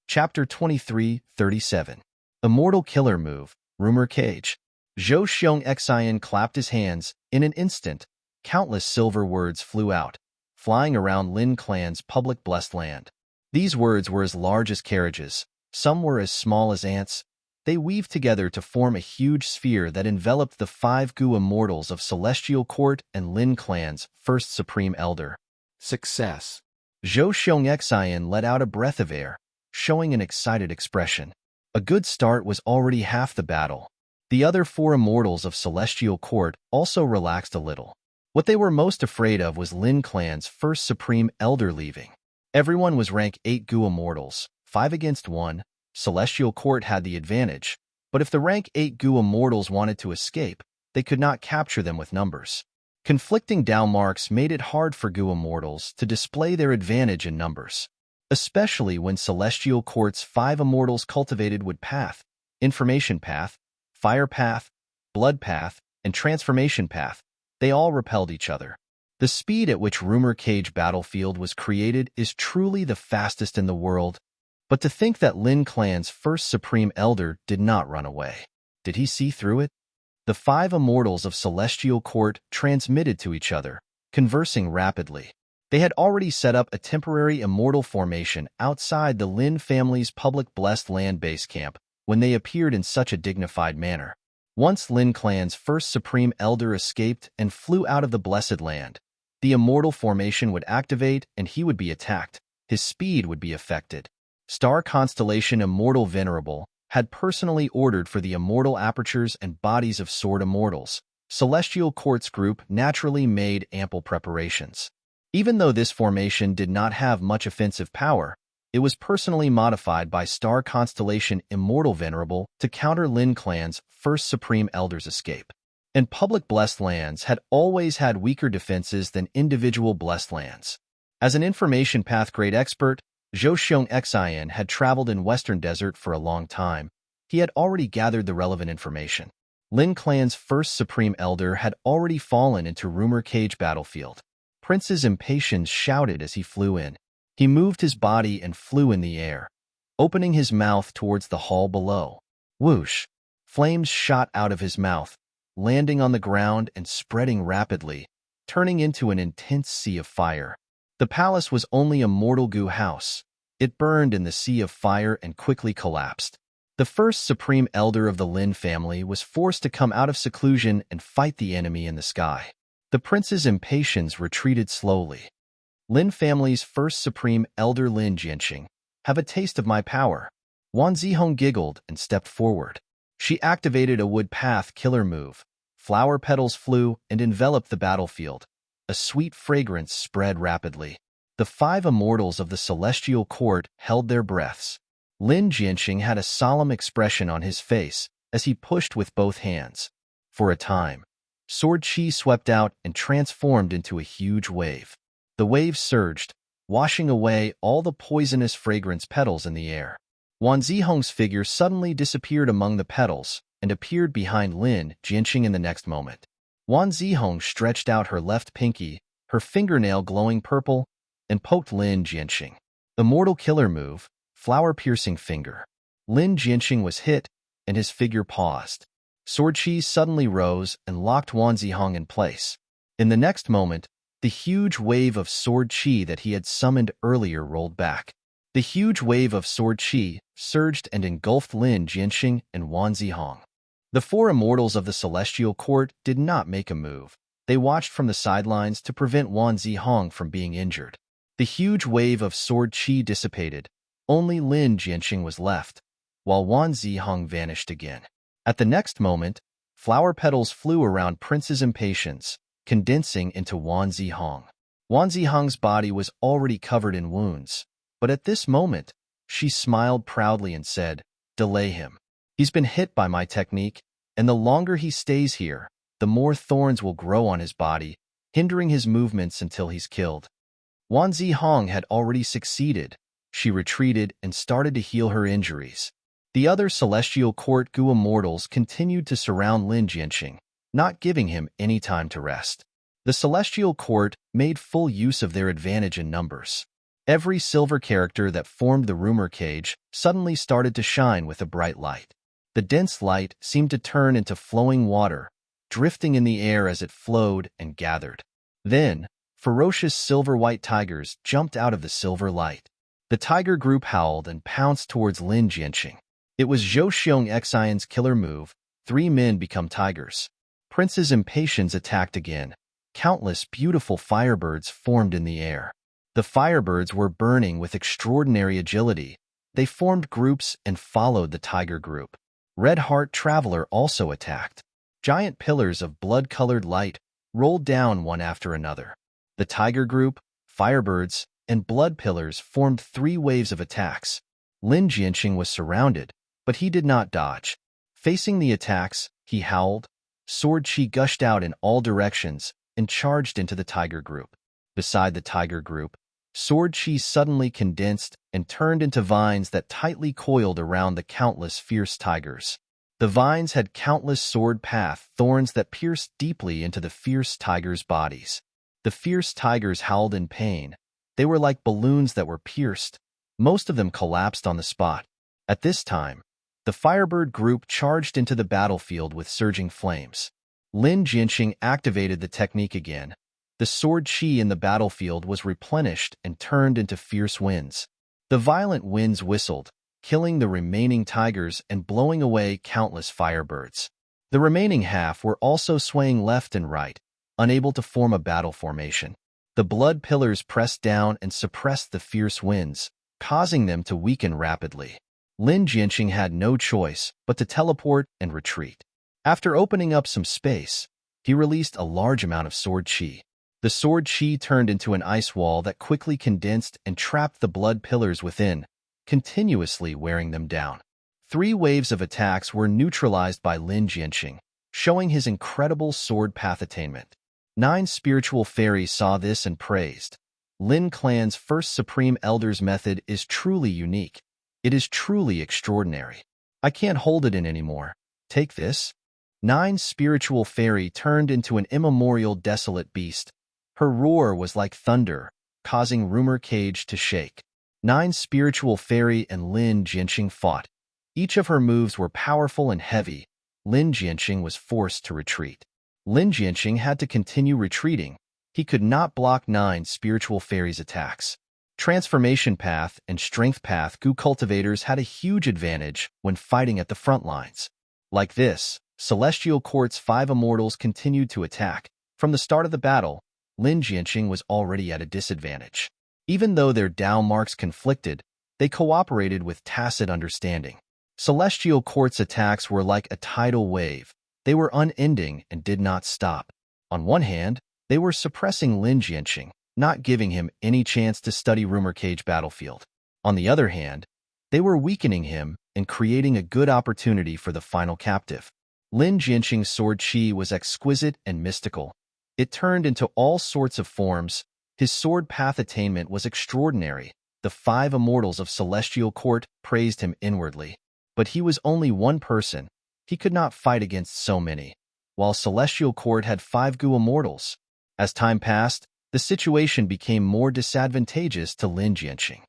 Chapter 23:37. Immortal Killer Move, Rumor Cage. Zhou Xiong Xian clapped his hands. In an instant, countless silver words flew out, flying around Lin Clan's public blessed land. These words were as large as carriages. Some were as small as ants. They weaved together to form a huge sphere that enveloped the 5 Gu immortals of Celestial Court and Lin Clan's first Supreme Elder. Success. Zhou Xiong Xian let out a breath of air, showing an excited expression. A good start was already half the battle. The other 4 immortals of Celestial Court also relaxed a little. What they were most afraid of was Lin Clan's first Supreme Elder leaving. Everyone was rank 8 Gu immortals, 5 against 1. Celestial Court had the advantage, but if the rank 8 Gu immortals wanted to escape, they could not capture them with numbers. Conflicting Dao marks made it hard for Gu immortals to display their advantage in numbers, especially when Celestial Court's 5 immortals cultivated Wood Path, Information Path, Fire Path, Blood Path, and Transformation Path. They all repelled each other. The speed at which Rumor Cage Battlefield was created is truly the fastest in the world, but to think that Lin Clan's first Supreme Elder did not run away. Did he see through it? The 5 immortals of Celestial Court transmitted to each other, conversing rapidly. They had already set up a temporary immortal formation outside the Lin family's public blessed land base camp when they appeared in such a dignified manner. Once Lin Clan's first Supreme Elder escaped and flew out of the blessed land, the immortal formation would activate and he would be attacked. His speed would be affected. Star Constellation Immortal Venerable had personally ordered for the immortal apertures and bodies of Sword Immortals. Celestial Court's group naturally made ample preparations. Even though this formation did not have much offensive power, it was personally modified by Star Constellation Immortal Venerable to counter Lin Clan's first Supreme Elder's escape. And public blessed lands had always had weaker defenses than individual blessed lands. As an information path grade expert, Zhou Xiong Xian had traveled in Western Desert for a long time. He had already gathered the relevant information. Lin Clan's first Supreme Elder had already fallen into Rumor Cage Battlefield. Prince's Impatience shouted as he flew in. He moved his body and flew in the air, opening his mouth towards the hall below. Whoosh! Flames shot out of his mouth, landing on the ground and spreading rapidly, turning into an intense sea of fire. The palace was only a mortal Gu house. It burned in the sea of fire and quickly collapsed. The first Supreme Elder of the Lin family was forced to come out of seclusion and fight the enemy in the sky. The prince's impatience retreated slowly. Lin family's first Supreme Elder Lin Jianqing, have a taste of my power. Wan Zihong giggled and stepped forward. She activated a Wood Path killer move. Flower petals flew and enveloped the battlefield. A sweet fragrance spread rapidly. The 5 immortals of the Celestial Court held their breaths. Lin Jianqing had a solemn expression on his face as he pushed with both hands. For a time, sword chi swept out and transformed into a huge wave. The wave surged, washing away all the poisonous fragrance petals in the air. Wan Zihong's figure suddenly disappeared among the petals and appeared behind Lin Jianqing in the next moment. Wan Zihong stretched out her left pinky, her fingernail glowing purple, and poked Lin Jianxing. Immortal killer move, flower-piercing finger. Lin Jianxing was hit, and his figure paused. Sword Chi suddenly rose and locked Wan Zihong in place. In the next moment, the huge wave of sword chi that he had summoned earlier rolled back. The huge wave of sword chi surged and engulfed Lin Jianxing and Wan Zihong. The four immortals of the Celestial Court did not make a move. They watched from the sidelines to prevent Wan Zihong from being injured. The huge wave of sword chi dissipated. Only Lin Jianxing was left, while Wan Zihong vanished again. At the next moment, flower petals flew around Prince's impatience, condensing into Wan Zihong. Wan Zihong's body was already covered in wounds, but at this moment, she smiled proudly and said, "Delay him. He's been hit by my technique, and the longer he stays here, the more thorns will grow on his body, hindering his movements until he's killed." Wan Zihong had already succeeded. She retreated and started to heal her injuries. The other Celestial Court Gu immortals continued to surround Lin Jianxing, not giving him any time to rest. The Celestial Court made full use of their advantage in numbers. Every silver character that formed the rumor cage suddenly started to shine with a bright light. The dense light seemed to turn into flowing water, drifting in the air as it flowed and gathered. Then, ferocious silver-white tigers jumped out of the silver light. The tiger group howled and pounced towards Lin Jianxing. It was Zhou Xiong Xion's killer move, 3 men become tigers. Prince's impatience attacked again. Countless beautiful firebirds formed in the air. The firebirds were burning with extraordinary agility. They formed groups and followed the tiger group. Red Heart Traveler also attacked. Giant pillars of blood-colored light rolled down one after another. The tiger group, firebirds, and blood pillars formed 3 waves of attacks. Lin Jianxing was surrounded, but he did not dodge. Facing the attacks, he howled. Sword chi gushed out in all directions and charged into the tiger group. Beside the tiger group, sword chi suddenly condensed and turned into vines that tightly coiled around the countless fierce tigers. The vines had countless sword path thorns that pierced deeply into the fierce tigers' bodies. The fierce tigers howled in pain. They were like balloons that were pierced. Most of them collapsed on the spot. At this time, the Firebird group charged into the battlefield with surging flames. Lin Jianxing activated the technique again. The sword chi in the battlefield was replenished and turned into fierce winds. The violent winds whistled, killing the remaining tigers and blowing away countless firebirds. The remaining half were also swaying left and right, unable to form a battle formation. The blood pillars pressed down and suppressed the fierce winds, causing them to weaken rapidly. Lin Jianxing had no choice but to teleport and retreat. After opening up some space, he released a large amount of sword chi. The sword chi turned into an ice wall that quickly condensed and trapped the blood pillars within, continuously wearing them down. 3 waves of attacks were neutralized by Lin Jianxing, showing his incredible sword path attainment. 9 spiritual fairies saw this and praised. Lin Clan's first Supreme Elder's method is truly unique. It is truly extraordinary. I can't hold it in anymore. Take this. 9 spiritual fairy turned into an immemorial desolate beast. Her roar was like thunder, causing rumor cage to shake. 9 spiritual fairy and Lin Jianxing fought. Each of her moves were powerful and heavy. Lin Jianxing was forced to retreat. Lin Jianxing had to continue retreating. He could not block 9 spiritual fairies' attacks. Transformation Path and Strength Path Gu cultivators had a huge advantage when fighting at the front lines. Like this, Celestial Court's 5 immortals continued to attack. From the start of the battle, Lin Jianxing was already at a disadvantage. Even though their Dao marks conflicted, they cooperated with tacit understanding. Celestial Court's attacks were like a tidal wave. They were unending and did not stop. On one hand, they were suppressing Lin Jianxing, not giving him any chance to study Rumor Cage battlefield. On the other hand, they were weakening him and creating a good opportunity for the final captive. Lin Jianxing's sword chi was exquisite and mystical. It turned into all sorts of forms. His sword path attainment was extraordinary. The 5 immortals of Celestial Court praised him inwardly. But he was only one person. He could not fight against so many. while Celestial Court had 5 goo immortals. As time passed, the situation became more disadvantageous to Lin Jianqing.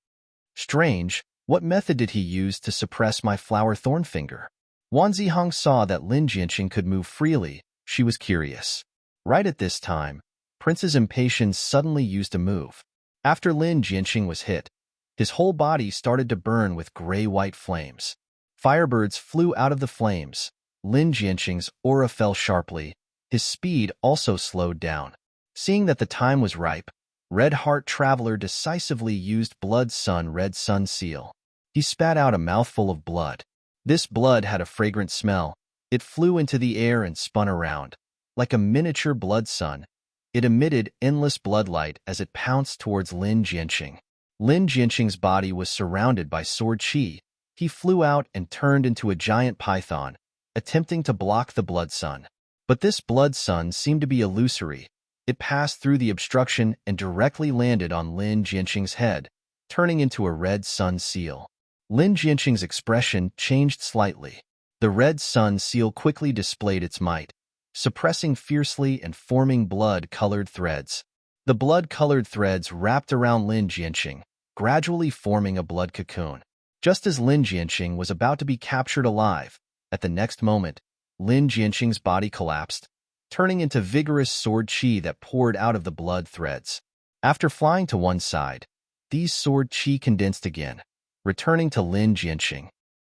Strange, what method did he use to suppress my flower thornfinger? Wan Zihong saw that Lin Jianqing could move freely. She was curious. Right at this time, Prince's impatience suddenly used a move. After Lin Jianqing was hit, his whole body started to burn with gray-white flames. Firebirds flew out of the flames. Lin Jianqing's aura fell sharply. His speed also slowed down. Seeing that the time was ripe, Red Heart Traveler decisively used Blood Sun Red Sun Seal. He spat out a mouthful of blood. This blood had a fragrant smell. It flew into the air and spun around. Like a miniature blood sun, it emitted endless bloodlight as it pounced towards Lin Jianqing. Lin Jianqing's body was surrounded by sword qi. He flew out and turned into a giant python, attempting to block the blood sun. But this blood sun seemed to be illusory. It passed through the obstruction and directly landed on Lin Jianqing's head, turning into a red sun seal. Lin Jianqing's expression changed slightly. The red sun seal quickly displayed its might, suppressing fiercely and forming blood-colored threads. The blood-colored threads wrapped around Lin Jianqing, gradually forming a blood cocoon. Just as Lin Jianqing was about to be captured alive, at the next moment, Lin Jianqing's body collapsed, turning into vigorous sword qi that poured out of the blood threads. After flying to one side, these sword qi condensed again, returning to Lin Jianqing.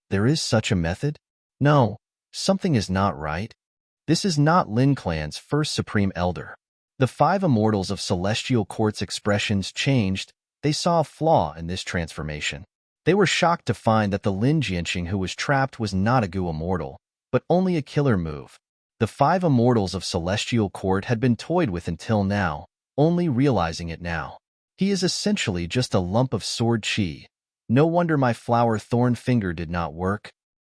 There is such a method? No, something is not right. This is not Lin Clan's first Supreme Elder. The 5 immortals of Celestial Court's expressions changed. They saw a flaw in this transformation. They were shocked to find that the Lin Jianqing who was trapped was not a goo immortal, but only a killer move. The 5 immortals of Celestial Court had been toyed with until now, only realizing it now. He is essentially just a lump of sword qi. No wonder my flower thorn finger did not work.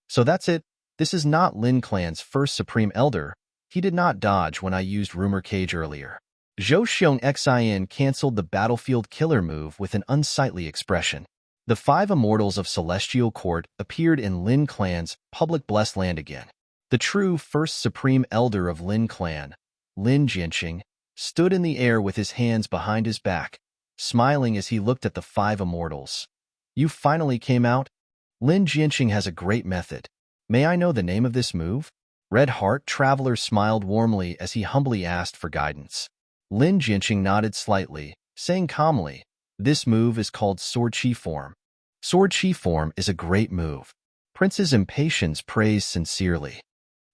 So that's it. This is not Lin Clan's first Supreme Elder. He did not dodge when I used Rumor Cage earlier. Zhou Xiong Xin cancelled the battlefield killer move with an unsightly expression. The 5 immortals of Celestial Court appeared in Lin Clan's public blessed land again. The true first Supreme Elder of Lin Clan, Lin Jianqing, stood in the air with his hands behind his back, smiling as he looked at the 5 immortals. You finally came out? Lin Jianqing has a great method. May I know the name of this move? Red Heart Traveler smiled warmly as he humbly asked for guidance. Lin Jianqing nodded slightly, saying calmly, this move is called Sword Qi Form. Sword Qi Form is a great move. Prince's impatience praised sincerely.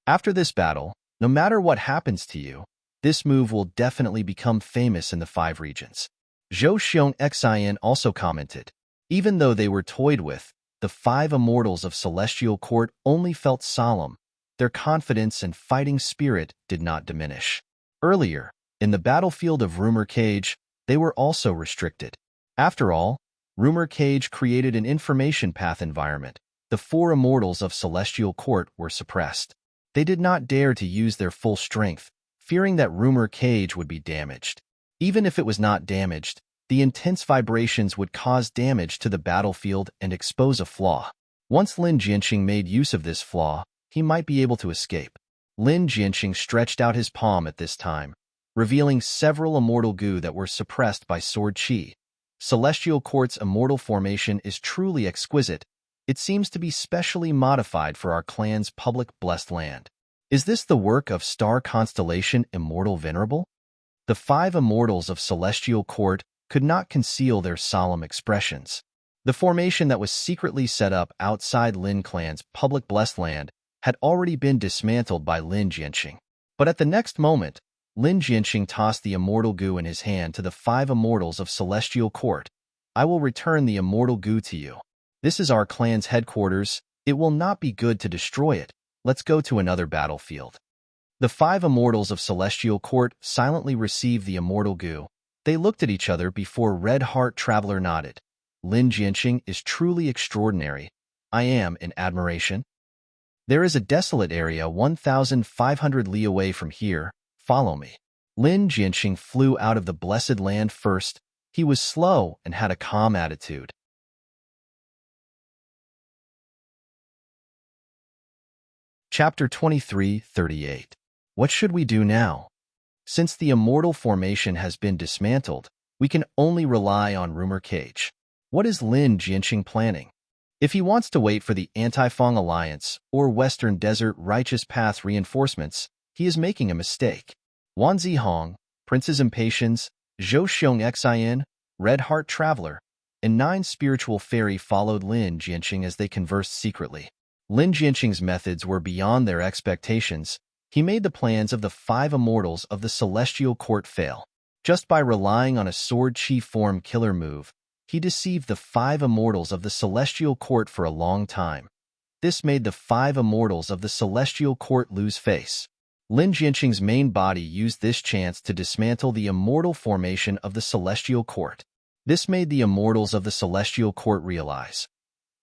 After this battle, no matter what happens to you, this move will definitely become famous in the 5 regions. Zhou Xiong Xin also commented. Even though they were toyed with, the 5 immortals of Celestial Court only felt solemn. Their confidence and fighting spirit did not diminish. Earlier, in the battlefield of Rumor Cage, they were also restricted. After all, Rumor Cage created an information path environment. The 4 immortals of Celestial Court were suppressed. They did not dare to use their full strength, fearing that Rumor Cage would be damaged. Even if it was not damaged, the intense vibrations would cause damage to the battlefield and expose a flaw. Once Lin Jianqing made use of this flaw, he might be able to escape. Lin Jianqing stretched out his palm at this time, revealing several immortal goo that were suppressed by sword qi. Celestial Court's immortal formation is truly exquisite. It seems to be specially modified for our clan's public blessed land. Is this the work of star constellation Immortal Venerable? The 5 immortals of Celestial Court could not conceal their solemn expressions. The formation that was secretly set up outside Lin Clan's public blessed land had already been dismantled by Lin Jianqing. But at the next moment, Lin Jianqing tossed the immortal goo in his hand to the 5 immortals of Celestial Court. I will return the immortal goo to you. This is our clan's headquarters. It will not be good to destroy it. Let's go to another battlefield. The 5 immortals of Celestial Court silently received the immortal goo. They looked at each other before Red Heart Traveler nodded. Lin Jianqing is truly extraordinary. I am in admiration. There is a desolate area 1,500 li away from here. Follow me. Lin Jianqing flew out of the blessed land first. He was slow and had a calm attitude. Chapter 23:38. What should we do now? Since the immortal formation has been dismantled, we can only rely on rumor cage. What is Lin Jianqing planning? If he wants to wait for the Anti-Fong Alliance or Western Desert Righteous Path reinforcements, he is making a mistake. Wan Zihong, Prince's Impatience, Zhou Xiong Xin, Red Heart Traveler, and 9 Spiritual Fairy followed Lin Jianqing as they conversed secretly. Lin Jianqing's methods were beyond their expectations. He made the plans of the 5 immortals of the Celestial Court fail. Just by relying on a sword chi form killer move, he deceived the 5 immortals of the Celestial Court for a long time. This made the 5 immortals of the Celestial Court lose face. Lin Jianqing's main body used this chance to dismantle the immortal formation of the Celestial Court. This made the immortals of the Celestial Court realize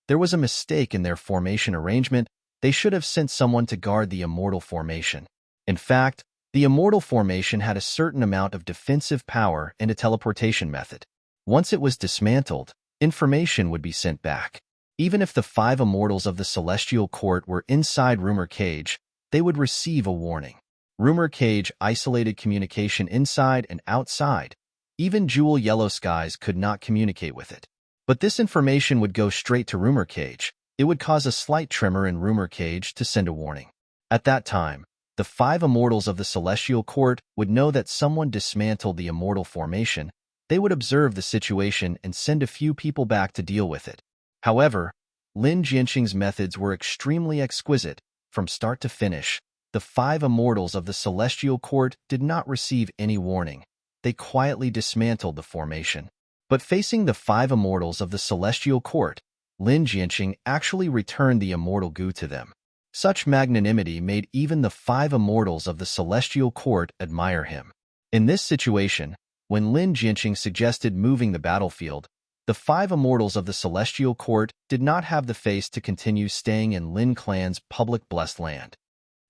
there was a mistake in their formation arrangement. They should have sent someone to guard the immortal formation. In fact, the immortal formation had a certain amount of defensive power and a teleportation method. Once it was dismantled, information would be sent back. Even if the 5 immortals of the Celestial Court were inside Rumor Cage, they would receive a warning. Rumor Cage isolated communication inside and outside. Even Jewel Yellow Skies could not communicate with it. But this information would go straight to Rumor Cage. It would cause a slight tremor in Rumor Cage to send a warning. At that time, the 5 immortals of the Celestial Court would know that someone dismantled the immortal formation. They would observe the situation and send a few people back to deal with it. However, Lin Jianqing's methods were extremely exquisite. From start to finish, the 5 immortals of the Celestial Court did not receive any warning. They quietly dismantled the formation. But facing the 5 immortals of the Celestial Court, Lin Jianqing actually returned the immortal goo to them. Such magnanimity made even the 5 immortals of the Celestial Court admire him. In this situation, when Lin Jianqing suggested moving the battlefield, the 5 immortals of the Celestial Court did not have the face to continue staying in Lin Clan's public blessed land.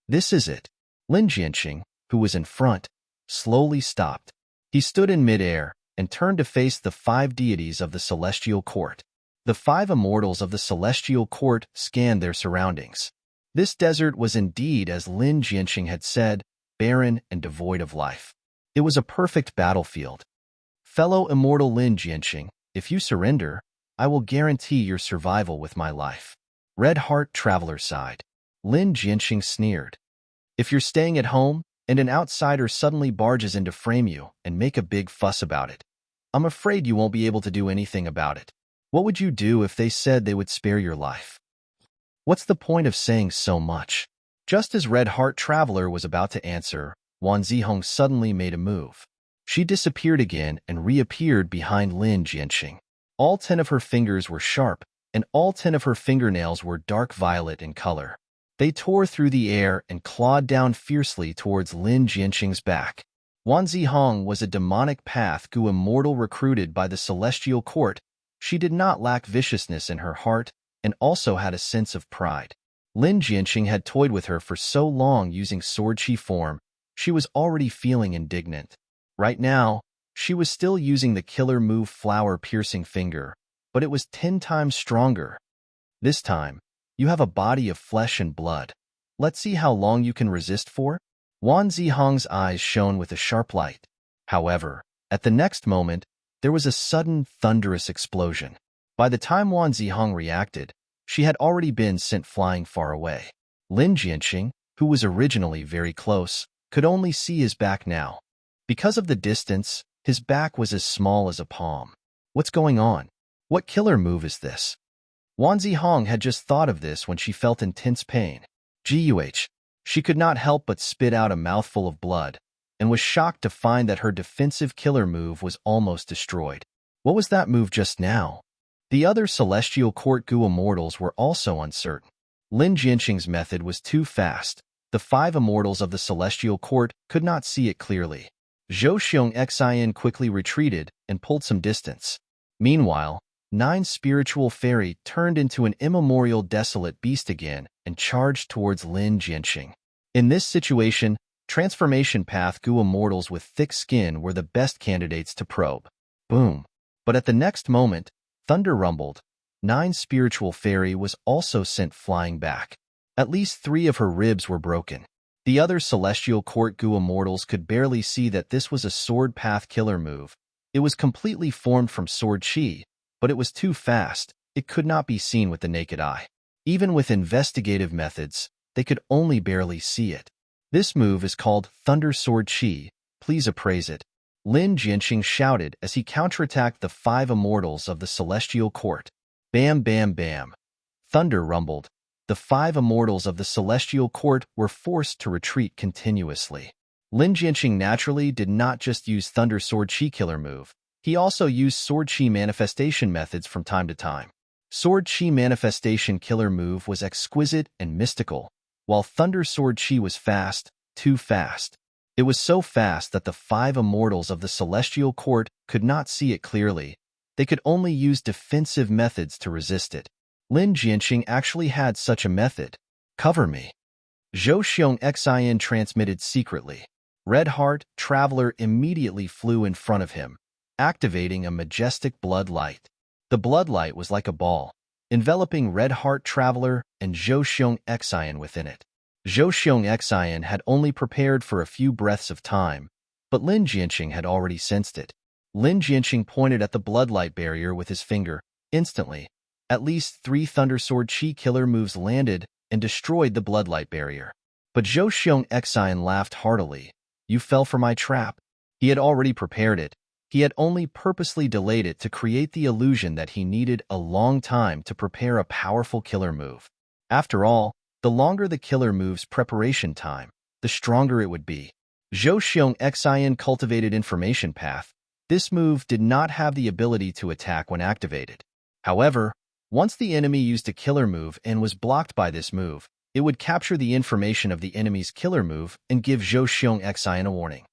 This is it. Lin Jianqing, who was in front, slowly stopped. He stood in midair and turned to face the 5 deities of the Celestial Court. The 5 immortals of the Celestial Court scanned their surroundings. This desert was indeed, as Lin Jianqing had said, barren and devoid of life. It was a perfect battlefield. Fellow immortal Lin Jianqing, if you surrender, I will guarantee your survival with my life. Red Heart Traveler sighed. Lin Jianqing sneered. If you're staying at home and an outsider suddenly barges in to frame you and make a big fuss about it, I'm afraid you won't be able to do anything about it. What would you do if they said they would spare your life? What's the point of saying so much? Just as Red Heart Traveler was about to answer, Wan Zihong suddenly made a move. She disappeared again and reappeared behind Lin Jianqing. All 10 of her fingers were sharp, and all 10 of her fingernails were dark violet in color. They tore through the air and clawed down fiercely towards Lin Jianqing's back. Wan Zihong was a demonic path goo immortal recruited by the Celestial Court. She did not lack viciousness in her heart and also had a sense of pride. Lin Jianqing had toyed with her for so long using sword chi form, she was already feeling indignant. Right now, she was still using the killer move flower-piercing finger, but it was 10 times stronger. This time, you have a body of flesh and blood. Let's see how long you can resist for. Wan Zihong's eyes shone with a sharp light. However, at the next moment, there was a sudden, thunderous explosion. By the time Wan Zihong reacted, she had already been sent flying far away. Lin Jianqing, who was originally very close, could only see his back now. Because of the distance, his back was as small as a palm. What's going on? What killer move is this? Wan Zihong had just thought of this when she felt intense pain. Guh! She could not help but spit out a mouthful of blood, and was shocked to find that her defensive killer move was almost destroyed. What was that move just now? The other Celestial Court goo immortals were also uncertain. Lin Jianqing's method was too fast. The 5 immortals of the Celestial Court could not see it clearly. Zhou Xiong Xin quickly retreated and pulled some distance. Meanwhile, 9 Spiritual Fairy turned into an immemorial desolate beast again and charged towards Lin Jianqing. In this situation, Transformation Path goo immortals with thick skin were the best candidates to probe. Boom! But at the next moment, thunder rumbled. 9 Spiritual Fairy was also sent flying back. At least 3 of her ribs were broken. The other Celestial Court Goo Immortals could barely see that this was a sword path killer move. It was completely formed from sword chi, but it was too fast. It could not be seen with the naked eye. Even with investigative methods, they could only barely see it. This move is called Thunder Sword Chi. Please appraise it. Lin Jianqing shouted as he counterattacked the 5 immortals of the Celestial Court. Bam, bam, bam. Thunder rumbled. The 5 immortals of the Celestial Court were forced to retreat continuously. Lin Jianqing naturally did not just use Thunder Sword Chi killer move. He also used Sword Chi manifestation methods from time to time. Sword Chi manifestation killer move was exquisite and mystical, while Thunder Sword Chi was fast, too fast. It was so fast that the 5 immortals of the Celestial Court could not see it clearly. They could only use defensive methods to resist it. Lin Jianqing actually had such a method. Cover me. Zhou Xiong Xin transmitted secretly. Red Heart Traveler immediately flew in front of him, activating a majestic blood light. The blood light was like a ball, enveloping Red Heart Traveler and Zhou Xiong Xin within it. Zhou Xiong Xin had only prepared for a few breaths of time, but Lin Jianqing had already sensed it. Lin Jianqing pointed at the bloodlight barrier with his finger. Instantly, at least 3 Thunder Sword Chi killer moves landed and destroyed the bloodlight barrier. But Zhou Xiong Xin laughed heartily. You fell for my trap. He had already prepared it. He had only purposely delayed it to create the illusion that he needed a long time to prepare a powerful killer move. After all, the longer the killer move's preparation time, the stronger it would be. Zhou Xiong Xin cultivated information path. This move did not have the ability to attack when activated. However, once the enemy used a killer move and was blocked by this move, it would capture the information of the enemy's killer move and give Zhou Xiong Xin a warning.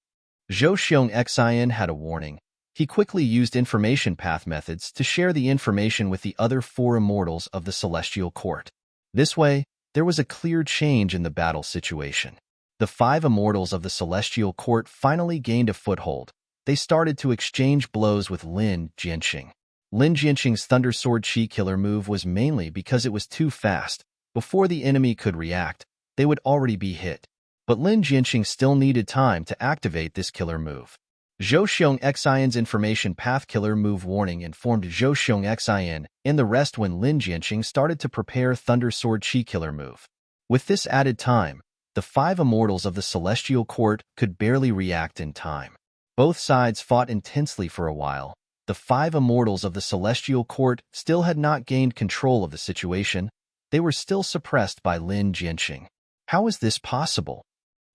Zhou Xiong Xin had a warning. He quickly used information path methods to share the information with the other 4 immortals of the Celestial Court. This way, there was a clear change in the battle situation. The 5 immortals of the Celestial Court finally gained a foothold. They started to exchange blows with Lin Jianqing. Lin Jianqing's Thunder Sword Chi killer move was mainly because it was too fast. Before the enemy could react, they would already be hit. But Lin Jianqing still needed time to activate this killer move. Zhou Xiong Xin's information path killer move warning informed Zhou Xiong Xin and the rest when Lin Jianqing started to prepare Thunder Sword Chi killer move. With this added time, the 5 immortals of the Celestial Court could barely react in time. Both sides fought intensely for a while. The 5 immortals of the Celestial Court still had not gained control of the situation. They were still suppressed by Lin Jianqing. How is this possible?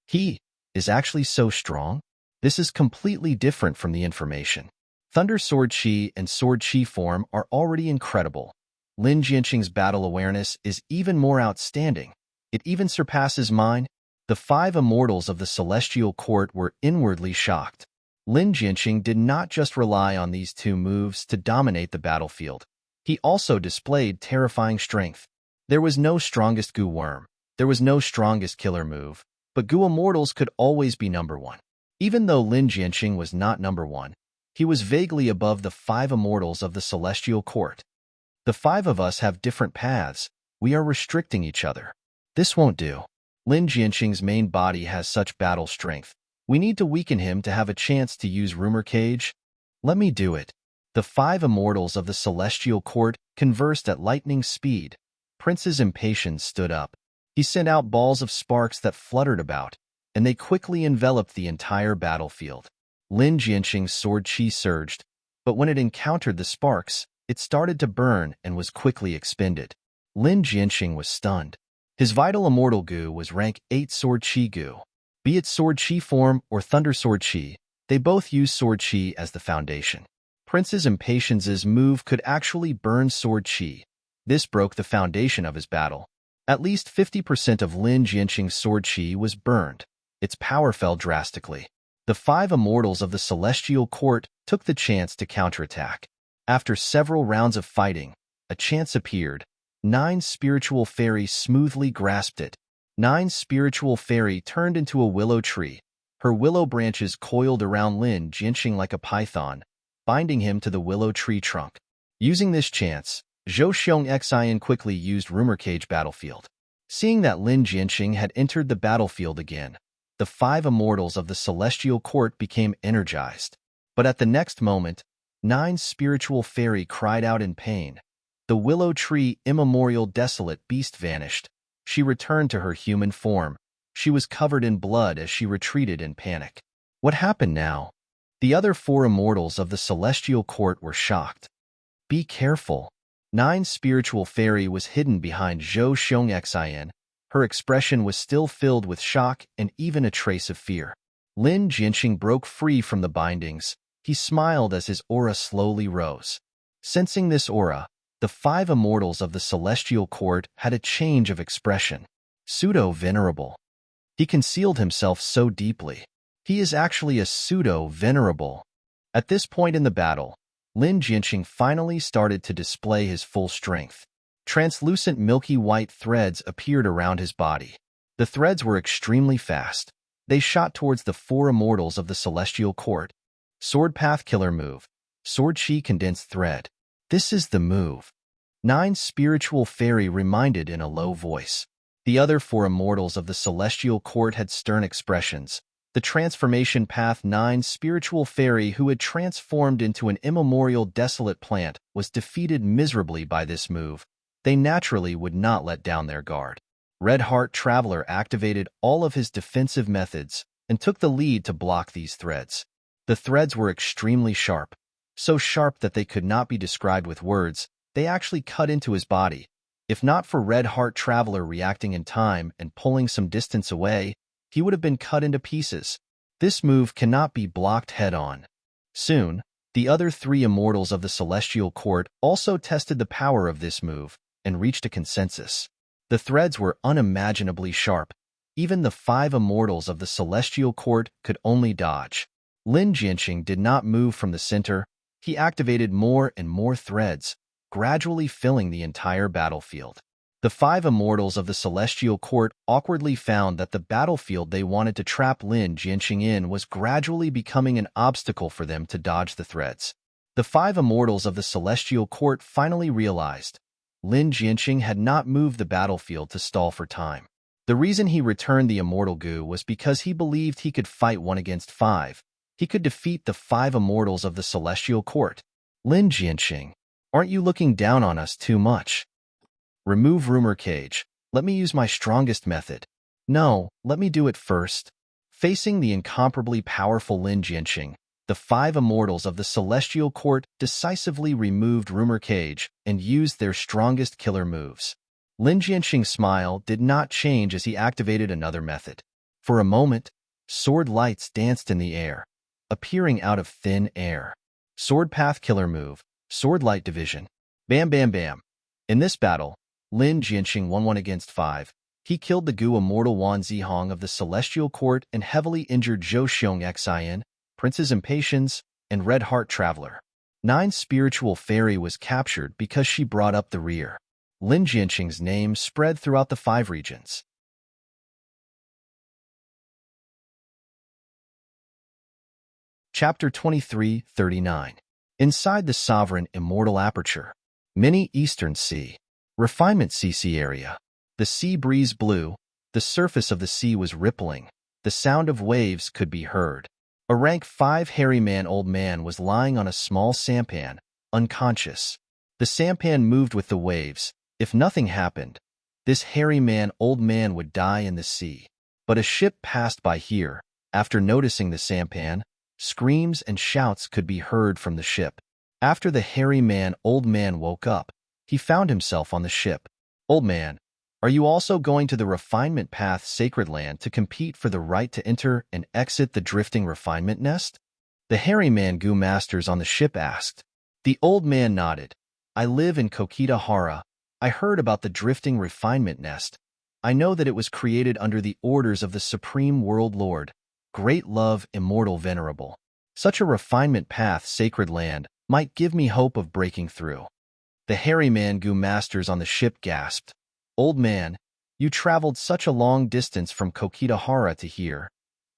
He is actually so strong? This is completely different from the information. Thunder Sword Chi and Sword Chi form are already incredible. Lin Jianqing's battle awareness is even more outstanding. It even surpasses mine. The 5 immortals of the Celestial Court were inwardly shocked. Lin Jianqing did not just rely on these 2 moves to dominate the battlefield. He also displayed terrifying strength. There was no strongest Goo Worm. There was no strongest killer move. But Goo Immortals could always be number 1. Even though Lin Jianqing was not number 1, he was vaguely above the 5 immortals of the Celestial Court. The 5 of us have different paths. We are restricting each other. This won't do. Lin Jianqing's main body has such battle strength. We need to weaken him to have a chance to use Rumor Cage. Let me do it. The 5 immortals of the Celestial Court conversed at lightning speed. Prince's impatience stood up. He sent out balls of sparks that fluttered about, and they quickly enveloped the entire battlefield. Lin Jianqing's sword chi surged, but when it encountered the sparks, it started to burn and was quickly expended. Lin Jianqing was stunned. His vital immortal Goo was rank 8 Sword Chi Goo. Be it Sword Chi form or Thunder Sword Chi, they both use Sword Chi as the foundation. Prince's impatience's move could actually burn Sword Chi. This broke the foundation of his battle. At least 50% of Lin Jianqing's Sword Chi was burned. Its power fell drastically. The 5 immortals of the Celestial Court took the chance to counterattack. After several rounds of fighting, a chance appeared. 9 spiritual fairy smoothly grasped it. 9 spiritual fairy turned into a willow tree. Her willow branches coiled around Lin Jianqing like a python, binding him to the willow tree trunk. Using this chance, Zhou Xiong Xin quickly used Rumor Cage Battlefield. Seeing that Lin Jianqing had entered the battlefield again, the 5 immortals of the celestial court became energized. But at the next moment, 9 spiritual fairy cried out in pain. The willow tree immemorial desolate beast vanished. She returned to her human form. She was covered in blood as she retreated in panic. What happened now? The other 4 immortals of the celestial court were shocked. Be careful. 9 spiritual fairy was hidden behind Zhou Xiongxian. Her expression was still filled with shock and even a trace of fear. Lin Jianqing broke free from the bindings. He smiled as his aura slowly rose. Sensing this aura, the 5 immortals of the celestial court had a change of expression. Pseudo-venerable. He concealed himself so deeply. He is actually a pseudo-venerable. At this point in the battle, Lin Jianqing finally started to display his full strength. Translucent milky white threads appeared around his body. The threads were extremely fast. They shot towards the 4 immortals of the celestial court. Sword path killer move. Sword chi condensed thread. This is the move. 9 spiritual fairy reminded in a low voice. The other 4 immortals of the celestial court had stern expressions. The transformation path 9 spiritual fairy who had transformed into an immemorial desolate plant was defeated miserably by this move. They naturally would not let down their guard. Red Heart Traveler activated all of his defensive methods and took the lead to block these threads. The threads were extremely sharp, so sharp that they could not be described with words. They actually cut into his body. If not for Red Heart Traveler reacting in time and pulling some distance away, he would have been cut into pieces. This move cannot be blocked head-on. Soon, the other 3 immortals of the celestial court also tested the power of this move and reached a consensus. The threads were unimaginably sharp. Even the 5 immortals of the celestial court could only dodge. Lin Jianqing did not move from the center. He activated more and more threads, gradually filling the entire battlefield. The 5 immortals of the celestial court awkwardly found that the battlefield they wanted to trap Lin Jianqing in was gradually becoming an obstacle for them to dodge the threads. The 5 immortals of the celestial court finally realized Lin Jianqing had not moved the battlefield to stall for time. The reason he returned the immortal goo was because he believed he could fight 1 against 5. He could defeat the 5 immortals of the celestial court. Lin Jianqing, aren't you looking down on us too much? Remove rumor cage. Let me use my strongest method. No, let me do it first. Facing the incomparably powerful Lin Jianqing, the 5 immortals of the celestial court decisively removed rumor cage and used their strongest killer moves. Lin Jianqing's smile did not change as he activated another method. For a moment, sword lights danced in the air, appearing out of thin air. Sword path killer move, sword light division. Bam bam bam. In this battle, Lin Jianqing won 1 against 5. He killed the Gu immortal Wan Zihong of the celestial court and heavily injured Zhou Xiongxian, Prince's Impatience, and Red Heart Traveler. 9 spiritual fairy was captured because she brought up the rear. Lin Jianqing's name spread throughout the 5 regions. Chapter 23:39. Inside the Sovereign Immortal Aperture. Mini Eastern Sea. Refinement CC area. The sea breeze blew. The surface of the sea was rippling. The sound of waves could be heard. A rank 5 hairy man old man was lying on a small sampan, unconscious. The sampan moved with the waves. If nothing happened, this hairy man old man would die in the sea. But a ship passed by here. After noticing the sampan, screams and shouts could be heard from the ship. After the hairy man old man woke up, he found himself on the ship. Old man, are you also going to the refinement path sacred land to compete for the right to enter and exit the drifting refinement nest? The hairy man Gu Masters on the ship asked. The old man nodded. I live in Kokitahara. I heard about the drifting refinement nest. I know that it was created under the orders of the Supreme World Lord, Great Love Immortal Venerable. Such a refinement path sacred land might give me hope of breaking through. The hairy man Gu Masters on the ship gasped. Old man, you traveled such a long distance from Kokitahara to here.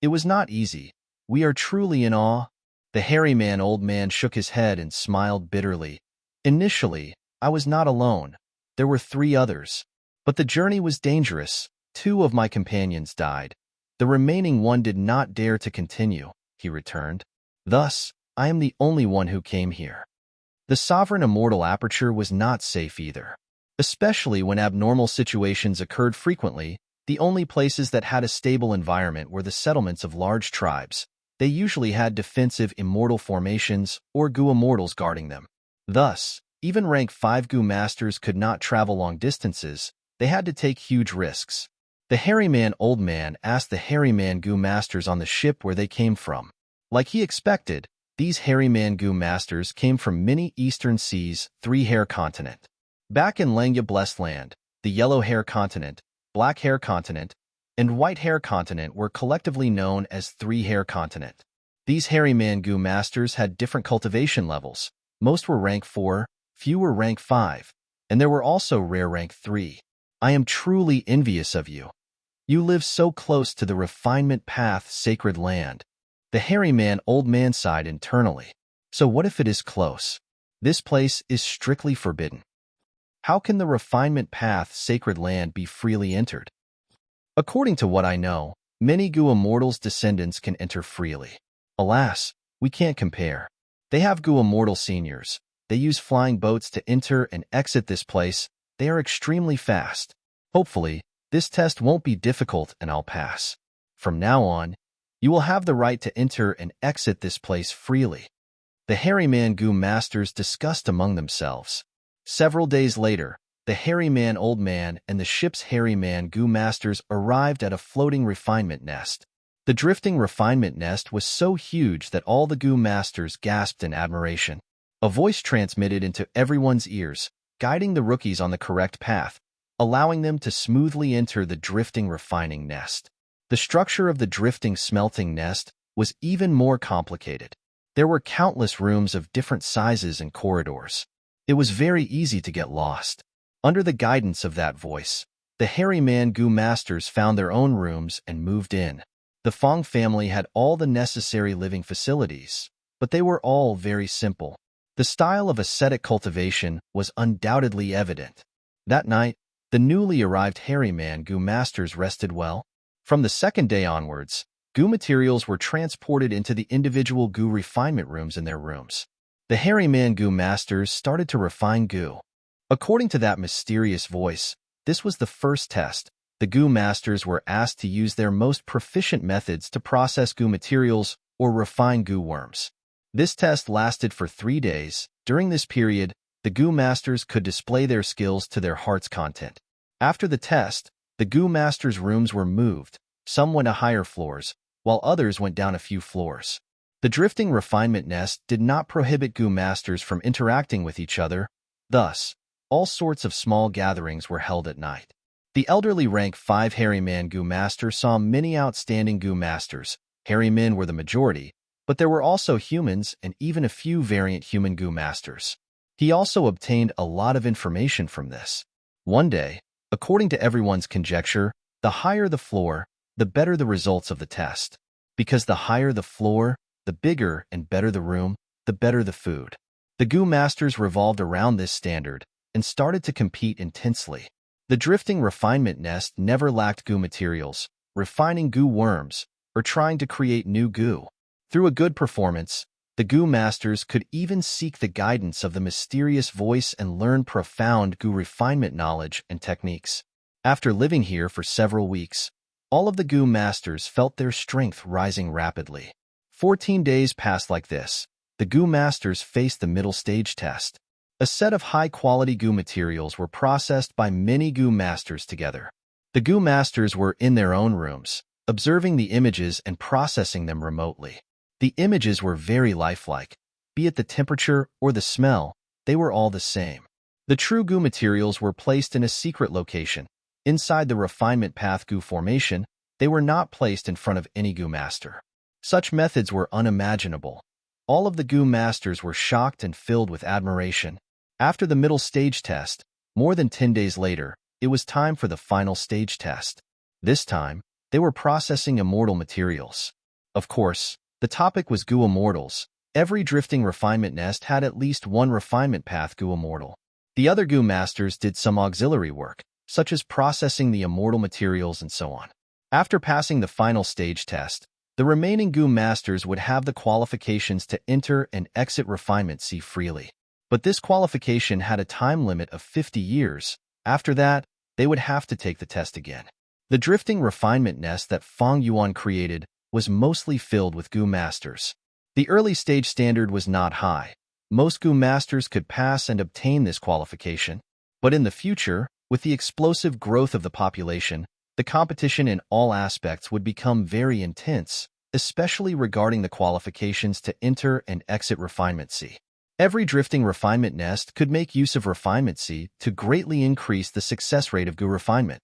It was not easy. We are truly in awe. The hairy man old man shook his head and smiled bitterly. Initially, I was not alone. There were 3 others. But the journey was dangerous. 2 of my companions died. The remaining one did not dare to continue, he returned. Thus, I am the only one who came here. The sovereign immortal aperture was not safe either. Especially when abnormal situations occurred frequently, the only places that had a stable environment were the settlements of large tribes. They usually had defensive immortal formations or Gu immortals guarding them. Thus, even rank 5 Gu masters could not travel long distances. They had to take huge risks. The hairy man old man asked the hairy man Gu masters on the ship where they came from. Like he expected, these hairy man Gu masters came from many eastern seas, 3-hair continent. Back in Langya Blessed Land, the yellow hair continent, black hair continent, and white hair continent were collectively known as 3-hair continent. These hairy man Gu masters had different cultivation levels. Most were rank 4, few were rank 5, and there were also rare rank 3. I am truly envious of you. You live so close to the refinement path sacred land. The hairy man old man sighed internally. So what if it is close? This place is strictly forbidden. How can the refinement path sacred land be freely entered? According to what I know, many Gu immortals' descendants can enter freely. Alas, we can't compare. They have Gu immortal seniors. They use flying boats to enter and exit this place. They are extremely fast. Hopefully, this test won't be difficult and I'll pass. From now on, you will have the right to enter and exit this place freely. The hairy man Gu masters discussed among themselves. Several days later, the hairy man old man and the ship's hairy man Gu masters arrived at a floating refinement nest. The drifting refinement nest was so huge that all the Gu masters gasped in admiration. A voice transmitted into everyone's ears, guiding the rookies on the correct path, allowing them to smoothly enter the drifting refining nest. The structure of the drifting smelting nest was even more complicated. There were countless rooms of different sizes and corridors. It was very easy to get lost. Under the guidance of that voice, the hairy man Gu masters found their own rooms and moved in. The Fong family had all the necessary living facilities, but they were all very simple. The style of ascetic cultivation was undoubtedly evident. That night, the newly arrived hairy man Gu masters rested well. From the second day onwards, Gu materials were transported into the individual Gu refinement rooms in their rooms. The hairy man Gu masters started to refine Gu. According to that mysterious voice, this was the first test. The Gu masters were asked to use their most proficient methods to process Gu materials or refine Gu worms. This test lasted for 3 days. During this period, the Gu masters could display their skills to their heart's content. After the test, the Gu masters' rooms were moved. Some went to higher floors, while others went down a few floors. The drifting refinement nest did not prohibit Gu masters from interacting with each other. Thus, all sorts of small gatherings were held at night. The elderly rank 5 hairy man Gu master saw many outstanding Gu masters. Hairy men were the majority, but there were also humans and even a few variant human Gu masters. He also obtained a lot of information from this. One day, according to everyone's conjecture, the higher the floor, the better the results of the test. Because the higher the floor, the bigger and better the room, the better the food. The Gu masters revolved around this standard and started to compete intensely. The drifting refinement nest never lacked Gu materials, refining Gu worms, or trying to create new Gu. Through a good performance, the Gu masters could even seek the guidance of the mysterious voice and learn profound Gu refinement knowledge and techniques. After living here for several weeks, all of the Gu masters felt their strength rising rapidly. 14 days passed like this. The Gu masters faced the middle stage test. A set of high-quality Gu materials were processed by many Gu masters together. The Gu masters were in their own rooms, observing the images and processing them remotely. The images were very lifelike. Be it the temperature or the smell, they were all the same. The true Gu materials were placed in a secret location. Inside the refinement path Gu formation, they were not placed in front of any Gu master. Such methods were unimaginable. All of the Gu masters were shocked and filled with admiration. After the middle stage test, more than 10 days later, it was time for the final stage test. This time, they were processing immortal materials. Of course, the topic was Gu immortals. Every drifting refinement nest had at least one refinement path Gu immortal. The other Gu masters did some auxiliary work. such as processing the immortal materials and so on. After passing the final stage test, the remaining goo masters would have the qualifications to enter and exit Refinement C freely. But this qualification had a time limit of 50 years. After that, they would have to take the test again. The drifting refinement nest that Feng Yuan created was mostly filled with goo masters. The early stage standard was not high. Most goo masters could pass and obtain this qualification. But in the future, with the explosive growth of the population, the competition in all aspects would become very intense, especially regarding the qualifications to enter and exit Refinement C. Every drifting refinement nest could make use of Refinement C to greatly increase the success rate of goo refinement.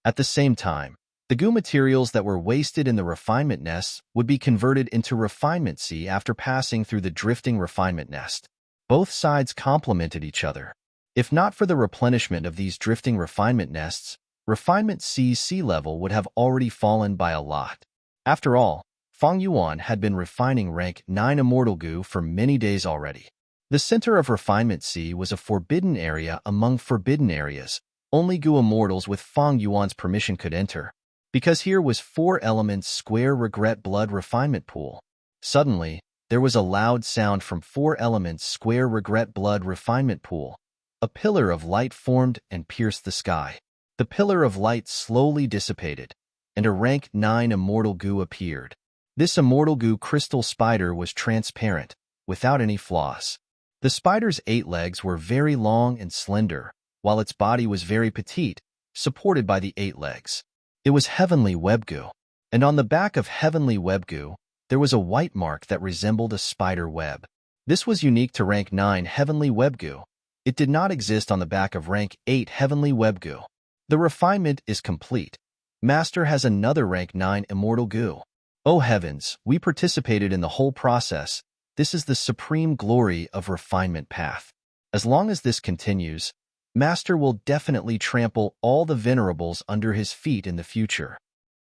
At the same time, the goo materials that were wasted in the refinement nests would be converted into Refinement C after passing through the drifting refinement nest. Both sides complemented each other. If not for the replenishment of these drifting refinement nests, Refinement C's sea level would have already fallen by a lot. After all, Feng Yuan had been refining rank 9 immortal goo for many days already. The center of Refinement C was a forbidden area among forbidden areas. Only goo immortals with Feng Yuan's permission could enter, because here was 4 elements square regret blood refinement pool. Suddenly, there was a loud sound from 4 elements square regret blood refinement pool. A pillar of light formed and pierced the sky. The pillar of light slowly dissipated, and a rank 9 immortal goo appeared. This immortal goo crystal spider was transparent, without any flaws. The spider's 8 legs were very long and slender, while its body was very petite, supported by the 8 legs. It was heavenly web goo, and on the back of heavenly web goo, there was a white mark that resembled a spider web. This was unique to rank 9 heavenly web goo. It did not exist on the back of rank 8 heavenly web goo. The refinement is complete. Master has another rank 9 immortal goo. Oh heavens, we participated in the whole process. This is the supreme glory of refinement path. As long as this continues, Master will definitely trample all the venerables under his feet in the future.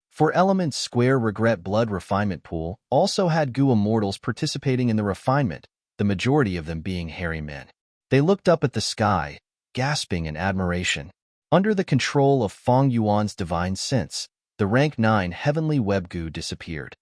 4 elements square regret blood refinement pool also had goo immortals participating in the refinement, the majority of them being hairy men. They looked up at the sky, gasping in admiration. Under the control of Feng Yuan's divine sense, the rank 9 heavenly web goo disappeared.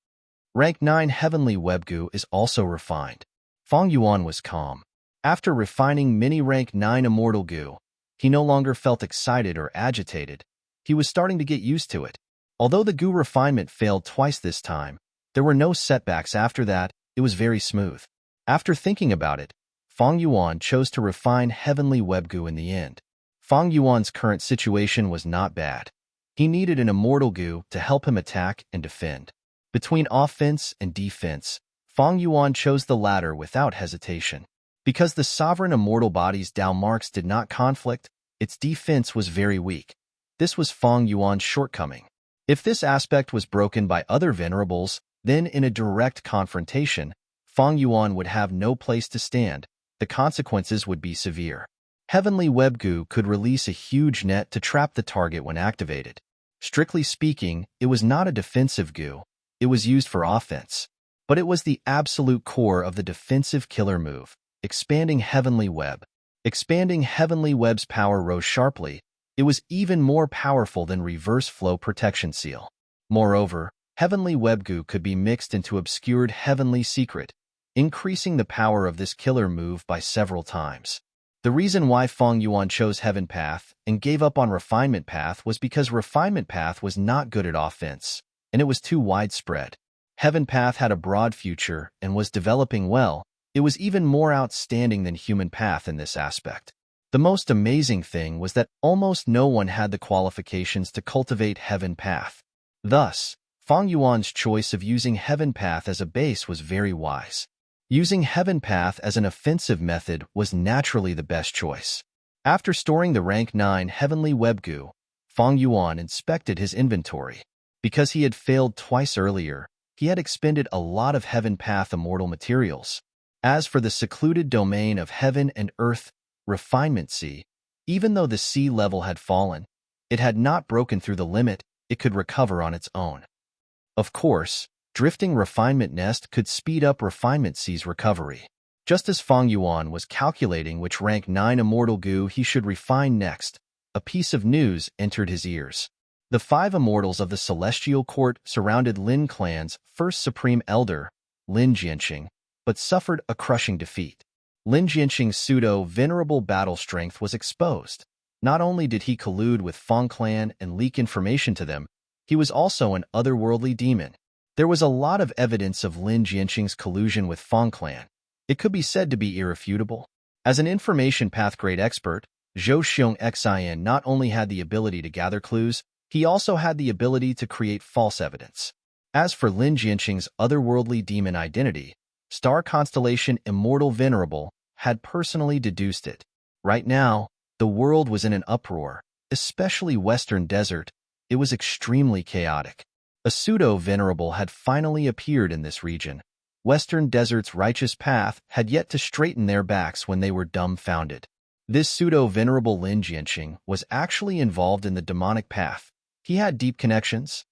Rank 9 heavenly web goo is also refined. Feng Yuan was calm. After refining many rank 9 immortal goo, he no longer felt excited or agitated. He was starting to get used to it. Although the goo refinement failed twice this time, there were no setbacks after that. It was very smooth. After thinking about it, Feng Yuan chose to refine heavenly web goo in the end. Feng Yuan's current situation was not bad. He needed an immortal goo to help him attack and defend. Between offense and defense, Feng Yuan chose the latter without hesitation. Because the sovereign immortal body's Dao marks did not conflict, its defense was very weak. This was Feng Yuan's shortcoming. If this aspect was broken by other venerables, then in a direct confrontation, Feng Yuan would have no place to stand. The consequences would be severe. Heavenly web goo could release a huge net to trap the target when activated. Strictly speaking, it was not a defensive goo. It was used for offense. But it was the absolute core of the defensive killer move, expanding heavenly web. Expanding heavenly web's power rose sharply. It was even more powerful than reverse flow protection seal. Moreover, heavenly web goo could be mixed into obscured heavenly secret, increasing the power of this killer move by several times. The reason why Feng Yuan chose Heaven Path and gave up on Refinement Path was because Refinement Path was not good at offense, and it was too widespread. Heaven Path had a broad future and was developing well. It was even more outstanding than Human Path in this aspect. The most amazing thing was that almost no one had the qualifications to cultivate Heaven Path. Thus, Feng Yuan's choice of using Heaven Path as a base was very wise. Using Heaven Path as an offensive method was naturally the best choice. After storing the rank 9 heavenly web goo, Feng Yuan inspected his inventory. Because he had failed twice earlier, he had expended a lot of Heaven Path immortal materials. As for the secluded domain of heaven and earth, Refinement C, even though the sea level had fallen, it had not broken through the limit. It could recover on its own. Of course, drifting refinement nest could speed up Refinement C's recovery. Just as Feng Yuan was calculating which rank 9 immortal goo he should refine next, a piece of news entered his ears. The 5 immortals of the Celestial Court surrounded Lin Clan's first Supreme Elder, Lin Jianqing, but suffered a crushing defeat. Lin Jianqing's pseudo-venerable battle strength was exposed. Not only did he collude with Fang Clan and leak information to them, he was also an otherworldly demon. There was a lot of evidence of Lin Jianqing's collusion with Fang Clan. It could be said to be irrefutable. As an information path-grade expert, Zhou Xiong Xin not only had the ability to gather clues, he also had the ability to create false evidence. As for Lin Jianqing's otherworldly demon identity, star constellation Immortal Venerable had personally deduced it. Right now, the world was in an uproar, especially Western Desert. It was extremely chaotic. A pseudo-venerable had finally appeared in this region. Western Desert's righteous path had yet to straighten their backs when they were dumbfounded. This pseudo-venerable Lin Jianqing was actually involved in the demonic path. He had deep connections.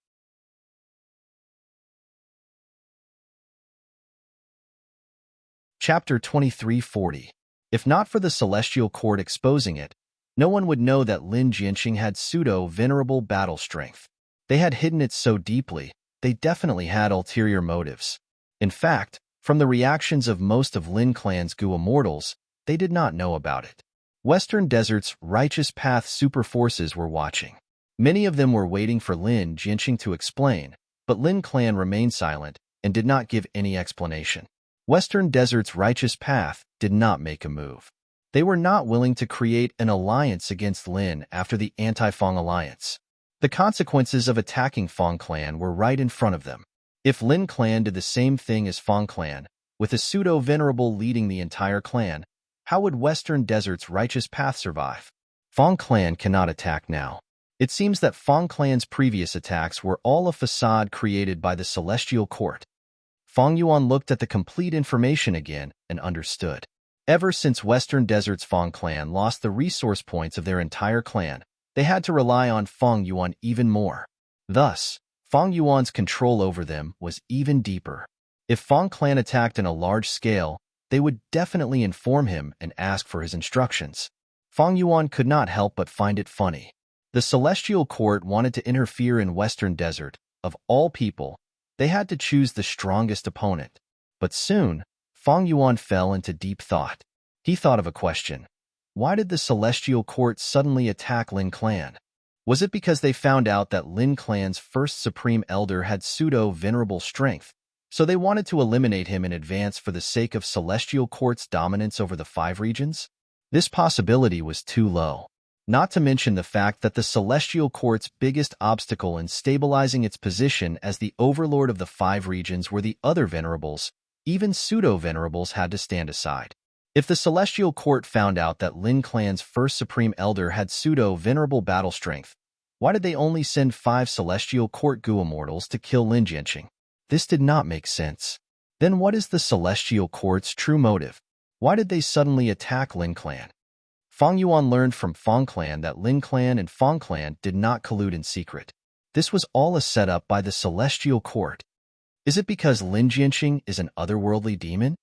Chapter 2340. If not for the Celestial Court exposing it, no one would know that Lin Jianqing had pseudo-venerable battle strength. They had hidden it so deeply, they definitely had ulterior motives. In fact, from the reactions of most of Lin Clan's Gu immortals, they did not know about it. Western Desert's righteous path super forces were watching. Many of them were waiting for Lin Jianqing to explain, but Lin Clan remained silent and did not give any explanation. Western Desert's righteous path did not make a move. They were not willing to create an alliance against Lin after the anti-Fang alliance. The consequences of attacking Fang Clan were right in front of them. If Lin Clan did the same thing as Fang Clan, with a pseudo-venerable leading the entire clan, how would Western Desert's righteous path survive? Fang Clan cannot attack now. It seems that Fang Clan's previous attacks were all a facade created by the Celestial Court. Fang Yuan looked at the complete information again and understood. Ever since Western Desert's Fang Clan lost the resource points of their entire clan, they had to rely on Fang Yuan even more. Thus, Fang Yuan's control over them was even deeper. If Fang Clan attacked on a large scale, they would definitely inform him and ask for his instructions. Fang Yuan could not help but find it funny. The Celestial Court wanted to interfere in Western Desert. Of all people, they had to choose the strongest opponent. But soon, Fang Yuan fell into deep thought. He thought of a question. Why did the Celestial Court suddenly attack Lin Clan? Was it because they found out that Lin Clan's first Supreme Elder had pseudo-venerable strength, so they wanted to eliminate him in advance for the sake of Celestial Court's dominance over the 5 regions? This possibility was too low. Not to mention the fact that the Celestial Court's biggest obstacle in stabilizing its position as the overlord of the 5 regions were the other venerables. Even pseudo-venerables had to stand aside. If the Celestial Court found out that Lin Clan's first Supreme Elder had pseudo-venerable battle strength, why did they only send 5 Celestial Court Gu immortals to kill Lin Jianqing? This did not make sense. Then what is the Celestial Court's true motive? Why did they suddenly attack Lin Clan? Fang Yuan learned from Fang Clan that Lin Clan and Fang Clan did not collude in secret. This was all a setup by the Celestial Court. Is it because Lin Jianqing is an otherworldly demon?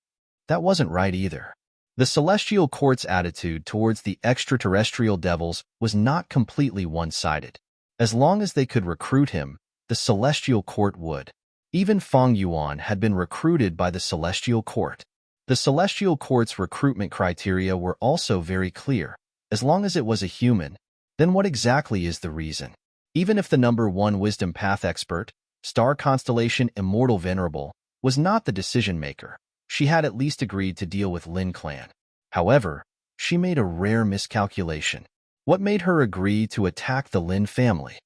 That wasn't right either. The Celestial Court's attitude towards the extraterrestrial devils was not completely one-sided. As long as they could recruit him, the Celestial Court would. Even Fang Yuan had been recruited by the Celestial Court. The Celestial Court's recruitment criteria were also very clear. As long as it was a human, then what exactly is the reason? Even if the number 1 wisdom path expert, star constellation Immortal Venerable, was not the decision-maker, she had at least agreed to deal with Lin Clan. However, she made a rare miscalculation. What made her agree to attack the Lin family?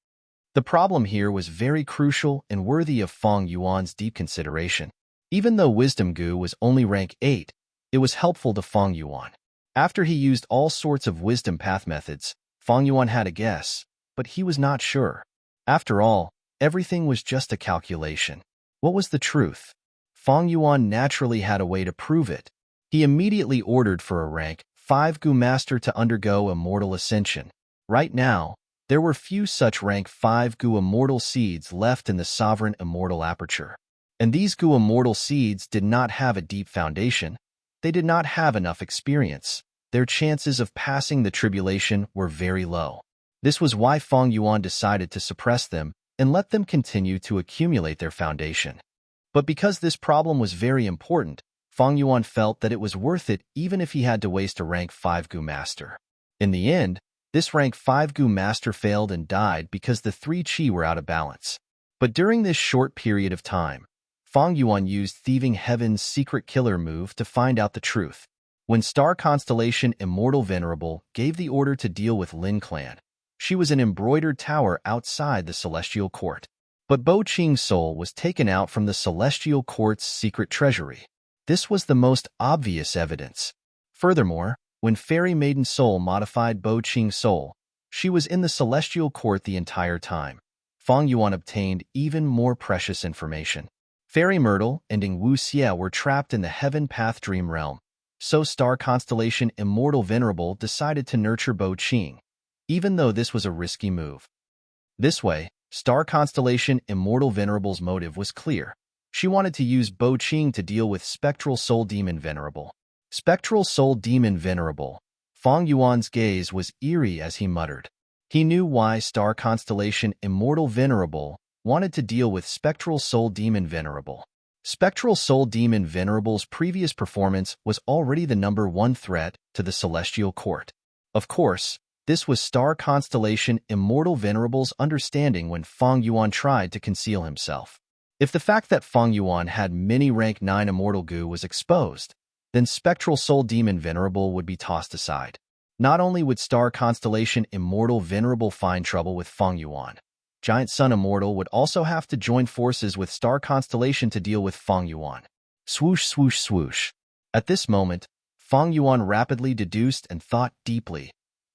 The problem here was very crucial and worthy of Fang Yuan's deep consideration. Even though Wisdom Gu was only rank 8, it was helpful to Fang Yuan. After he used all sorts of wisdom path methods, Fang Yuan had a guess, but he was not sure. After all, everything was just a calculation. What was the truth? Fang Yuan naturally had a way to prove it. He immediately ordered for a rank 5 Gu Master to undergo Immortal Ascension. Right now, there were few such rank 5 Gu Immortal seeds left in the Sovereign Immortal Aperture. And these Gu Immortal seeds did not have a deep foundation. They did not have enough experience. Their chances of passing the tribulation were very low. This was why Feng Yuan decided to suppress them and let them continue to accumulate their foundation. But because this problem was very important, Feng Yuan felt that it was worth it even if he had to waste a rank 5 Gu Master. In the end, this rank 5 Gu Master failed and died because the 3 Qi were out of balance. But during this short period of time, Feng Yuan used Thieving Heaven's secret killer move to find out the truth. When star constellation Immortal Venerable gave the order to deal with Lin clan, she was an embroidered tower outside the Celestial Court. But Bo Qing's soul was taken out from the Celestial Court's secret treasury. This was the most obvious evidence. Furthermore, when Fairy Maiden's soul modified Bo Qing's soul, she was in the Celestial Court the entire time. Feng Yuan obtained even more precious information. Fairy Myrtle and Wu Xie were trapped in the Heaven Path Dream Realm, so star constellation Immortal Venerable decided to nurture Bo Qing, even though this was a risky move. This way, star constellation Immortal Venerable's motive was clear. She wanted to use Bo Qing to deal with Spectral Soul Demon Venerable. Spectral Soul Demon Venerable. Feng Yuan's gaze was eerie as he muttered. He knew why star constellation Immortal Venerable wanted to deal with Spectral Soul Demon Venerable. Spectral Soul Demon Venerable's previous performance was already the #1 threat to the Celestial Court. Of course, this was star constellation Immortal Venerable's understanding when Feng Yuan tried to conceal himself. If the fact that Feng Yuan had many rank 9 Immortal Gu was exposed, then Spectral Soul Demon Venerable would be tossed aside. Not only would star constellation Immortal Venerable find trouble with Feng Yuan, Giant Sun Immortal would also have to join forces with star constellation to deal with Feng Yuan. Swoosh, swoosh, swoosh. At this moment, Feng Yuan rapidly deduced and thought deeply.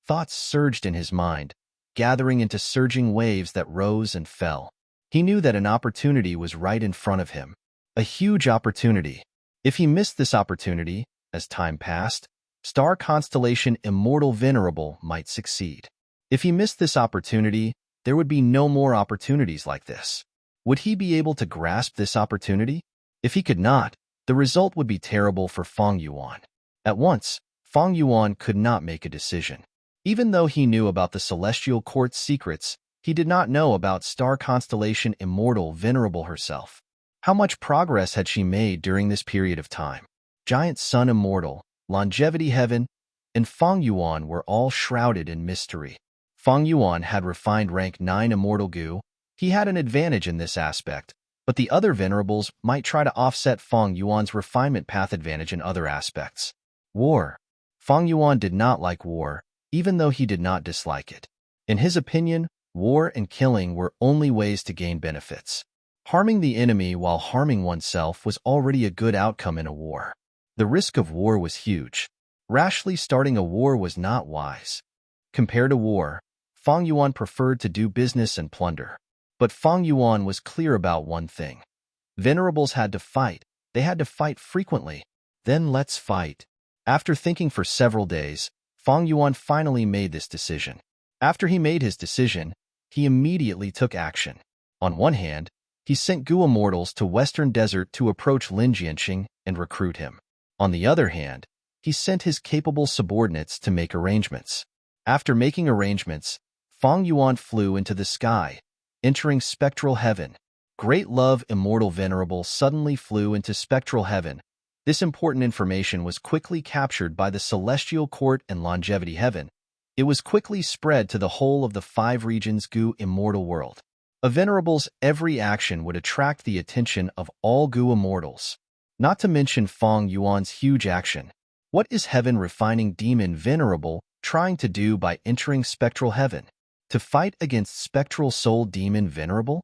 Thoughts surged in his mind, gathering into surging waves that rose and fell. He knew that an opportunity was right in front of him. A huge opportunity. If he missed this opportunity, as time passed, star constellation Immortal Venerable might succeed. If he missed this opportunity, there would be no more opportunities like this. Would he be able to grasp this opportunity? If he could not, the result would be terrible for Feng Yuan. At once, Feng Yuan could not make a decision. Even though he knew about the Celestial Court's secrets, he did not know about star constellation Immortal Venerable herself. How much progress had she made during this period of time? Giant Sun Immortal, Longevity Heaven, and Feng Yuan were all shrouded in mystery. Feng Yuan had refined rank 9 Immortal Gu. He had an advantage in this aspect, but the other Venerables might try to offset Feng Yuan's refinement path advantage in other aspects. War. Feng Yuan did not like war, even though he did not dislike it. In his opinion, war and killing were only ways to gain benefits. Harming the enemy while harming oneself was already a good outcome in a war. The risk of war was huge. Rashly starting a war was not wise. Compared to war, Feng Yuan preferred to do business and plunder. But Feng Yuan was clear about one thing. Venerables had to fight. They had to fight frequently. Then let's fight. After thinking for several days, Feng Yuan finally made this decision. After he made his decision, he immediately took action. On one hand, he sent Gu Immortals to Western Desert to approach Lin Jianqing and recruit him. On the other hand, he sent his capable subordinates to make arrangements. After making arrangements, Feng Yuan flew into the sky, entering Spectral Heaven. Great Love Immortal Venerable suddenly flew into Spectral Heaven. This important information was quickly captured by the Celestial Court and Longevity Heaven. It was quickly spread to the whole of the 5 regions Gu Immortal world. A Venerable's every action would attract the attention of all Gu Immortals. Not to mention Feng Yuan's huge action. What is Heaven Refining Demon Venerable trying to do by entering Spectral Heaven? To fight against Spectral Soul Demon Venerable?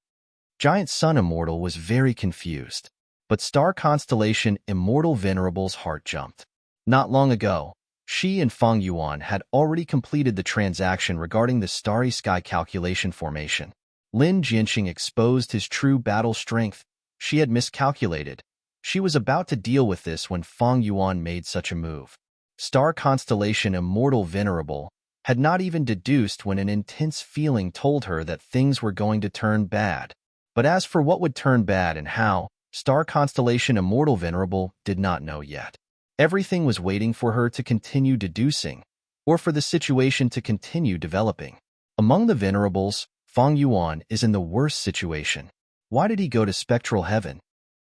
Giant Sun Immortal was very confused. But star constellation Immortal Venerable's heart jumped. Not long ago, she and Feng Yuan had already completed the transaction regarding the Starry Sky calculation formation. Lin Jianqing exposed his true battle strength. She had miscalculated. She was about to deal with this when Feng Yuan made such a move. Star constellation Immortal Venerable had not even deduced when an intense feeling told her that things were going to turn bad. But as for what would turn bad and how, star constellation Immortal Venerable did not know yet. Everything was waiting for her to continue deducing, or for the situation to continue developing. Among the Venerables, Feng Yuan is in the worst situation. Why did he go to spectral heaven?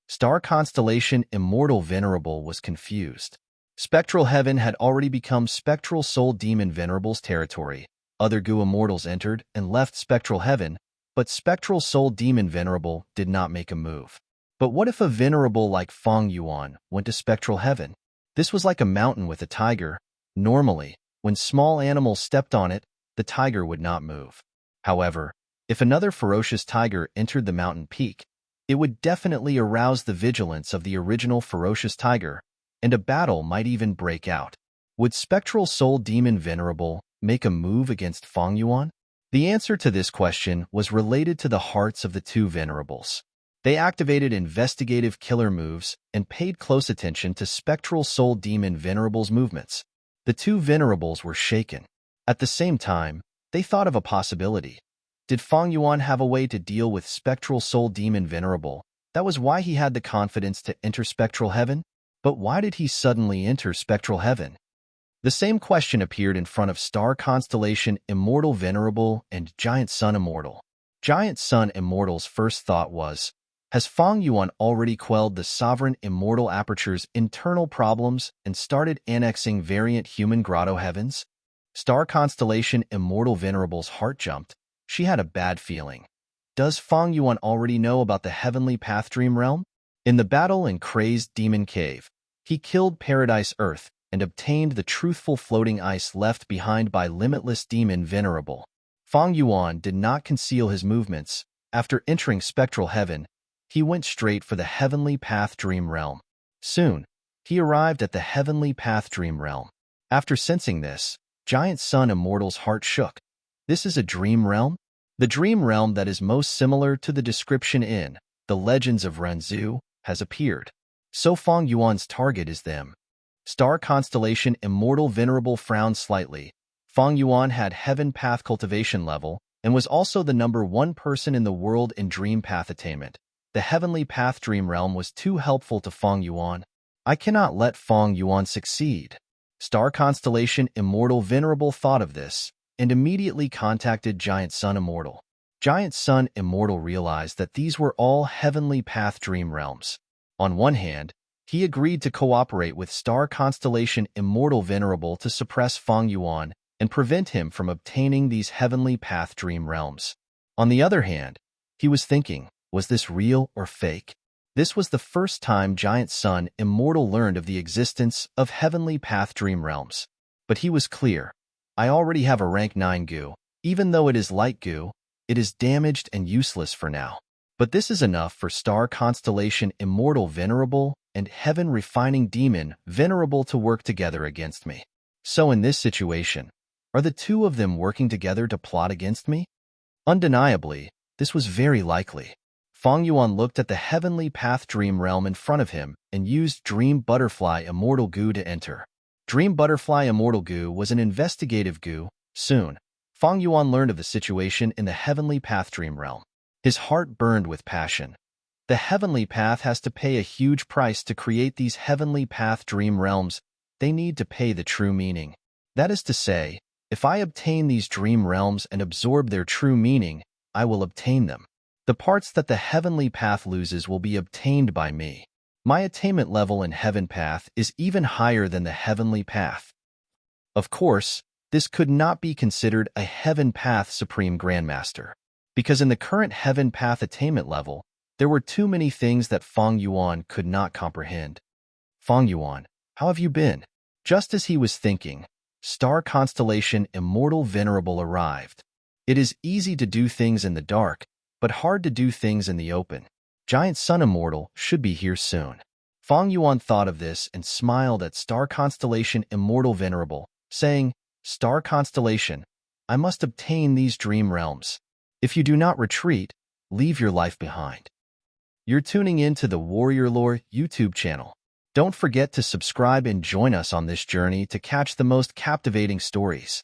Star constellation Immortal Venerable was confused. Spectral heaven had already become spectral soul demon Venerable's territory. Other Gu immortals entered and left spectral heaven, but spectral soul demon Venerable did not make a move. But what if a Venerable like Feng Yuan went to spectral heaven? This was like a mountain with a tiger. Normally, when small animals stepped on it, the tiger would not move. However, if another ferocious tiger entered the mountain peak, it would definitely arouse the vigilance of the original ferocious tiger, and a battle might even break out. Would spectral soul demon Venerable make a move against Feng Yuan? The answer to this question was related to the hearts of the two Venerables. They activated investigative killer moves and paid close attention to spectral soul demon Venerable's movements. The two Venerables were shaken. At the same time, they thought of a possibility. Did Feng Yuan have a way to deal with spectral soul demon Venerable? That was why he had the confidence to enter spectral heaven? But why did he suddenly enter spectral heaven? The same question appeared in front of star constellation Immortal Venerable and Giant Sun Immortal. Giant Sun Immortal's first thought was, has Feng Yuan already quelled the sovereign Immortal Aperture's internal problems and started annexing variant human grotto heavens? Star constellation Immortal Venerable's heart jumped. She had a bad feeling. Does Feng Yuan already know about the heavenly path dream realm? In the battle in Crazed Demon Cave, he killed Paradise Earth and obtained the truthful floating ice left behind by Limitless Demon Venerable. Feng Yuan did not conceal his movements. After entering spectral heaven, he went straight for the heavenly path dream realm. Soon, he arrived at the heavenly path dream realm. After sensing this, Giant Sun Immortal's heart shook. This is a dream realm? The dream realm that is most similar to the description in The Legends of Renzu has appeared. So Feng Yuan's target is them. Star constellation Immortal Venerable frowned slightly. Feng Yuan had heaven path cultivation level and was also the #1 person in the world in dream path attainment. The heavenly path dream realm was too helpful to Feng Yuan. I cannot let Feng Yuan succeed. Star constellation Immortal Venerable thought of this and immediately contacted Giant Sun Immortal. Giant Sun Immortal realized that these were all heavenly path dream realms. On one hand, he agreed to cooperate with Star Constellation Immortal Venerable to suppress Feng Yuan and prevent him from obtaining these heavenly path dream realms. On the other hand, he was thinking, was this real or fake? This was the first time Giant Sun Immortal learned of the existence of heavenly path dream realms. But he was clear. I already have a rank 9 Gu. Even though it is light Gu, it is damaged and useless for now. But this is enough for Star Constellation Immortal Venerable and Heaven Refining Demon Venerable to work together against me. So in this situation, are the two of them working together to plot against me? Undeniably, this was very likely. Feng Yuan looked at the heavenly path dream realm in front of him and used Dream Butterfly Immortal Gu to enter. Dream Butterfly Immortal Gu was an investigative Gu. Soon, Feng Yuan learned of the situation in the heavenly path dream realm. His heart burned with passion. The heavenly path has to pay a huge price to create these heavenly path dream realms. They need to pay the true meaning. That is to say, if I obtain these dream realms and absorb their true meaning, I will obtain them. The parts that the heavenly path loses will be obtained by me. My attainment level in heaven path is even higher than the heavenly path. Of course, this could not be considered a heaven path supreme grandmaster, because in the current heaven path attainment level, there were too many things that Feng Yuan could not comprehend. Feng Yuan, how have you been? Just as he was thinking, Star Constellation Immortal Venerable arrived. It is easy to do things in the dark, but hard to do things in the open. Giant Sun Immortal should be here soon. Feng Yuan thought of this and smiled at Star Constellation Immortal Venerable, saying, Star Constellation, I must obtain these dream realms. If you do not retreat, leave your life behind. You're tuning in to the Warrior Lore YouTube channel. Don't forget to subscribe and join us on this journey to catch the most captivating stories.